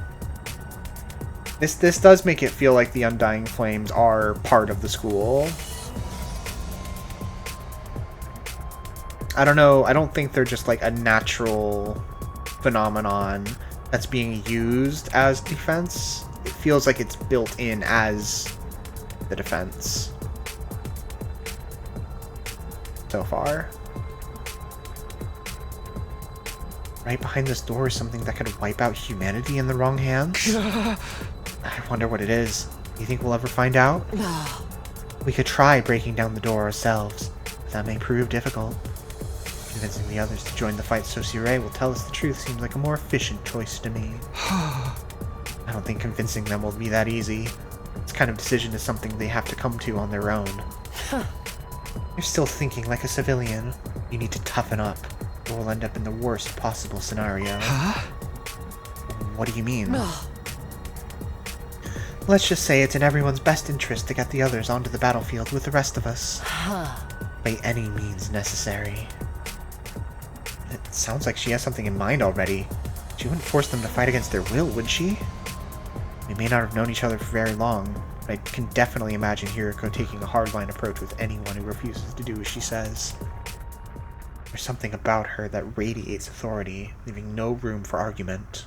This does make it feel like the Undying Flames are part of the school. I don't know, I don't think they're just like a natural phenomenon that's being used as defense. It feels like it's built in as the defense so far. Right behind this door is something that could wipe out humanity in the wrong hands. I wonder what it is. You think we'll ever find out? We could try breaking down the door ourselves, but that may prove difficult. Convincing the others to join the fight so Sirei will tell us the truth seems like a more efficient choice to me. I don't think convincing them will be that easy. This kind of decision is something they have to come to on their own. You're still thinking like a civilian. You need to toughen up, or we'll end up in the worst possible scenario. What do you mean? Let's just say it's in everyone's best interest to get the others onto the battlefield with the rest of us. By any means necessary. It sounds like she has something in mind already. She wouldn't force them to fight against their will, would she? We may not have known each other for very long, but I can definitely imagine Hiriko taking a hardline approach with anyone who refuses to do as she says. There's something about her that radiates authority, leaving no room for argument.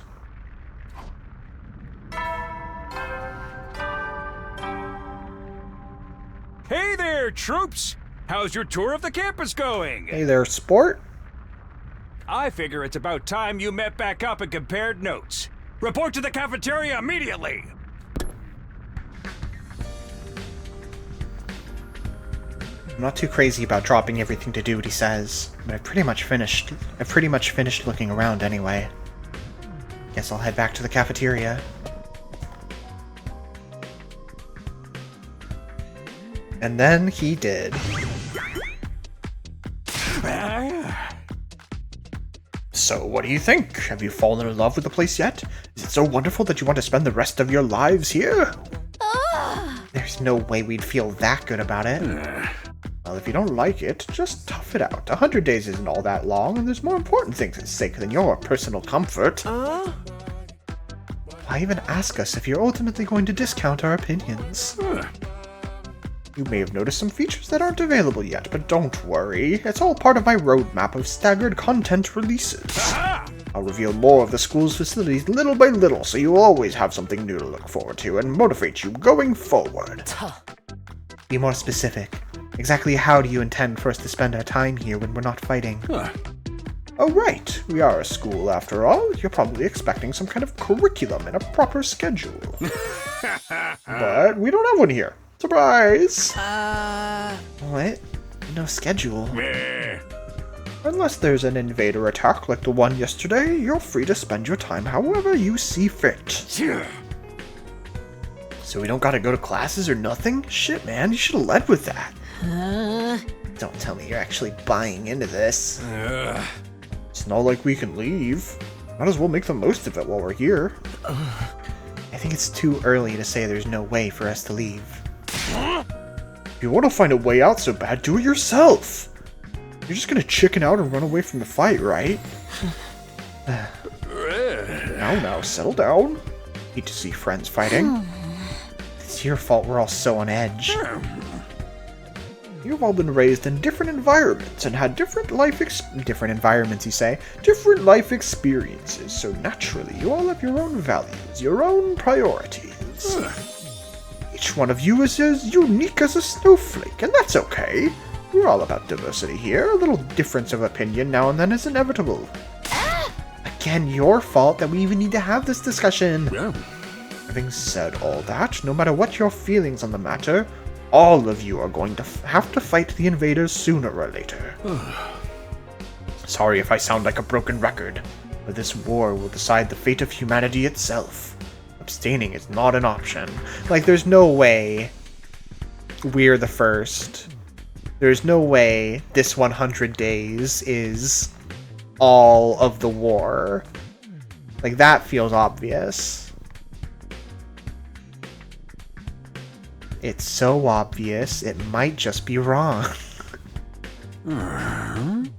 Hey there, troops! How's your tour of the campus going? Hey there, sport. I figure it's about time you met back up and compared notes. Report to the cafeteria immediately! I'm not too crazy about dropping everything to do what he says, but I've pretty much finished looking around anyway. Guess I'll head back to the cafeteria. And then he did. So, what do you think? Have you fallen in love with the place yet? Is it so wonderful that you want to spend the rest of your lives here? There's no way we'd feel that good about it. Well, if you don't like it, just tough it out. 100 days isn't all that long, and there's more important things at stake than your personal comfort. Why even ask us if you're ultimately going to discount our opinions? You may have noticed some features that aren't available yet, but don't worry. It's all part of my roadmap of staggered content releases. I'll reveal more of the school's facilities little by little, so you'll always have something new to look forward to and motivate you going forward. Be more specific. Exactly how do you intend for us to spend our time here when we're not fighting? Oh right, we are a school after all. You're probably expecting some kind of curriculum and a proper schedule. But we don't have one here. Surprise! What? No schedule. Unless there's an invader attack like the one yesterday, you're free to spend your time however you see fit. So we don't gotta go to classes or nothing? Shit, man, you should've led with that. Don't tell me you're actually buying into this. It's not like we can leave. Might as well make the most of it while we're here. I think it's too early to say there's no way for us to leave. If you want to find a way out so bad, do it yourself! You're just gonna chicken out and run away from the fight, right? Now, settle down. Hate to see friends fighting. It's your fault we're all so on edge. You've all been raised in different environments and had different life experiences, so naturally you all have your own values, your own priorities. Each one of you is as unique as a snowflake, and that's okay. We're all about diversity here. A little difference of opinion now and then is inevitable. Again, your fault that we even need to have this discussion. Having said all that, no matter what your feelings on the matter, all of you are going to have to fight the invaders sooner or later. Sorry if I sound like a broken record, but this war will decide the fate of humanity itself. Abstaining is not an option. Like, there's no way we're the first. There's no way this 100 days is all of the war. Like, that feels obvious. It's so obvious, it might just be wrong.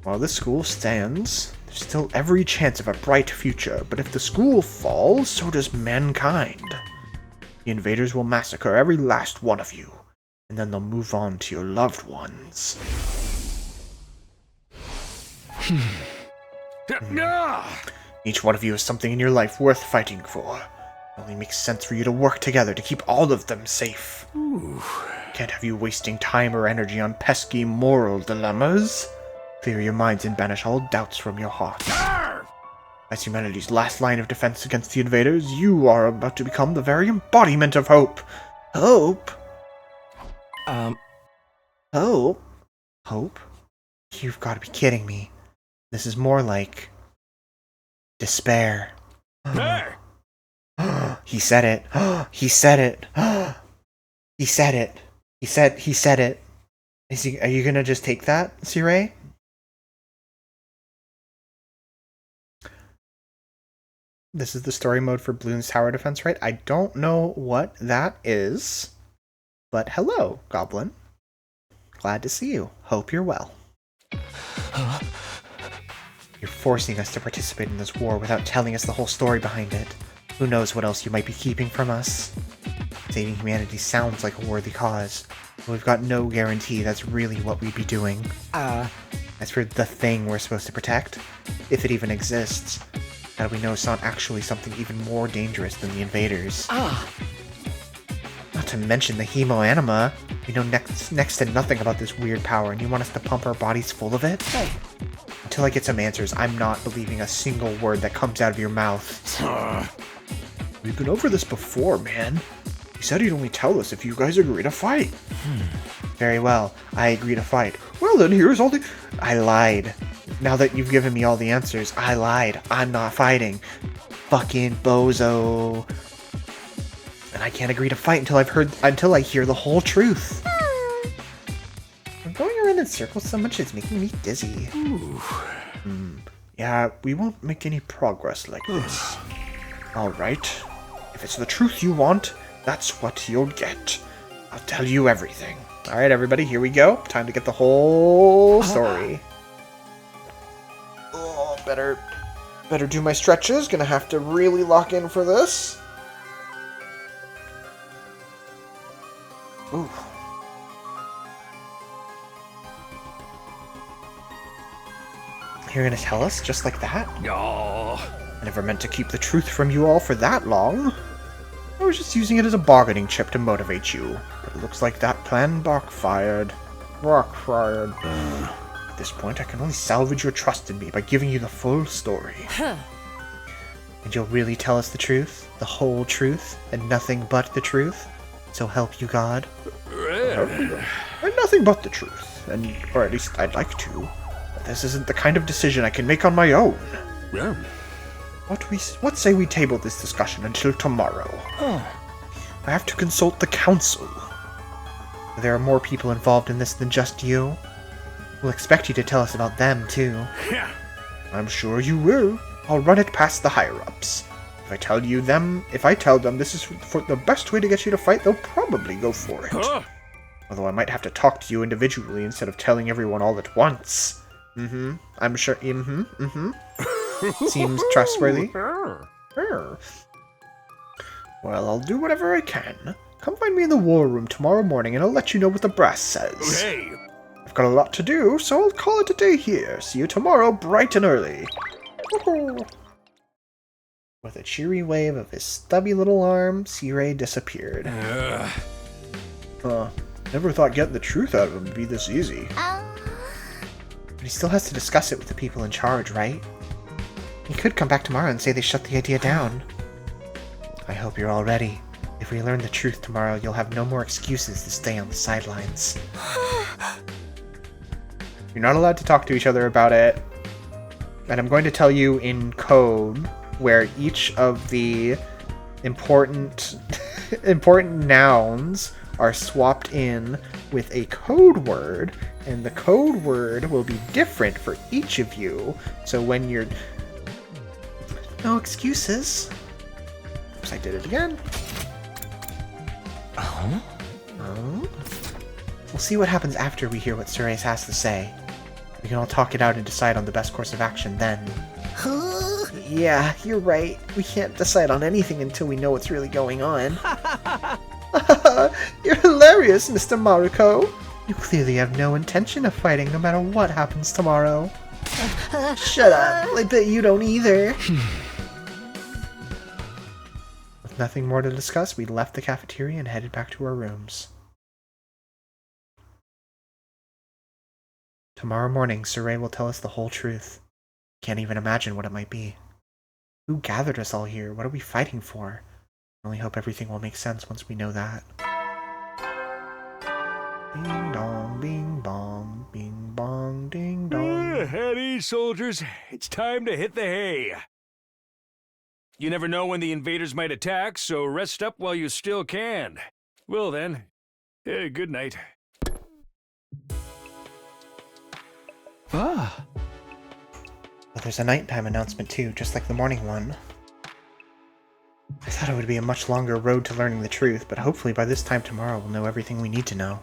While the school stands, there's still every chance of a bright future, but if the school falls, so does mankind. The invaders will massacre every last one of you, and then they'll move on to your loved ones. Each one of you has something in your life worth fighting for. It only makes sense for you to work together to keep all of them safe. Can't have you wasting time or energy on pesky moral dilemmas. Clear your minds and banish all doubts from your hearts. As humanity's last line of defense against the invaders, you are about to become the very embodiment of hope. Hope? Hope? Hope? You've got to be kidding me. This is more like despair. He said it. He said it. He said it. He said it. Are you gonna just take that, Sirei? This is the story mode for Bloons Tower Defense, right? I don't know what that is. But hello, Goblin. Glad to see you. Hope you're well. You're forcing us to participate in this war without telling us the whole story behind it. Who knows what else you might be keeping from us? Saving humanity sounds like a worthy cause, but we've got no guarantee that's really what we'd be doing. As for the thing we're supposed to protect, if it even exists, how do we know it's not actually something even more dangerous than the invaders? Not to mention the hemoanima. We know next to nothing about this weird power, and you want us to pump our bodies full of it? Hey. Until I get some answers, I'm not believing a single word that comes out of your mouth. We've been over this before, man. You said you'd only tell us if you guys agree to fight. Very well, I agree to fight. Well then, here's all the... I lied. Now that you've given me all the answers, I lied. I'm not fighting. Fucking bozo. And I can't agree to fight until I hear the whole truth. I'm going around in circles so much it's making me dizzy. Yeah, we won't make any progress like this. Alright. If it's the truth you want, that's what you'll get. I'll tell you everything. Alright, everybody, here we go. Time to get the whole story. Oh, better do my stretches. Gonna have to really lock in for this. Ooh. You're gonna tell us just like that? I never meant to keep the truth from you all for that long. I was just using it as a bargaining chip to motivate you. But it looks like that plan backfired. At this point, I can only salvage your trust in me by giving you the full story. And you'll really tell us the truth? The whole truth? And nothing but the truth? So help you God? And nothing but the truth. Or at least I'd like to. But this isn't the kind of decision I can make on my own. Yeah. What say we table this discussion until tomorrow? I have to consult the council. There are more people involved in this than just you. We'll expect you to tell us about them, too. I'm sure you will. I'll run it past the higher-ups. If I tell them this is for the best way to get you to fight, they'll probably go for it. Although I might have to talk to you individually instead of telling everyone all at once. I'm sure. Seems trustworthy. Well, I'll do whatever I can. Come find me in the war room tomorrow morning and I'll let you know what the brass says. Hey! I've got a lot to do, so I'll call it a day here. See you tomorrow bright and early. With a cheery wave of his stubby little arm, Sirei disappeared. Never thought getting the truth out of him would be this easy. But he still has to discuss it with the people in charge, right? He could come back tomorrow and say they shut the idea down. I hope you're all ready. If we learn the truth tomorrow, you'll have no more excuses to stay on the sidelines. You're not allowed to talk to each other about it. And I'm going to tell you in code where each of the important nouns are swapped in with a code word, and the code word will be different for each of you. So when you're... No excuses. Oops, I did it again. We'll see what happens after we hear what Sirei has to say. We can all talk it out and decide on the best course of action then. Yeah, you're right. We can't decide on anything until we know what's really going on. You're hilarious, Mr. Mariko. You clearly have no intention of fighting no matter what happens tomorrow. Shut up. I bet you don't either. With nothing more to discuss, we left the cafeteria and headed back to our rooms. Tomorrow morning, Saray will tell us the whole truth. Can't even imagine what it might be. Who gathered us all here? What are we fighting for? I only hope everything will make sense once we know that. Ding dong, bing bong, bing bong, ding dong. At ease, soldiers. It's time to hit the hay. You never know when the invaders might attack, so rest up while you still can. Well then, good night. But there's a nighttime announcement too, just like the morning one. I thought it would be a much longer road to learning the truth, but hopefully by this time tomorrow we'll know everything we need to know.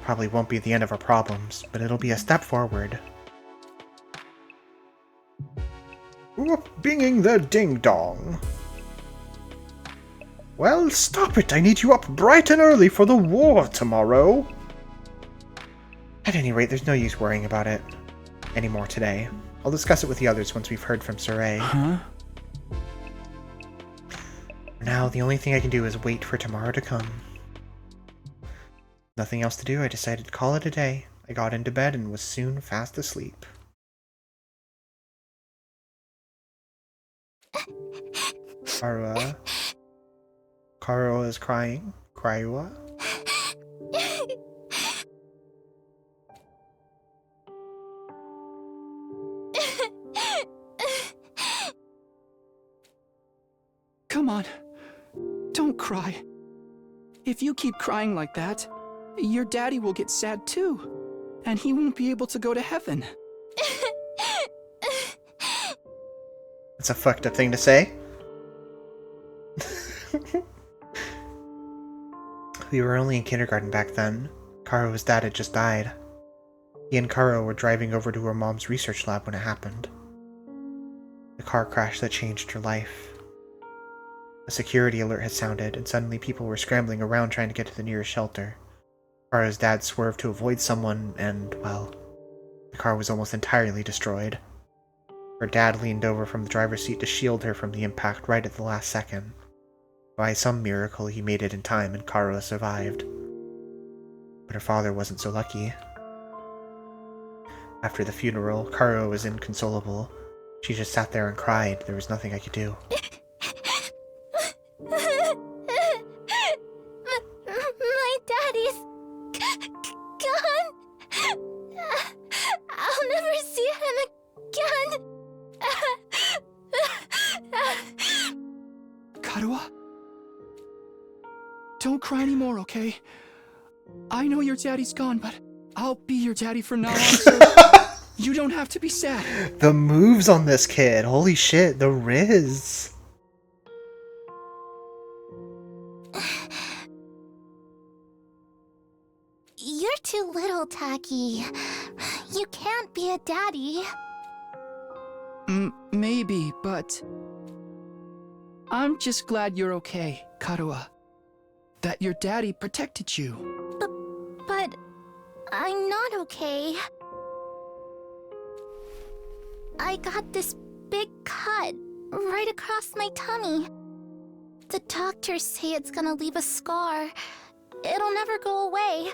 Probably won't be the end of our problems, but it'll be a step forward. Binging the ding-dong. Well, stop it! I need you up bright and early for the war tomorrow! At any rate, there's no use worrying about it anymore today. I'll discuss it with the others once we've heard from Saray. Huh? For now, the only thing I can do is wait for tomorrow to come. Nothing else to do, I decided to call it a day. I got into bed and was soon fast asleep. Karua is crying. Karua? Come on. Don't cry. If you keep crying like that, your daddy will get sad too. And he won't be able to go to heaven. That's a fucked up thing to say. We were only in kindergarten back then. Karua's dad had just died. He and Karua were driving over to her mom's research lab when it happened. The car crash that changed her life. A security alert had sounded, and suddenly people were scrambling around trying to get to the nearest shelter. Karua's dad swerved to avoid someone, and, well, the car was almost entirely destroyed. Her dad leaned over from the driver's seat to shield her from the impact right at the last second. By some miracle, he made it in time and Karua survived. But her father wasn't so lucky. After the funeral, Karua was inconsolable. She just sat there and cried. There was nothing I could do. My daddy's gone. I'll never see him again. Karua? Don't cry anymore, okay? I know your daddy's gone, but I'll be your daddy from now on, so you don't have to be sad. The moves on this kid. Holy shit, the Riz. You're too little, Taki. You can't be a daddy. Maybe, but I'm just glad you're okay, Karua. That your daddy protected you. But I'm not okay. I got this big cut right across my tummy. The doctors say it's gonna leave a scar. It'll never go away.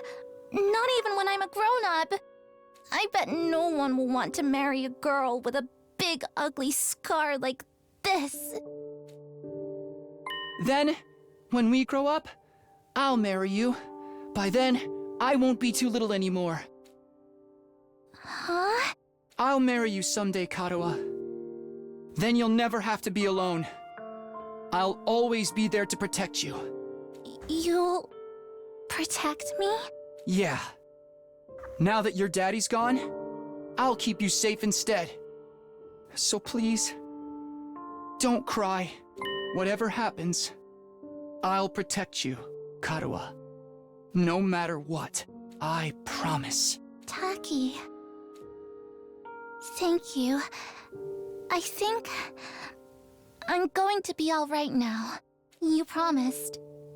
Not even when I'm a grown-up. I bet no one will want to marry a girl with a big ugly scar like this. Then, when we grow up, I'll marry you. By then, I won't be too little anymore. Huh? I'll marry you someday, Karua. Then you'll never have to be alone. I'll always be there to protect you. You'll protect me? Yeah. Now that your daddy's gone, I'll keep you safe instead. So please, don't cry. Whatever happens, I'll protect you, Karua. No matter what, I promise. Taki. Thank you. I think I'm going to be all right now. You promised.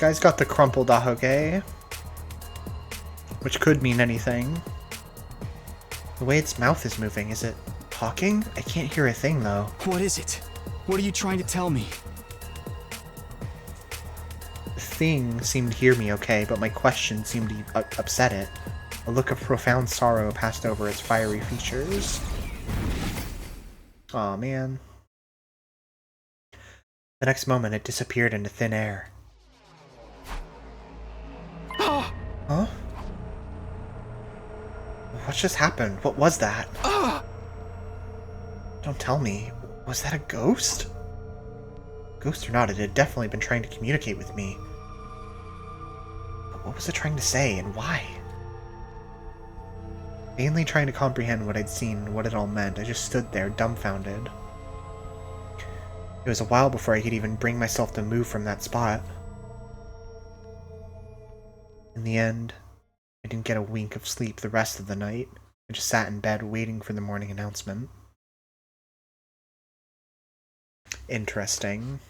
guy's got the crumpled ahoge, which could mean anything. The way its mouth is moving, is it talking? I can't hear a thing, though. What is it? What are you trying to tell me? The thing seemed to hear me okay, but my question seemed to upset it. A look of profound sorrow passed over its fiery features. Aw, man. The next moment, it disappeared into thin air. Huh? What just happened? What was that? Don't tell me. Was that a ghost? Ghost or not, it had definitely been trying to communicate with me. But what was it trying to say, and why? Vainly trying to comprehend what I'd seen and what it all meant, I just stood there, dumbfounded. It was a while before I could even bring myself to move from that spot. In the end, I didn't get a wink of sleep the rest of the night. I just sat in bed waiting for the morning announcement. Interesting.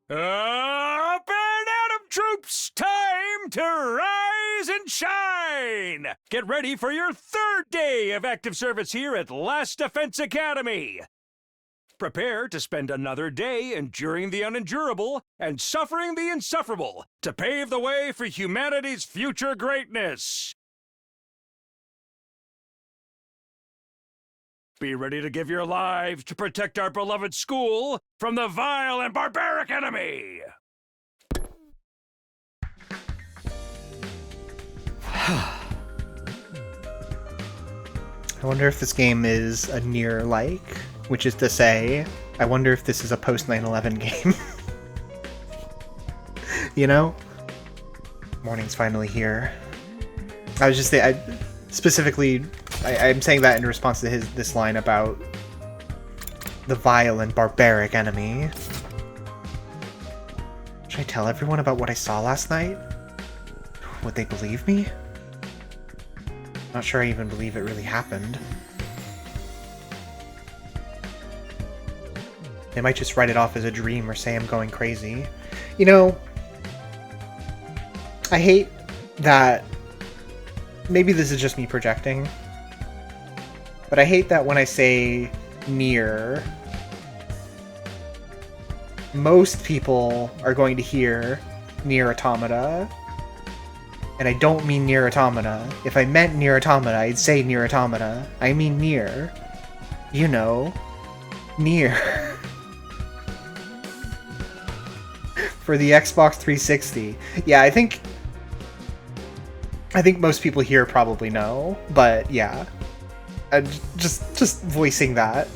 Up and Atom troops, time to rise and shine! Get ready for your third day of active service here at Last Defense Academy. Prepare to spend another day enduring the unendurable and suffering the insufferable to pave the way for humanity's future greatness. Be ready to give your lives to protect our beloved school from the vile and barbaric enemy! I wonder if this game is a Nier-like, which is to say, I wonder if this is a post-9/11 game. You know? Morning's finally here. I was just saying, I'm saying that in response to this line about the vile and barbaric enemy. Should I tell everyone about what I saw last night? Would they believe me? Not sure I even believe it really happened. They might just write it off as a dream or say I'm going crazy. You know, I hate that. Maybe this is just me projecting, but I hate that when I say Nier, most people are going to hear Nier Automata, and I don't mean Nier Automata. If I meant Nier Automata, I'd say Nier Automata. I mean Nier. You know, Nier. For the Xbox 360. Yeah, I think most people here probably know, but yeah. Just voicing that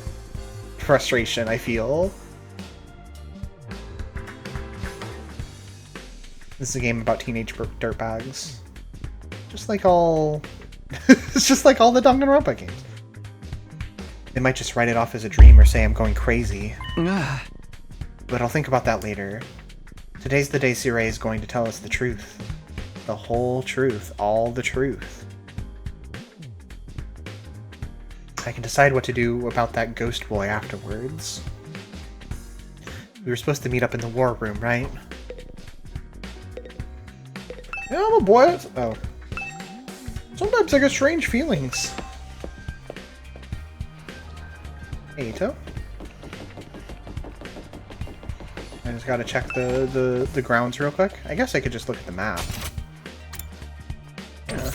frustration I feel. This is a game about teenage dirtbags. Just like all... it's just like all the Danganronpa games. They might just write it off as a dream or say I'm going crazy. But I'll think about that later. Today's the day Sirei is going to tell us the truth. The whole truth. All the truth. I can decide what to do about that ghost boy afterwards. We were supposed to meet up in the war room, right? Yeah, I'm a boy. Oh. Sometimes I get strange feelings. Hey, Ito. I just gotta check the grounds real quick. I guess I could just look at the map. Yeah.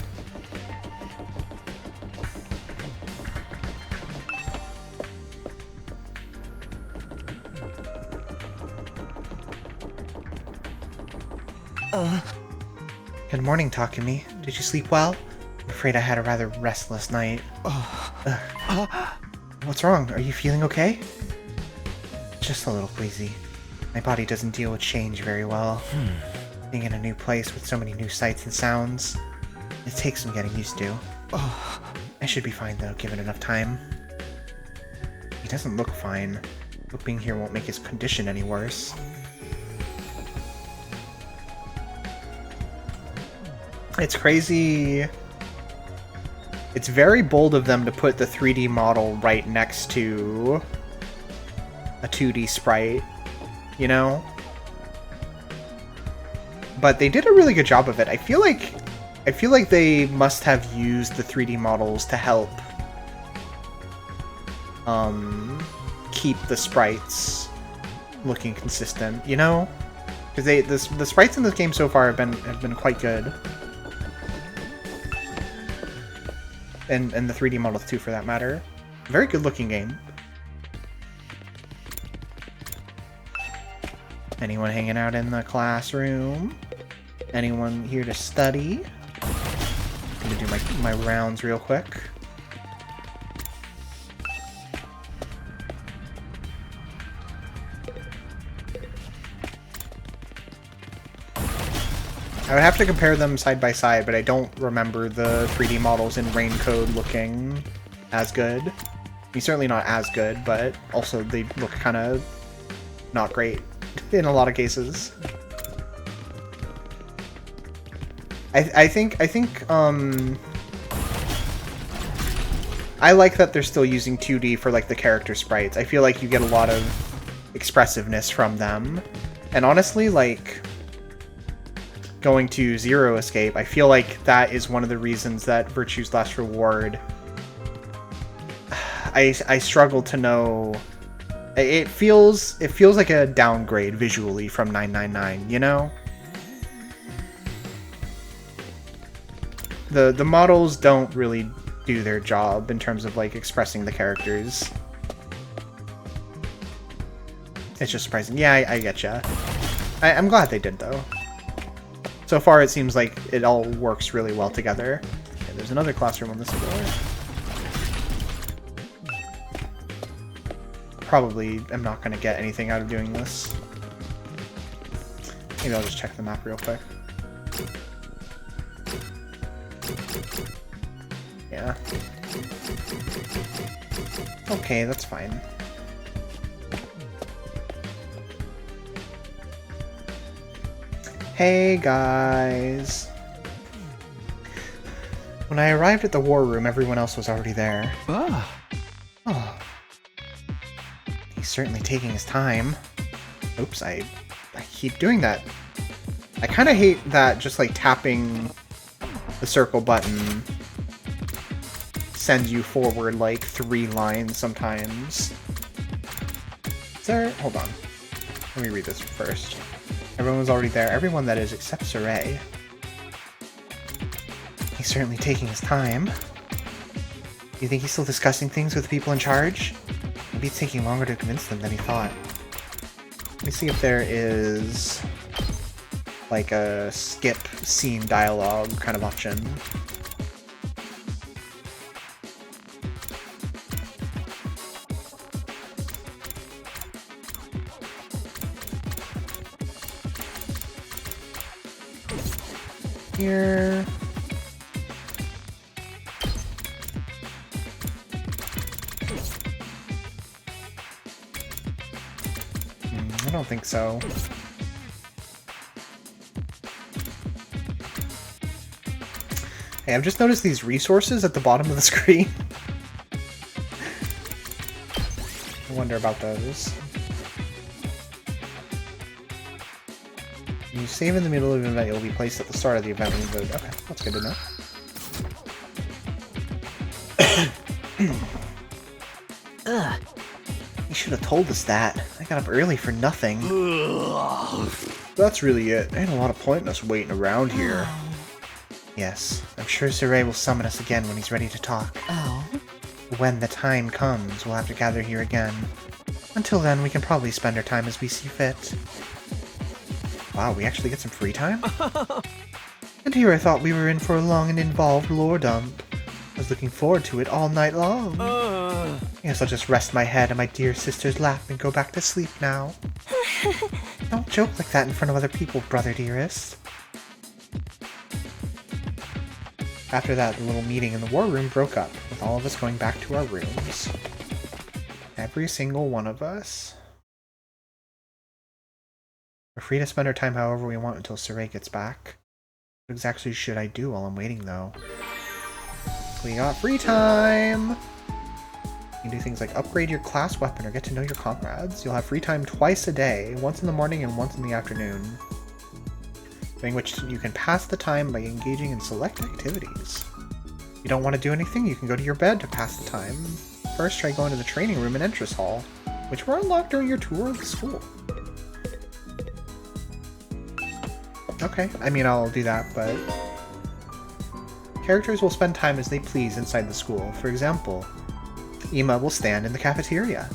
Good morning, Takumi. Did you sleep well? I'm afraid I had a rather restless night. What's wrong? Are you feeling okay? Just a little queasy. My body doesn't deal with change very well. Being in a new place with so many new sights and sounds, it takes some getting used to. I should be fine though, given enough time. He doesn't look fine. Hope being here won't make his condition any worse. It's crazy. It's very bold of them to put the 3D model right next to a 2D sprite, you know? But they did a really good job of it. I feel like they must have used the 3D models to help keep the sprites looking consistent, you know? Because the sprites in this game so far have been quite good. And the 3D models too, for that matter. Very good looking game. Anyone hanging out in the classroom? Anyone here to study? I'm gonna do my rounds real quick. I would have to compare them side by side, but I don't remember the 3D models in Raincode looking as good. I mean, certainly not as good, but also they look kind of not great in a lot of cases. I think I like that they're still using 2D for like the character sprites. I feel like you get a lot of expressiveness from them. And honestly, like going to Zero Escape, I feel like that is one of the reasons that Virtue's Last Reward, I struggle to know. It feels like a downgrade visually from 999, you know? The models don't really do their job in terms of like expressing the characters. It's just surprising. Yeah, I getcha. I'm glad they did though. So far it seems like it all works really well together. Okay, there's another classroom on this floor. Probably am not going to get anything out of doing this. Maybe I'll just check the map real quick. Yeah. Okay, that's fine. Hey guys! When I arrived at the war room, everyone else was already there. Oh. He's certainly taking his time. Oops, I keep doing that. I kind of hate that just like tapping the circle button sends you forward like 3 lines sometimes. Is there... Hold on. Let me read this first. Everyone was already there. Everyone, that is, except Saray. He's certainly taking his time. You think he's still discussing things with the people in charge? Maybe it's taking longer to convince them than he thought. Let me see if there is like a skip scene dialogue kind of option. Here. I don't think so. Hey, I've just noticed these resources at the bottom of the screen. I wonder about those. You save in the middle of an event, you'll be placed at the start of the event when you vote. Okay, that's good to know. Ugh. You should have told us that. I got up early for nothing. That's really it. Ain't a lot of point in us waiting around here. Yes, I'm sure Saray will summon us again when he's ready to talk. Oh? When the time comes, we'll have to gather here again. Until then, we can probably spend our time as we see fit. Wow, we actually get some free time? And here I thought we were in for a long and involved lore dump. I was looking forward to it all night long. I guess I'll just rest my head on my dear sister's lap and go back to sleep now. Don't joke like that in front of other people, brother dearest. After that, the little meeting in the war room broke up, with all of us going back to our rooms. Every single one of us. We're free to spend our time however we want until Saray gets back. What exactly should I do while I'm waiting, though? We got free time! You can do things like upgrade your class weapon or get to know your comrades. You'll have free time twice a day, once in the morning and once in the afternoon, during which you can pass the time by engaging in select activities. If you don't want to do anything, you can go to your bed to pass the time. First, try going to the training room and entrance hall, which were unlocked during your tour of the school. Okay, I mean, I'll do that, but... Characters will spend time as they please inside the school. For example, Ima will stand in the cafeteria.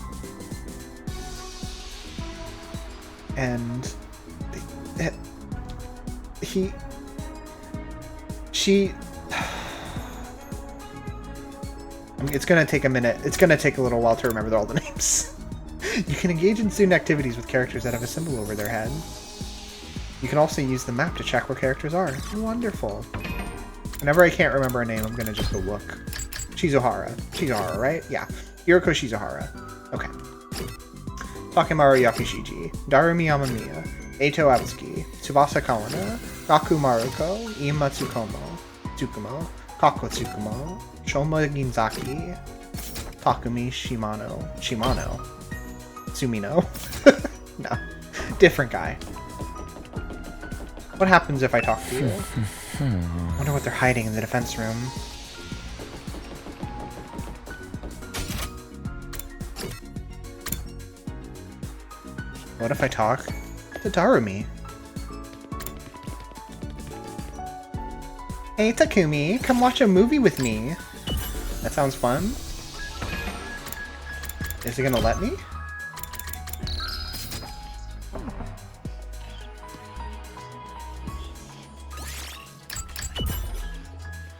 And... She... I mean, it's gonna take a minute. It's gonna take a little while to remember all the names. You can engage in student activities with characters that have a symbol over their head. You can also use the map to check where characters are. Wonderful. Whenever I can't remember a name, I'm gonna just go look. Shizuhara. Shizuhara, right? Yeah. Hiroko Shizuhara. Okay. Takemaru Yakishiji. Darumi Yamamiya. Eito Atsuki. Tsubasa Kawana. Gaku Maruko. Ima Tsukumo. Kako Tsukumo. Shoma Ginzaki. Takumi Shimano. Sumino. No. Different guy. What happens if I talk to you? I wonder what they're hiding in the defense room. What if I talk to Darumi? Hey Takumi, come watch a movie with me. That sounds fun. Is he gonna let me?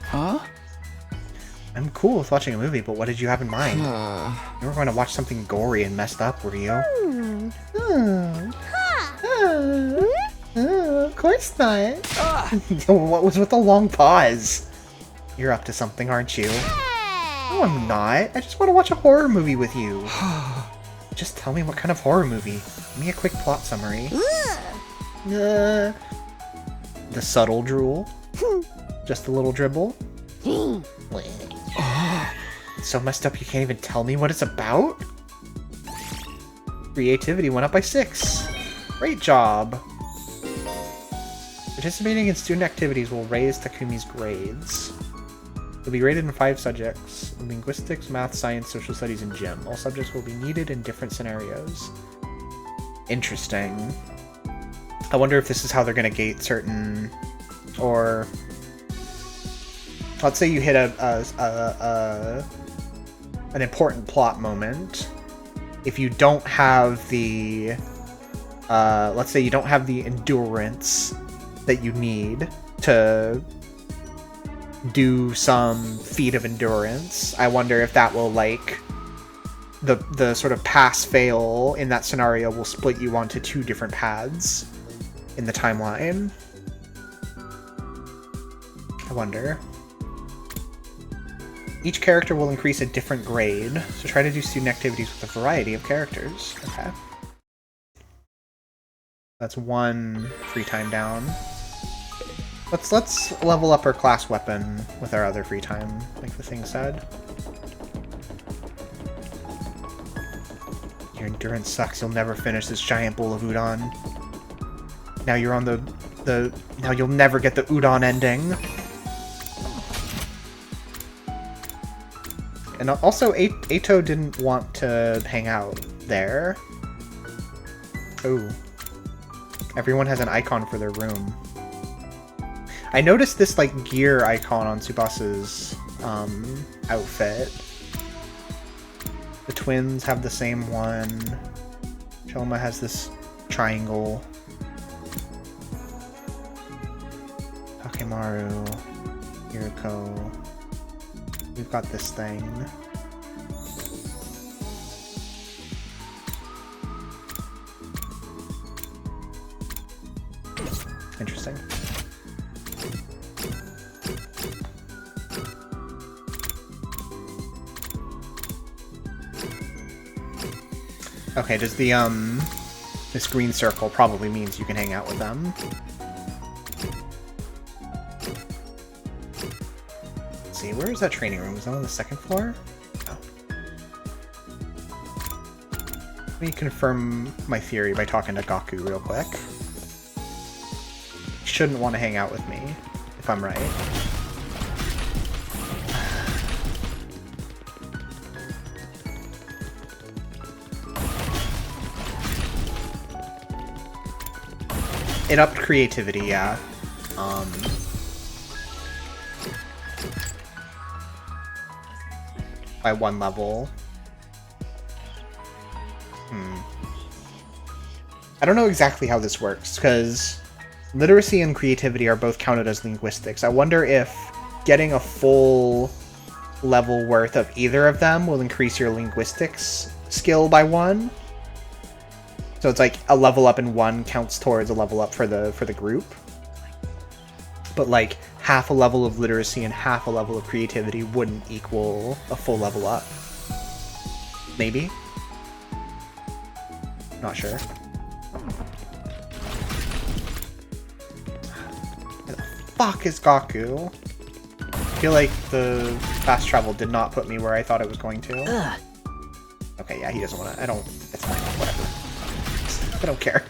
Huh? I'm cool with watching a movie, but what did you have in mind? You were going to watch something gory and messed up, were you? Of course not. What was with the long pause? You're up to something, aren't you? No, I'm not. I just want to watch a horror movie with you. Just tell me what kind of horror movie. Give me a quick plot summary. The subtle drool. Just a little dribble. It's so messed up you can't even tell me what it's about? Creativity went up by 6. Great job. Participating in student activities will raise Takumi's grades. He'll be rated in 5 subjects: linguistics, math, science, social studies, and gym. All subjects will be needed in different scenarios. Interesting. I wonder if this is how they're going to gate certain... Or... Let's say you hit an important plot moment. If you don't have the... let's say you don't have the endurance that you need to do some feat of endurance. I wonder if that will, like, the sort of pass-fail in that scenario will split you onto 2 different paths in the timeline. I wonder. Each character will increase a different grade, so try to do student activities with a variety of characters. Okay. That's 1 free time down. Let's level up our class weapon with our other free time, like the thing said. Your endurance sucks. You'll never finish this giant bowl of udon. Now you're on now you'll never get the udon ending. And also, Eito didn't want to hang out there. Oh. Everyone has an icon for their room. I noticed this, like, gear icon on Tsubasa's outfit. The twins have the same one. Choma has this triangle. Takemaru. Hiroko. We've got this thing. Interesting. Okay, does the, this green circle probably means you can hang out with them. Let's see, where is that training room? Is that on the 2nd floor? No. Let me confirm my theory by talking to Gaku real quick. He shouldn't want to hang out with me, if I'm right. It upped creativity, yeah. By 1 level. I don't know exactly how this works, because literacy and creativity are both counted as linguistics. I wonder if getting a full level worth of either of them will increase your linguistics skill by 1. So it's like a level up in 1 counts towards a level up for the group. But like half a level of literacy and half a level of creativity wouldn't equal a full level up. Maybe? Not sure. Where the fuck is Gaku? I feel like the fast travel did not put me where I thought it was going to. Ugh. Okay, yeah, he doesn't want to. I don't. It's fine. Whatever. I don't care.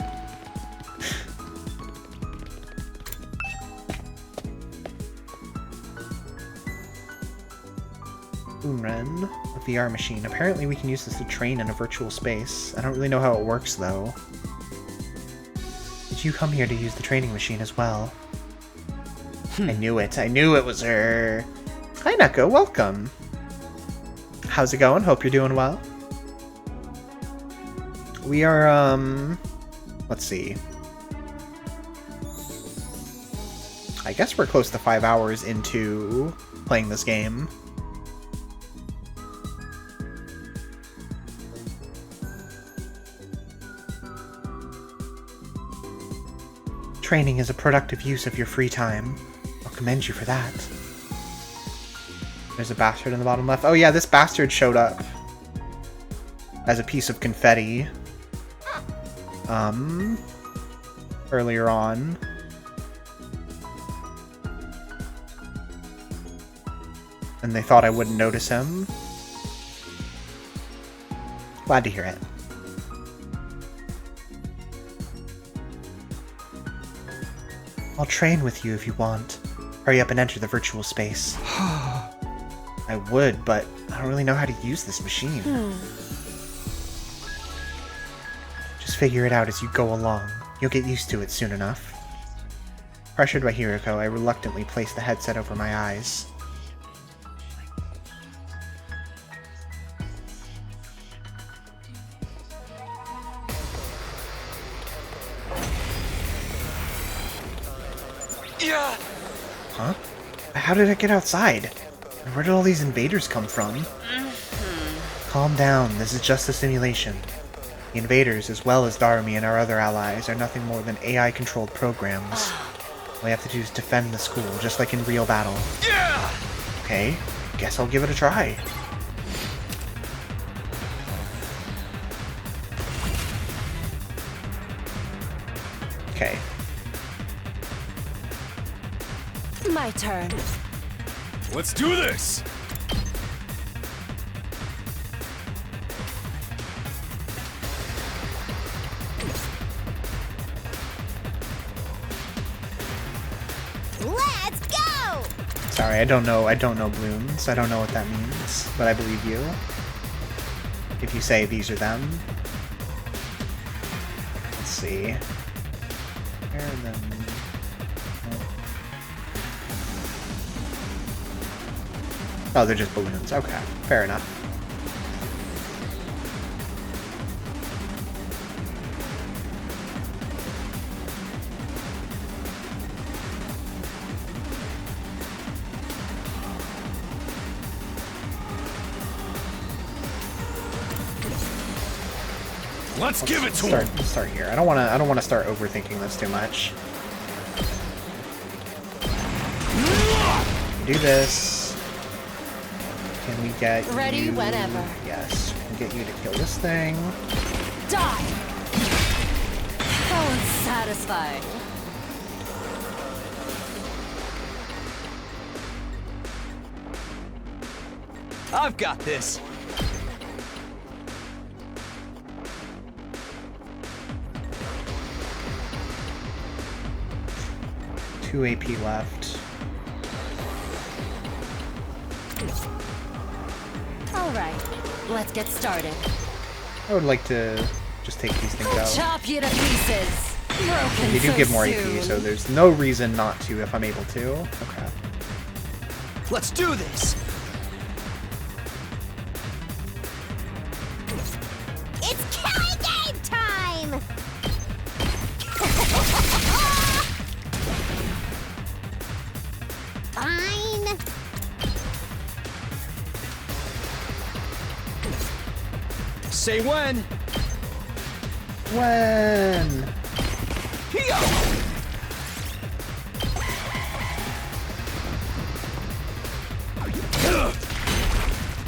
Unren, a VR machine. Apparently we can use this to train in a virtual space. I don't really know how it works, though. Did you come here to use the training machine as well? I knew it. I knew it was her. Hi, Neko. Welcome. How's it going? Hope you're doing well. We are, let's see. I guess we're close to 5 hours into playing this game. Training is a productive use of your free time. I'll commend you for that. There's a bastard in the bottom left. Oh yeah, this bastard showed up as a piece of confetti. Earlier on. And they thought I wouldn't notice him. Glad to hear it. I'll train with you if you want. Hurry up and enter the virtual space. I would, but I don't really know how to use this machine. Just figure it out as you go along. You'll get used to it soon enough. Pressured by Hiroko, I reluctantly placed the headset over my eyes. Yeah. Huh? How did I get outside? And where did all these invaders come from? Calm down, this is just a simulation. The invaders, as well as Darumi and our other allies, are nothing more than AI-controlled programs. All we have to do is defend the school, just like in real battle. Yeah. Okay, guess I'll give it a try. Okay. My turn. Let's do this! Let's go! Sorry, I don't know balloons. I don't know what that means, but I believe you. If you say these are them. Let's see. Where are them? Oh, they're just balloons. Okay, fair enough. Let's give it to him. Start here. I don't want to start overthinking this too much. Do this. Can we get ready you... whenever? Yes. Can we get you to kill this thing? Die! How unsatisfying. I've got this. 2 AP left. Alright, let's get started. I would like to just take these things I'll out. chop you to pieces. Broken You do so give more soon. AP, so there's no reason not to if I'm able to. Okay. Let's do this! It's killing game time! Fine. Say when! When?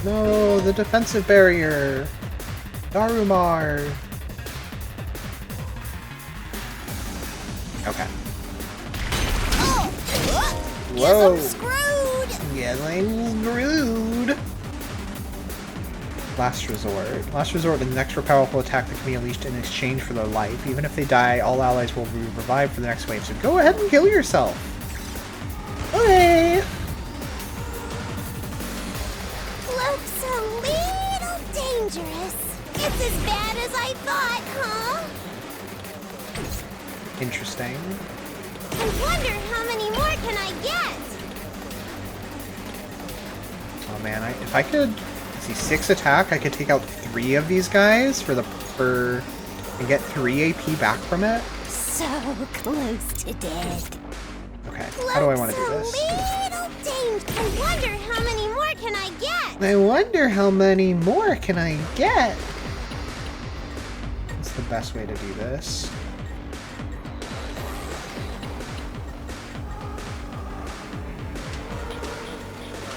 No, the defensive barrier. Darumar. Okay. Whoa. I'm screwed. Yes, I'm screwed. Last Resort. Last Resort is the next powerful attack that can be unleashed in exchange for their life. Even if they die, all allies will be revived for the next wave. So go ahead and kill yourself. Okay. Looks a little dangerous. It's as bad as I thought, huh? Interesting. I wonder how many more can I get? Oh man, if I could see 6 attack, I could take out 3 of these guys and get 3 AP back from it. So close to dead. Okay, how do I want to do this? Little dangerous. I wonder how many more can I get? I wonder how many more can I get? What's the best way to do this?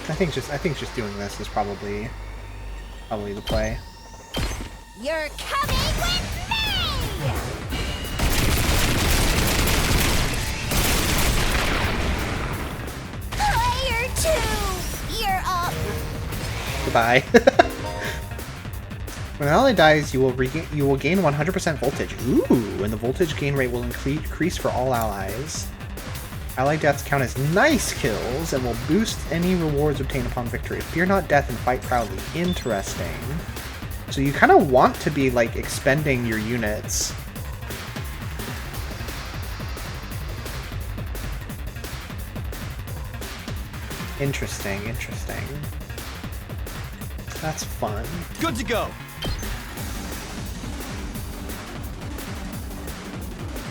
I think just doing this is probably the play. You're coming with me! Player 2, you're up. Goodbye. When an ally dies, you will gain 100% voltage. Ooh, and the voltage gain rate will increase for all allies. Ally deaths count as nice kills and will boost any rewards obtained upon victory. Fear not death and fight proudly. Interesting. So you kind of want to be like expending your units. Interesting, interesting. That's fun. Good to go!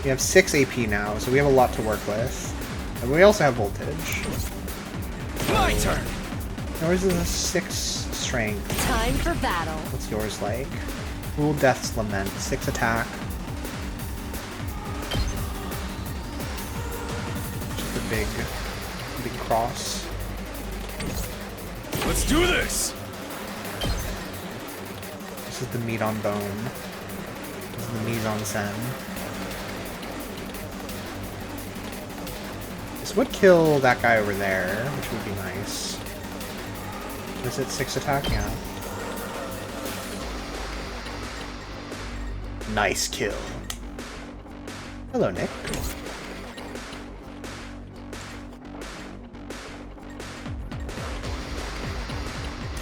We have 6 AP now, so we have a lot to work with. And we also have voltage. My turn! Yours is a 6 strength. Time for battle. What's yours like? Cruel Death's Lament. 6 attack. Just a big cross. Let's do this! This is the meat on bone. This is the mise en scène. This would kill that guy over there, which would be nice. Is it 6 attack? Yeah. Nice kill. Hello, Nick.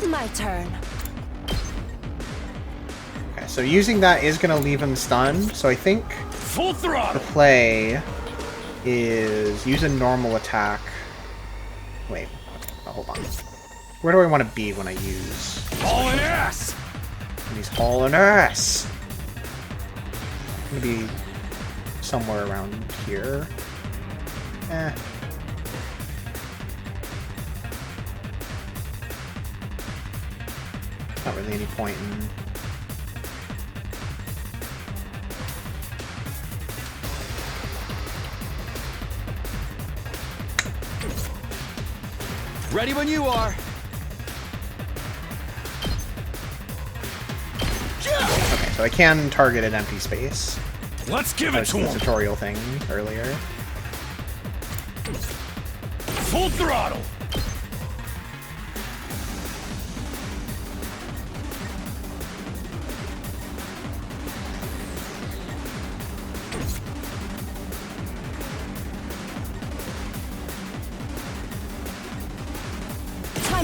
My turn. Okay, so using that is going to leave him stunned, so I think full throttle. The play is use a normal attack. Wait, oh, hold on. Where do I want to be when I use? Hauling ass! And he's hauling ass! I'm gonna be somewhere around here. Not really any point in... Ready when you are. Okay, so I can target an empty space. Let's give it to him. Tutorial thing earlier. Full throttle.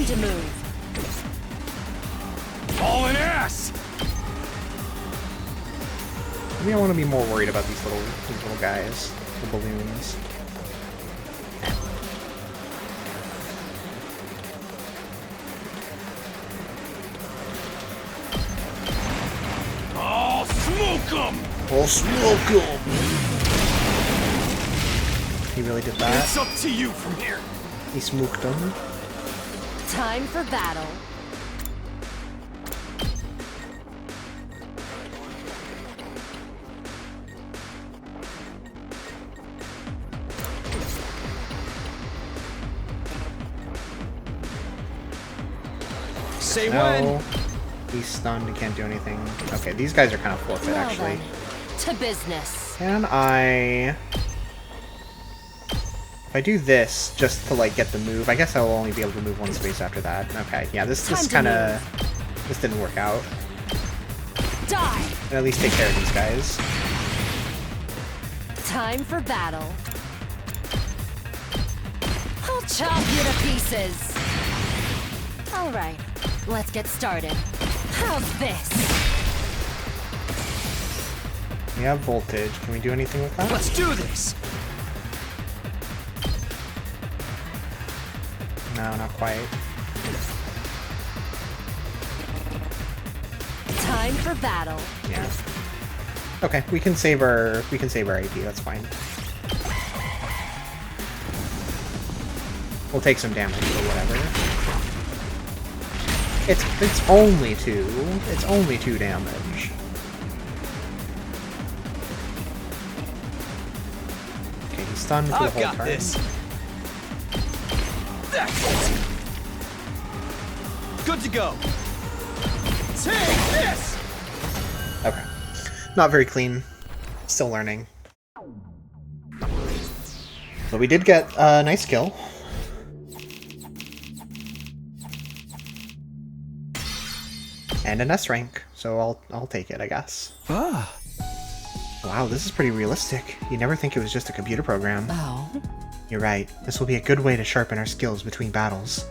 to move. Hauling ass! Maybe I want to be more worried about these little guys, the balloons. I'll smoke 'em! I'll smoke 'em! He really did that. It's up to you from here. He smoked them. Time for battle. Say No. when. He's stunned and can't do anything. Okay, these guys are kind of forfeit, Well actually. then, to business. Can I... If I do this, just to, like, get the move, I guess I'll only be able to move one space after that. Okay, yeah, this kind of... This didn't work out. Die! And at least take care of these guys. Time for battle. I'll chop you to pieces. All right, let's get started. How's this? We have voltage. Can we do anything with that? Let's do this. No, not quite. Time for battle. Yeah. Okay, we can save our AP. That's fine. We'll take some damage or whatever. It's only 2. It's only 2 damage. Okay, he's stunned for the I've whole got turn. this. That's it. Good to go. Take this. Okay. Not very clean. Still learning. But we did get a nice kill. And an S rank, so I'll take it, I guess. Ah. Wow, this is pretty realistic. You'd never think it was just a computer program. Oh. You're right. This will be a good way to sharpen our skills between battles.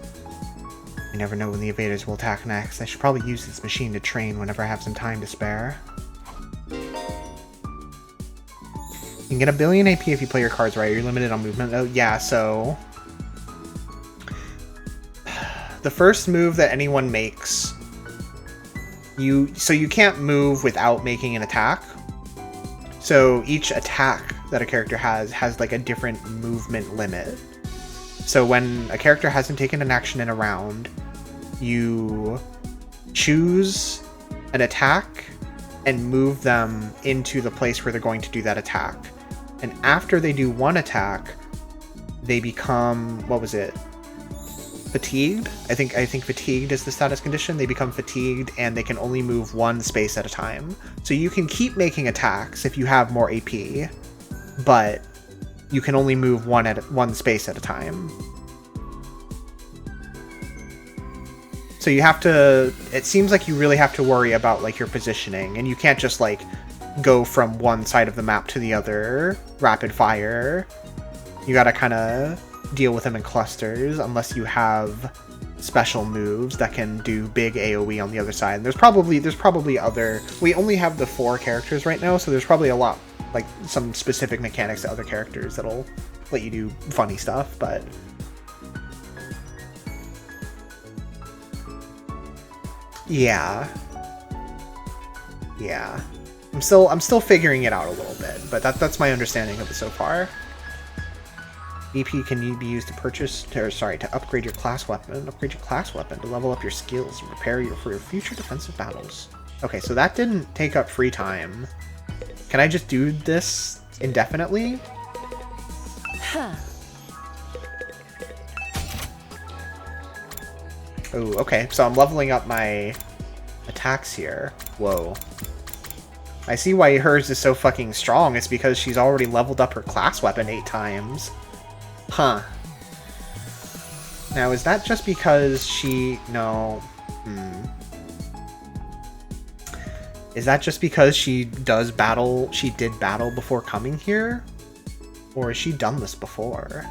You never know when the invaders will attack next. I should probably use this machine to train whenever I have some time to spare. You can get 1 billion AP if you play your cards right. You're limited on movement. Oh, yeah, so... The first move that anyone makes... So you can't move without making an attack. So each attack that a character has like a different movement limit. So when a character hasn't taken an action in a round, you choose an attack and move them into the place where they're going to do that attack. And after they do one attack, they become, what was it? Fatigued? I think fatigued is the status condition. They become fatigued and they can only move one space at a time. So you can keep making attacks if you have more AP, but you can only move one space at a time. So you have to, it seems like you really have to worry about like your positioning, and you can't just like go from one side of the map to the other rapid fire. You gotta kind of deal with them in clusters unless you have special moves that can do big AoE on the other side. And there's probably other, we only have the 4 characters right now, so there's probably a lot, like some specific mechanics to other characters that'll let you do funny stuff, but yeah. I'm still figuring it out a little bit, but that's my understanding of it so far. EP can be used to to upgrade your class weapon. Upgrade your class weapon to level up your skills and prepare you for your future defensive battles. Okay, so that didn't take up free time. Can I just do this indefinitely? Huh. Oh, okay, so I'm leveling up my attacks here. Whoa. I see why hers is so fucking strong. It's because she's already leveled up her class weapon 8 times. Huh. Now, is that just because she... No. Is that just because she did battle before coming here? Or has she done this before?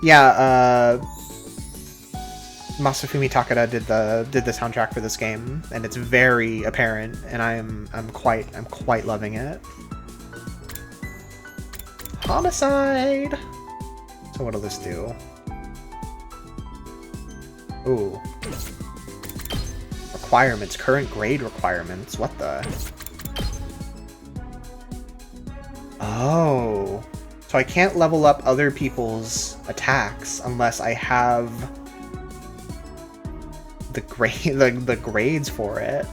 Yeah, Masafumi Takada did the soundtrack for this game, and it's very apparent, and I'm quite loving it. Homicide. So what'll this do? Ooh. Requirements, current grade requirements. What the? Oh. So I can't level up other people's attacks unless I have the grades for it.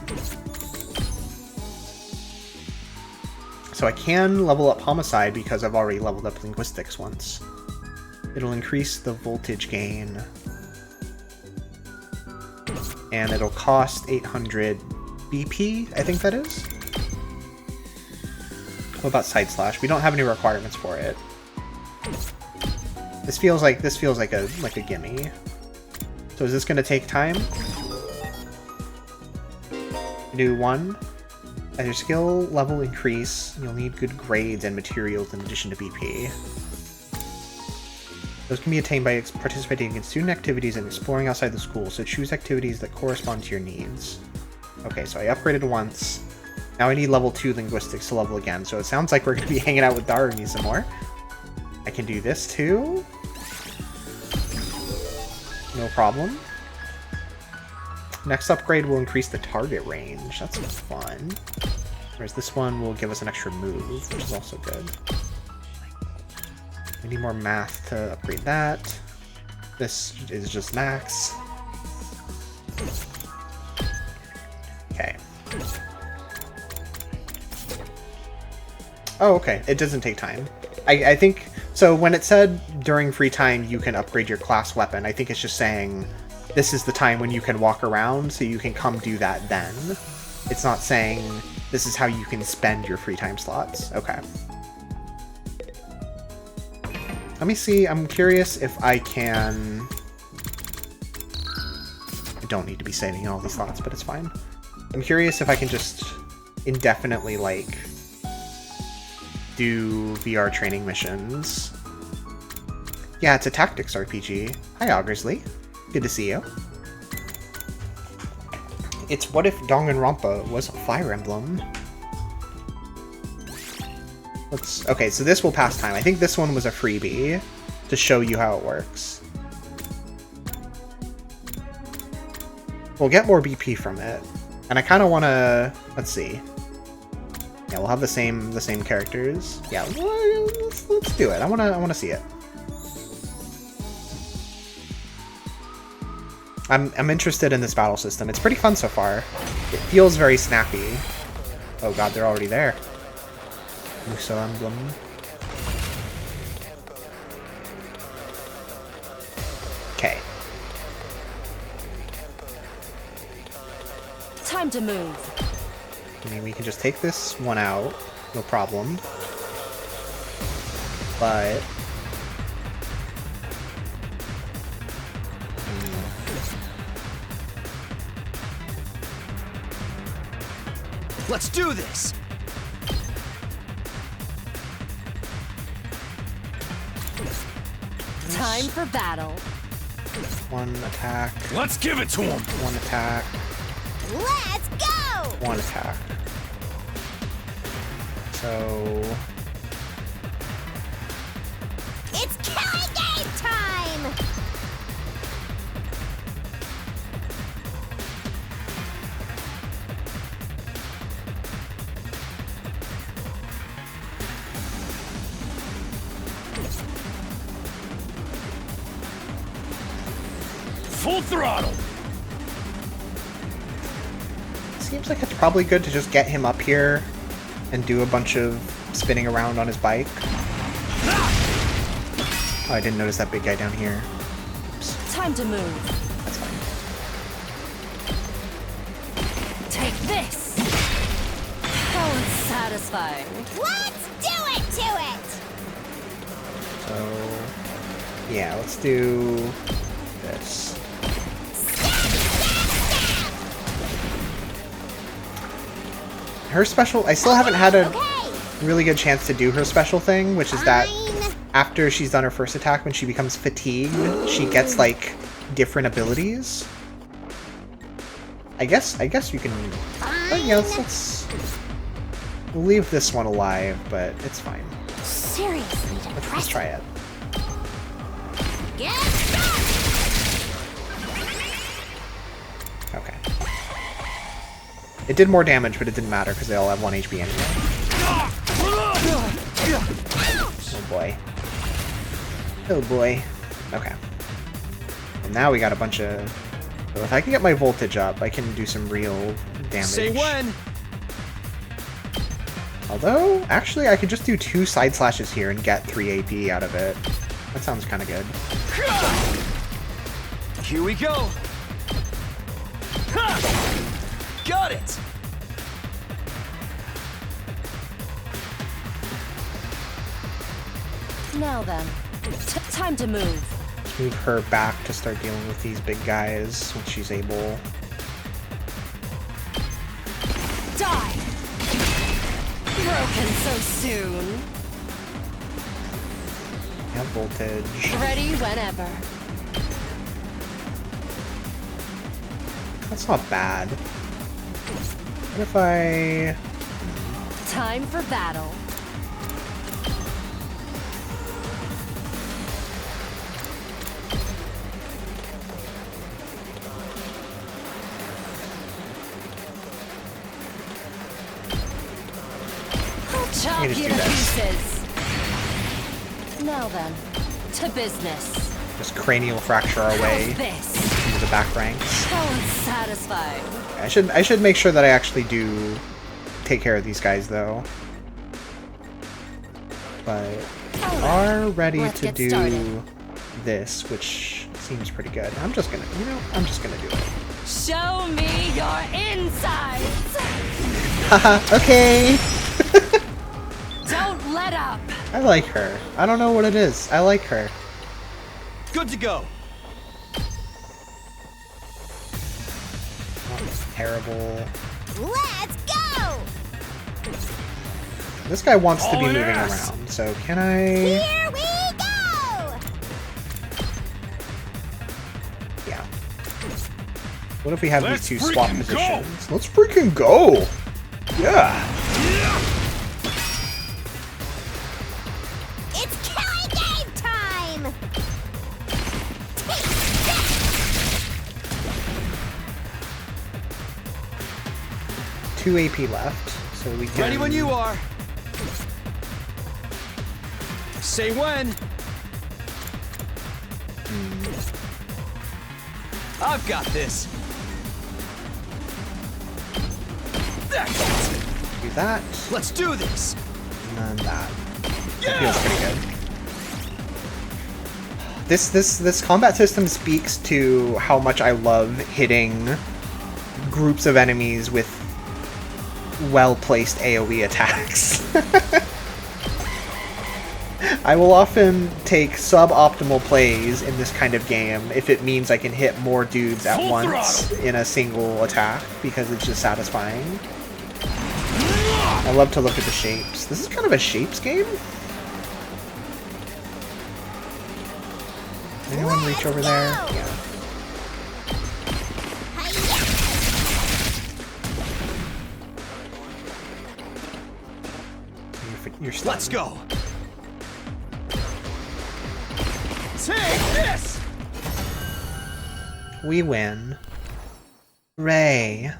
So I can level up Homicide because I've already leveled up Linguistics once. It'll increase the voltage gain. And it'll cost 800 BP, I think that is. What about Side Slash? We don't have any requirements for it. This feels like a gimme. So is this gonna take time? Do 1. As your skill level increase, you'll need good grades and materials in addition to BP. Those can be attained by participating in student activities and exploring outside the school, so choose activities that correspond to your needs. Okay, so I upgraded once. Now I need level 2 linguistics to level again, so it sounds like we're going to be hanging out with Darumi some more. I can do this too. No problem. Next upgrade will increase the target range. That's fun. Whereas this one will give us an extra move, which is also good. We need more math to upgrade that. This is just max. Okay. Oh, okay. It doesn't take time. I think... So when it said during free time you can upgrade your class weapon, I think it's just saying this is the time when you can walk around, so you can come do that then. It's not saying this is how you can spend your free time slots. Okay. Let me see. I'm curious if I can... I don't need to be saving all these slots, but it's fine. I'm curious if I can just indefinitely, like, do VR training missions. Yeah, it's a tactics RPG. Hi, Augersley. Good to see you. It's what if Danganronpa was a Fire Emblem? Okay, so this will pass time. I think this one was a freebie to show you how it works. We'll get more BP from it. And I kind of want to... Let's see. Yeah, we'll have the same characters. Yeah, let's do it. I want to see it. I'm interested in this battle system. It's pretty fun so far. It feels very snappy. Oh god, they're already there. Muso Emblem. Okay. Time to move. I mean, we can just take this one out, no problem. But... Let's do this! Time for battle. One attack. Let's give it to him! One attack. Let's go! One attack. So... It's killing game time! Full throttle! Seems like it's probably good to just get him up here and do a bunch of spinning around on his bike. Oh, I didn't notice that big guy down here. Oops. Time to move. That's fine. Take this! How unsatisfying. Let's do it to it! So... yeah, let's do... this. Her special... I still haven't had a really good chance to do her special thing, which is that after she's done her first attack, when she becomes fatigued, she gets like different abilities. I guess you can. But yeah, let's we'll leave this one alive, but it's fine. Seriously, Let's try it. Get Okay. It did more damage, but it didn't matter because they all have 1 HP anyway. Oh boy. Oh boy. Okay. And now we got a bunch of... So if I can get my voltage up, I can do some real damage. Say when! Although, actually, I could just do 2 side slashes here and get 3 AP out of it. That sounds kind of good. Here we go! Ha! Got it! Now then, time to move. Let's move her back to start dealing with these big guys when she's able. Die! Broken so soon. Yeah, voltage. Ready whenever. That's not bad. What if I... Time for battle. Chop you to pieces. Now then, to business. Just cranial fracture our way into the back ranks. How unsatisfied. I should make sure that I actually do take care of these guys though. But we are ready to do this, which seems pretty good. I'm just gonna do it. Show me your insides. Haha, okay. Don't let up. I like her. I don't know what it is. I like her. Good to go. Oh, terrible. Let's go! This guy wants to be moving around, so can I... Here we go! Yeah. What if we have these two swap positions? Let's freaking go! Yeah! It's killing game time! 2 AP left, so we can... Ready when you are. Say when. I've got this. Do that. Let's do this. And then that. That feels pretty good. This combat system speaks to how much I love hitting groups of enemies with well-placed AoE attacks. I will often take suboptimal plays in this kind of game if it means I can hit more dudes at once in a single attack, because it's just satisfying. I love to look at the shapes. This is kind of a shapes game. Anyone reach over there? Yeah. You're stunned. Let's go. Take this. We win. Hooray.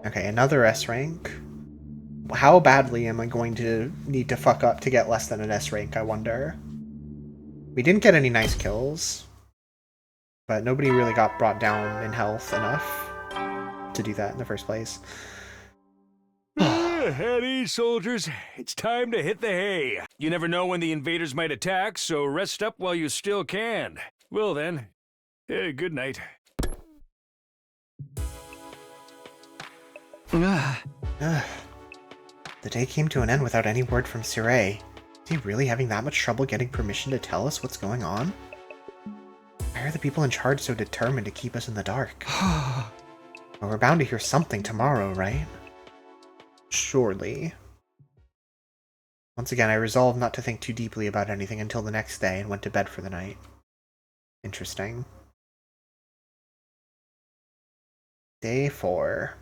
Okay, another S rank. How badly am I going to need to fuck up to get less than an S rank, I wonder? We didn't get any nice kills, but nobody really got brought down in health enough to do that in the first place. At ease, soldiers. It's time to hit the hay. You never know when the invaders might attack, so rest up while you still can. Well then, good night. The day came to an end without any word from Sirei. Is he really having that much trouble getting permission to tell us what's going on? Why are the people in charge so determined to keep us in the dark? Well, we're bound to hear something tomorrow, right? Surely. Once again, I resolved not to think too deeply about anything until the next day and went to bed for the night. Interesting. Day 4.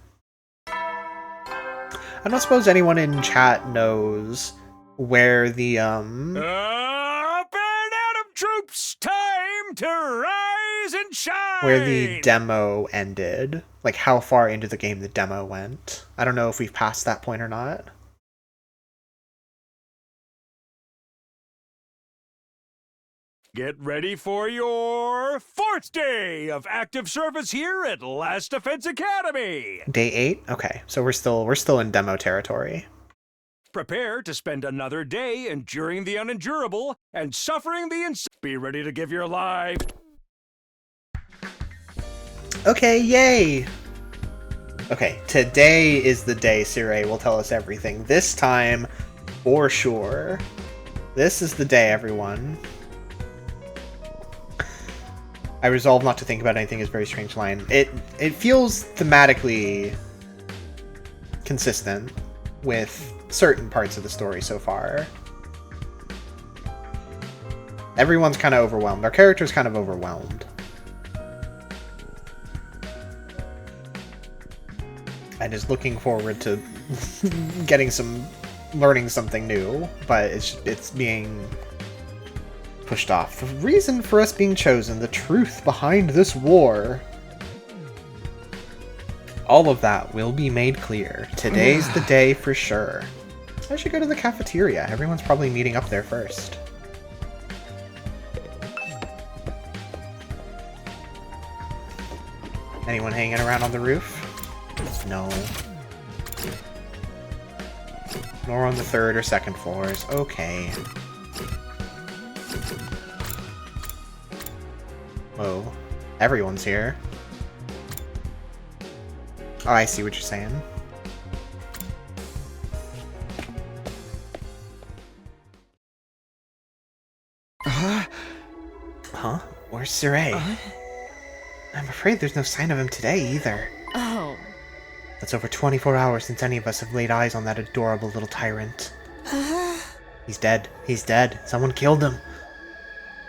I don't suppose anyone in chat knows where the, Up and Adam troops, time to rise and shine! where the demo ended. Like, how far into the game the demo went. I don't know if we've passed that point or not. Get ready for your 4th day of active service here at Last Defense Academy! Day 8? Okay, so we're still in demo territory. Prepare to spend another day enduring the unendurable and suffering the Be ready to give your life. Okay, yay! Okay, today is the day Sirei will tell us everything. This time, for sure. This is the day, everyone. I resolve not to think about anything is a very strange line. It feels thematically consistent with certain parts of the story so far. Everyone's kind of overwhelmed. Our character's kind of overwhelmed. And is looking forward to learning something new, but it's being pushed off. The reason for us being chosen, the truth behind this war. All of that will be made clear. Today's the day for sure. I should go to the cafeteria. Everyone's probably meeting up there first. Anyone hanging around on the roof? No. Nor on the 3rd or 2nd floors. Okay. Oh, everyone's here. Oh, I see what you're saying. Huh? Where's Sirei? I'm afraid there's no sign of him today, either. Oh. That's over 24 hours since any of us have laid eyes on that adorable little tyrant. He's dead. He's dead. Someone killed him.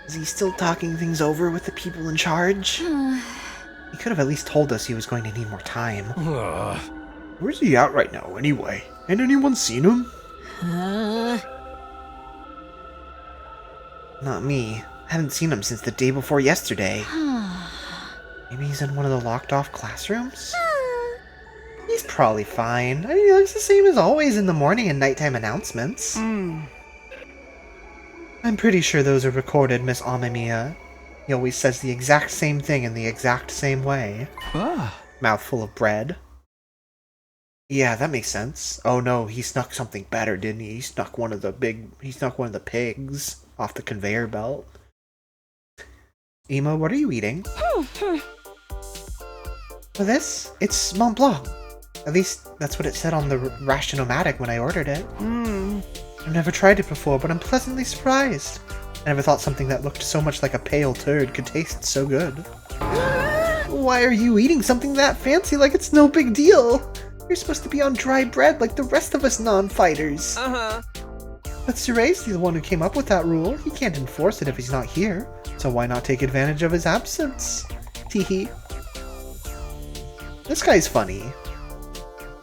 Is he still talking things over with the people in charge? He could have at least told us he was going to need more time. Where's he at right now, anyway? Ain't anyone seen him? Not me. I haven't seen him since the day before yesterday. Maybe he's in one of the locked-off classrooms? He's probably fine. I mean, he looks the same as always in the morning and nighttime announcements. I'm pretty sure those are recorded, Miss Amemiya. He always says the exact same thing in the exact same way. Mouthful of bread. Yeah, that makes sense. Oh no, he snuck something better, didn't he? He snuck one of the pigs off the conveyor belt. Emo, what are you eating? For this, it's Mont Blanc. At least, that's what it said on the Ration-O-Matic when I ordered it. I've never tried it before, but I'm pleasantly surprised. I never thought something that looked so much like a pale turd could taste so good. Why are you eating something that fancy like it's no big deal? You're supposed to be on dry bread like the rest of us non-fighters. But Sirei's the one who came up with that rule. He can't enforce it if he's not here. So why not take advantage of his absence? Teehee. This guy's funny.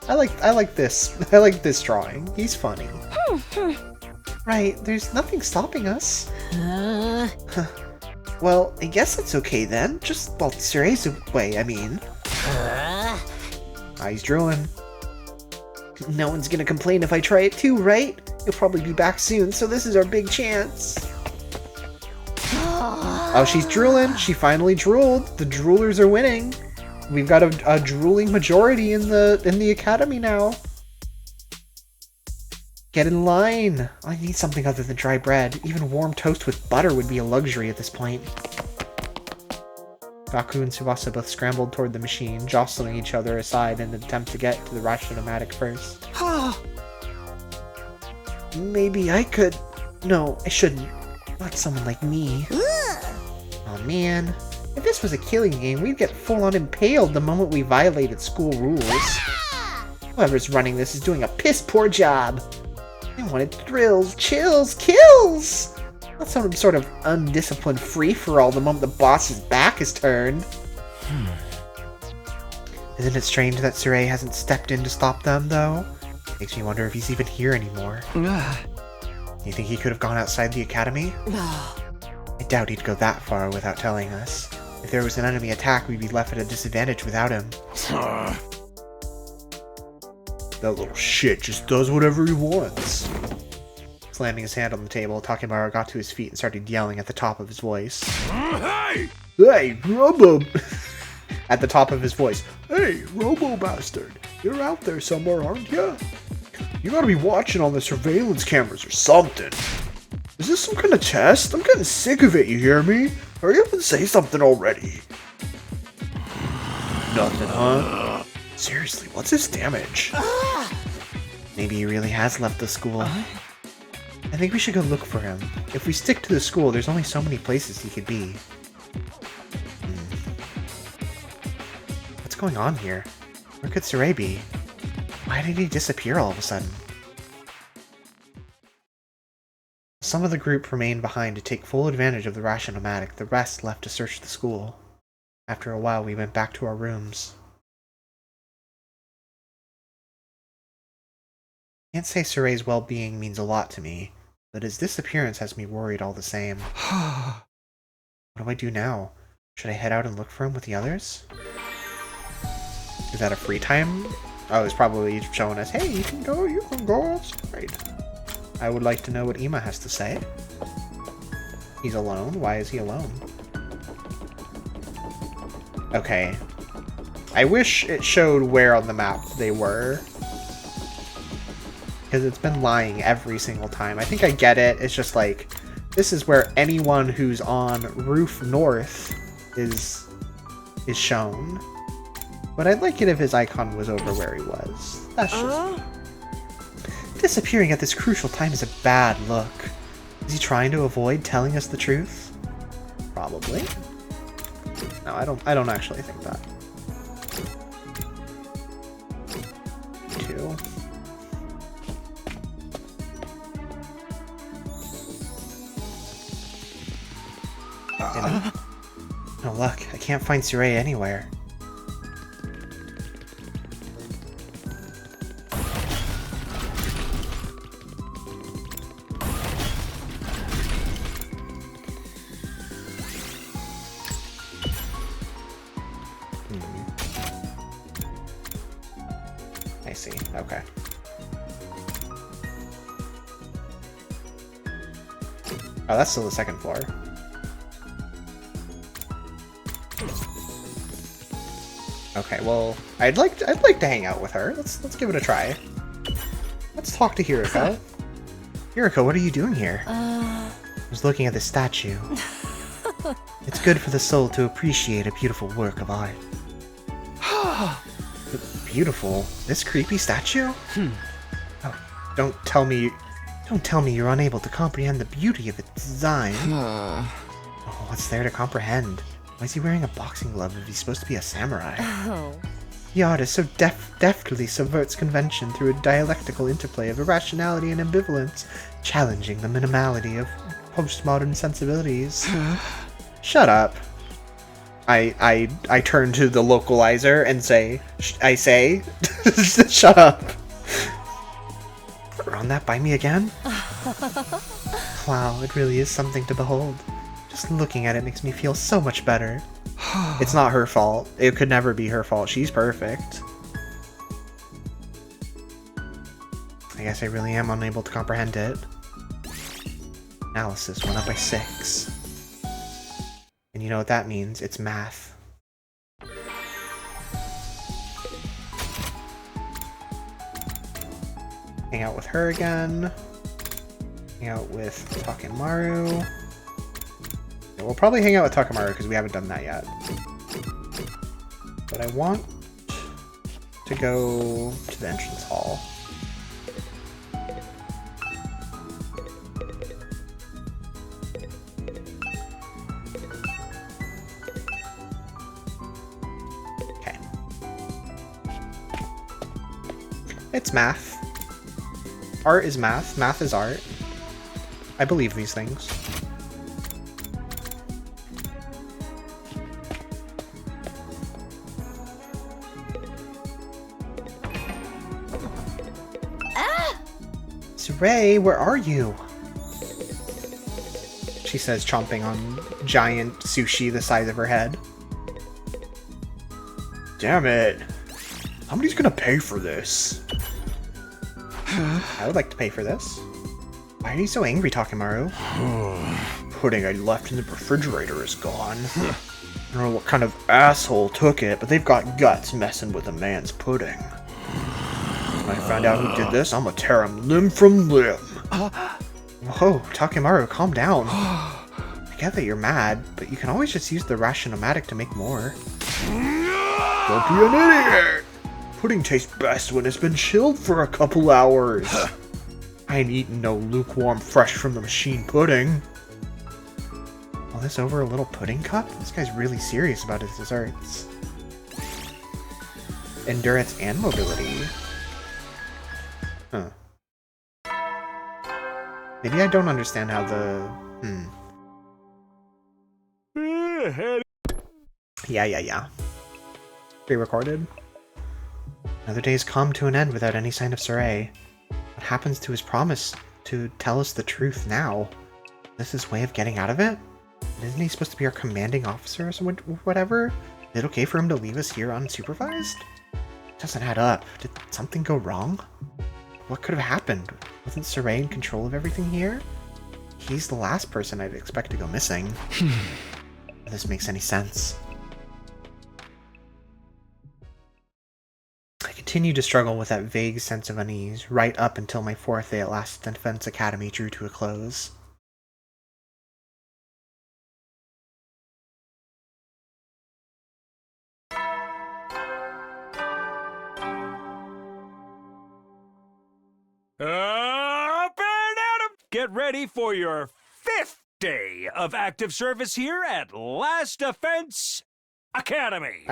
I like this. I like this drawing. He's funny. Right, there's nothing stopping us. Well, I guess it's okay then. Just while Sirei's away, I mean. He's drooling. No one's gonna complain if I try it too, right? He'll probably be back soon, so this is our big chance. Oh, she's drooling. She finally drooled. The droolers are winning. We've got a drooling majority in the academy now. Get in line. I need something other than dry bread. Even warm toast with butter would be a luxury at this point. Gaku and Tsubasa both scrambled toward the machine, jostling each other aside in an attempt to get to the Ration-O-Matic first. Maybe I could... No, I shouldn't. Not someone like me. Oh man. If this was a killing game, we'd get full-on impaled the moment we violated school rules. Whoever's running this is doing a piss-poor job. I wanted thrills, chills, kills! Not some sort of undisciplined free-for-all the moment the boss's back is turned. Isn't it strange that Saray hasn't stepped in to stop them, though? Makes me wonder if he's even here anymore. You think he could have gone outside the academy? I doubt he'd go that far without telling us. If there was an enemy attack, we'd be left at a disadvantage without him. That little shit just does whatever he wants. Slamming his hand on the table, Takemaru got to his feet and started yelling at the top of his voice. Hey! Hey, Robo! At the top of his voice. Hey, Robo Bastard! You're out there somewhere, aren't you? You gotta be watching on the surveillance cameras or something. Is this some kind of test? I'm getting sick of it, you hear me? Hurry up and say something already. Nothing, huh? Seriously, what's his damage? Maybe he really has left the school. I think we should go look for him. If we stick to the school, there's only so many places he could be. What's going on here? Where could Saray be? Why did he disappear all of a sudden? Some of the group remained behind to take full advantage of the Rationomatic. The rest left to search the school. After a while, we went back to our rooms. I can't say Saray's well-being means a lot to me, but his disappearance has me worried all the same. What do I do now? Should I head out and look for him with the others? Is that a free time? Oh, it's probably showing us, hey, you can go outside. I would like to know what Ima has to say. He's alone? Why is he alone? Okay. I wish it showed where on the map they were. Because it's been lying every single time. I think I get it. It's just like, this is where anyone who's on Roof North is shown. But I'd like it if his icon was over where he was. That's just... Disappearing at this crucial time is a bad look. Is he trying to avoid telling us the truth? Probably. No, I don't actually think that. 2. No luck. I can't find Saray anywhere. I see. Okay. Oh, that's still the second floor. Okay, well, I'd like to hang out with her. Let's give it a try. Let's talk to Hiriko. Hiriko, what are you doing here? I was looking at the statue. It's good for the soul to appreciate a beautiful work of art. Beautiful? This creepy statue? Oh, don't tell me you're unable to comprehend the beauty of its design. Oh, what's there to comprehend? Why is he wearing a boxing glove if he's supposed to be a samurai? Oh. The artist so deftly subverts convention through a dialectical interplay of irrationality and ambivalence, challenging the minimality of postmodern sensibilities. Shut up. I turn to the localizer and say, shut up. Run that by me again? Wow, it really is something to behold. Just looking at it makes me feel so much better. It's not her fault. It could never be her fault. She's perfect. I guess I really am unable to comprehend it. Analysis went up by 6. And you know what that means? It's math. Hang out with her again. Hang out with Takemaru. Yeah, we'll probably hang out with Takemaru because we haven't done that yet. But I want to go to the entrance hall. It's math. Art is math. Math is art. I believe these things. Saray, where are you? She says, chomping on giant sushi the size of her head. Damn it. Somebody's gonna pay for this. I would like to pay for this. Why are you so angry, Takemaru? Pudding I left in the refrigerator is gone. I don't know what kind of asshole took it, but they've got guts messing with a man's pudding. When I find out who did this, I'm gonna tear him limb from limb. Whoa, Takemaru, calm down. I get that you're mad, but you can always just use the Rationomatic to make more. Don't be an idiot! Pudding tastes best when it's been chilled for a couple hours. I ain't eating no lukewarm, fresh from the machine pudding. All this over a little pudding cup? This guy's really serious about his desserts. Endurance and mobility. Huh. Maybe I don't understand how the... Yeah. Pre-recorded. Another day's come to an end without any sign of Saray. What happens to his promise to tell us the truth now? Is this his way of getting out of it? Isn't he supposed to be our commanding officer or whatever? Is it okay for him to leave us here unsupervised? It doesn't add up. Did something go wrong? What could have happened? Wasn't Saray in control of everything here? He's the last person I'd expect to go missing. If this makes any sense. I continued to struggle with that vague sense of unease, right up until my 4th day at Last Defense Academy drew to a close. Up and at 'em! Get ready for your 5th day of active service here at Last Defense Academy.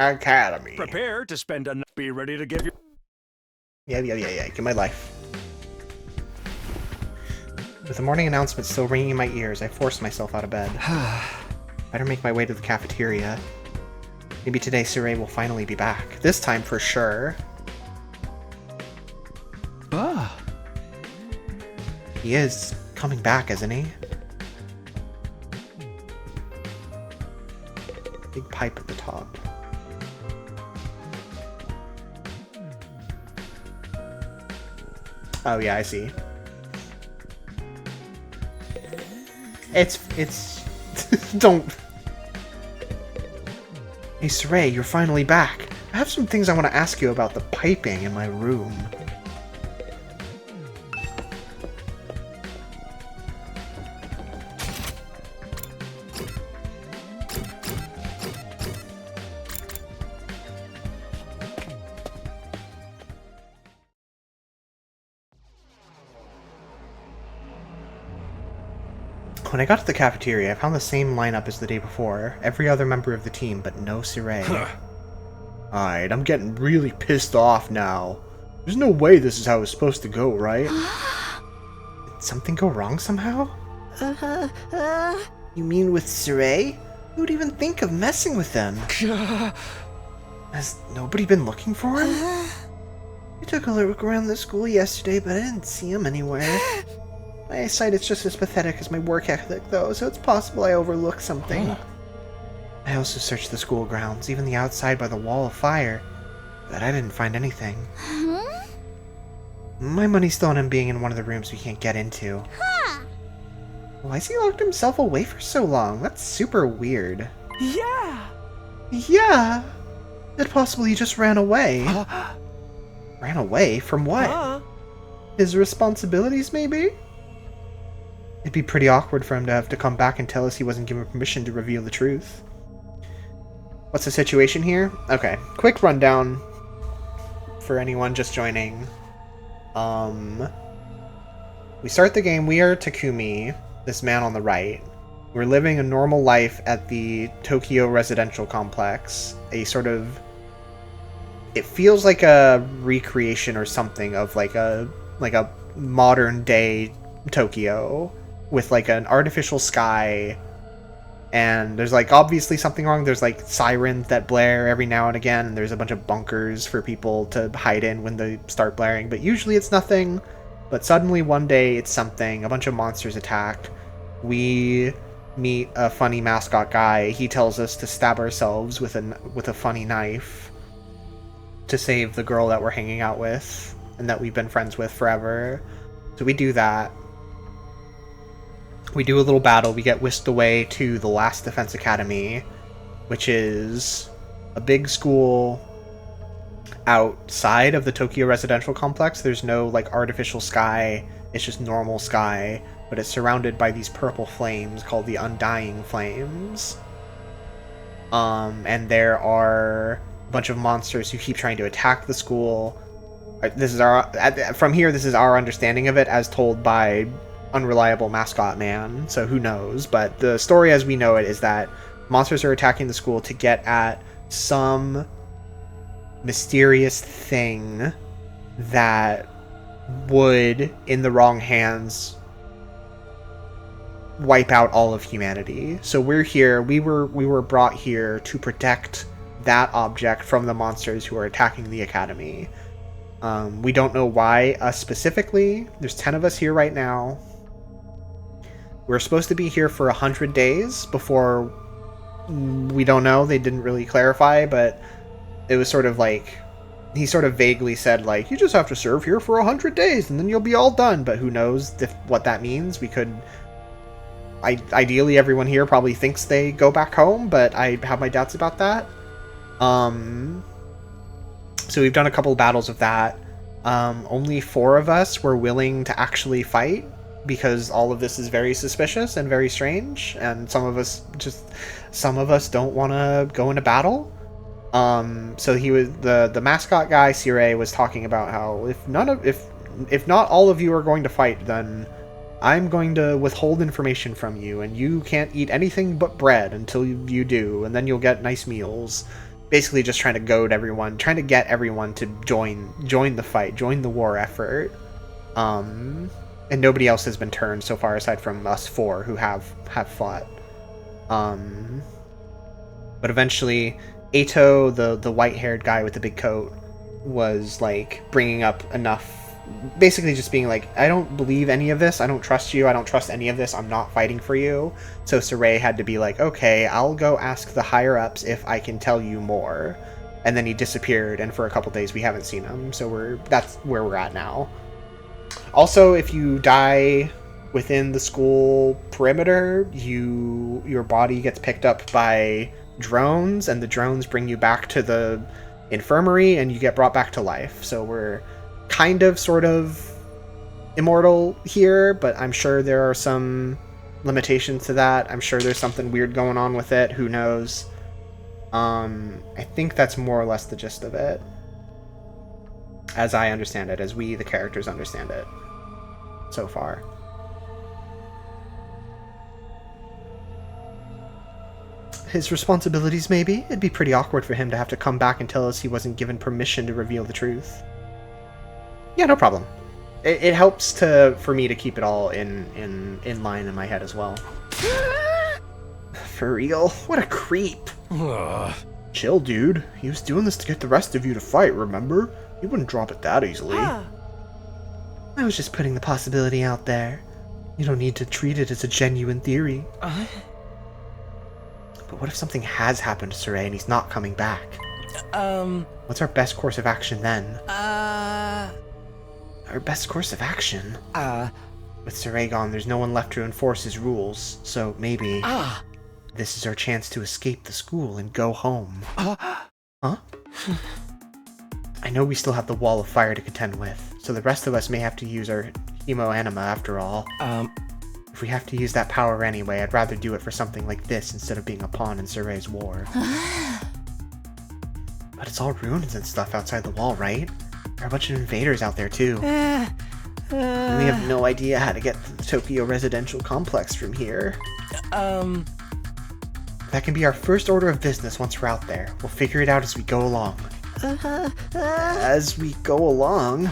Prepare to spend a... Be ready to give your... Yeah. Give my life. With the morning announcement still ringing in my ears, I forced myself out of bed. Better make my way to the cafeteria. Maybe today Saray will finally be back. This time for sure. He is coming back, isn't he? Big pipe at the top. Oh yeah, I see. It's don't. Hey Saray, you're finally back. I have some things I want to ask you about the piping in my room. When I got to the cafeteria, I found the same lineup as the day before. Every other member of the team, but no Saray. Alright, I'm getting really pissed off now. There's no way this is how it's supposed to go, right? Did something go wrong somehow? You mean with Saray? Who would even think of messing with them? Has nobody been looking for him? I took a look around the school yesterday, but I didn't see him anywhere. My eyesight is just as pathetic as my work ethic, though, so it's possible I overlooked something. I also searched the school grounds, even the outside by the wall of fire, but I didn't find anything. My money's still on him being in one of the rooms we can't get into. Why's he locked himself away for so long? That's super weird. Yeah! Is it possible he just ran away? Ran away? From what? His responsibilities, maybe? It'd be pretty awkward for him to have to come back and tell us he wasn't given permission to reveal the truth. What's the situation here? Okay, quick rundown for anyone just joining. We start the game, we are Takumi, this man on the right. We're living a normal life at the Tokyo residential complex. A sort of... It feels like a recreation or something of like a modern day Tokyo with like an artificial sky, and there's like obviously something wrong. There's like sirens that blare every now and again, and there's a bunch of bunkers for people to hide in when they start blaring, but usually it's nothing. But suddenly one day it's something. A bunch of monsters attack. We meet a funny mascot guy. He tells us to stab ourselves with a funny knife to save the girl that we're hanging out with and that we've been friends with forever. So we do that. We do a little battle. We get whisked away to the Last Defense Academy, which is a big school outside of the Tokyo residential complex. There's no like artificial sky. It's just normal sky, but it's surrounded by these purple flames called the Undying Flames. And there are a bunch of monsters who keep trying to attack the school. This is from here, this is our understanding of it as told by Unreliable Mascot Man, so who knows, but the story as we know it is that monsters are attacking the school to get at some mysterious thing that would, in the wrong hands, wipe out all of humanity. So we're here, we were brought here to protect that object from the monsters who are attacking the academy. We don't know why us specifically. There's 10 of us here right now. We're supposed to be here for 100 days before, we don't know, they didn't really clarify, but it was sort of like, he sort of vaguely said like, you just have to serve here for 100 days and then you'll be all done, but who knows what that means. We could, ideally everyone here probably thinks they go back home, but I have my doubts about that. So we've done a couple of battles of that. Only 4 of us were willing to actually fight, because all of this is very suspicious and very strange, and some of us don't want to go into battle. So he was the mascot guy, Sire, was talking about how if not all of you are going to fight, then I'm going to withhold information from you, and you can't eat anything but bread until you do, and then you'll get nice meals. Basically just trying to goad everyone, trying to get everyone to join the fight, join the war effort. And nobody else has been turned so far aside from us 4 who have fought. But eventually Eito, the white-haired guy with the big coat, was like bringing up enough, basically just being like, I don't believe any of this, I don't trust you, I don't trust any of this, I'm not fighting for you. So Saray had to be like, okay, I'll go ask the higher-ups if I can tell you more. And then he disappeared, and for a couple days we haven't seen him, so that's where we're at now. Also, if you die within the school perimeter, your body gets picked up by drones, and the drones bring you back to the infirmary, and you get brought back to life. So we're kind of, sort of immortal here, but I'm sure there are some limitations to that. I'm sure there's something weird going on with it. Who knows? I think that's more or less the gist of it, as I understand it, as we, the characters, understand it so far. His responsibilities, maybe? It'd be pretty awkward for him to have to come back and tell us he wasn't given permission to reveal the truth. Yeah, no problem. It helps for me to keep it all in line in my head as well. For real? What a creep. Chill, dude. He was doing this to get the rest of you to fight, remember? He wouldn't drop it that easily. I was just putting the possibility out there. You don't need to treat it as a genuine theory. But what if something has happened to Saray and he's not coming back? What's our best course of action then? Our best course of action? With Saray gone, there's no one left to enforce his rules, so maybe... This is our chance to escape the school and go home. Huh? I know we still have the Wall of Fire to contend with, so the rest of us may have to use our Hemo-Anima after all. If we have to use that power anyway, I'd rather do it for something like this instead of being a pawn in Suray's war. But it's all ruins and stuff outside the wall, right? There are a bunch of invaders out there too. And we have no idea how to get to the Tokyo residential complex from here. That can be our first order of business once we're out there. We'll figure it out as we go along. As we go along?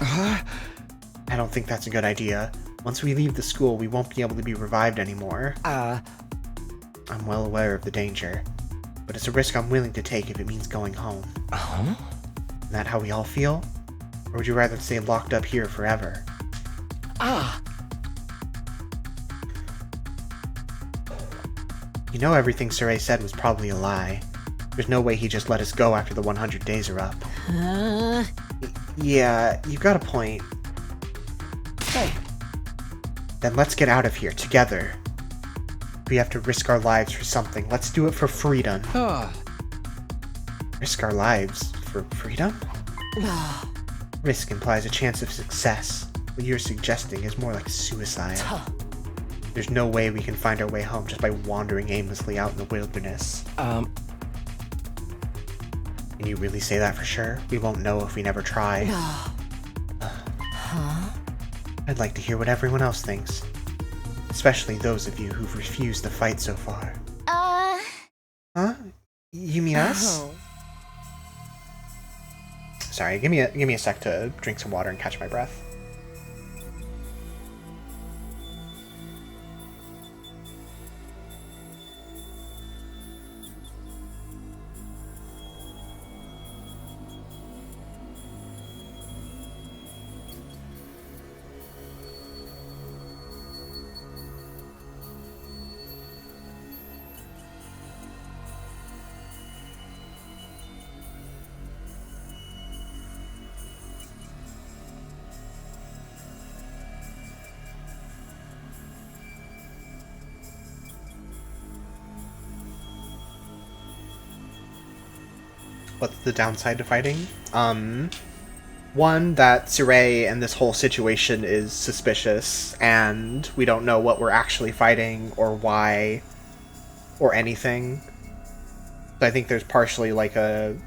I don't think that's a good idea. Once we leave the school, we won't be able to be revived anymore. I'm well aware of the danger, but it's a risk I'm willing to take if it means going home. Isn't that how we all feel? Or would you rather stay locked up here forever? You know everything Saray said was probably a lie. There's no way he just let us go after the 100 days are up. Yeah, you've got a point. Hey. Then let's get out of here, together. We have to risk our lives for something. Let's do it for freedom. Risk our lives for freedom? Risk implies a chance of success. What you're suggesting is more like suicide. There's no way we can find our way home just by wandering aimlessly out in the wilderness. Can you really say that for sure? We won't know if we never try. I'd like to hear what everyone else thinks. Especially those of you who've refused to fight so far. Huh? You mean us? Sorry, give me a sec to drink some water and catch my breath. What's the downside to fighting? One, that Saray and this whole situation is suspicious, and we don't know what we're actually fighting, or why, or anything. So I think there's partially like a...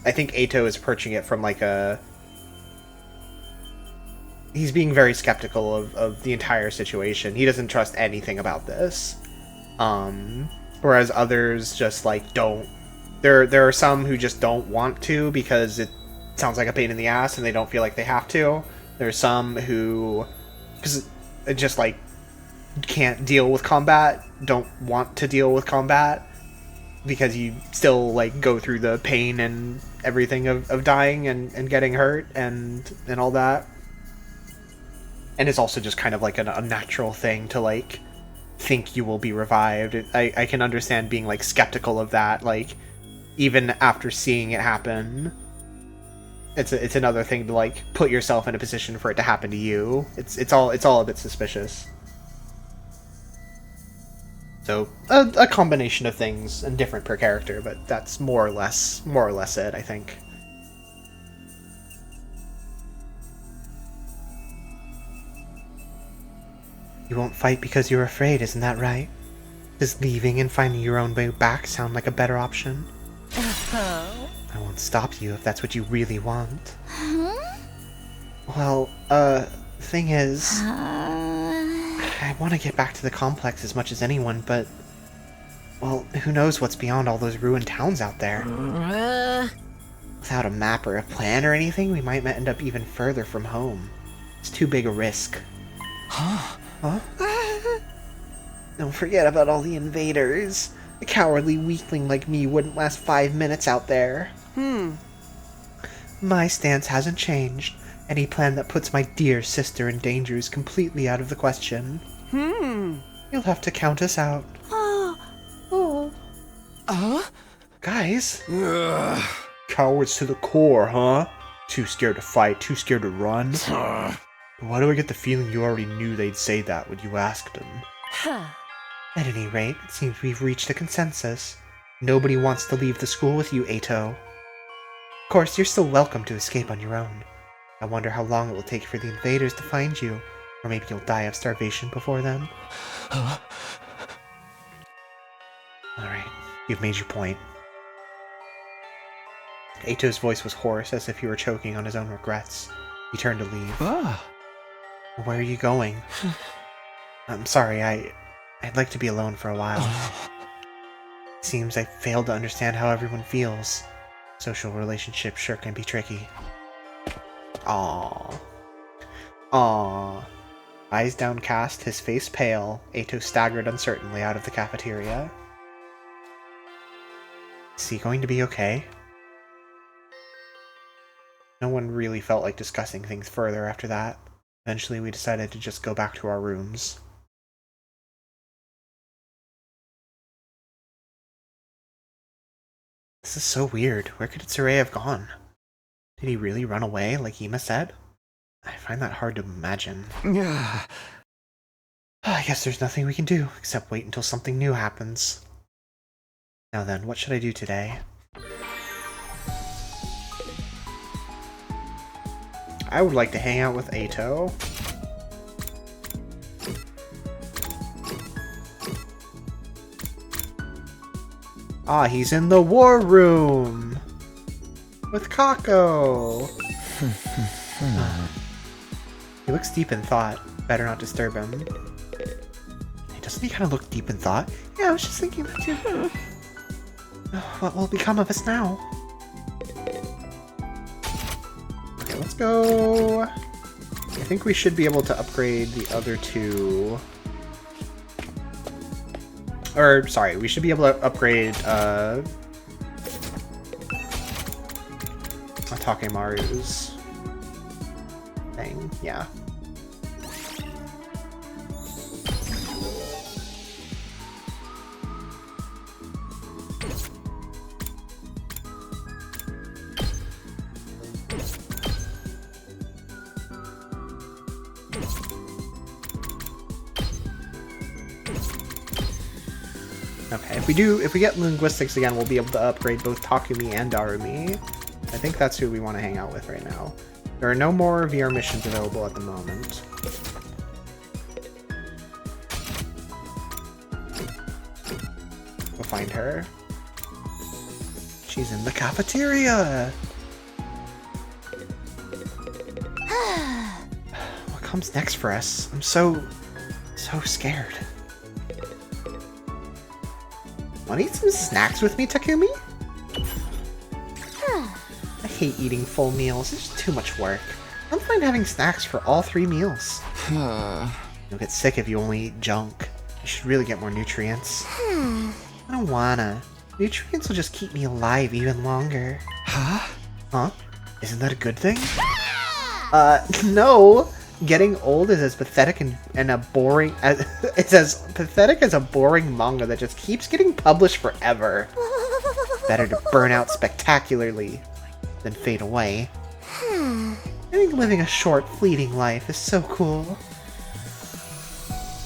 I think Ato is approaching it from like a... He's being very skeptical of the entire situation. He doesn't trust anything about this. Whereas others just like don't... There are some who just don't want to because it sounds like a pain in the ass and they don't feel like they have to. There are some who just like can't deal with combat, don't want to deal with combat because you still like go through the pain and everything of dying and getting hurt and all that. And it's also just kind of like a natural thing to like think you will be revived. I can understand being like skeptical of that, like even after seeing it happen. It's another thing to like put yourself in a position for it to happen to you. It's all a bit suspicious. So a combination of things and different per character, but that's more or less it, I think. You won't fight because you're afraid, isn't that right? Does leaving and finding your own way back sound like a better option? I won't stop you if that's what you really want. Well, thing is... I want to get back to the complex as much as anyone, but... Well, who knows what's beyond all those ruined towns out there? Without a map or a plan or anything, we might end up even further from home. It's too big a risk. Huh? Don't forget about all the invaders. A cowardly weakling like me wouldn't last 5 minutes out there. My stance hasn't changed. Any plan that puts my dear sister in danger is completely out of the question. You'll have to count us out. Guys? Cowards to the core, huh? Too scared to fight, too scared to run? Why do I get the feeling you already knew they'd say that when you asked them? At any rate, it seems we've reached a consensus. Nobody wants to leave the school with you, Ato. Of course, you're still welcome to escape on your own. I wonder how long it will take for the invaders to find you, or maybe you'll die of starvation before then. Alright, you've made your point. Ato's voice was hoarse, as if he were choking on his own regrets. He turned to leave. Where are you going? I'm sorry, I'd like to be alone for a while. It seems I failed to understand how everyone feels. Social relationships sure can be tricky. Aww. Aww. Eyes downcast, his face pale, Ato staggered uncertainly out of the cafeteria. Is he going to be okay? No one really felt like discussing things further after that. Eventually we decided to just go back to our rooms. This is so weird. Where could Tsurei have gone? Did he really run away, like Ima said? I find that hard to imagine. I guess there's nothing we can do, except wait until something new happens. Now then, what should I do today? I would like to hang out with Ato. Ah, he's in the war room! With Kako! He looks deep in thought. Better not disturb him. Hey, doesn't he kind of look deep in thought? Yeah, I was just thinking that too. What will become of us now? Okay, let's go. I think we should be able to upgrade the other two. Or, sorry, we should be able to upgrade, Takemaru's thing, yeah. Okay, if we get linguistics again, we'll be able to upgrade both Takumi and Darumi. I think that's who we want to hang out with right now. There are no more VR missions available at the moment. We'll find her. She's in the cafeteria! What comes next for us? I'm so scared. Wanna eat some snacks with me, Takumi? I hate eating full meals. It's just too much work. I'm fine having snacks for all 3 meals. You'll get sick if you only eat junk. You should really get more nutrients. I don't wanna. Nutrients will just keep me alive even longer. Huh? Isn't that a good thing? No! Getting old is as pathetic and a boring as it's as pathetic as a boring manga that just keeps getting published forever. Better to burn out spectacularly than fade away. I think living a short, fleeting life is so cool. Do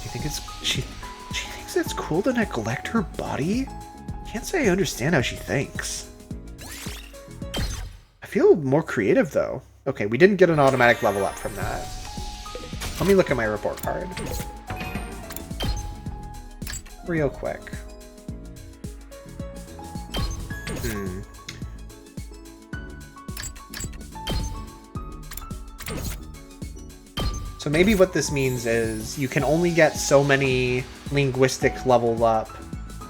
you think she thinks it's cool to neglect her body? Can't say I understand how she thinks. I feel more creative though. Okay, we didn't get an automatic level up from that. Let me look at my report card. Real quick. So maybe what this means is you can only get so many linguistic level up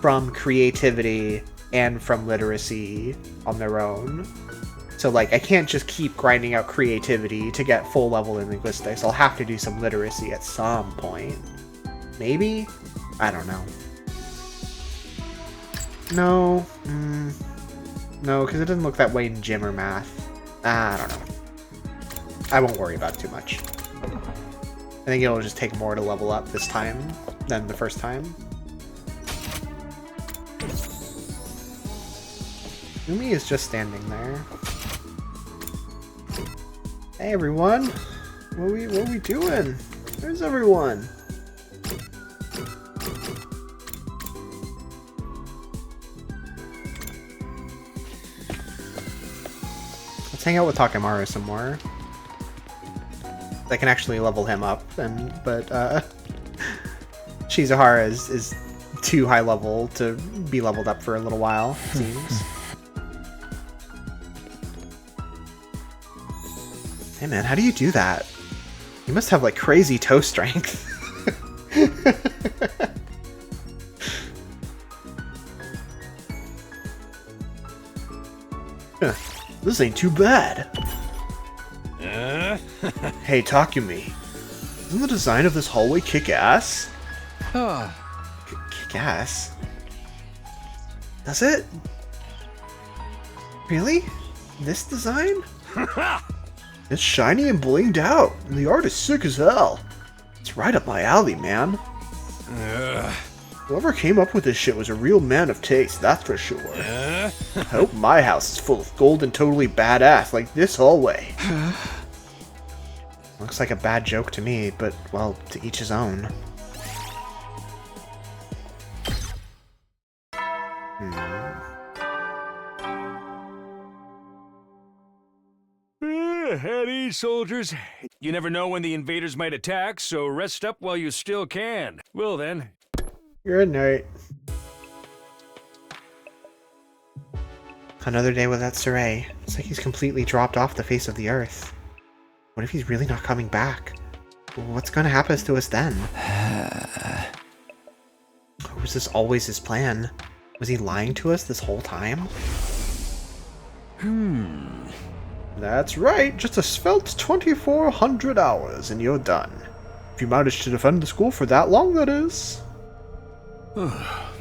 from creativity and from literacy on their own. So, like, I can't just keep grinding out creativity to get full level in linguistics. I'll have to do some literacy at some point. Maybe? I don't know. No. No, because it doesn't look that way in gym or math. I don't know. I won't worry about it too much. I think it'll just take more to level up this time than the first time. Umi is just standing there. Hey everyone! What are we doing? Where's everyone? Let's hang out with Takemaru some more. That can actually level him up, but Shizuhara is too high level to be leveled up for a little while, it seems. Hey man, how do you do that? You must have like crazy toe strength. This ain't too bad. Hey Takumi, Doesn't the design of this hallway kick ass? Oh. Kick ass? Does it? Really? This design? It's shiny and blinged out, and the art is sick as hell. It's right up my alley, man. Whoever came up with this shit was a real man of taste, that's for sure. I hope my house is full of gold and totally badass like this hallway. Looks like a bad joke to me, but, well, to each his own. At ease, soldiers. You never know when the invaders might attack, so rest up while you still can. Well then. Good night. Another day without Saray. It's like he's completely dropped off the face of the earth. What if he's really not coming back? What's gonna happen to us then? Or was this always his plan? Was he lying to us this whole time? That's right, just a svelte 2,400 hours and you're done. If you managed to defend the school for that long, that is.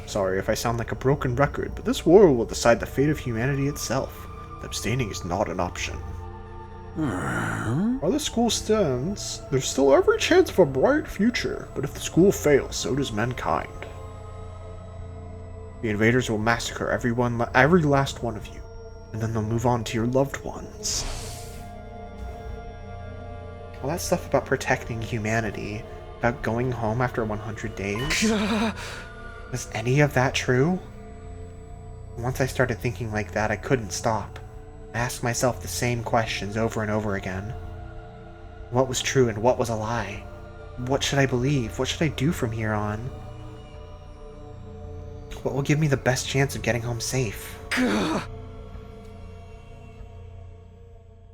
Sorry if I sound like a broken record, but this war will decide the fate of humanity itself. Abstaining is not an option. While the school stands, there's still every chance of a bright future, but if the school fails, so does mankind. The invaders will massacre every last one of you, and then they'll move on to your loved ones. All that stuff about protecting humanity, about going home after 100 days, was any of that true? Once I started thinking like that, I couldn't stop. I asked myself the same questions over and over again. What was true and what was a lie? What should I believe? What should I do from here on? What will give me the best chance of getting home safe?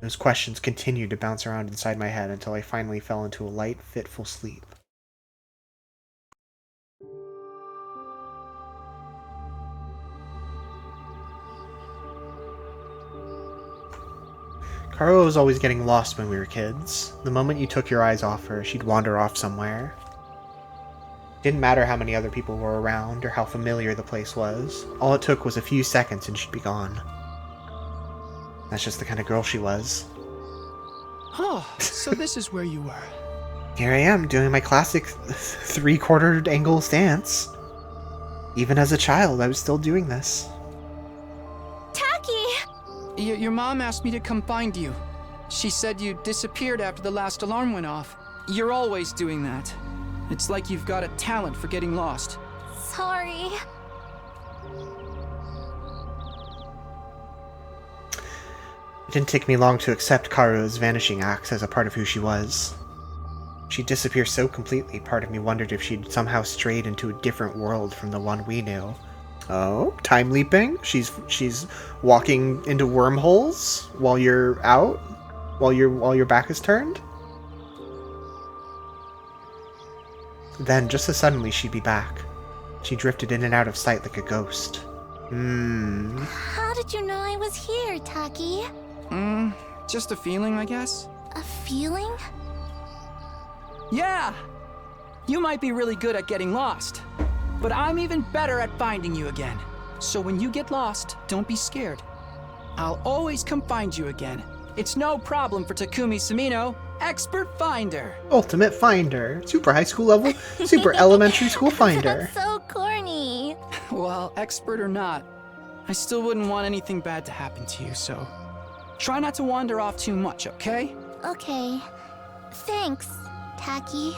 Those questions continued to bounce around inside my head until I finally fell into a light, fitful sleep. Karo was always getting lost when we were kids. The moment you took your eyes off her, she'd wander off somewhere. Didn't matter how many other people were around or how familiar the place was. All it took was a few seconds and she'd be gone. That's just the kind of girl she was. Oh, so this is where you were. Here I am, doing my classic three-quarter angle stance. Even as a child, I was still doing this. Taki! Your mom asked me to come find you. She said you disappeared after the last alarm went off. You're always doing that. It's like you've got a talent for getting lost. Sorry. It didn't take me long to accept Karu's vanishing acts as a part of who she was. She'd disappear so completely, part of me wondered if she'd somehow strayed into a different world from the one we knew. Oh, time leaping? She's walking into wormholes while you're out? While your back is turned? Then, just as suddenly, she'd be back. She drifted in and out of sight like a ghost. How did you know I was here, Taki? Just a feeling, I guess. A feeling? Yeah! You might be really good at getting lost, but I'm even better at finding you again. So when you get lost, don't be scared. I'll always come find you again. It's no problem for Takumi Sumino, expert finder. Ultimate finder. Super high school level, super elementary school finder. That's so corny. Well, expert or not, I still wouldn't want anything bad to happen to you, so try not to wander off too much, okay? Okay. Thanks, Taki.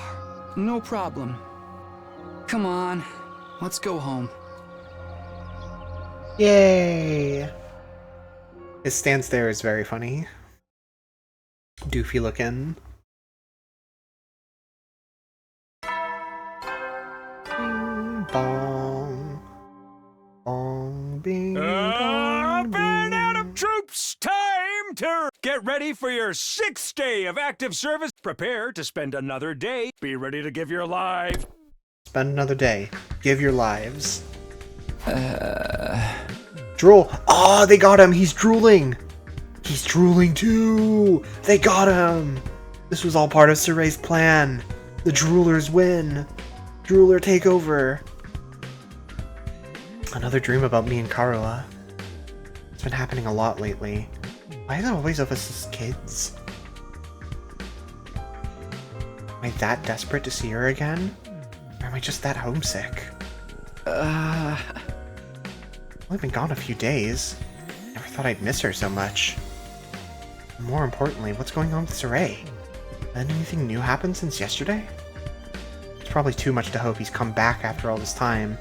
No problem. Come on, let's go home. Yay! His stance there is very funny. Doofy looking. Bing bong. Bong bing bong. Burn out of troops! Time to get ready for your 6th day of active service. Prepare to spend another day. Be ready to give your life. Spend another day. Give your lives. Drool. Oh, they got him. He's drooling. He's drooling too. They got him. This was all part of Suray's plan. The droolers win! Drooler takeover! Another dream about me and Karua. It's been happening a lot lately. Why is it always of us as kids? Am I that desperate to see her again? Or am I just that homesick? I've only been gone a few days. Never thought I'd miss her so much. More importantly, what's going on with Saray? Did anything new happen since yesterday? It's probably too much to hope he's come back after all this time.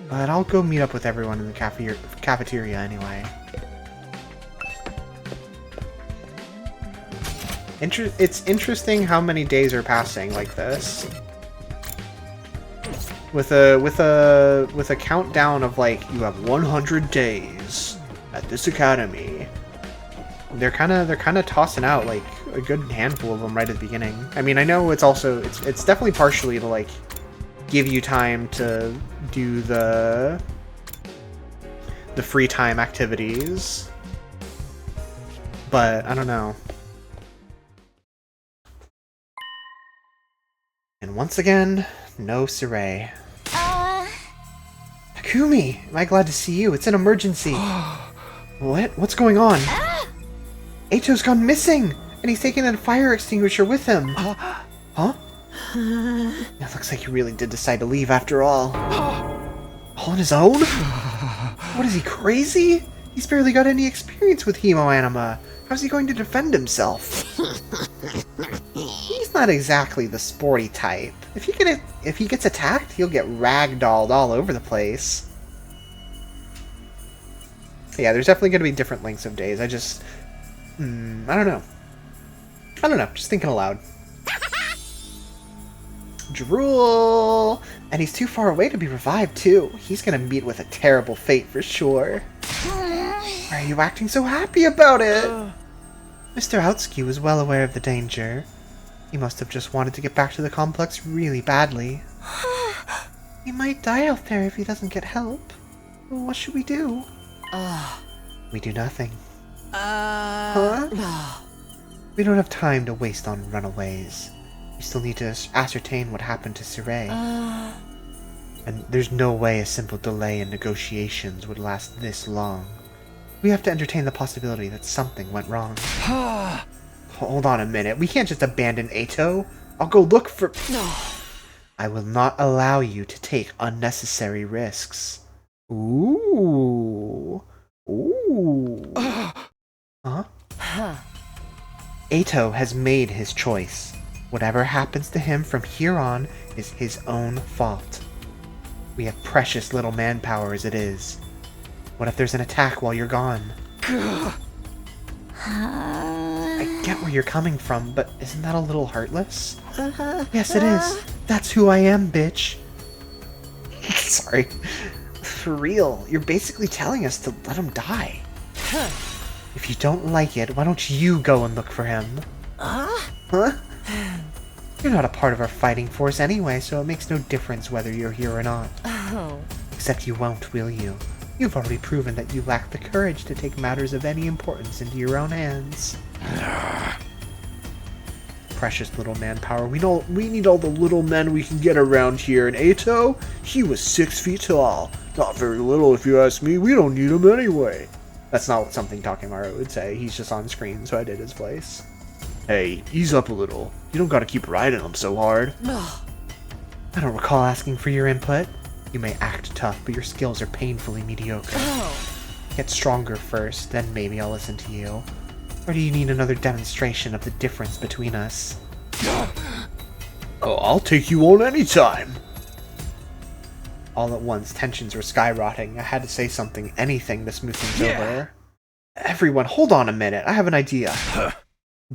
But I'll go meet up with everyone in the cafeteria anyway. It's interesting how many days are passing like this. With a countdown of like, you have 100 days at this academy. They're kind of tossing out like a good handful of them right at the beginning. I mean, I know it's also it's definitely partially to like give you time to do the free time activities, but I don't know. And once again, no Saray. Takumi, am I glad to see you? It's an emergency. What? What's going on? Eito's gone missing, and he's taken a fire extinguisher with him. Huh? It looks like he really did decide to leave after all. All on his own? What is he, crazy? He's barely got any experience with Hemo Anima. How's he going to defend himself? He's not exactly the sporty type. If he gets attacked, he'll get ragdolled all over the place. Yeah, there's definitely going to be different lengths of days. I just... I don't know. Just thinking aloud. Drool! And he's too far away to be revived, too. He's gonna meet with a terrible fate for sure. Why are you acting so happy about it? Mr. Outskew was well aware of the danger. He must have just wanted to get back to the complex really badly. He might die out there if he doesn't get help. Well, what should we do? We do nothing. Huh? We don't have time to waste on runaways. We still need to ascertain what happened to Saray. And there's no way a simple delay in negotiations would last this long. We have to entertain the possibility that something went wrong. Hold on a minute. We can't just abandon Eito. I'll go look for... I will not allow you to take unnecessary risks. Ooh. Ooh. Huh? Eito has made his choice. Whatever happens to him from here on is his own fault. We have precious little manpower as it is. What if there's an attack while you're gone? I get where you're coming from, but isn't that a little heartless? Yes, it is. That's who I am, bitch. Sorry. For real, you're basically telling us to let him die. If you don't like it, why don't you go and look for him? Huh? You're not a part of our fighting force anyway, so it makes no difference whether you're here or not. Except you won't, will you? You've already proven that you lack the courage to take matters of any importance into your own hands. Precious little manpower. We need all the little men we can get around here. And Eito, he was 6 feet tall. Not very little if you ask me. We don't need him anyway. That's not something Takemaru would say. He's just on screen, so I did his voice. Hey, ease up a little. You don't gotta keep riding him so hard. I don't recall asking for your input. You may act tough, but your skills are painfully mediocre. Get stronger first, then maybe I'll listen to you. Or do you need another demonstration of the difference between us? Oh, I'll take you on anytime! All at once, tensions were skyrocketing. I had to say something, anything to smooth things over. Everyone, hold on a minute. I have an idea.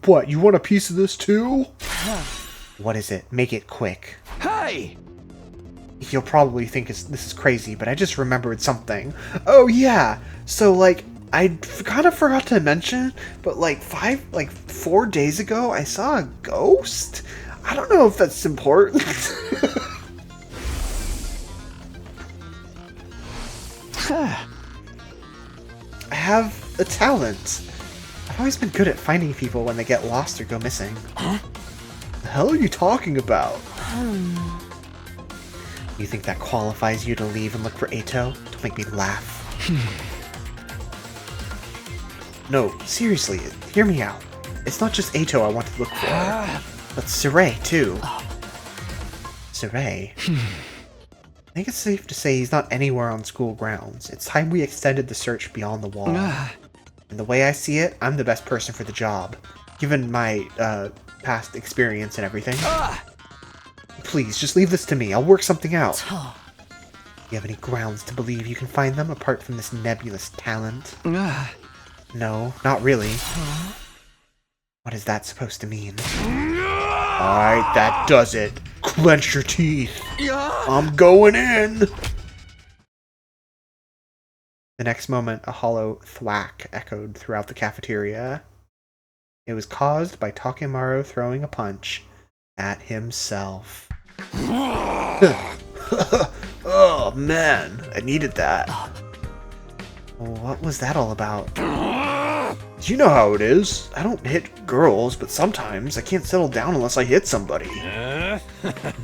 What, you want a piece of this too? What is it? Make it quick. Hey! You'll probably think this is crazy, but I just remembered something. Oh yeah! So like, I kind of forgot to mention, but like 4 days ago, I saw a ghost? I don't know if that's important. I have a talent. I've always been good at finding people when they get lost or go missing. Huh? The hell are you talking about? You think that qualifies you to leave and look for Eito? Don't make me laugh. No, seriously, hear me out. It's not just Eito I want to look for, but Saray, too. Saray? I think it's safe to say he's not anywhere on school grounds. It's time we extended the search beyond the wall. And the way I see it, I'm the best person for the job, given my, past experience and everything. Please, just leave this to me. I'll work something out. You have any grounds to believe you can find them apart from this nebulous talent? No, not really. What is that supposed to mean? Alright, that does it. Clench your teeth. I'm going in! The next moment, a hollow thwack echoed throughout the cafeteria. It was caused by Takemaru throwing a punch at himself. Oh man, I needed that. What was that all about? You know how it is. I don't hit girls, but sometimes I can't settle down unless I hit somebody.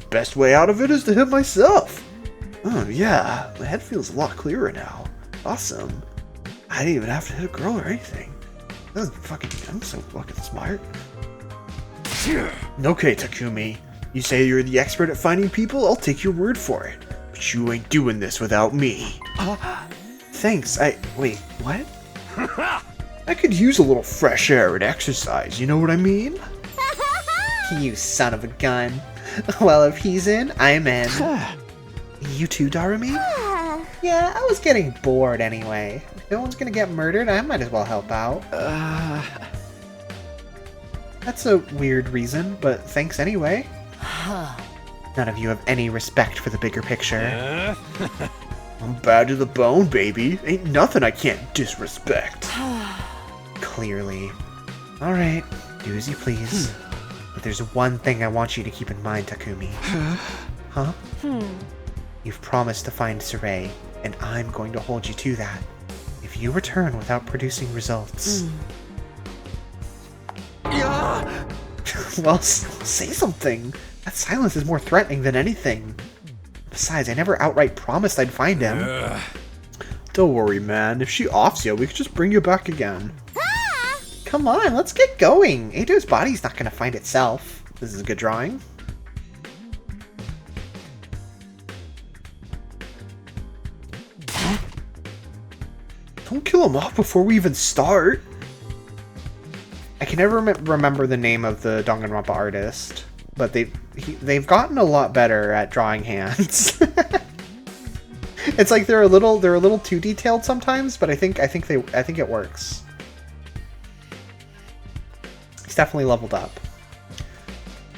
Best way out of it is to hit myself. Oh yeah, my head feels a lot clearer now. Awesome. I didn't even have to hit a girl or anything. I'm so fucking smart. Okay, Takumi. You say you're the expert at finding people? I'll take your word for it. But you ain't doing this without me. Thanks, wait, what? I could use a little fresh air and exercise, you know what I mean? You son of a gun. Well, if he's in, I'm in. You too, Darumi? Yeah, I was getting bored anyway. If no one's gonna get murdered, I might as well help out. That's a weird reason, but thanks anyway. None of you have any respect for the bigger picture. I'm bad to the bone, baby. Ain't nothing I can't disrespect. Clearly. Alright, do as you please. But there's one thing I want you to keep in mind, Takumi. Huh? You've promised to find Saray, and I'm going to hold you to that. If you return without producing results... Well, say something. That silence is more threatening than anything. Besides, I never outright promised I'd find him. Don't worry, man. If she offs you, we could just bring you back again. Come on, let's get going. Eito's body's not gonna find itself. This is a good drawing. Don't kill him off before we even start. I can never remember the name of the Danganronpa artist, but they've gotten a lot better at drawing hands. It's like they're a little too detailed sometimes, but I think it works. He's definitely leveled up.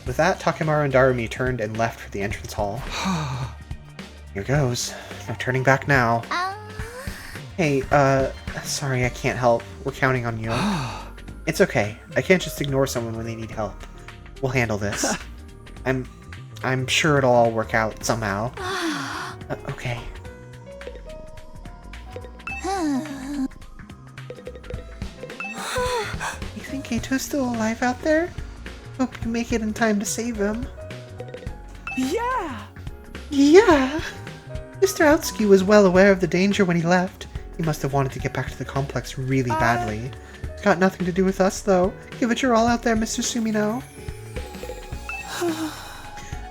With that, Takemaru and Darumi turned and left for the entrance hall. Here goes. No turning back now. Hey, sorry I can't help. We're counting on you. It's okay. I can't just ignore someone when they need help. We'll handle this. I'm sure it'll all work out somehow. Okay. You think Eito's still alive out there? Hope you make it in time to save him. Yeah! Yeah! Mr. Outski was well aware of the danger when he left. He must have wanted to get back to the complex really badly. Got nothing to do with us, though. Give it your all out there, Mr. Sumino.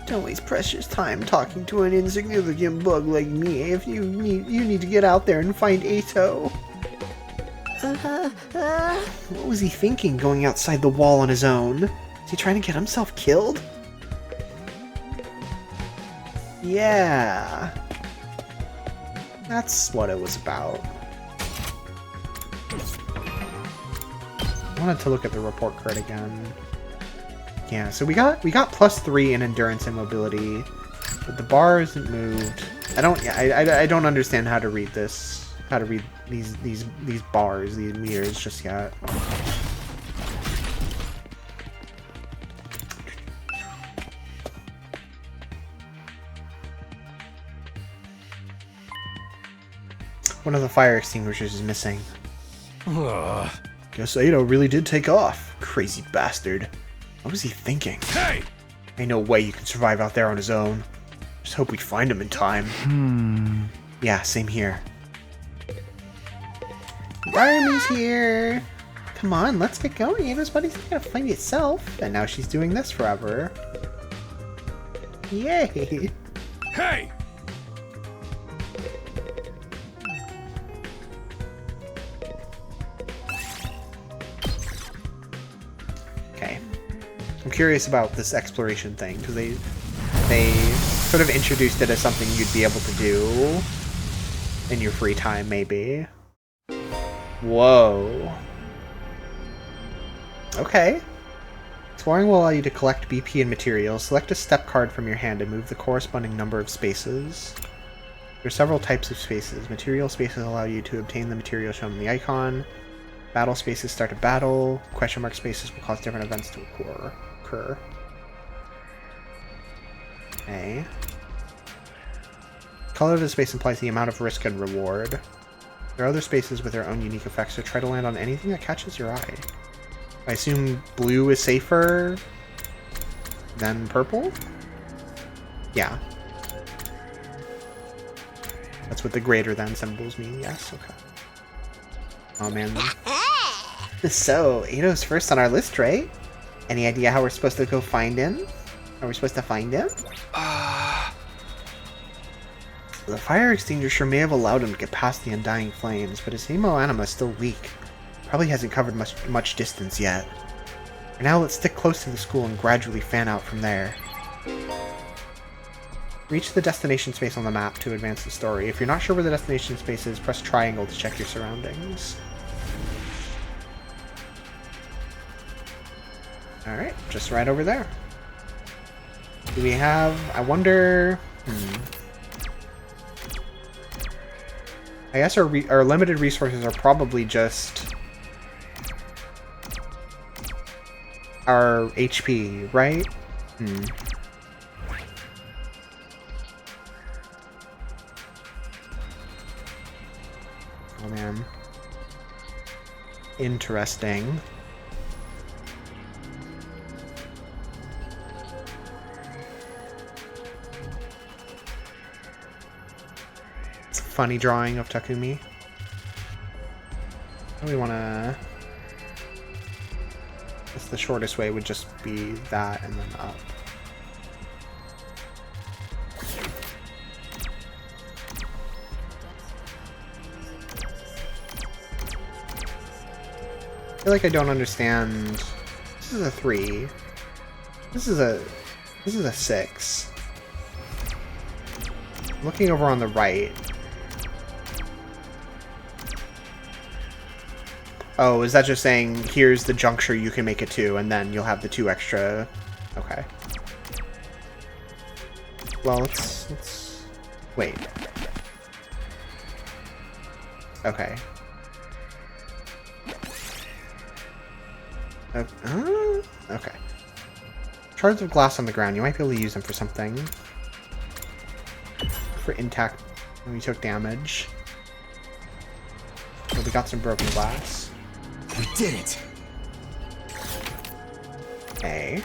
Don't waste precious time talking to an insignificant bug like me if you need to get out there and find Eito. What was he thinking going outside the wall on his own? Is he trying to get himself killed? Yeah. That's what it was about. I wanted to look at the report card again. Yeah, so we got +3 in endurance and mobility, but the bar isn't moved. I don't understand how to read this. How to read these bars, these meters just yet. One of the fire extinguishers is missing. Guess Eito really did take off. Crazy bastard. What was he thinking? Hey, Ain't no way you can survive out there on his own. Just hope we find him in time. Yeah, same here. Army's here! Come on, let's get going. Everybody's not gonna find itself. And now she's doing this forever. Yay! Hey! Okay. I'm curious about this exploration thing, because they sort of introduced it as something you'd be able to do in your free time, maybe. Whoa. Okay. Exploring will allow you to collect BP and materials. Select a step card from your hand and move the corresponding number of spaces. There are several types of spaces. Material spaces allow you to obtain the material shown in the icon. Battle spaces start a battle. Question mark spaces will cause different events to occur. Okay. Color of the space implies the amount of risk and reward. There are other spaces with their own unique effects, so try to land on anything that catches your eye. I assume blue is safer than purple? Yeah. That's what the greater than symbols mean, yes? Okay. Oh man. So, Eido's first on our list, right? Any idea how we're supposed to go find him? Are we supposed to find him? The fire extinguisher may have allowed him to get past the undying flames, but his hemo anima is still weak. Probably hasn't covered much distance yet. For now, let's stick close to the school and gradually fan out from there. Reach the destination space on the map to advance the story. If you're not sure where the destination space is, press triangle to check your surroundings. Alright, just right over there. Do we have... I wonder... I guess our limited resources are probably just our HP, right? Oh man. Interesting. Funny drawing of Takumi. We want to... I guess the shortest way would just be that and then up. I feel like I don't understand. This is a 3. This is a 6. Looking over on the right. Oh, is that just saying, here's the juncture you can make it to, and then you'll have the 2 extra... Okay. Well, let's... Wait. Okay. Okay. Shards of glass on the ground. You might be able to use them for something. For intact... when we took damage. So we got some broken glass. We did it! Okay.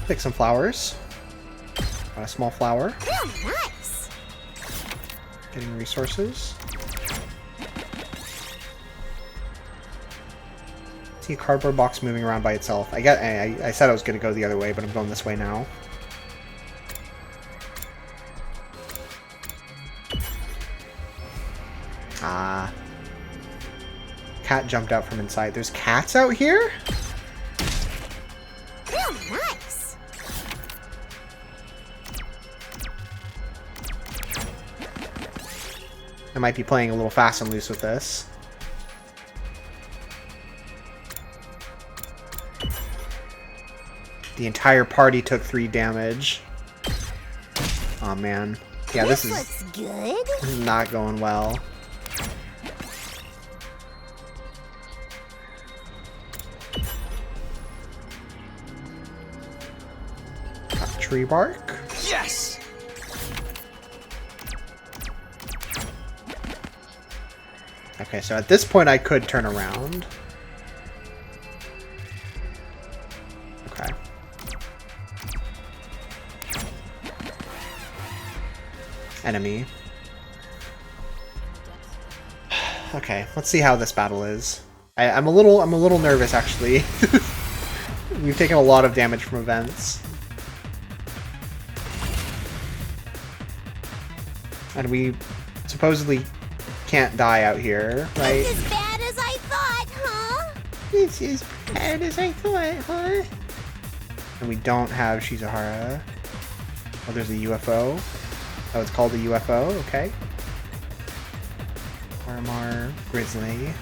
Pick some flowers. Got a small flower. Oh, nice! Getting resources. See a cardboard box moving around by itself. I said I was going to go the other way, but I'm going this way now. Ah. Cat jumped out from inside. There's cats out here? Oh, nice! I might be playing a little fast and loose with this. The entire party took 3 damage. Oh man. Yeah, this looks good. This is not going well. Got tree bark. Yes! Okay, so at this point I could turn around. Okay. Enemy. Okay, let's see how this battle is. I'm a little nervous actually. We've taken a lot of damage from events. And we supposedly can't die out here, right? It's as bad as I thought, huh? It's as bad as I thought, huh? And we don't have Shizuhara. Oh, there's a UFO. Oh, it's called a UFO, okay. Armor, Grizzly.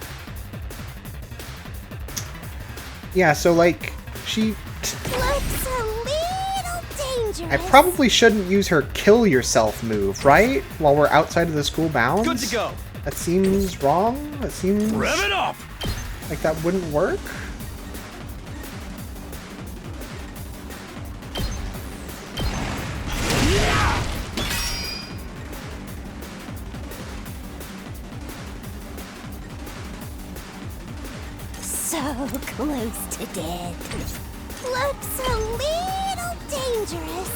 Yeah, so like, she... Looks a little dangerous. I probably shouldn't use her kill yourself move, right? While we're outside of the school bounds? Good to go. That seems wrong. That seems... Rev it up! Like that wouldn't work? So close to dead. Looks a little dangerous.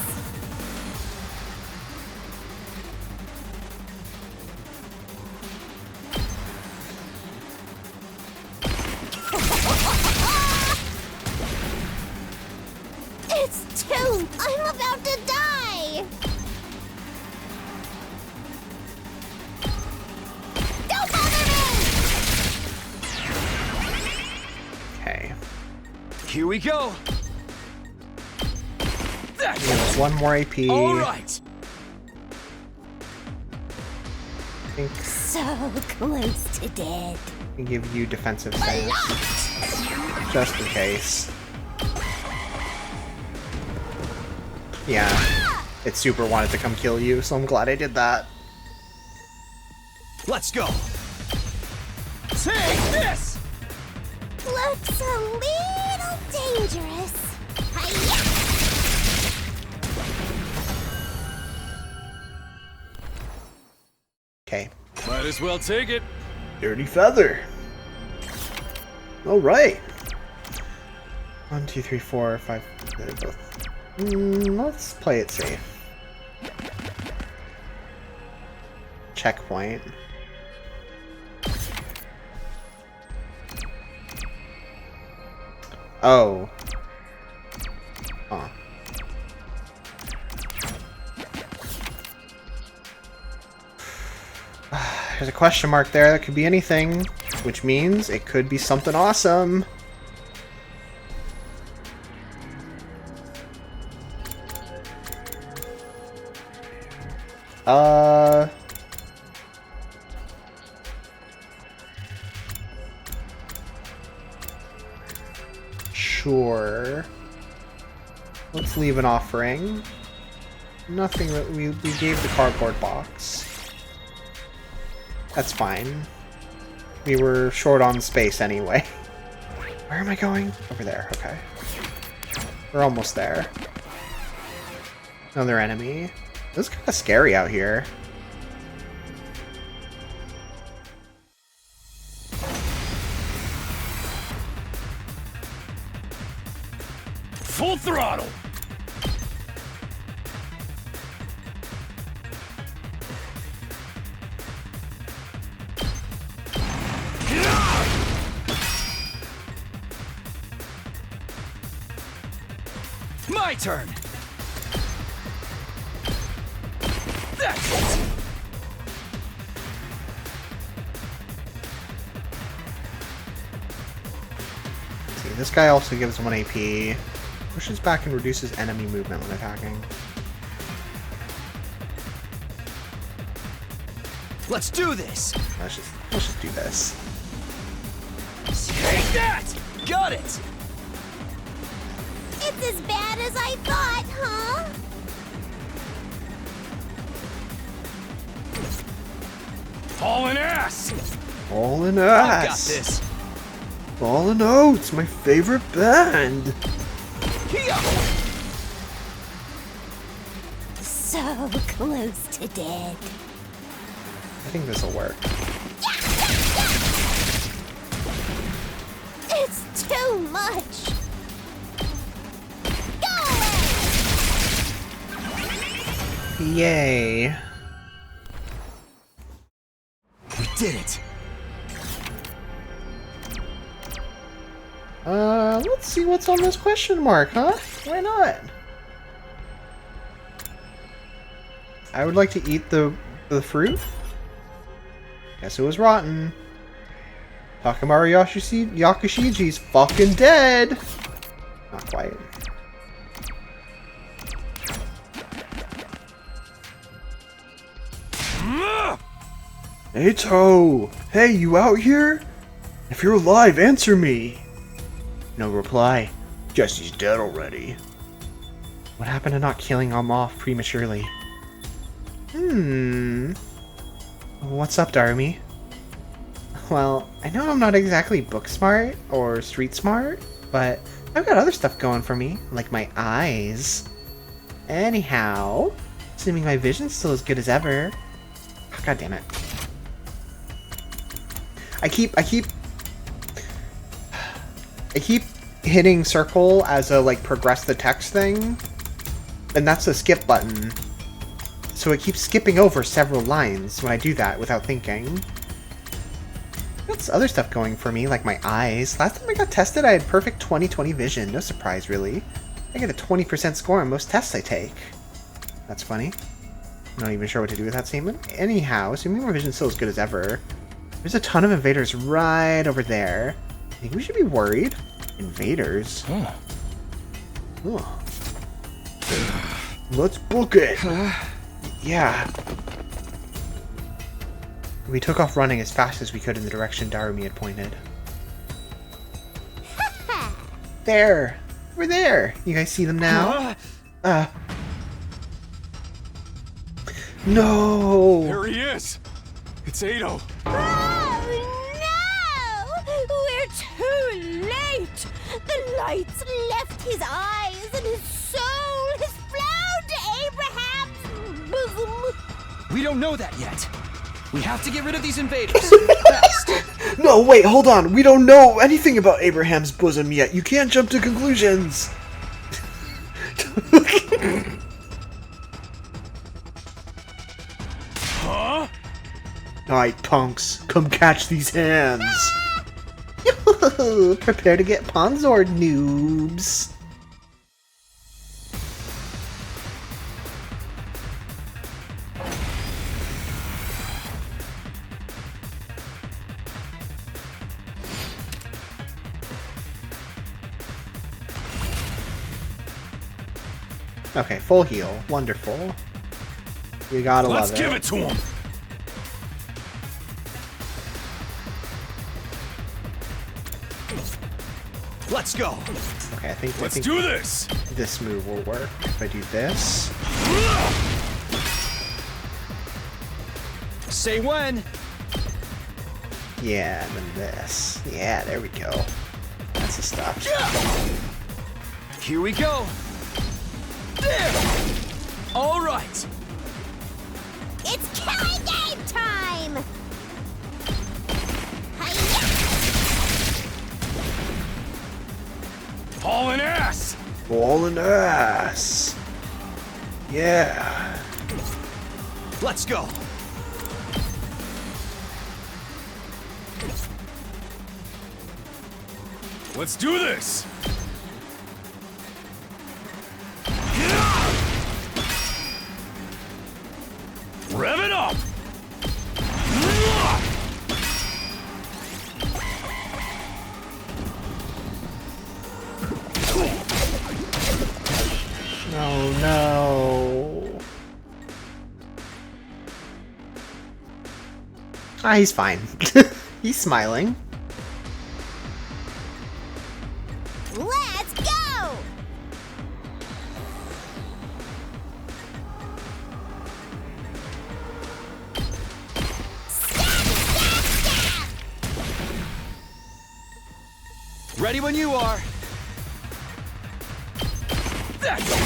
It's two! I'm about to die! Don't bother me! Okay. Here we go. There's one more AP. All right. I think So close to dead. I can give you defensive stance. Just in case. Yeah. It super wanted to come kill you, so I'm glad I did that. Let's go. Take this! Looks a little dangerous. Hi-ya! Okay. Might as well take it. Dirty feather. Alright. 1, 2, 3, 4, 5. They're both. Let's play it safe. Checkpoint. Oh. Huh. There's a question mark there. That could be anything, which means it could be something awesome. Sure. Let's leave an offering. Nothing that we gave the cardboard box. That's fine. We were short on space anyway. Where am I going? Over there, okay. We're almost there. Another enemy. This is kind of scary out here. Full throttle. My turn. That's it. See, this guy also gives 1 AP. Pushes back and reduces enemy movement when attacking. Let's do this. Let's just do this. Take that. Got it. It's as bad as I thought, huh? Hauling ass. Hauling I got ass. this. Fallen Oats, my favorite band. So close to dead. I think this will work. Yeah! too much. Yay. We did it. Let's see what's on this question mark, huh? Why not? I would like to eat the fruit. Guess it was rotten. Takamaru Yakushiji's fucking dead. Not quite. Eito! Hey, you out here? If you're alive, answer me! No reply. Guess he's dead already. What happened to not killing him off prematurely? What's up, Darumi? Well, I know I'm not exactly book smart or street smart, but I've got other stuff going for me, like my eyes. Anyhow, assuming my vision's still as good as ever. Oh, God damn it. I keep hitting circle as a, like, progress the text thing, and that's the skip button. So it keeps skipping over several lines when I do that without thinking. Got other stuff going for me, like my eyes. Last time I got tested, I had perfect 20/20 vision. No surprise, really. I get a 20% score on most tests I take. That's funny. I'm not even sure what to do with that statement. Anyhow, assuming my vision's still as good as ever, there's a ton of invaders right over there. I think we should be worried. Invaders? Oh. Let's book it! Yeah. We took off running as fast as we could in the direction Darumi had pointed. There! We're there! You guys see them now? No! There he is! It's Eito! We're too late! The lights left his eyes and his soul has flown to Abraham's bosom. We don't know that yet. We have to get rid of these invaders. Fast. No, wait, hold on. We don't know anything about Abraham's bosom yet. You can't jump to conclusions. Huh? Alright, punks. Come catch these hands. Prepare to get Ponzored, noobs. Okay, full heal. Wonderful. You gotta love it. Let's give it to him! Let's go! Okay, I think Let's do this! This move will work. If I do this. Say when! Yeah, and then this. Yeah, there we go. That's the stuff. Here we go! There! All right! It's killing game time! Hauling ass! Hauling ass! Yeah! Let's go! Let's do this! Rev it up! Oh no. Ah, he's fine. He's smiling. Let's go! Ready when you are. That's it!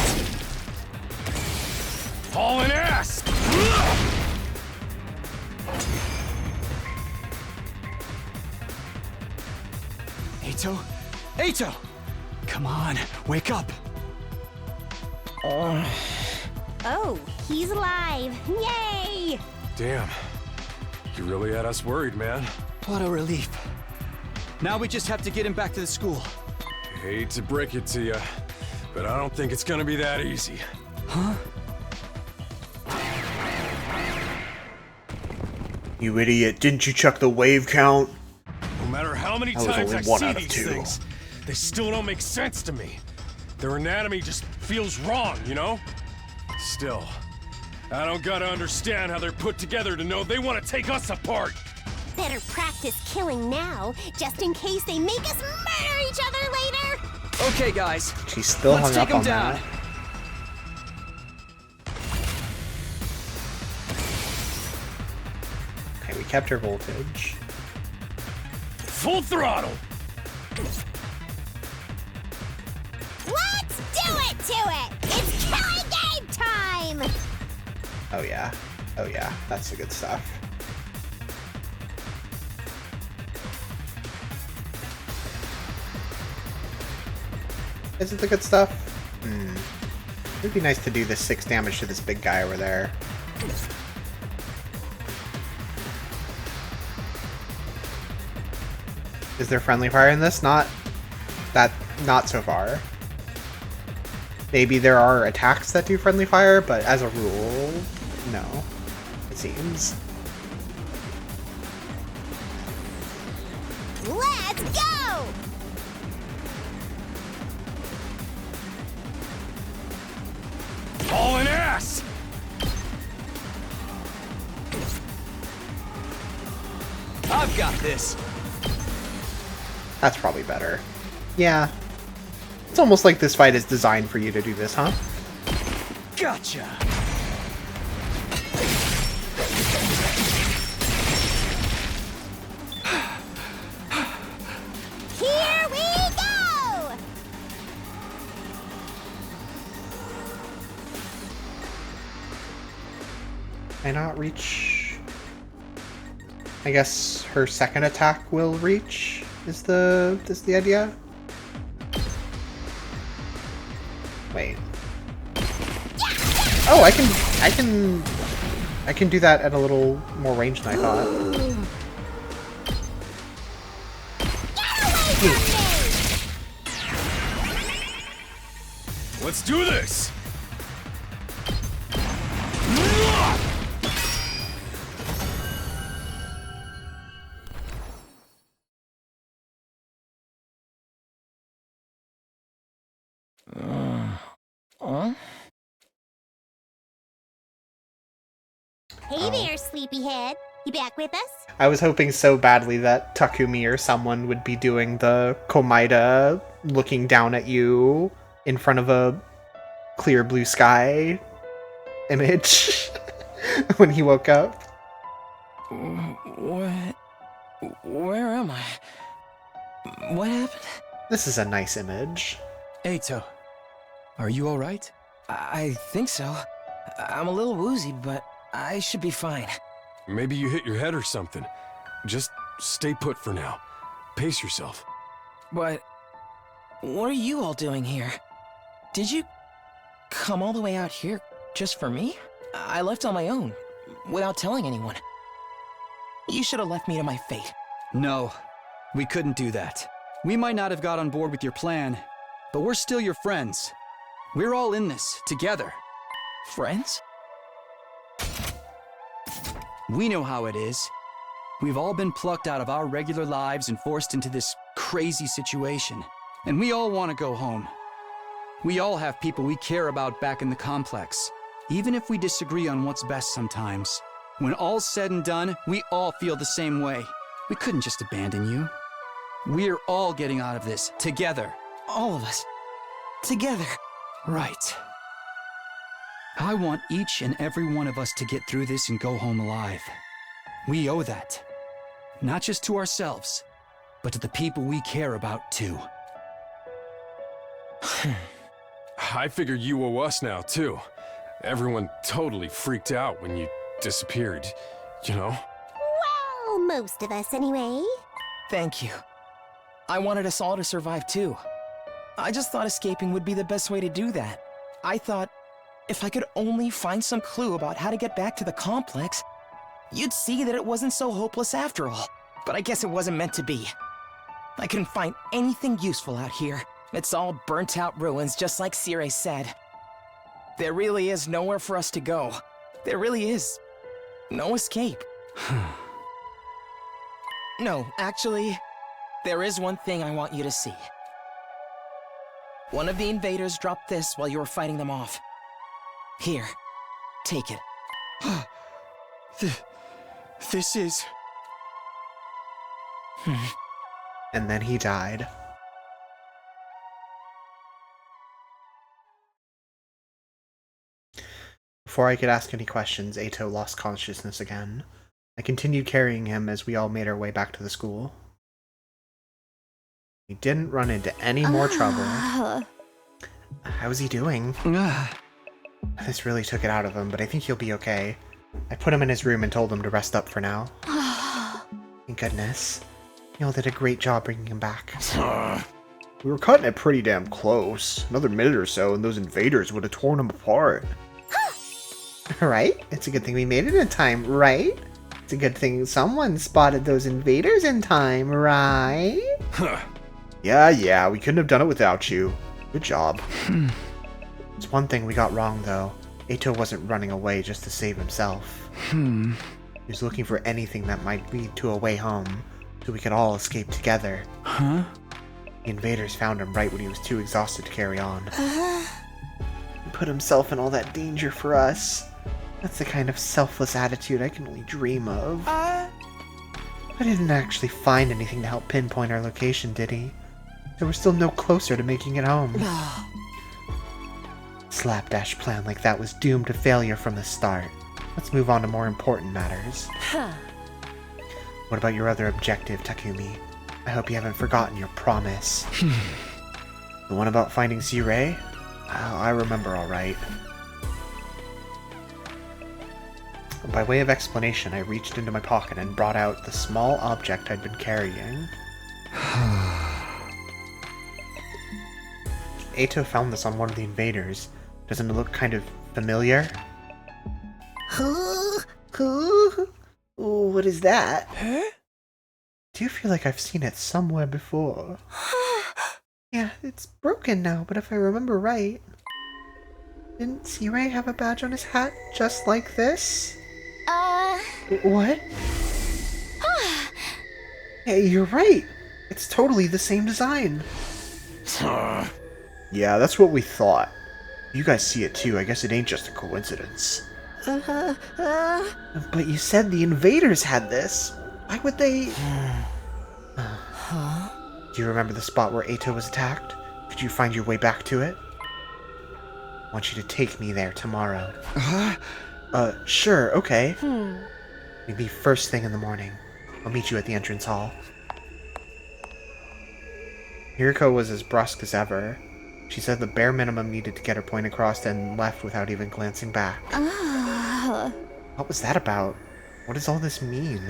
Hauling ass! Eito, Ato! Come on, wake up! Oh, he's alive. Yay! Damn. You really had us worried, man. What a relief. Now we just have to get him back to the school. Hate to break it to you, but I don't think it's gonna be that easy. Huh? You idiot, didn't you check the wave count? No matter how many That was times only I one see out of these two. things, they still don't make sense to me. Their anatomy just feels wrong, you know? Still, I don't gotta understand how they're put together to know they want to take us apart. Better practice killing now, just in case they make us murder each other later. Okay, guys. She's still Let's hung take up him on down. that. Okay, we kept her voltage. Full throttle! Let's do it to it! It's killing game time! Oh yeah. Oh yeah, that's the good stuff. Is it the good stuff? It'd be nice to do this 6 damage to this big guy over there. Is there friendly fire in this? Not so far. Maybe there are attacks that do friendly fire, but as a rule, no. It seems. Let's go! Hauling ass! I've got this. That's probably better. Yeah. It's almost like this fight is designed for you to do this, huh? Gotcha! Here we go! Can I not reach? I guess her second attack will reach, is the idea? Wait. Oh, I can do that at a little more range than I thought. Let's do this! Hey there, sleepyhead. You back with us? I was hoping so badly that Takumi or someone would be doing the Komaida looking down at you in front of a clear blue sky image when he woke up. What? Where am I? What happened? This is a nice image. Ato, are you alright? I think so. I'm a little woozy, but I should be fine. Maybe you hit your head or something. Just stay put for now. Pace yourself. But what are you all doing here? Did you come all the way out here just for me? I left on my own, without telling anyone. You should have left me to my fate. No, we couldn't do that. We might not have got on board with your plan, but we're still your friends. We're all in this, together. Friends? We know how it is. We've all been plucked out of our regular lives and forced into this crazy situation. And we all want to go home. We all have people we care about back in the complex. Even if we disagree on what's best sometimes. When all's said and done, we all feel the same way. We couldn't just abandon you. We're all getting out of this, together. All of us. Together. Right. I want each and every one of us to get through this and go home alive. We owe that. Not just to ourselves, but to the people we care about too. I figured you owe us now, too. Everyone totally freaked out when you disappeared, you know? Well, most of us anyway. Thank you. I wanted us all to survive too. I just thought escaping would be the best way to do that. I thought if I could only find some clue about how to get back to the complex, you'd see that it wasn't so hopeless after all. But I guess it wasn't meant to be. I couldn't find anything useful out here. It's all burnt out ruins, just like Sire said. There really is nowhere for us to go. There really is no escape. No, actually, there is one thing I want you to see. One of the invaders dropped this while you were fighting them off. Here, take it. This is... And then he died. Before I could ask any questions, Ato lost consciousness again. I continued carrying him as we all made our way back to the school. He didn't run into any more trouble. How's he doing? This really took it out of him, but I think he'll be okay. I put him in his room and told him to rest up for now. Thank goodness. You all did a great job bringing him back. We were cutting it pretty damn close. Another minute or so and those invaders would have torn him apart. Right? It's a good thing we made it in time, right? It's a good thing someone spotted those invaders in time, right? Yeah, we couldn't have done it without you. Good job. It's one thing we got wrong, though. Ato wasn't running away just to save himself. He was looking for anything that might lead to a way home, so we could all escape together. Huh? The invaders found him right when he was too exhausted to carry on. He put himself in all that danger for us. That's the kind of selfless attitude I can only dream of. I didn't actually find anything to help pinpoint our location, did he? So we're still no closer to making it home. Slapdash plan like that was doomed to failure from the start. Let's move on to more important matters. What about your other objective, Takumi? I hope you haven't forgotten your promise. The one about finding Sirei? I remember all right. By way of explanation, I reached into my pocket and brought out the small object I'd been carrying. Ato found this on one of the invaders. Doesn't it look kind of familiar? What is that? Huh? Do you feel like I've seen it somewhere before? Yeah, it's broken now, but if I remember right... Didn't Sirei have a badge on his hat just like this? What? Hey, you're right! It's totally the same design! Yeah, that's what we thought. You guys see it too, I guess it ain't just a coincidence. But you said the invaders had this. Why would they... Do you remember the spot where Ato was attacked? Could you find your way back to it? I want you to take me there tomorrow. Sure, okay. We leave first thing in the morning. I'll meet you at the entrance hall. Hiriko was as brusque as ever. She said the bare minimum needed to get her point across and left without even glancing back. What was that about? What does all this mean?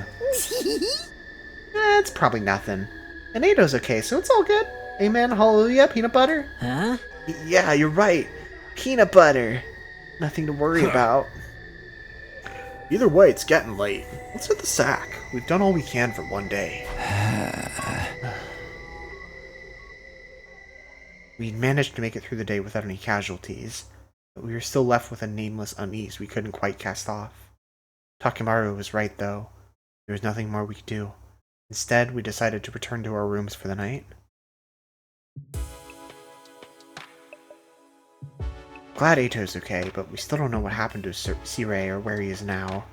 It's probably nothing. And Ato's okay, so it's all good. Amen, hallelujah, peanut butter? Huh? Yeah, you're right. Peanut butter. Nothing to worry about. Either way, it's getting late. Let's hit the sack. We've done all we can for one day. We'd managed to make it through the day without any casualties, but we were still left with a nameless unease we couldn't quite cast off. Takimaru was right, though. There was nothing more we could do. Instead, we decided to return to our rooms for the night. Glad Ato's okay, but we still don't know what happened to Sirei or where he is now.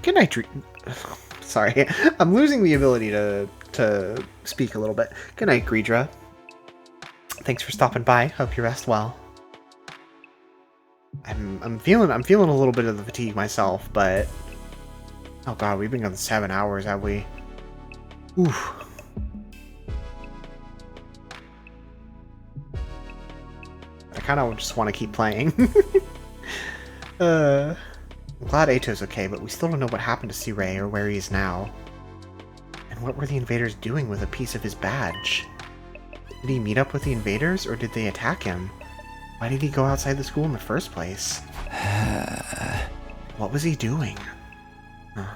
Good night, Sorry, I'm losing the ability to speak a little bit. Good night, Greedra. Thanks for stopping by. Hope you rest well. I'm feeling a little bit of the fatigue myself, but oh god, we've been gone 7 hours, have we? Oof. I kind of just want to keep playing. I'm glad Ato's okay, but we still don't know what happened to Sirei or where he is now. And And what were the invaders doing with a piece of his badge? Did he meet up with the invaders, or did they attack him? Why did he go outside the school in the first place? What was he doing? Huh.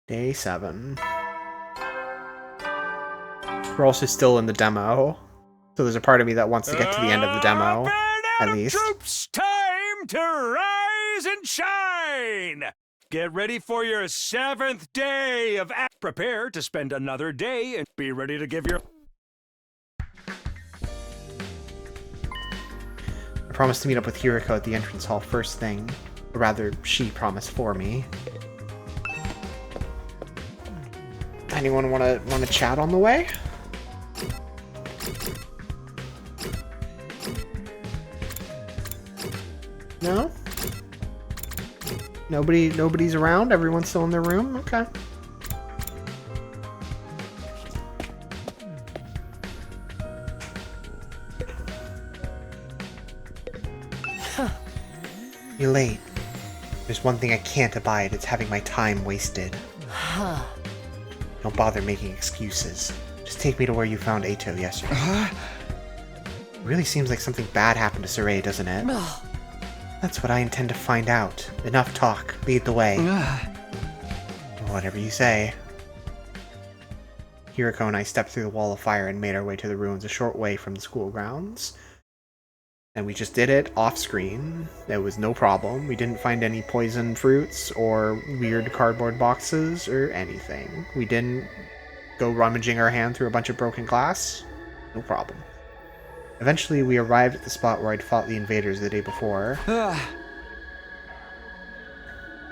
Day 7. We're also still in the demo, so there's a part of me that wants to get to the end of the demo, at least. Troops, time to rise and shine! Get ready for your 7th day of prepare to spend another day and be ready to give your... I promised to meet up with Hiriko at the entrance hall first thing. Or rather, she promised for me. Anyone wanna chat on the way? No? Nobody's around? Everyone's still in their room? Okay. You're late. There's one thing I can't abide, it's having my time wasted. Don't bother making excuses. Just take me to where you found Ato yesterday. It really seems like something bad happened to Saray, doesn't it? That's what I intend to find out. Enough talk. Lead the way. Whatever you say. Hiriko and I stepped through the wall of fire and made our way to the ruins a short way from the school grounds. And we just did it off-screen. There was no problem. We didn't find any poison fruits or weird cardboard boxes or anything. We didn't go rummaging our hand through a bunch of broken glass. No problem. Eventually, we arrived at the spot where I'd fought the invaders the day before.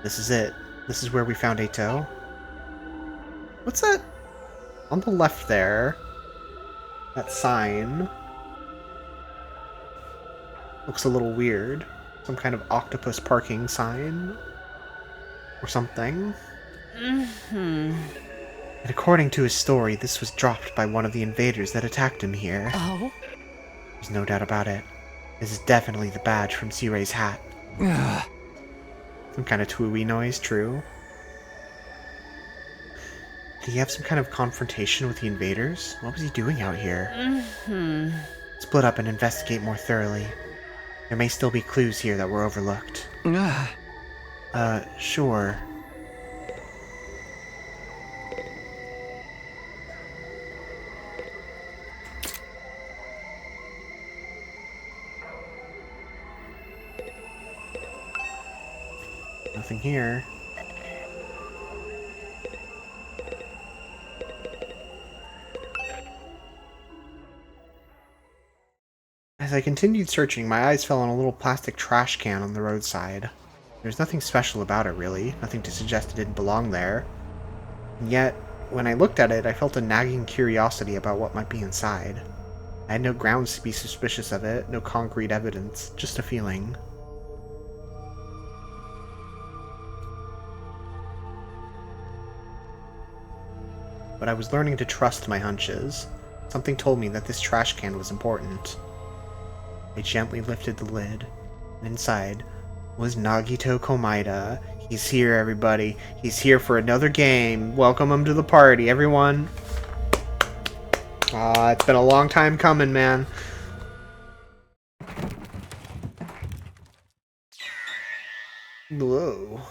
This is it. This is where we found Ato. What's that? On the left there. That sign. Looks a little weird. Some kind of octopus parking sign. Or something. And according to his story, this was dropped by one of the invaders that attacked him here. Oh? There's no doubt about it. This is definitely the badge from Siray's hat. Some kind of twee noise, true. Did he have some kind of confrontation with the invaders? What was he doing out here? Split up and investigate more thoroughly. There may still be clues here that were overlooked. Sure. Nothing here. As I continued searching, my eyes fell on a little plastic trash can on the roadside. There's nothing special about it, really. Nothing to suggest it didn't belong there. And yet, when I looked at it, I felt a nagging curiosity about what might be inside. I had no grounds to be suspicious of it, no concrete evidence, just a feeling. But I was learning to trust my hunches. Something told me that this trash can was important. I gently lifted the lid, and inside was Nagito Komaeda. He's here, everybody. He's here for another game. Welcome him to the party, everyone. It's been a long time coming, man. Whoa.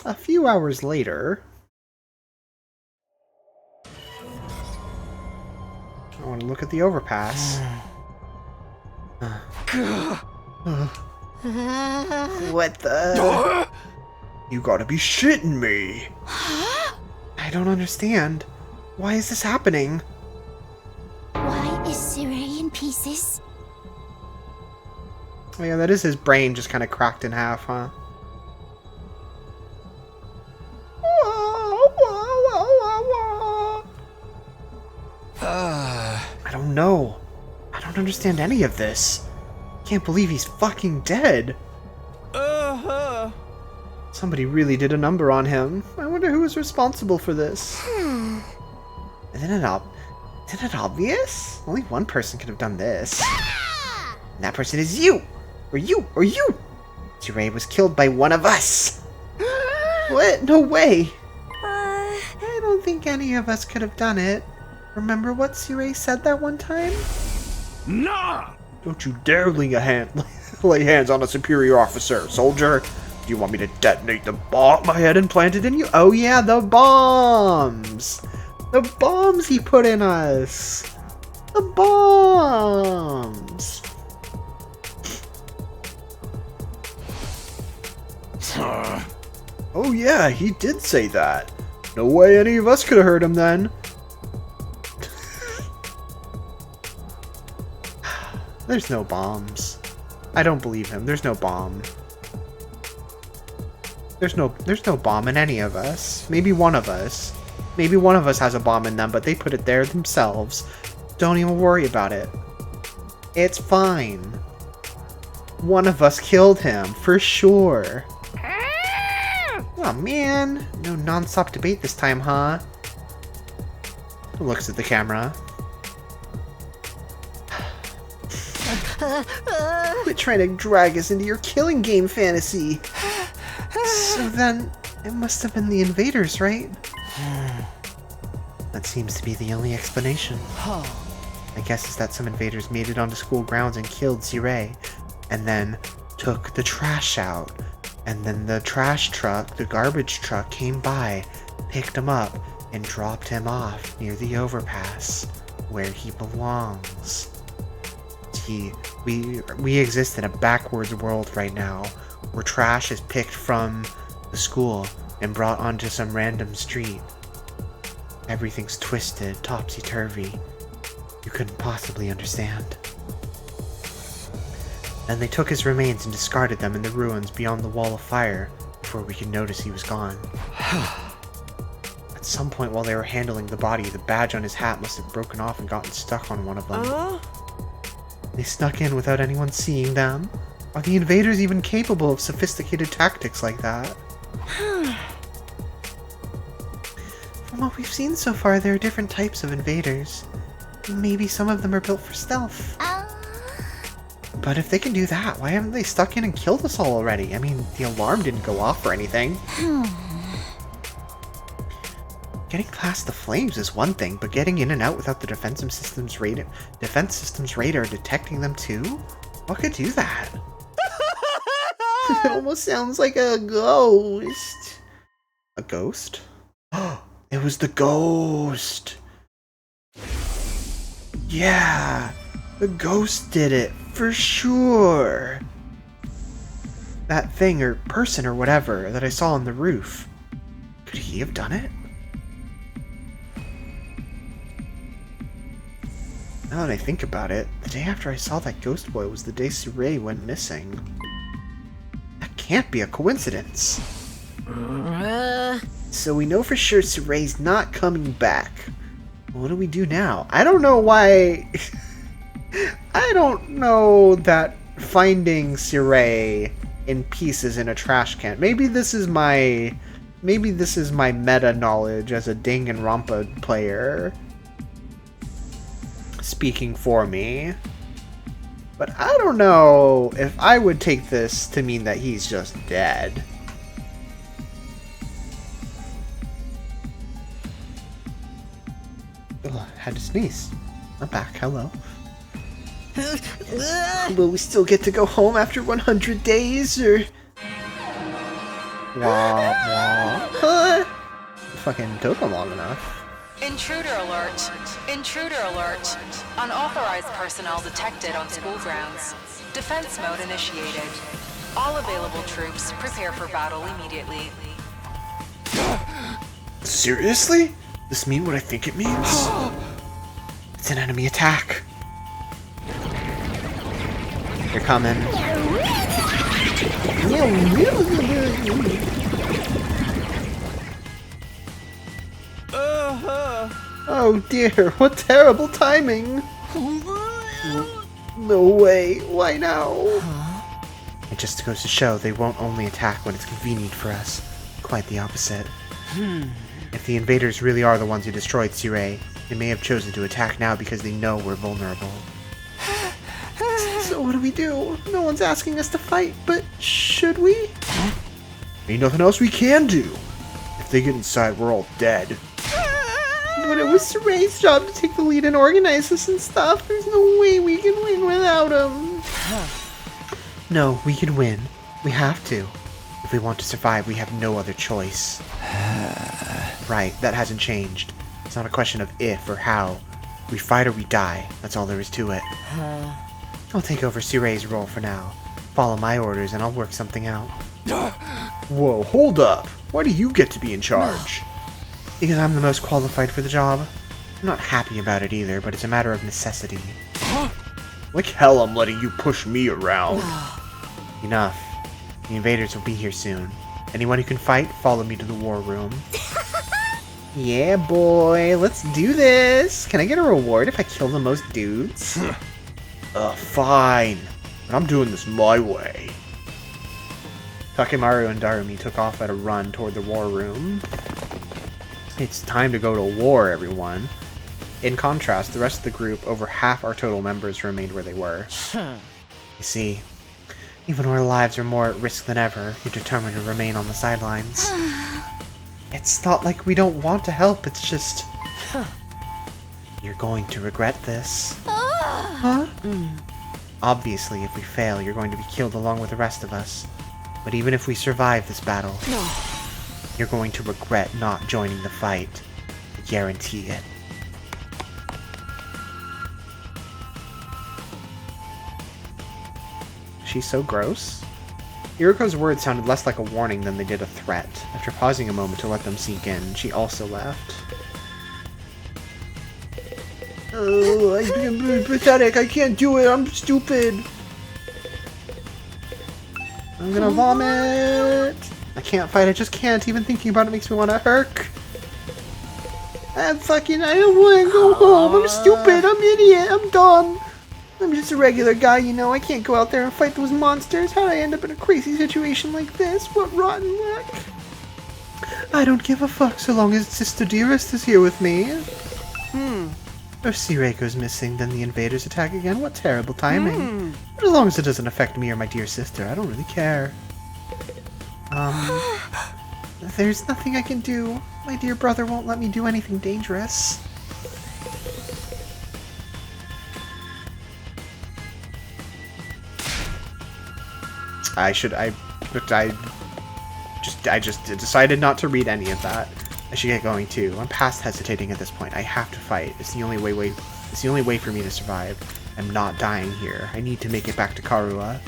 A few hours later... I want to look at the overpass. What the? You gotta be shitting me. I don't understand. Why is this happening? Why is Saray in pieces? Oh yeah, that is his brain just kind of cracked in half, huh? I don't know. I don't understand any of this. Can't believe he's fucking dead. Somebody really did a number on him. I wonder who was responsible for this. Isn't it obvious? Only one person could have done this. And that person is you! Or you! Or you! Zirei was killed by one of us! What? No way! I don't think any of us could have done it. Remember what Zirei said that one time? Nah! Don't you dare lay hands on a superior officer, soldier! Do you want me to detonate the bomb I had implanted in you? Oh yeah, the bombs! The bombs he put in us! The bombs! Oh yeah, he did say that. No way any of us could have heard him then. There's no bombs. I don't believe him. There's no bomb. There's no bomb in any of us. Maybe one of us. Maybe one of us has a bomb in them, but they put it there themselves. Don't even worry about it. It's fine. One of us killed him, for sure. Oh man, no non-stop debate this time, huh? Looks at the camera. Quit trying to drag us into your killing game fantasy. So then, it must have been the invaders, right? That seems to be the only explanation. My guess is that some invaders made it onto school grounds and killed Zirei, and then took the trash out. And then the trash truck, the garbage truck, came by, picked him up, and dropped him off near the overpass, where he belongs. See, we exist in a backwards world right now, where trash is picked from the school and brought onto some random street. Everything's twisted, topsy-turvy. You couldn't possibly understand. Then they took his remains and discarded them in the ruins beyond the wall of fire before we could notice he was gone. At some point while they were handling the body, the badge on his hat must have broken off and gotten stuck on one of them. They snuck in without anyone seeing them? Are the invaders even capable of sophisticated tactics like that? From what we've seen so far, there are different types of invaders. Maybe some of them are built for stealth. But if they can do that, why haven't they stuck in and killed us all already? I mean, the alarm didn't go off or anything. Getting past the flames is one thing, but getting in and out without the defense systems radar detecting them too? What could do that? It almost sounds like a ghost. A ghost? It was the ghost! Yeah! The ghost did it, for sure! That thing or person or whatever that I saw on the roof. Could he have done it? Now that I think about it, the day after I saw that ghost boy was the day Zirei went missing. That can't be a coincidence. So we know for sure Zirei's not coming back. What do we do now? I don't know why... I don't know that finding Zirei in pieces in a trash can. Maybe this is my meta knowledge as a Danganronpa player speaking for me. But I don't know if I would take this to mean that he's just dead. Ugh, had to sneeze. I'm back, hello. Will we still get to go home after 100 days, or... Wah, wah. Huh? Fucking took them long enough. Intruder alert! Intruder alert! Unauthorized personnel detected on school grounds. Defense mode initiated. All available troops prepare for battle immediately. Seriously? This mean what I think it means? It's an enemy attack. They're coming. Oh dear, what terrible timing! No way, why now? It just goes to show they won't only attack when it's convenient for us. Quite the opposite. If the invaders really are the ones who destroyed Zirei, they may have chosen to attack now because they know we're vulnerable. So what do we do? No one's asking us to fight, but should we? Ain't nothing else we can do. If they get inside, we're all dead. But it was Suray's job to take the lead and organize this and stuff. There's no way we can win without him. No, we can win. We have to. If we want to survive, we have no other choice. Right, that hasn't changed. It's not a question of if or how. We fight or we die. That's all there is to it. I'll take over Suray's role for now. Follow my orders and I'll work something out. Whoa, hold up. Why do you get to be in charge? Because I'm the most qualified for the job. I'm not happy about it either, but it's a matter of necessity. Like hell I'm letting you push me around. Enough. The invaders will be here soon. Anyone who can fight, follow me to the war room. Yeah, boy, let's do this. Can I get a reward if I kill the most dudes? Fine. But I'm doing this my way. Takemaru and Darumi took off at a run toward the war room. It's time to go to war, everyone. In contrast, the rest of the group, over half our total members, remained where they were. You see, even when our lives are more at risk than ever, you're determined to remain on the sidelines. It's not like we don't want to help, it's just... You're going to regret this. Huh? Obviously, if we fail, you're going to be killed along with the rest of us. But even if we survive this battle, you're going to regret not joining the fight. I guarantee it. She's so gross. Yuriko's words sounded less like a warning than they did a threat. After pausing a moment to let them sink in, she also left. Oh, I'm pathetic. I can't do it. I'm stupid. I'm gonna vomit. I can't fight. I just can't. Even thinking about it makes me want to herk. I don't want to go home. I'm stupid. I'm idiot. I'm dumb. I'm just a regular guy, you know. I can't go out there and fight those monsters. How'd I end up in a crazy situation like this? What rotten luck. I don't give a fuck so long as Sister Dearest is here with me. If Sireiko's missing, then the invaders attack again. What terrible timing. But as long as it doesn't affect me or my dear sister, I don't really care. There's nothing I can do. My dear brother won't let me do anything dangerous. I just decided not to read any of that. I should get going too. I'm past hesitating at this point. I have to fight. It's the only way for me to survive. I'm not dying here. I need to make it back to Karua.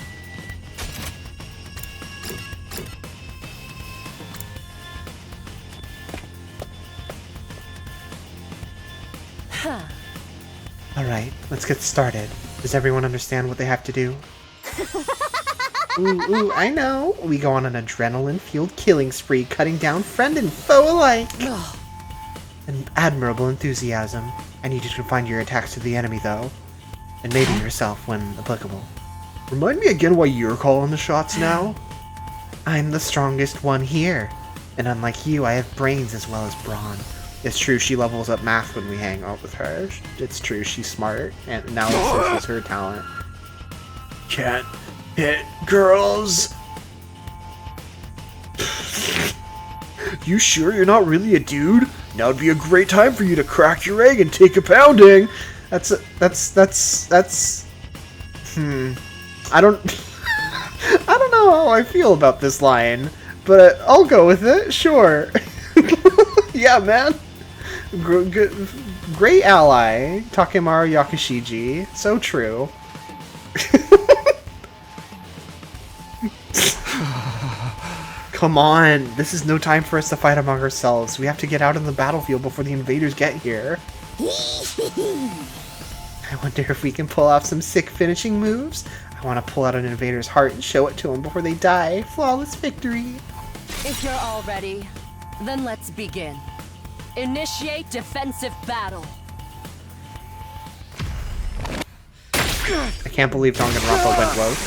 Alright, let's get started. Does everyone understand what they have to do? Ooh, I know. We go on an adrenaline-fueled killing spree, cutting down friend and foe alike. An admirable enthusiasm. I need you to confine your attacks to the enemy, though. And maybe yourself, when applicable. Remind me again why you're calling the shots now? I'm the strongest one here. And unlike you, I have brains as well as brawn. It's true, she levels up math when we hang out with her. It's true, she's smart. And now this is her talent. Can't hit girls. You sure you're not really a dude? Now would be a great time for you to crack your egg and take a pounding. I don't know how I feel about this line, but I'll go with it. Sure. Yeah, man. Great ally, Takemaru Yakushiji. So true. Come on, this is no time for us to fight among ourselves. We have to get out on the battlefield before the invaders get here. I wonder if we can pull off some sick finishing moves. I want to pull out an invader's heart and show it to them before they die. Flawless victory. If you're all ready, then let's begin. Initiate defensive battle. I can't believe Danganronpa went woke.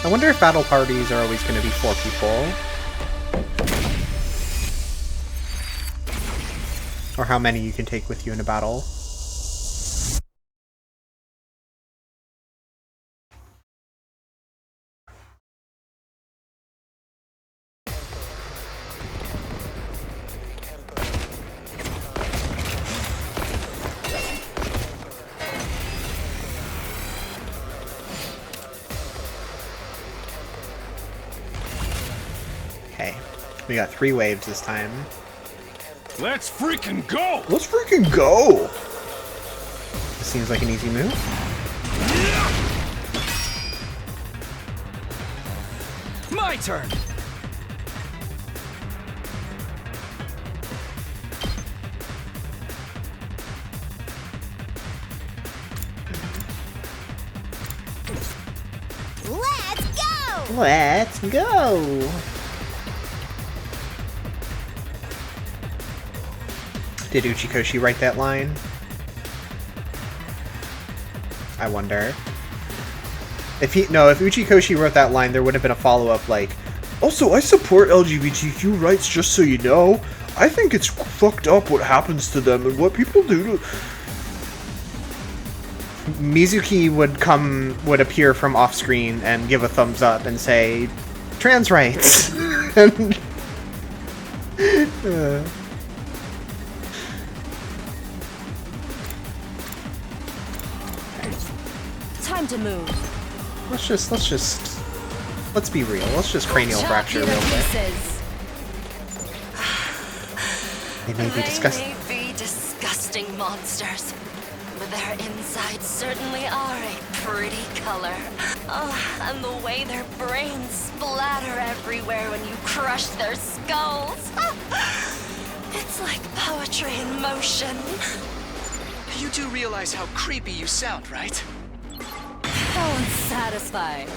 I wonder if battle parties are always going to be 4 people. Or how many you can take with you in a battle. Okay, we got 3 waves this time. Let's freaking go! Let's freaking go! This seems like an easy move. My turn! Let's go! Let's go! Did Uchikoshi write that line? I wonder. If Uchikoshi wrote that line, there would have been a follow-up like, also, I support LGBTQ rights, just so you know. I think it's fucked up what happens to them and what people do to... Mizuki would appear from off-screen and give a thumbs up and say, trans rights! And, Time to move. let's be real. Let's just cranial fracture real quick. They may be disgusting. They may be disgusting monsters, but their insides certainly are a pretty color. Oh, and the way their brains splatter everywhere when you crush their skulls. It's like poetry in motion. You do realize how creepy you sound, right? How unsatisfying.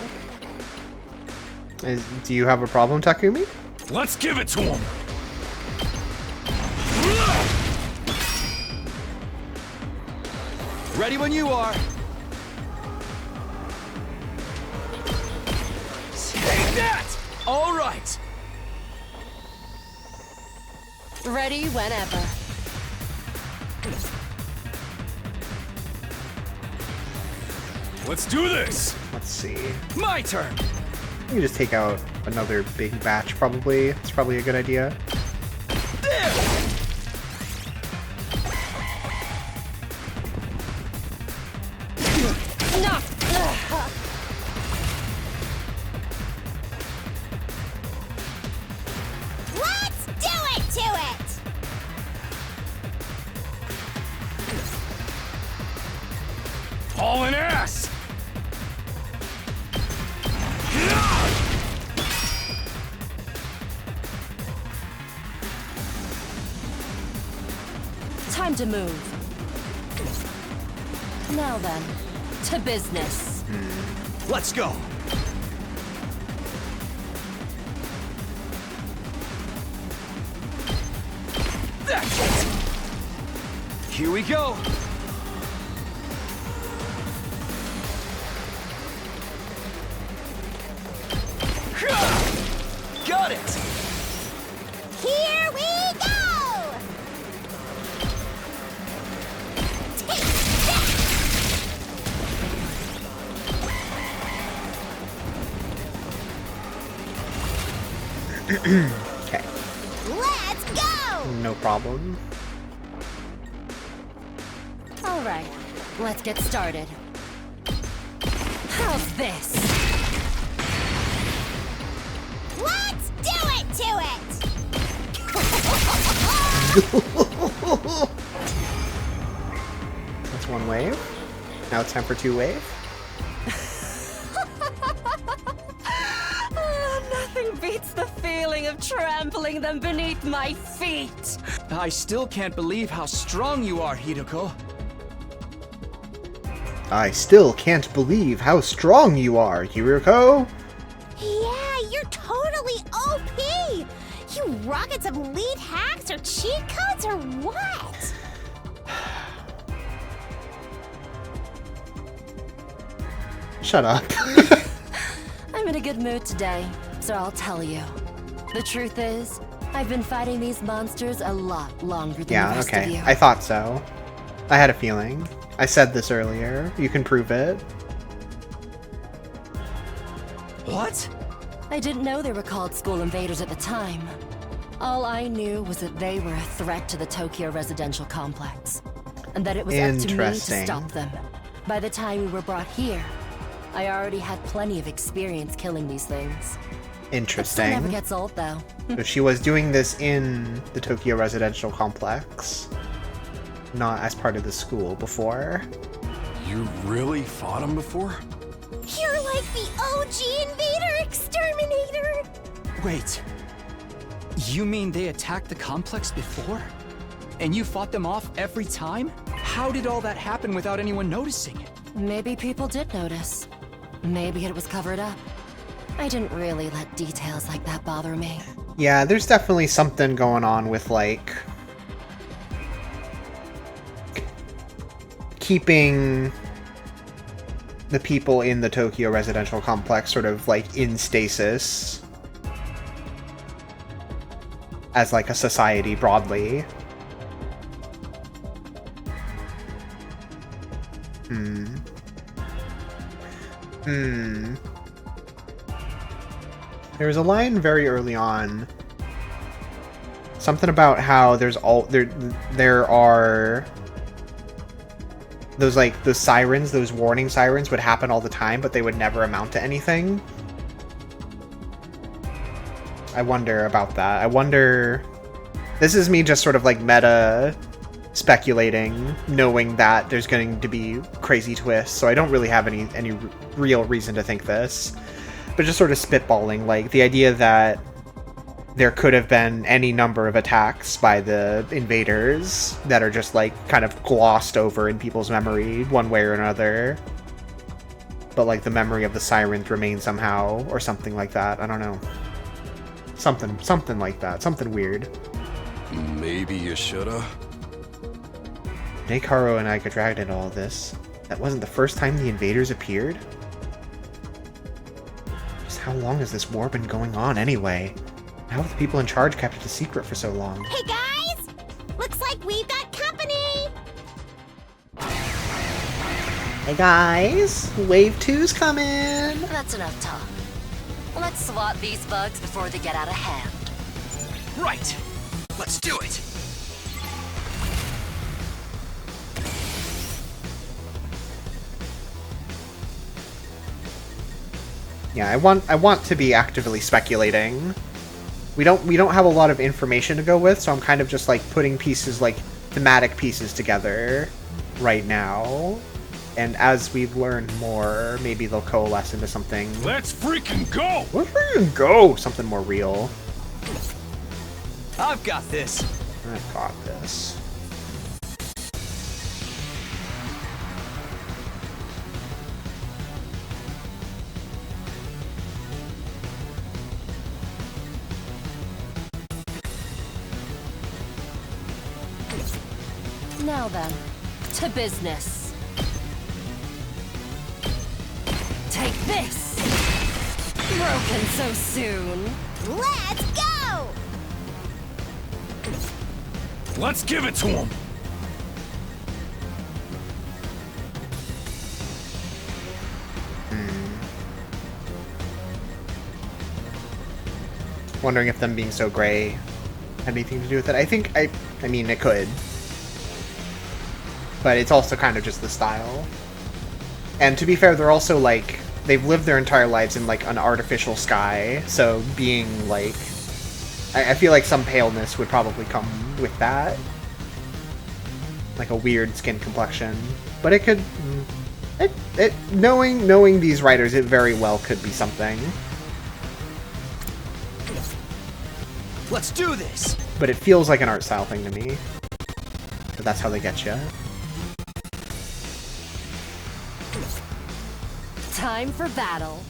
Do you have a problem, Takumi? Let's give it to him! Ready when you are. Take that! All right. Ready whenever. Let's do this! Let's see. My turn! You can just take out another big batch, probably. It's probably a good idea. There! No! Let's do it to it! Hauling ass! Time to move. Now then, to business. Let's go. That's it. Here we go. Got it. Here we go! Take that! Okay. Let's go! No problem. All right, let's get started. How's this? Let's do it to it! That's 1 wave. Now it's time for 2 wave. Nothing beats the feeling of trampling them beneath my feet. I still can't believe how strong you are, Hideko. I still can't believe how strong you are, Yuriko. Yeah, you're totally OP! You rocket some lead hacks or cheat codes or what? Shut up. I'm I'm in a good mood today, so I'll tell you. The truth is, I've been fighting these monsters a lot longer than the rest of you. I thought so. I had a feeling. I said this earlier. You can prove it. What? I didn't know they were called school invaders at the time. All I knew was that they were a threat to the Tokyo residential complex, and that it was up to me to stop them. By the time we were brought here, I already had plenty of experience killing these things. Interesting. It never gets old, though. So she was doing this in the Tokyo residential complex, not as part of the school before. You really fought him before? You're like the OG invader exterminator! Wait. You mean they attacked the complex before? And you fought them off every time? How did all that happen without anyone noticing it? Maybe people did notice. Maybe it was covered up. I didn't really let details like that bother me. Yeah, there's definitely something going on with, like, keeping the people in the Tokyo residential complex sort of, like, in stasis as, like, a society broadly. There was a line very early on, something about how there are those, like, those sirens, those warning sirens would happen all the time, but they would never amount to anything. I wonder about that. I wonder, this is me just sort of like meta speculating, knowing that there's going to be crazy twists, so I don't really have any real reason to think this. But just sort of spitballing, like, the idea that there could have been any number of attacks by the invaders that are just, like, kind of glossed over in people's memory one way or another. But, like, the memory of the sirens remains somehow, or something like that. I don't know. Something like that. Something weird. Maybe you shoulda. Nekaro and I got dragged into all this. That wasn't the first time the invaders appeared? How long has this war been going on anyway? How have the people in charge kept it a secret for so long? Hey guys! Looks like we've got company! Hey guys! Wave 2's coming! That's enough talk. Let's swat these bugs before they get out of hand. Right! Let's do it! Yeah, I want to be actively speculating. We don't have a lot of information to go with, so I'm kind of just like putting pieces, like thematic pieces together right now. And as we learn more, maybe they'll coalesce into something. Let's freaking go! Let's freaking go! Something more real. I've got this. I've got this. Now then, to business. Take this! Broken so soon. Let's go! Let's give it to him! Wondering if them being so gray had anything to do with it. I mean, it could. But it's also kind of just the style. And to be fair, they're also, like, they've lived their entire lives in, like, an artificial sky, so being, like, I feel like some paleness would probably come with that. Like a weird skin complexion. But it could, knowing these writers, it very well could be something. Let's do this! But it feels like an art style thing to me. But that's how they get you. Time for battle.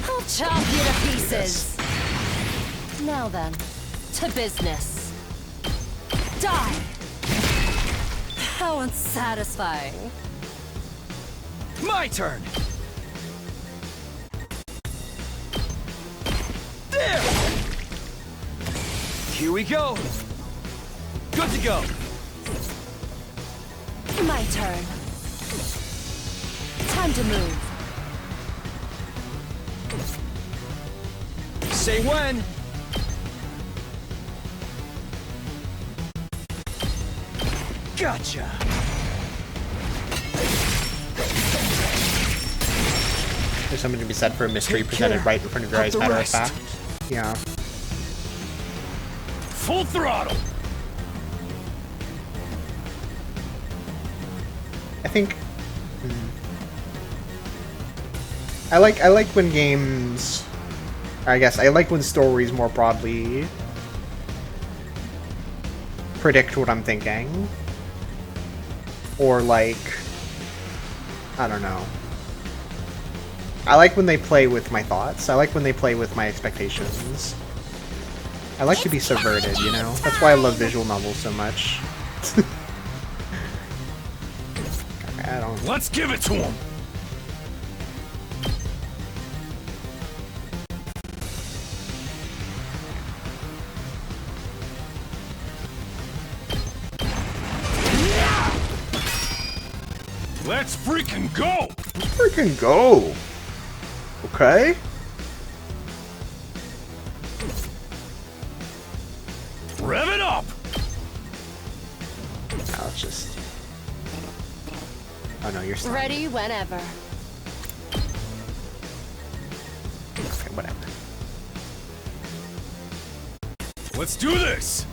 I'll chop you to pieces. Now then, to business. Die! How unsatisfying. My turn! There! Here we go. Good to go. My turn. Time to move. Say when. Gotcha. There's something to be said for a mystery presented right in front of your eyes, matter of fact. Yeah. Full throttle. I think I like when games, I guess I like when stories more broadly predict what I'm thinking, or like, I don't know. I like when they play with my thoughts. I like when they play with my expectations. I like to be subverted, you know? That's why I love visual novels so much. Okay, I don't... Let's give it to him! Let's freaking go! Let's freaking go! Okay. Rev it up! Now it's just... Oh no, you're stunned. Ready whenever. Okay, whatever. Let's do this!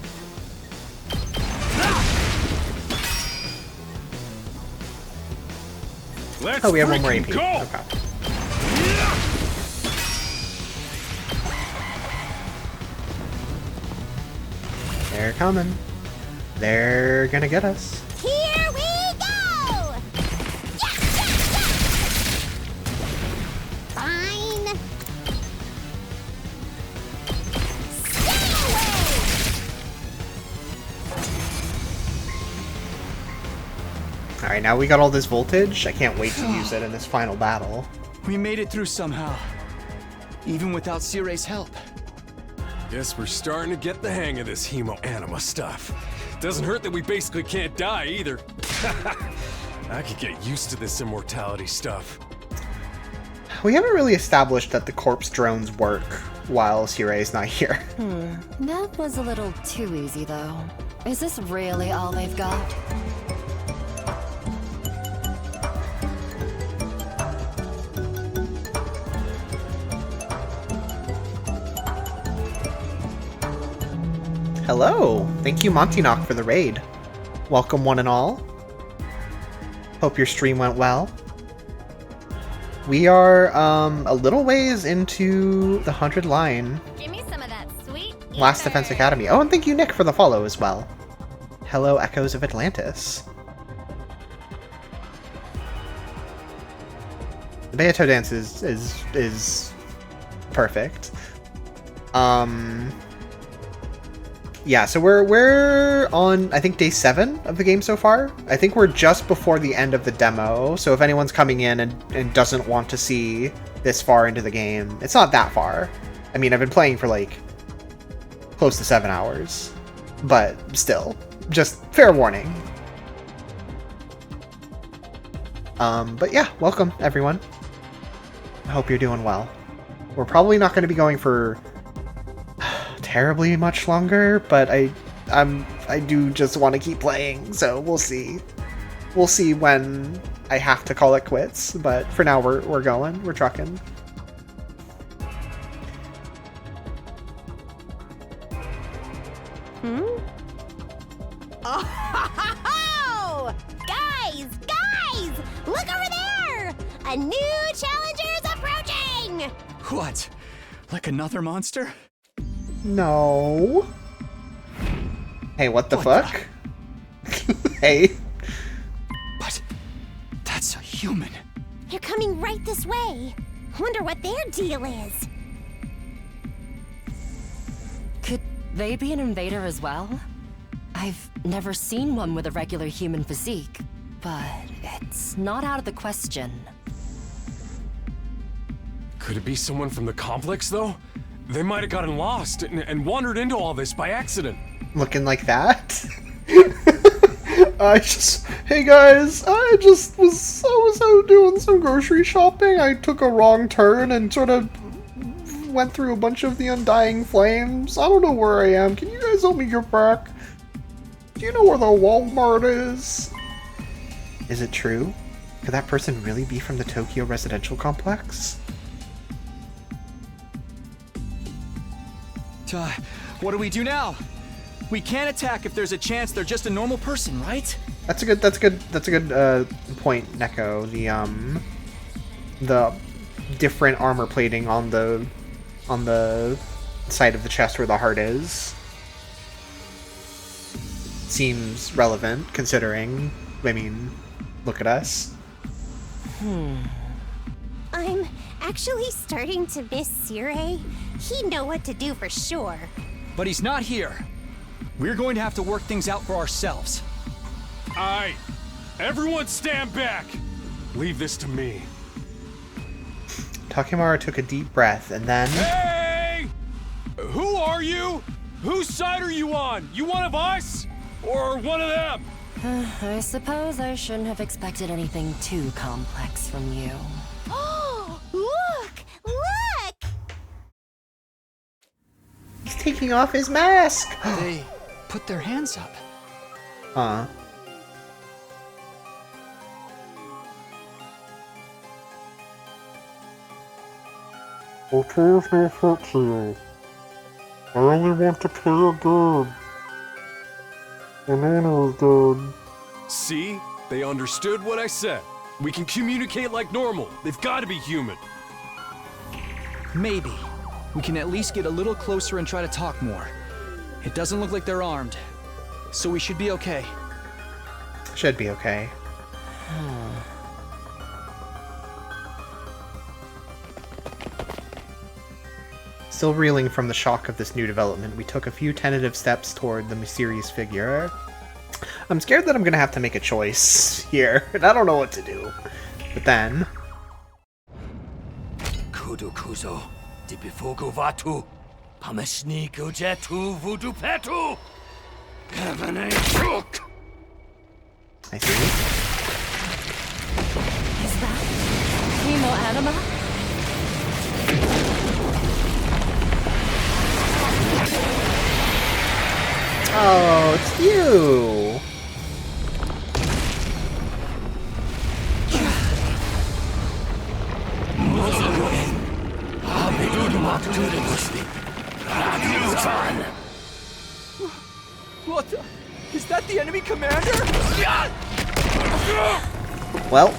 Let's Oh, we have one more freaking AP. go! Okay. They're coming. They're gonna get us. Here we go! Fine. Stay away! Alright, now we got all this voltage. I can't wait to use it in this final battle. We made it through somehow. Even without Sire's help. Guess we're starting to get the hang of this hemo-anima stuff. Doesn't hurt that we basically can't die either. I could get used to this immortality stuff. We haven't really established that the corpse drones work while Sire's not here. That was a little too easy, though. Is this really all they've got? Hello! Thank you, Montynock, for the raid. Welcome, one and all. Hope your stream went well. We are, a little ways into the 100 line. Give me some of that sweet Last Defense Academy. Oh, and thank you, Nick, for the follow as well. Hello, Echoes of Atlantis. The Beato dance is perfect. Yeah, so we're on, I think, day 7 of the game so far. I think we're just before the end of the demo, so if anyone's coming in and doesn't want to see this far into the game, it's not that far. I mean, I've been playing for, like, close to 7 hours, but still, just fair warning. But yeah, welcome, everyone. I hope you're doing well. We're probably not going to be going for terribly much longer, but I do just want to keep playing, so we'll see. We'll see when I have to call it quits, but for now we're going, we're trucking. Oh! Guys! Look over there! A new challenger's approaching! What? Like another monster? No. Hey, what the fuck? Hey. But that's a human. They're coming right this way. Wonder what their deal is. Could they be an invader as well? I've never seen one with a regular human physique, but it's not out of the question. Could it be someone from the complex, though? They might have gotten lost and wandered into all this by accident. Looking like that? Hey guys, I just was out doing some grocery shopping. I took a wrong turn and sort of went through a bunch of the Undying Flames. I don't know where I am. Can you guys help me get back? Do you know where the Walmart is? Is it true? Could that person really be from the Tokyo residential complex? What do we do now? We can't attack if there's a chance they're just a normal person, right? That's a good point, Neko. The different armor plating on the side of the chest where the heart is seems relevant, considering, I mean, look at us. I'm actually starting to miss Sirei. He'd know what to do for sure. But he's not here. We're going to have to work things out for ourselves. Aye. Everyone stand back. Leave this to me. Takemura took a deep breath and then... Hey! Who are you? Whose side are you on? You one of us? Or one of them? I suppose I shouldn't have expected anything too complex from you. Oh, look! Look! He's taking off his mask! They put their hands up. Huh. I'll try if no hurt to you. I only want to play it good. And Anna is dead. See? They understood what I said. We can communicate like normal. They've got to be human. Maybe. We can at least get a little closer and try to talk more. It doesn't look like they're armed, so we should be okay. Should be okay. Still reeling from the shock of this new development, we took a few tentative steps toward the mysterious figure. I'm scared that I'm gonna have to make a choice here, and I don't know what to do. But then... Kudo Dibifogo Vatu, Pameshniko Jetu Voodoo Petu, Kavane Chook. I see. Is that Hemo Anima? Oh, it's you! What the? Is that the enemy commander? Well,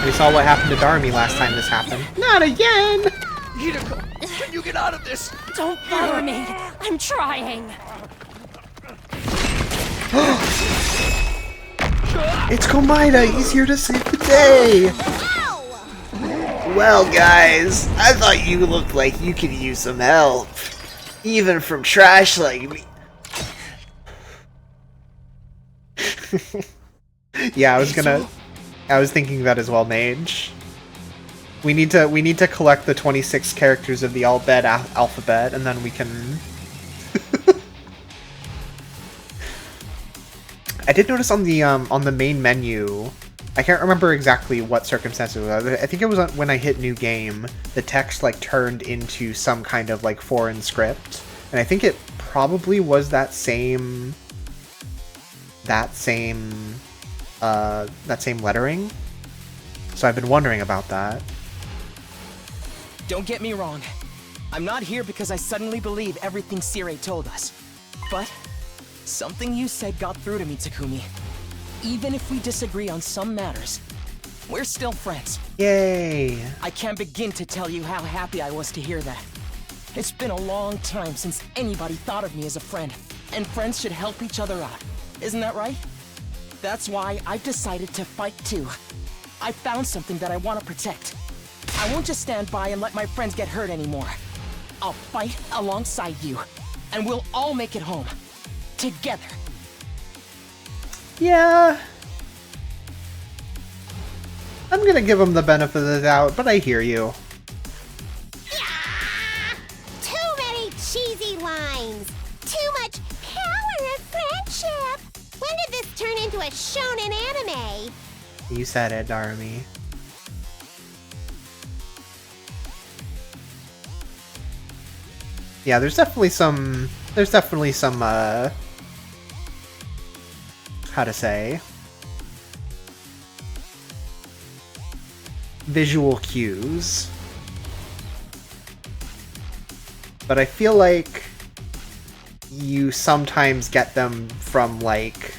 we saw what happened to Darmy last time this happened. Not again! Hideko, can you get out of this? Don't bother me. I'm trying. It's Komaeda! He's here to save the day! Well, guys, I thought you looked like you could use some help. Even from trash like me. Yeah, I was thinking that as well, Mage. We need to collect the 26 characters of the Albed alphabet, and then we can... I did notice on the main menu, I can't remember exactly what circumstances it was. I think it was when I hit new game, the text like turned into some kind of like foreign script, and I think it probably was that same lettering. So I've been wondering about that. Don't get me wrong. I'm not here because I suddenly believe everything Sirei told us. But something you said got through to me, Takumi. Even if we disagree on some matters, we're still friends. Yay! I can't begin to tell you how happy I was to hear that. It's been a long time since anybody thought of me as a friend, and friends should help each other out. Isn't that right? That's why I've decided to fight too. I found something that I want to protect. I won't just stand by and let my friends get hurt anymore. I'll fight alongside you, and we'll all make it home. Together. Yeah. I'm gonna give him the benefit of the doubt, but I hear you. You said it, Darmy. Yeah, there's definitely some how to say, visual cues. But I feel like you sometimes get them from like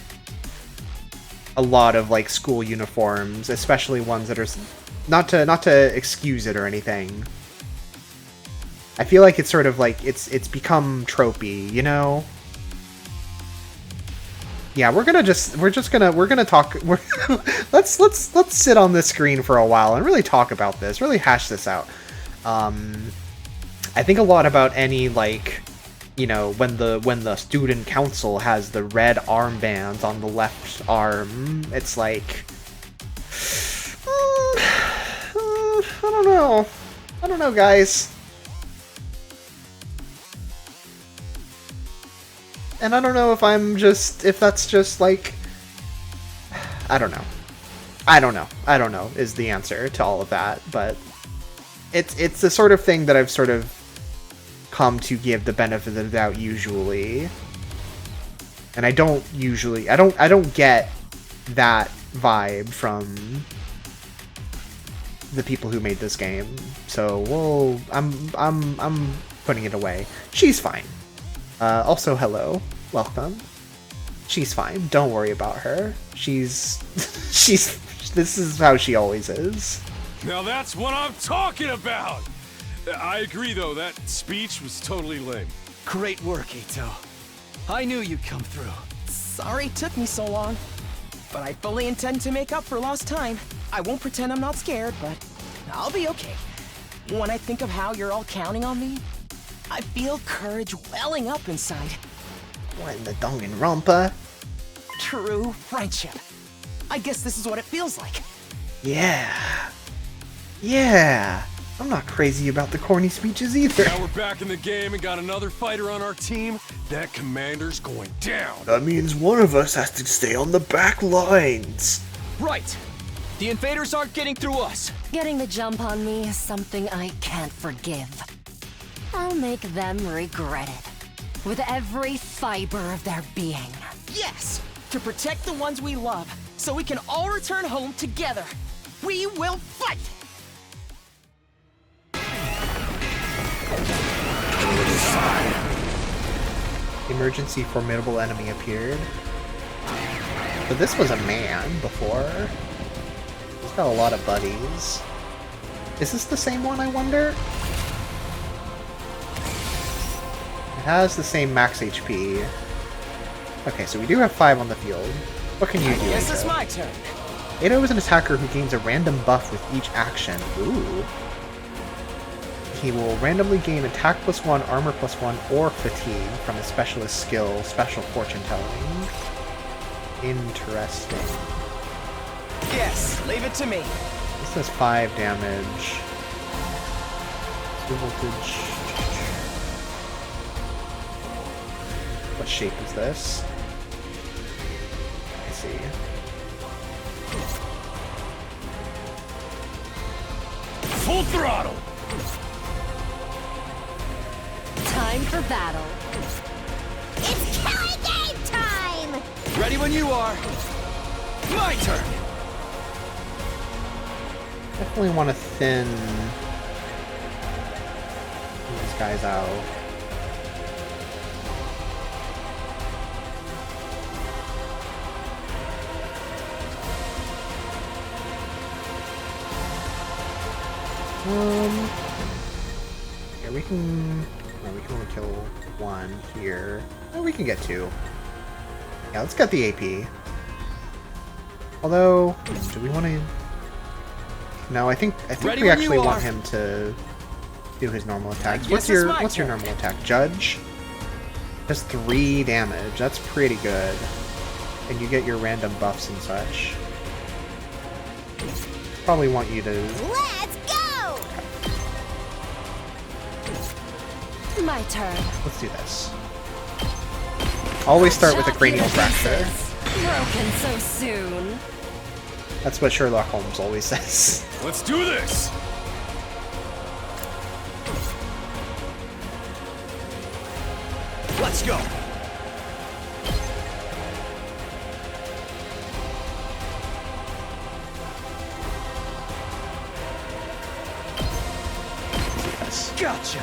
a lot of like school uniforms, especially ones that are not to excuse it or anything. I feel like it's sort of like it's become tropey, you know? Yeah, we're gonna talk. Let's sit on this screen for a while and really talk about this, really hash this out. I think a lot about any, like, you know, when the student council has the red armbands on the left arm, it's like, I don't know, guys. And I don't know if that's just like, I don't know is the answer to all of that, but it's the sort of thing that I've sort of come to give the benefit of the doubt usually. And I don't get that vibe from the people who made this game. So, I'm putting it away. She's fine. Also, hello. Welcome. She's fine. Don't worry about her. This is how she always is. Now that's what I'm talking about! I agree, though. That speech was totally lame. Great work, Ito. I knew you'd come through. Sorry it took me so long, but I fully intend to make up for lost time. I won't pretend I'm not scared, but I'll be okay. When I think of how you're all counting on me, I feel courage welling up inside. What in the Danganronpa? True friendship. I guess this is what it feels like. Yeah. I'm not crazy about the corny speeches either. Now we're back in the game and got another fighter on our team. That commander's going down. That means one of us has to stay on the back lines. Right. The invaders aren't getting through us. Getting the jump on me is something I can't forgive. I'll make them regret it. With every fiber of their being. Yes! To protect the ones we love, so we can all return home together. We will fight! Emergency formidable enemy appeared. But this was a man before. He's got a lot of buddies. Is this the same one, I wonder? It has the same max HP. Okay, so we do have 5 on the field. What can you do, Yes, it's Ito? my turn. Ito is an attacker who gains a random buff with each action. Ooh. He will randomly gain attack +1, armor +1, or fatigue from his specialist skill, Special Fortune Telling. Interesting. Yes, leave it to me. This does 5 damage. 2 voltage. What shape is this? I see. Full throttle! Time for battle. It's killing game time! Ready when you are. My turn! Definitely want to thin these guys out. Yeah, we can only kill 1 here. Oh, we can get 2. Yeah, let's get the AP. Although, do we want to? No, I think Ready we when actually you want are. him to do his normal attacks. guess What's it's your my turn. normal attack, Judge? Does 3 damage. That's pretty good. And you get your random buffs and such. Probably want you to. Let's go! My turn. Let's do this. Always start with a cranial fracture. Broken so soon. That's what Sherlock Holmes always says. Let's do this! Let's go! Gotcha!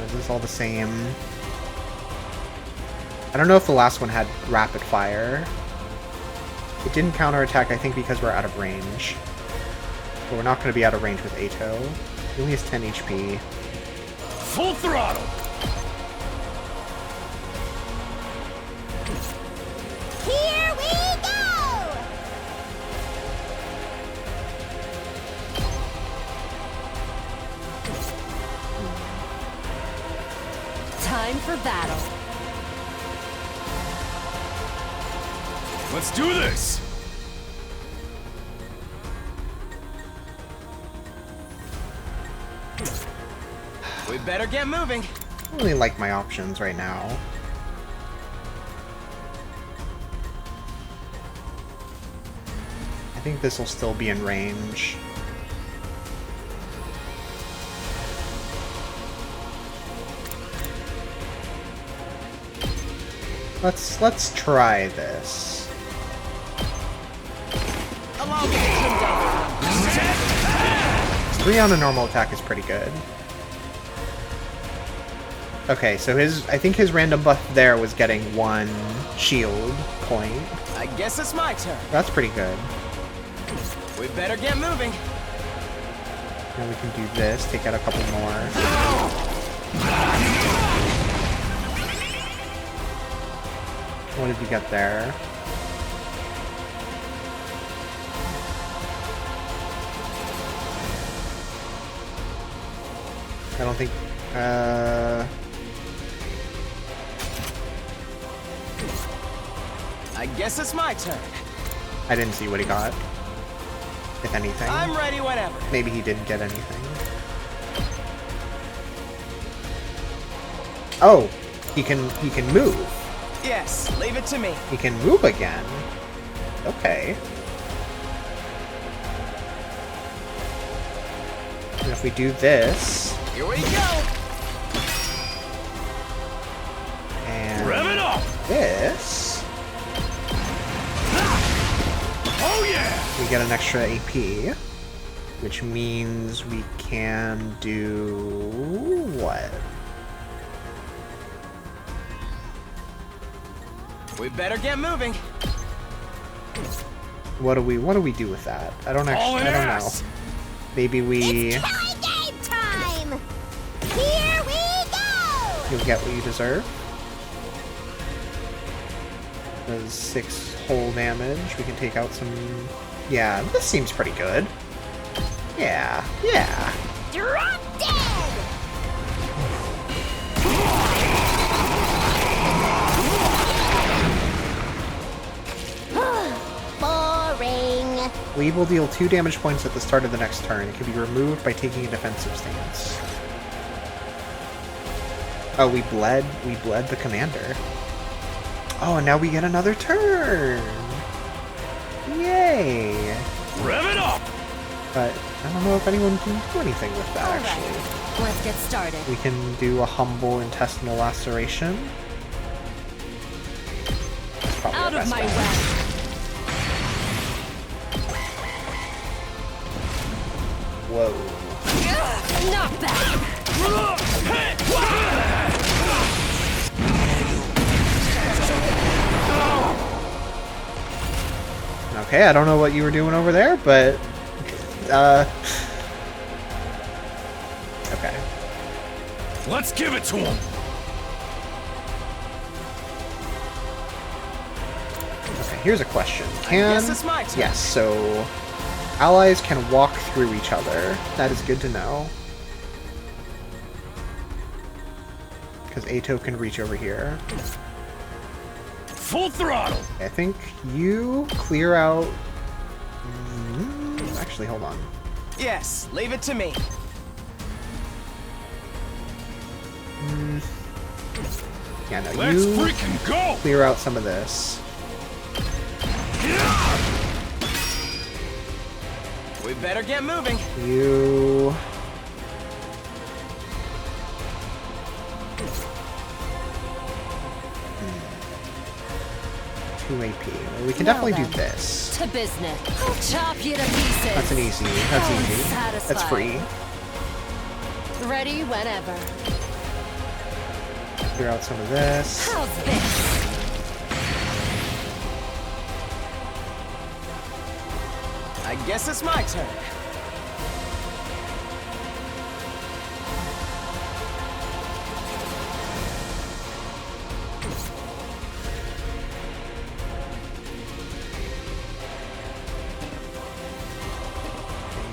Is this all the same? I don't know if the last one had rapid fire. It didn't counterattack, I think, because we're out of range. But we're not going to be out of range with Ato. He only has 10 HP. Full throttle! Here we go! Time for battle. Let's do this! We better get moving. I don't really like my options right now. I think this will still be in range. Let's try this. 3 on a normal attack is pretty good. Okay, so I think his random buff there was getting 1 shield point. I guess it's my turn. That's pretty good. We better get moving. Now we can do this, take out a couple more. What did you get there? I don't think... I guess it's my turn. I didn't see what he got. If anything. I'm ready whenever. Maybe he didn't get anything. Oh! He can move. Yes, leave it to me. He can move again. Okay. And if we do this... Here we go! And Rev it up! This... Oh yeah! We get an extra AP. Which means we can do... what? We better get moving. What do we do with that? I don't actually. I don't know. Maybe we. It's killing game time! Here we go! You'll get what you deserve. Does 6 whole damage. We can take out some. Yeah, this seems pretty good. Yeah, yeah. Drop dead! Boring. Weave will deal 2 damage points at the start of the next turn. It can be removed by taking a defensive stance. Oh, we bled the commander. Oh, and now we get another turn! Yay! Rev it up! But I don't know if anyone can do anything with that, actually. Right. Let's get started. We can do a humble intestinal laceration. That's probably Out the of best my bet. way. Whoa. Knock back. Okay, I don't know what you were doing over there, but okay. Let's give it to him. Okay, here's a question. I guess it's my turn. Yes, so allies can walk through each other. That is good to know. Because Ato can reach over here. Full throttle. I think you clear out... Actually, hold on. Yes, leave it to me. Yeah, no, Let's you freaking go! clear out some of this. We better get moving. You... 2 AP. Well, we can definitely do this. To business. I'll chop you to pieces. That's an easy. That's easy. That's free. Ready whenever. Clear out some of this. How's this? I guess it's my turn.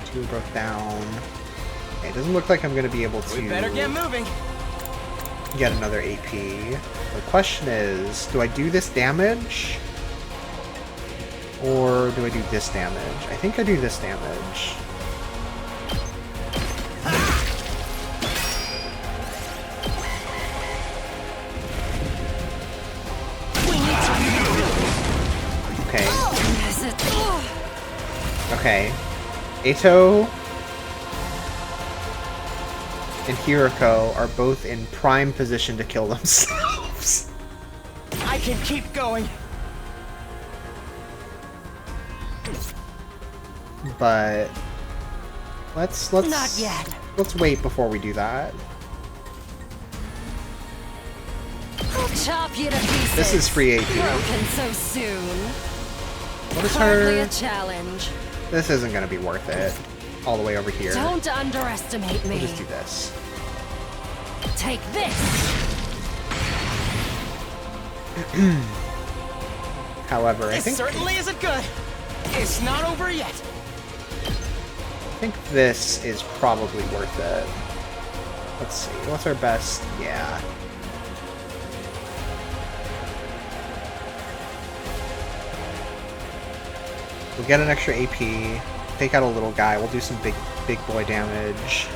Two broke down. Okay, it doesn't look like I'm going to be able to We better get moving. get another AP. The question is, do I do this damage? Or do I do this damage? I think I do this damage. Okay. Okay. Eito and Hiroko are both in prime position to kill themselves. I can keep going. But let's Not yet. Let's wait before we do that. I'll chop you to pieces. This is free AP. Broken so soon. What is Hardly her? a challenge. This isn't gonna be worth it. All the way over here. Don't underestimate me. We'll just do this. Take this. However, I This think certainly isn't good. It's not over yet. I think this is probably worth it. Let's see. What's our best? Yeah. We'll get an extra AP. Take out a little guy. We'll do some big boy damage.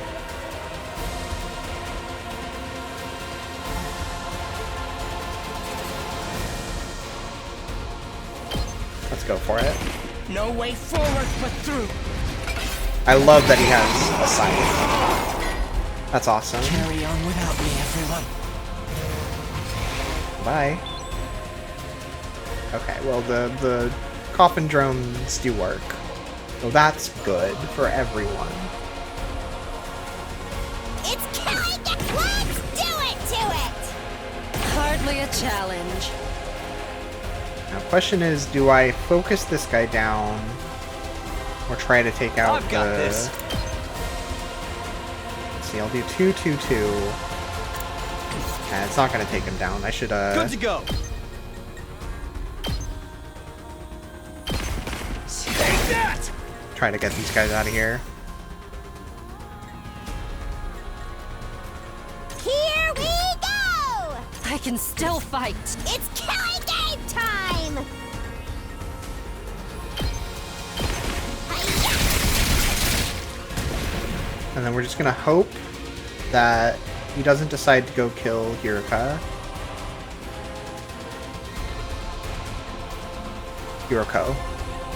Let's go for it. No way forward but through. I love that he has a scythe. That's awesome. Carry on without me, everyone. Bye. Okay, well the coffin drones do work. So that's good for everyone. It's killing it! Let's do it to it! Hardly a challenge. Now, question is, do I focus this guy down or try to take out I've got the... this. Let's see, I'll do 2, 2, 2. It's not gonna take him down. I should Good to go. Take that! try to get these guys out of here. Here we go! I can still fight. It's killing game time! And then we're just gonna hope that he doesn't decide to go kill Hiroko.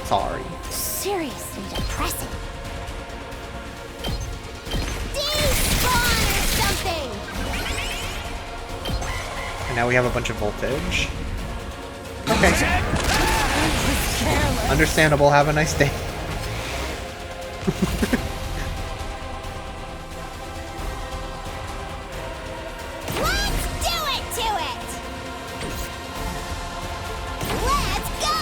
Sorry. Seriously depressing. Despawn or something! And now we have a bunch of voltage. Okay. Understandable. Have a nice day. Let's do it to it! Let's go!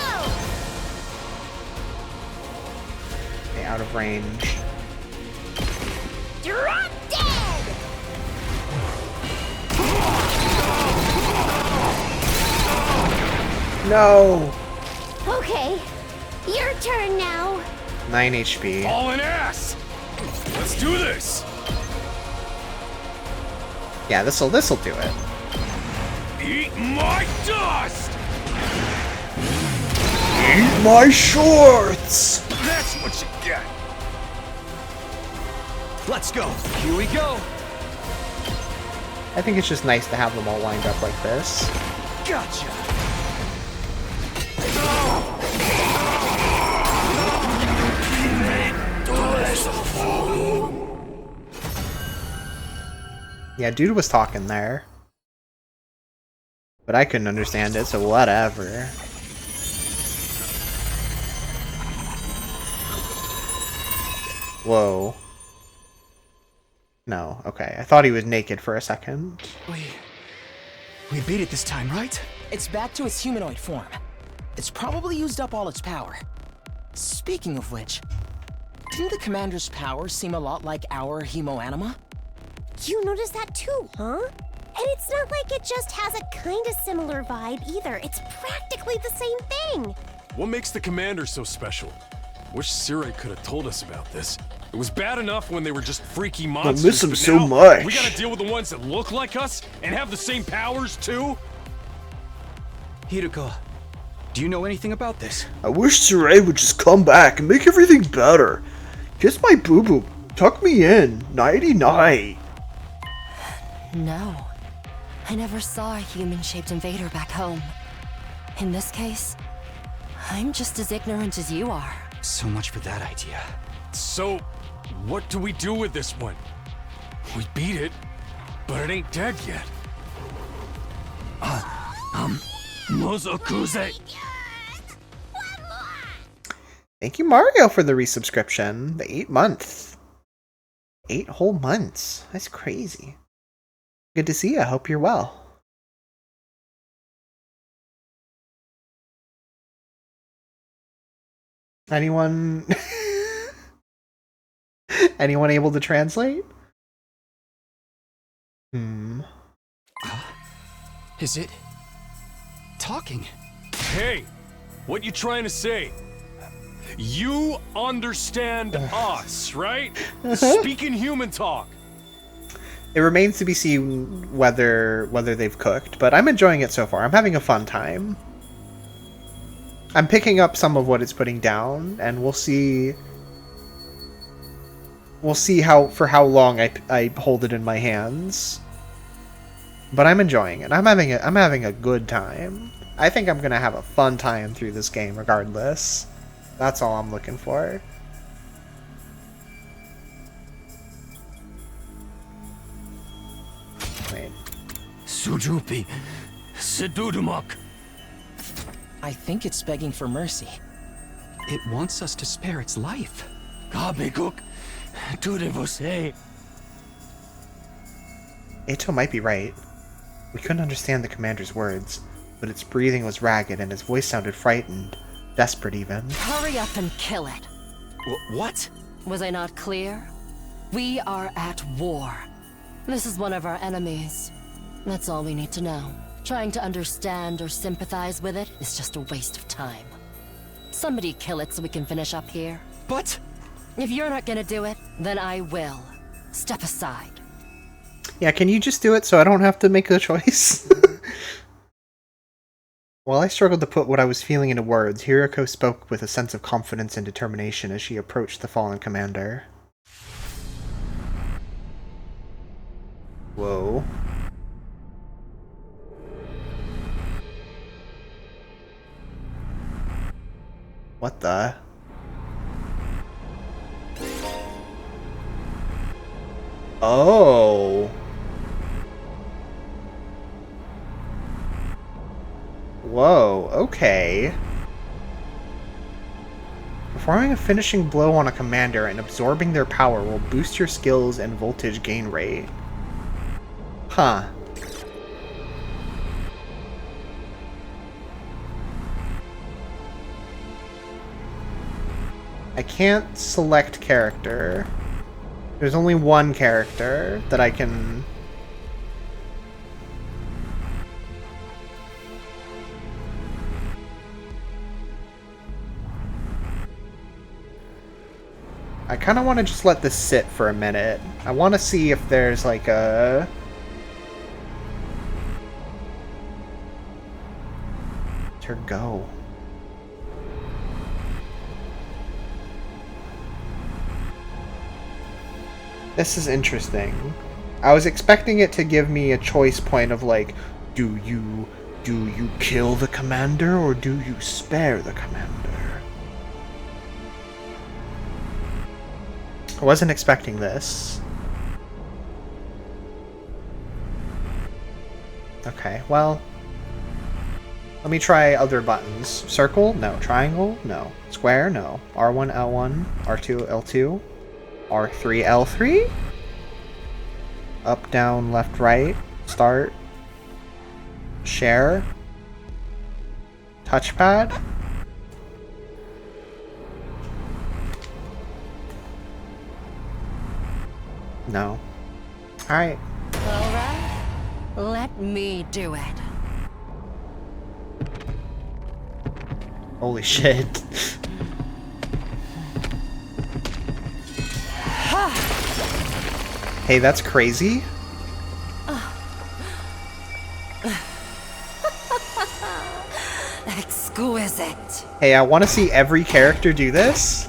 Okay, out of range. Drop dead! No! Okay, your turn now. 9 HP. All in ass! Let's do this! Yeah, this'll do it. Eat my dust! Eat my shorts! That's what you get! Let's go. Here we go. I think it's just nice to have them all lined up like this. Gotcha! Yeah, dude was talking there. But I couldn't understand it, so whatever. Whoa. No, okay. I thought he was naked for a second. We beat it this time, right? It's back to its humanoid form. It's probably used up all its power. Speaking of which, didn't the commander's power seem a lot like our hemoanima? You noticed that too, huh? And it's not like it just has a kind of similar vibe either. It's practically the same thing. What makes the commander so special? Wish Sirai could have told us about this. It was bad enough when they were just freaky monsters. I miss him but so now much. We gotta deal with the ones that look like us and have the same powers too? Hiruko, do you know anything about this? I wish Sirai would just come back and make everything better. Kiss my boo-boo. Tuck me in. Nighty-night. No. I never saw a human-shaped invader back home. In this case, I'm just as ignorant as you are. So much for that idea. So, what do we do with this one? We beat it, but it ain't dead yet. Nozokuze. Thank you, Mario, for the resubscription. The 8 months. 8 whole months. That's crazy. Good to see you. I hope you're well. Anyone... Anyone able to translate? Is it talking? Hey, what you trying to say? You understand us, right? Speaking human talk. It remains to be seen whether they've cooked, but I'm enjoying it so far. I'm having a fun time. I'm picking up some of what it's putting down, and we'll see. We'll see how long I hold it in my hands. But I'm enjoying it. I'm having a good time. I think I'm gonna have a fun time through this game, regardless. That's all I'm looking for. Wait. Sujupi. Sedudumak. I think it's begging for mercy. It wants us to spare its life. Kabekuk. Tude você. Eito might be right. We couldn't understand the commander's words, but its breathing was ragged and his voice sounded frightened, desperate even. Hurry up and kill it. What? Was I not clear? We are at war. This is one of our enemies. That's all we need to know. Trying to understand or sympathize with it is just a waste of time. Somebody kill it so we can finish up here. But... If you're not gonna do it, then I will. Step aside. Yeah, can you just do it so I don't have to make a choice? While I struggled to put what I was feeling into words, Hiroko spoke with a sense of confidence and determination as she approached the fallen commander. Whoa. What the? Oh. Whoa, okay. Performing a finishing blow on a commander and absorbing their power will boost your skills and voltage gain rate. Huh. I can't select character. There's only one character that I can... I kind of want to just let this sit for a minute. I want to see if there's like a... Let her go. This is interesting. I was expecting it to give me a choice point of like, do you kill the commander or do you spare the commander? I wasn't expecting this. Okay, well, let me try other buttons. Circle? No. Triangle? No. Square? No. R1, L1, R2, L2, R3, L3? Up, down, left, right, start, share, touchpad. No. Alright. Alright. Let me do it. Holy shit. Hey, that's crazy. Exquisite. Hey, I want to see every character do this.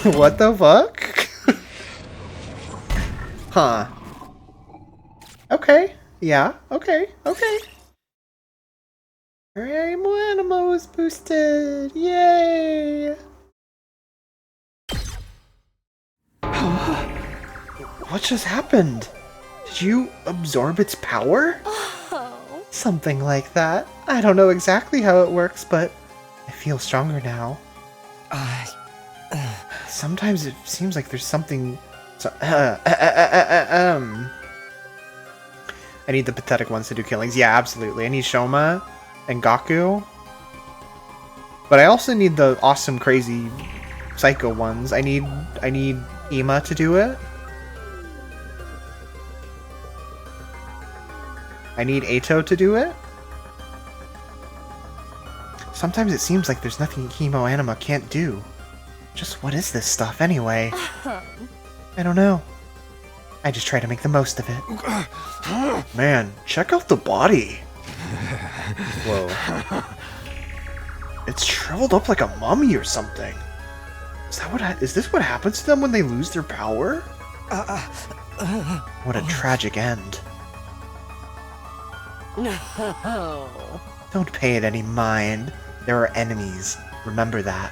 What the fuck? Huh. Okay. Yeah. Okay. Okay. Alright, Moanimo is boosted. Yay! What just happened? Did you absorb its power? Oh. Something like that. I don't know exactly how it works, but I feel stronger now. Sometimes it seems like there's something... I need the pathetic ones to do killings. Yeah, absolutely. I need Shoma and Gaku. But I also need the awesome, crazy, psycho ones. I need Ima to do it. I need Ato to do it. Sometimes it seems like there's nothing Chemo Anima can't do. Just what is this stuff anyway? I don't know. I just try to make the most of it. Man, check out the body. Whoa. It's shriveled up like a mummy or something. Is this what happens to them when they lose their power? What a tragic end. No. Don't pay it any mind. There are enemies. Remember that.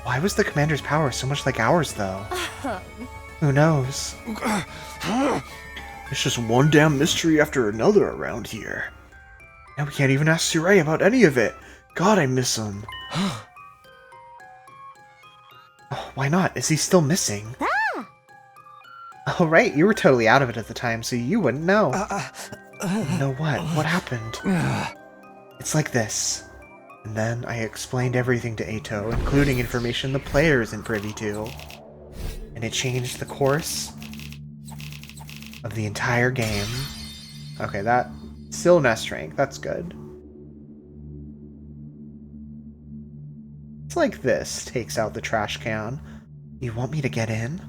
Why was the commander's power so much like ours, though? Who knows? It's just one damn mystery after another around here. And we can't even ask Surai about any of it. God, I miss him. Oh, why not? Is he still missing? Oh, right, you were totally out of it at the time, so you wouldn't know. You know what? What happened? It's like this. And then I explained everything to Ato, including information the player isn't privy to. And it changed the course of the entire game. Okay, that... Still nest rank, that's good. It's like this, takes out the trash can. You want me to get in?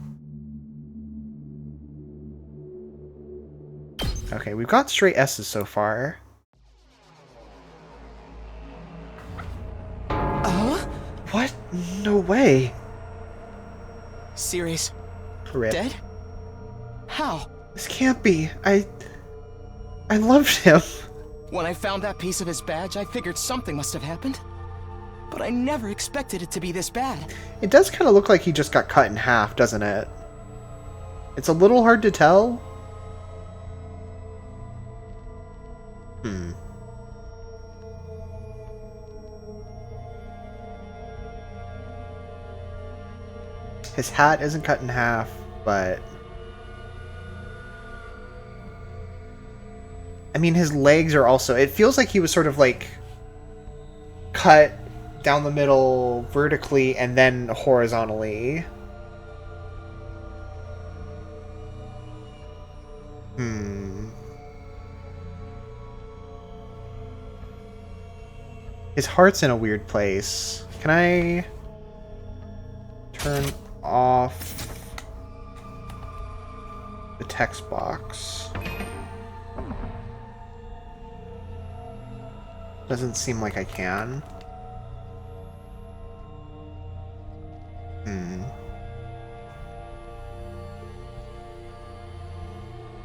Okay, we've got straight S's so far. What? No way. Series. Rip. Dead? How? This can't be. I loved him. When I found that piece of his badge, I figured something must have happened. But I never expected it to be this bad. It does kind of look like he just got cut in half, doesn't it? It's a little hard to tell. His hat isn't cut in half, but... I mean, his legs are also... It feels like he was sort of, like, cut down the middle vertically and then horizontally. His heart's in a weird place. Can I... turn off the text box? Doesn't seem like I can.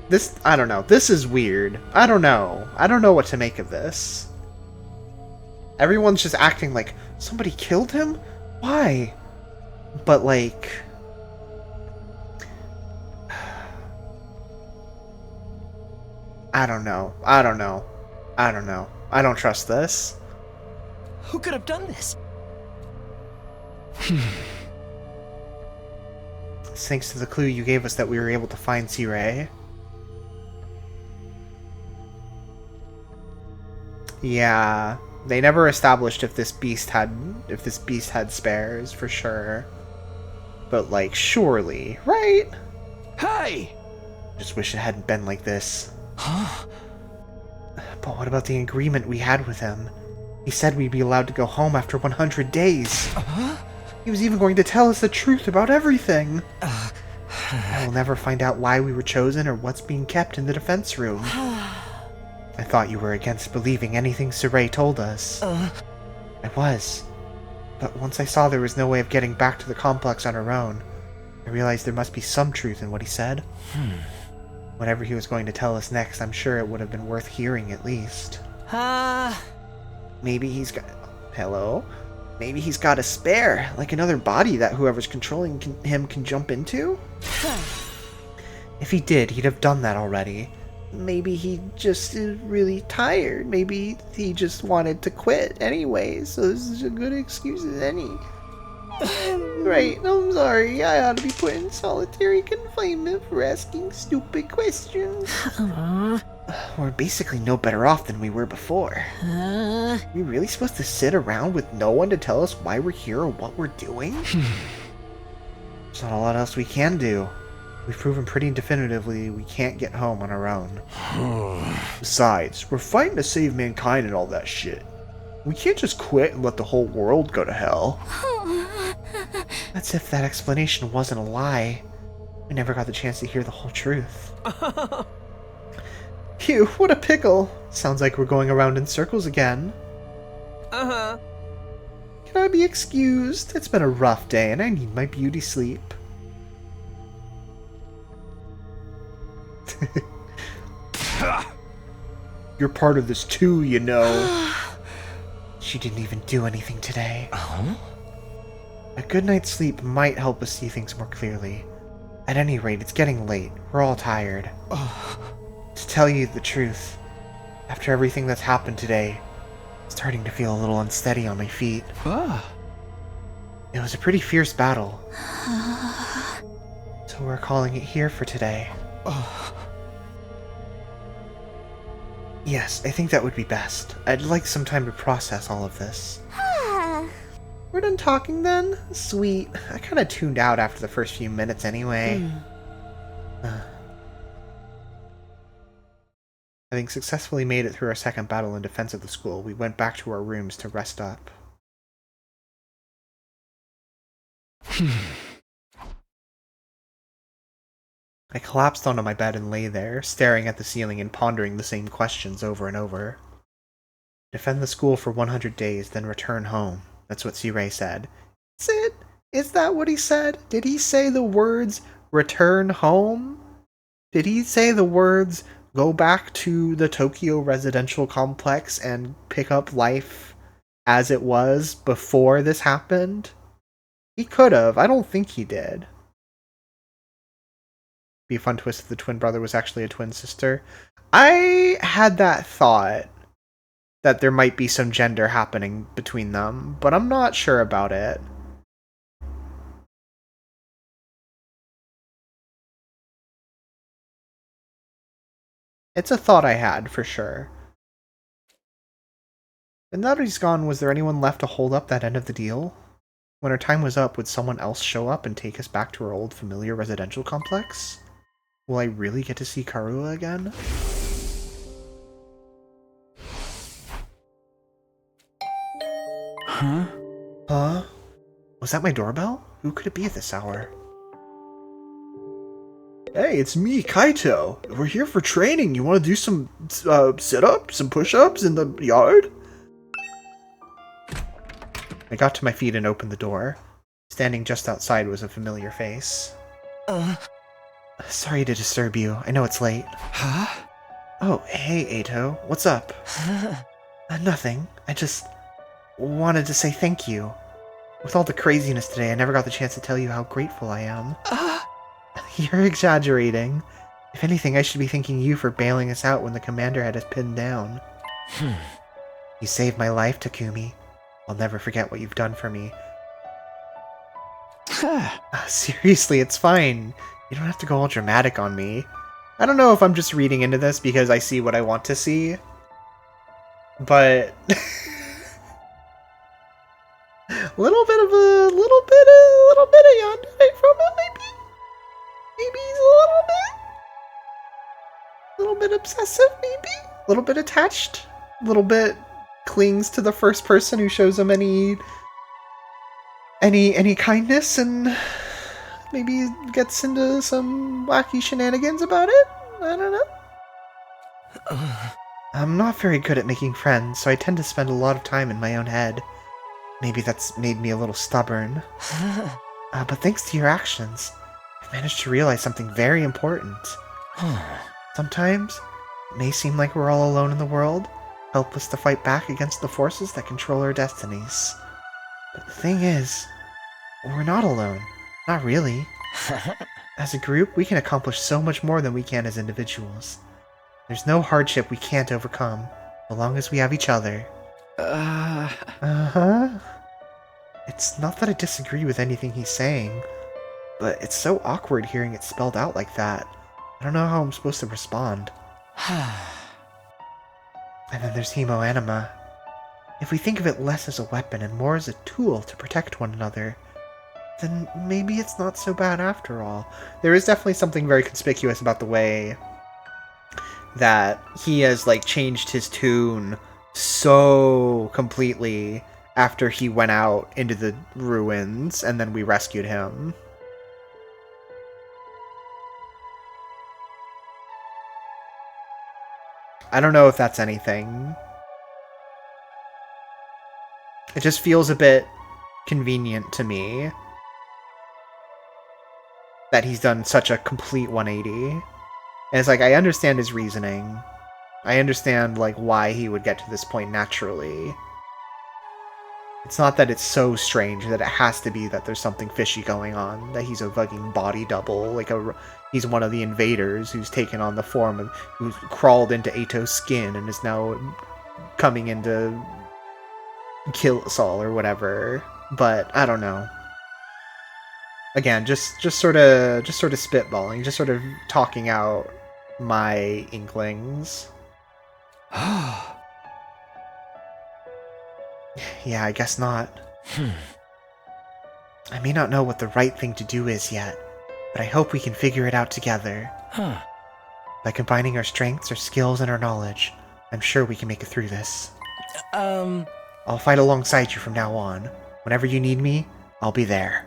This, I don't know. This is weird. I don't know. I don't know what to make of this. Everyone's just acting like somebody killed him? Why? But like... I don't know. I don't know. I don't know. I don't trust this. Who could have done this? Thanks to the clue you gave us that we were able to find C-Ray. Yeah, they never established if this beast had spares for sure. But like, surely, right? Hey! Just wish it hadn't been like this. Huh? But what about the agreement we had with him? He said we'd be allowed to go home after 100 days. He was even going to tell us the truth about everything. I will never find out why we were chosen or what's being kept in the defense room. I thought you were against believing anything C-Ray told us. I was. But once I saw there was no way of getting back to the complex on our own, I realized there must be some truth in what he said. Whatever he was going to tell us next, I'm sure it would have been worth hearing at least. Maybe he's got... Hello? Maybe he's got a spare, like another body that whoever's controlling him can jump into? If he did, he'd have done that already. Maybe he just is really tired. Maybe he just wanted to quit anyway, so this is a good excuse as any. Right, I'm sorry. I ought to be put in solitary confinement for asking stupid questions. We're basically no better off than we were before. Are we really supposed to sit around with no one to tell us why we're here or what we're doing? There's not a lot else we can do. We've proven pretty definitively we can't get home on our own. Besides, we're fighting to save mankind and all that shit. We can't just quit and let the whole world go to hell. That's if that explanation wasn't a lie. We never got the chance to hear the whole truth. Phew, what a pickle! Sounds like we're going around in circles again. Can I be excused? It's been a rough day and I need my beauty sleep. You're part of this too, you know. She didn't even do anything today. A good night's sleep might help us see things more clearly. At any rate, it's getting late. We're all tired. To tell you the truth, after everything that's happened today, I'm starting to feel a little unsteady on my feet. It was a pretty fierce battle. So we're calling it here for today. Yes, I think that would be best. I'd like some time to process all of this. We're done talking then? Sweet. I kinda tuned out after the first few minutes anyway. Having successfully made it through our second battle in defense of the school, we went back to our rooms to rest up. I collapsed onto my bed and lay there, staring at the ceiling and pondering the same questions over and over. Defend the school for 100 days, then return home. That's what C-Ray said. Is it? Is that what he said? Did he say the words, return home? Did he say the words, go back to the Tokyo residential complex and pick up life as it was before this happened? He could have. I don't think he did. Be a fun twist if the twin brother was actually a twin sister. I had that thought that there might be some gender happening between them, but I'm not sure about it. It's a thought I had, for sure. And now that he's gone, was there anyone left to hold up that end of the deal? When our time was up, would someone else show up and take us back to our old familiar residential complex? Will I really get to see Karua again? Huh? Was that my doorbell? Who could it be at this hour? Hey, it's me, Kaito. We're here for training. You want to do some sit-ups, some push-ups in the yard? I got to my feet and opened the door. Standing just outside was a familiar face. Sorry to disturb you. I know it's late. Huh? Oh, hey, Ato. What's up? Nothing. I just wanted to say thank you. With all the craziness today, I never got the chance to tell you how grateful I am. You're exaggerating. If anything, I should be thanking you for bailing us out when the commander had us pinned down. You saved my life, Takumi. I'll never forget what you've done for me. Seriously, it's fine. You don't have to go all dramatic on me. I don't know if I'm just reading into this because I see what I want to see. But... little bit of yandere from it, maybe? Maybe he's a little bit obsessive, maybe? A little bit attached? A little bit clings to the first person who shows him any kindness, and maybe gets into some wacky shenanigans about it? I don't know. I'm not very good at making friends, so I tend to spend a lot of time in my own head. Maybe that's made me a little stubborn. But thanks to your actions, I've managed to realize something very important. Sometimes, it may seem like we're all alone in the world, helpless to fight back against the forces that control our destinies. But the thing is, we're not alone. Not really. As a group, we can accomplish so much more than we can as individuals. There's no hardship we can't overcome, so long as we have each other. Uh-huh. It's not that I disagree with anything he's saying, but it's so awkward hearing it spelled out like that. I don't know how I'm supposed to respond. And then there's Hemoanima. If we think of it less as a weapon and more as a tool to protect one another, then maybe it's not so bad after all. There is definitely something very conspicuous about the way that he has, like, changed his tune so completely after he went out into the ruins and then we rescued him. I don't know if that's anything. It just feels a bit convenient to me that he's done such a complete 180. And it's like, I understand his reasoning. I understand, like, why he would get to this point naturally. It's not that it's so strange that it has to be that there's something fishy going on, that he's a fucking body double, like he's one of the invaders who's taken on the form of, who's crawled into Ato's skin and is now coming in to kill us all or whatever. But I don't know. Again, just sort of spitballing, just sort of talking out my inklings. Yeah, I guess not. I may not know what the right thing to do is yet, but I hope we can figure it out together. By combining our strengths, our skills, and our knowledge, I'm sure we can make it through this. I'll fight alongside you from now on. Whenever you need me, I'll be there.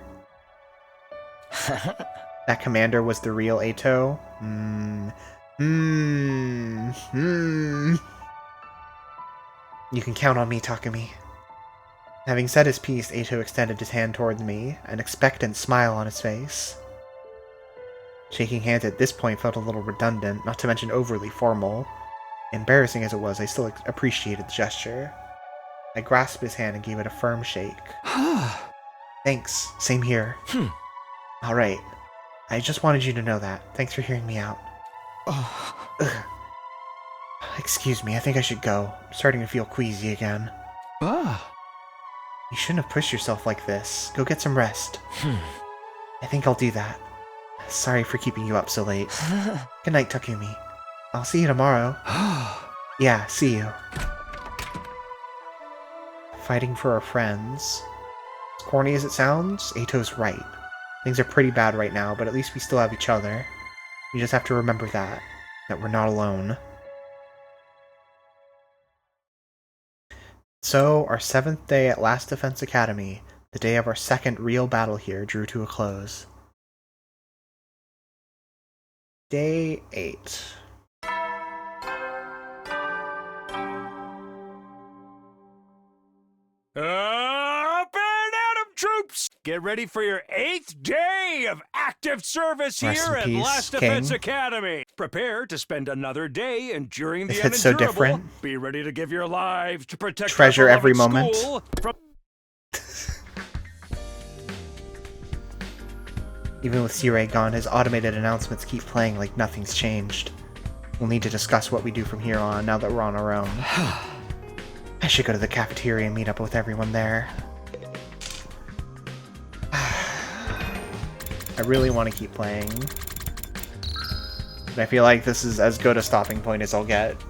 That commander was the real Ato? You can count on me, Takumi. Having said his piece, Ato extended his hand towards me, an expectant smile on his face. Shaking hands at this point felt a little redundant, not to mention overly formal. Embarrassing as it was, I still appreciated the gesture. I grasped his hand and gave it a firm shake. Thanks. Same here. Alright. I just wanted you to know that. Thanks for hearing me out. Ugh. Excuse me, I think I should go. I'm starting to feel queasy again. You shouldn't have pushed yourself like this. Go get some rest. I think I'll do that. Sorry for keeping you up so late. Good night, Takumi. I'll see you tomorrow. Yeah, see you. Fighting for our friends. As corny as it sounds, Ato's right. Things are pretty bad right now, but at least we still have each other. We just have to remember that we're not alone. So, our 7th day at Last Defense Academy, the day of our second real battle here, drew to a close. Day 8. Up and at 'em, troops! Get ready for your 8th day of active service Rest here in at peace, Last King. Defense Academy. Prepare to spend another day enduring the This hits so unendurable. different. Be ready to give your lives to protect Treasure our every beloved moment. school from Even with C-Ray gone, his automated announcements keep playing like nothing's changed. We'll need to discuss what we do from here on now that we're on our own. I should go to the cafeteria and meet up with everyone there. I really want to keep playing. But I feel like this is as good a stopping point as I'll get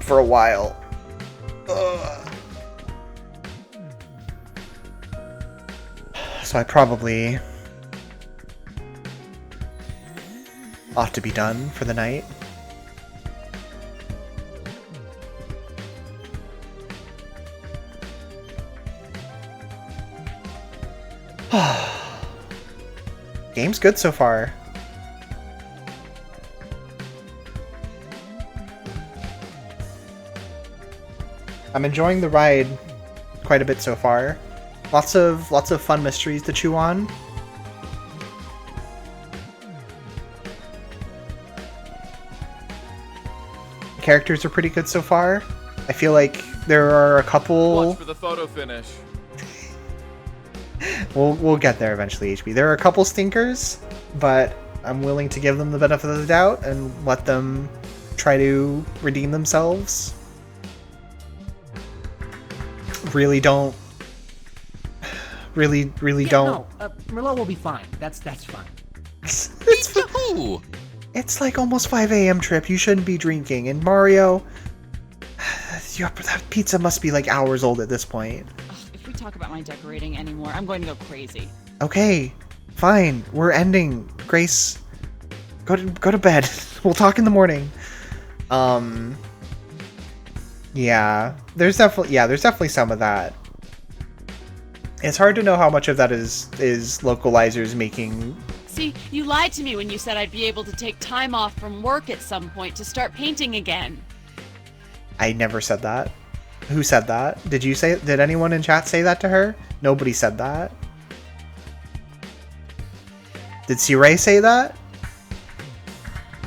for a while. Ugh. So I probably ought to be done for the night. Game's good so far. I'm enjoying the ride quite a bit so far. Lots of fun mysteries to chew on. Characters are pretty good so far. I feel like there are a couple. Watch for the photo finish. We'll get there eventually, HB. There are a couple stinkers, but I'm willing to give them the benefit of the doubt and let them try to redeem themselves. Really don't. Really don't. No, Merlot will be fine. That's fine. It's like almost 5 a.m. Trip. You shouldn't be drinking. And Mario, that pizza must be like hours old at this point. If we talk about my decorating anymore, I'm going to go crazy. Okay, fine. We're ending. Grace, go to bed. We'll talk in the morning. Yeah, there's definitely some of that. It's hard to know how much of that is localizers making. See, you lied to me when you said I'd be able to take time off from work at some point to start painting again. I never said that. Who said that? Did anyone in chat say that to her? Nobody said that. Did C-Ray say that?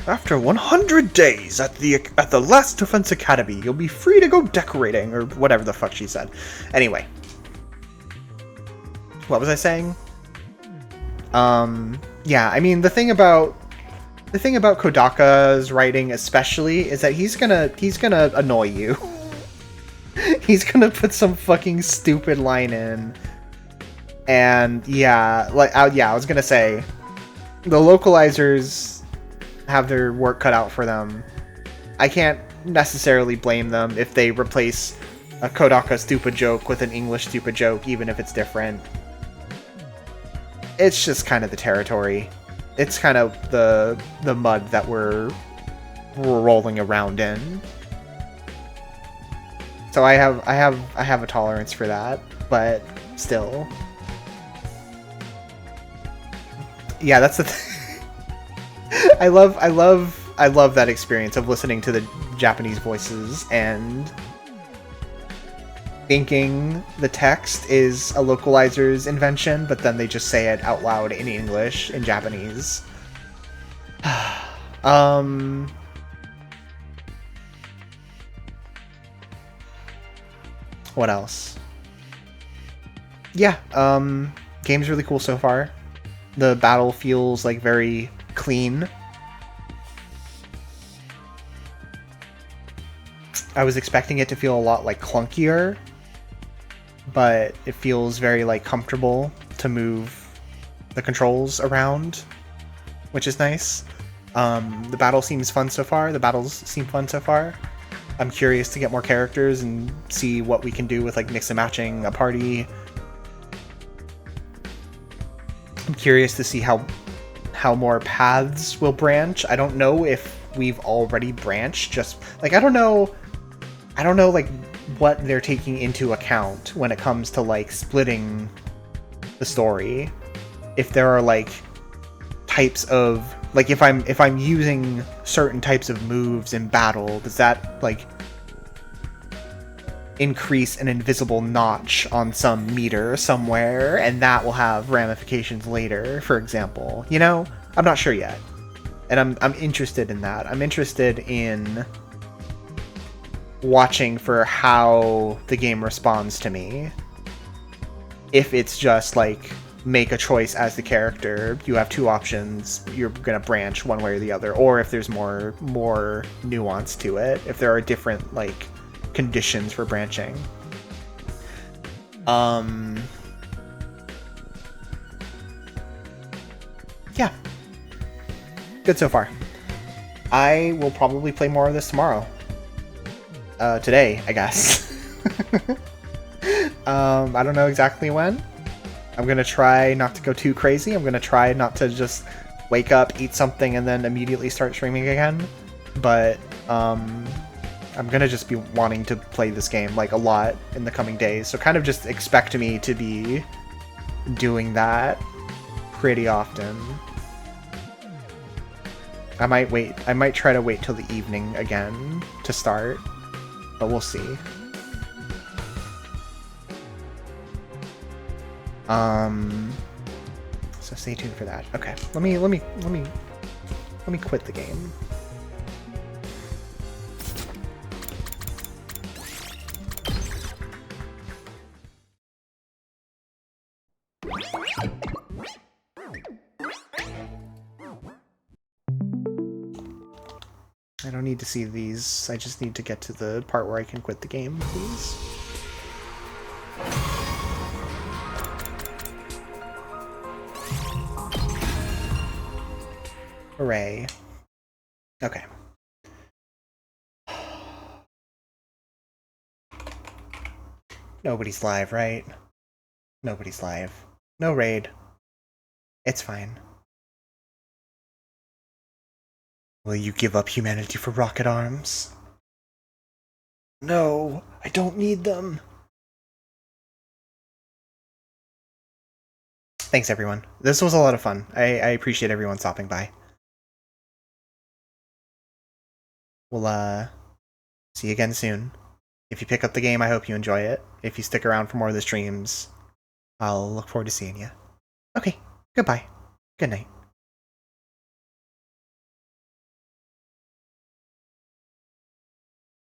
After 100 days at the Last Defense Academy, you'll be free to go decorating, or whatever the fuck she said. Anyway. What was I saying? Yeah, I mean, the thing about Kodaka's writing especially is that he's gonna annoy you. He's gonna put some fucking stupid line in. And yeah, I was gonna say, the localizers have their work cut out for them. I can't necessarily blame them if they replace a Kodaka stupid joke with an English stupid joke, even if it's different. It's just kind of the territory. It's kind of the mud that we're rolling around in. So I have a tolerance for that, but still. Yeah, that's the thing. I love that experience of listening to the Japanese voices and thinking the text is a localizer's invention, but then they just say it out loud in English, in Japanese. What else? Yeah, game's really cool so far. The battle feels like very clean. I was expecting it to feel a lot like clunkier, but it feels very like comfortable to move the controls around, which is nice. The battle seems fun so far. The battles seem fun so far. I'm curious to get more characters and see what we can do with like mix and matching a party. I'm curious to see how more paths will branch. I don't know if we've already branched. Just like I don't know like what they're taking into account when it comes to like splitting the story. If there are like types of like if I'm using certain types of moves in battle, does that like increase an invisible notch on some meter somewhere, and that will have ramifications later, for example. You know? I'm not sure yet. And I'm interested in that. I'm interested in watching for how the game responds to me. If it's just like, make a choice as the character, you have two options, you're gonna branch one way or the other, or if there's more nuance to it, if there are different like conditions for branching. Yeah. Good so far. I will probably play more of this tomorrow. Today, I guess. I don't know exactly when. I'm gonna try not to go too crazy. I'm gonna try not to just wake up, eat something, and then immediately start streaming again. But, I'm gonna just be wanting to play this game, like, a lot in the coming days. So kind of just expect me to be doing that pretty often. I might try to wait till the evening again to start, but we'll see. So stay tuned for that. Okay, let me quit the game. I don't need to see these. I just need to get to the part where I can quit the game, please. Hooray. Okay. Nobody's live, right? Nobody's live. No raid. It's fine. Will you give up humanity for rocket arms? No, I don't need them. Thanks, everyone. This was a lot of fun. I appreciate everyone stopping by. We'll, see you again soon. If you pick up the game, I hope you enjoy it. If you stick around for more of the streams, I'll look forward to seeing you. Okay, goodbye. Good night.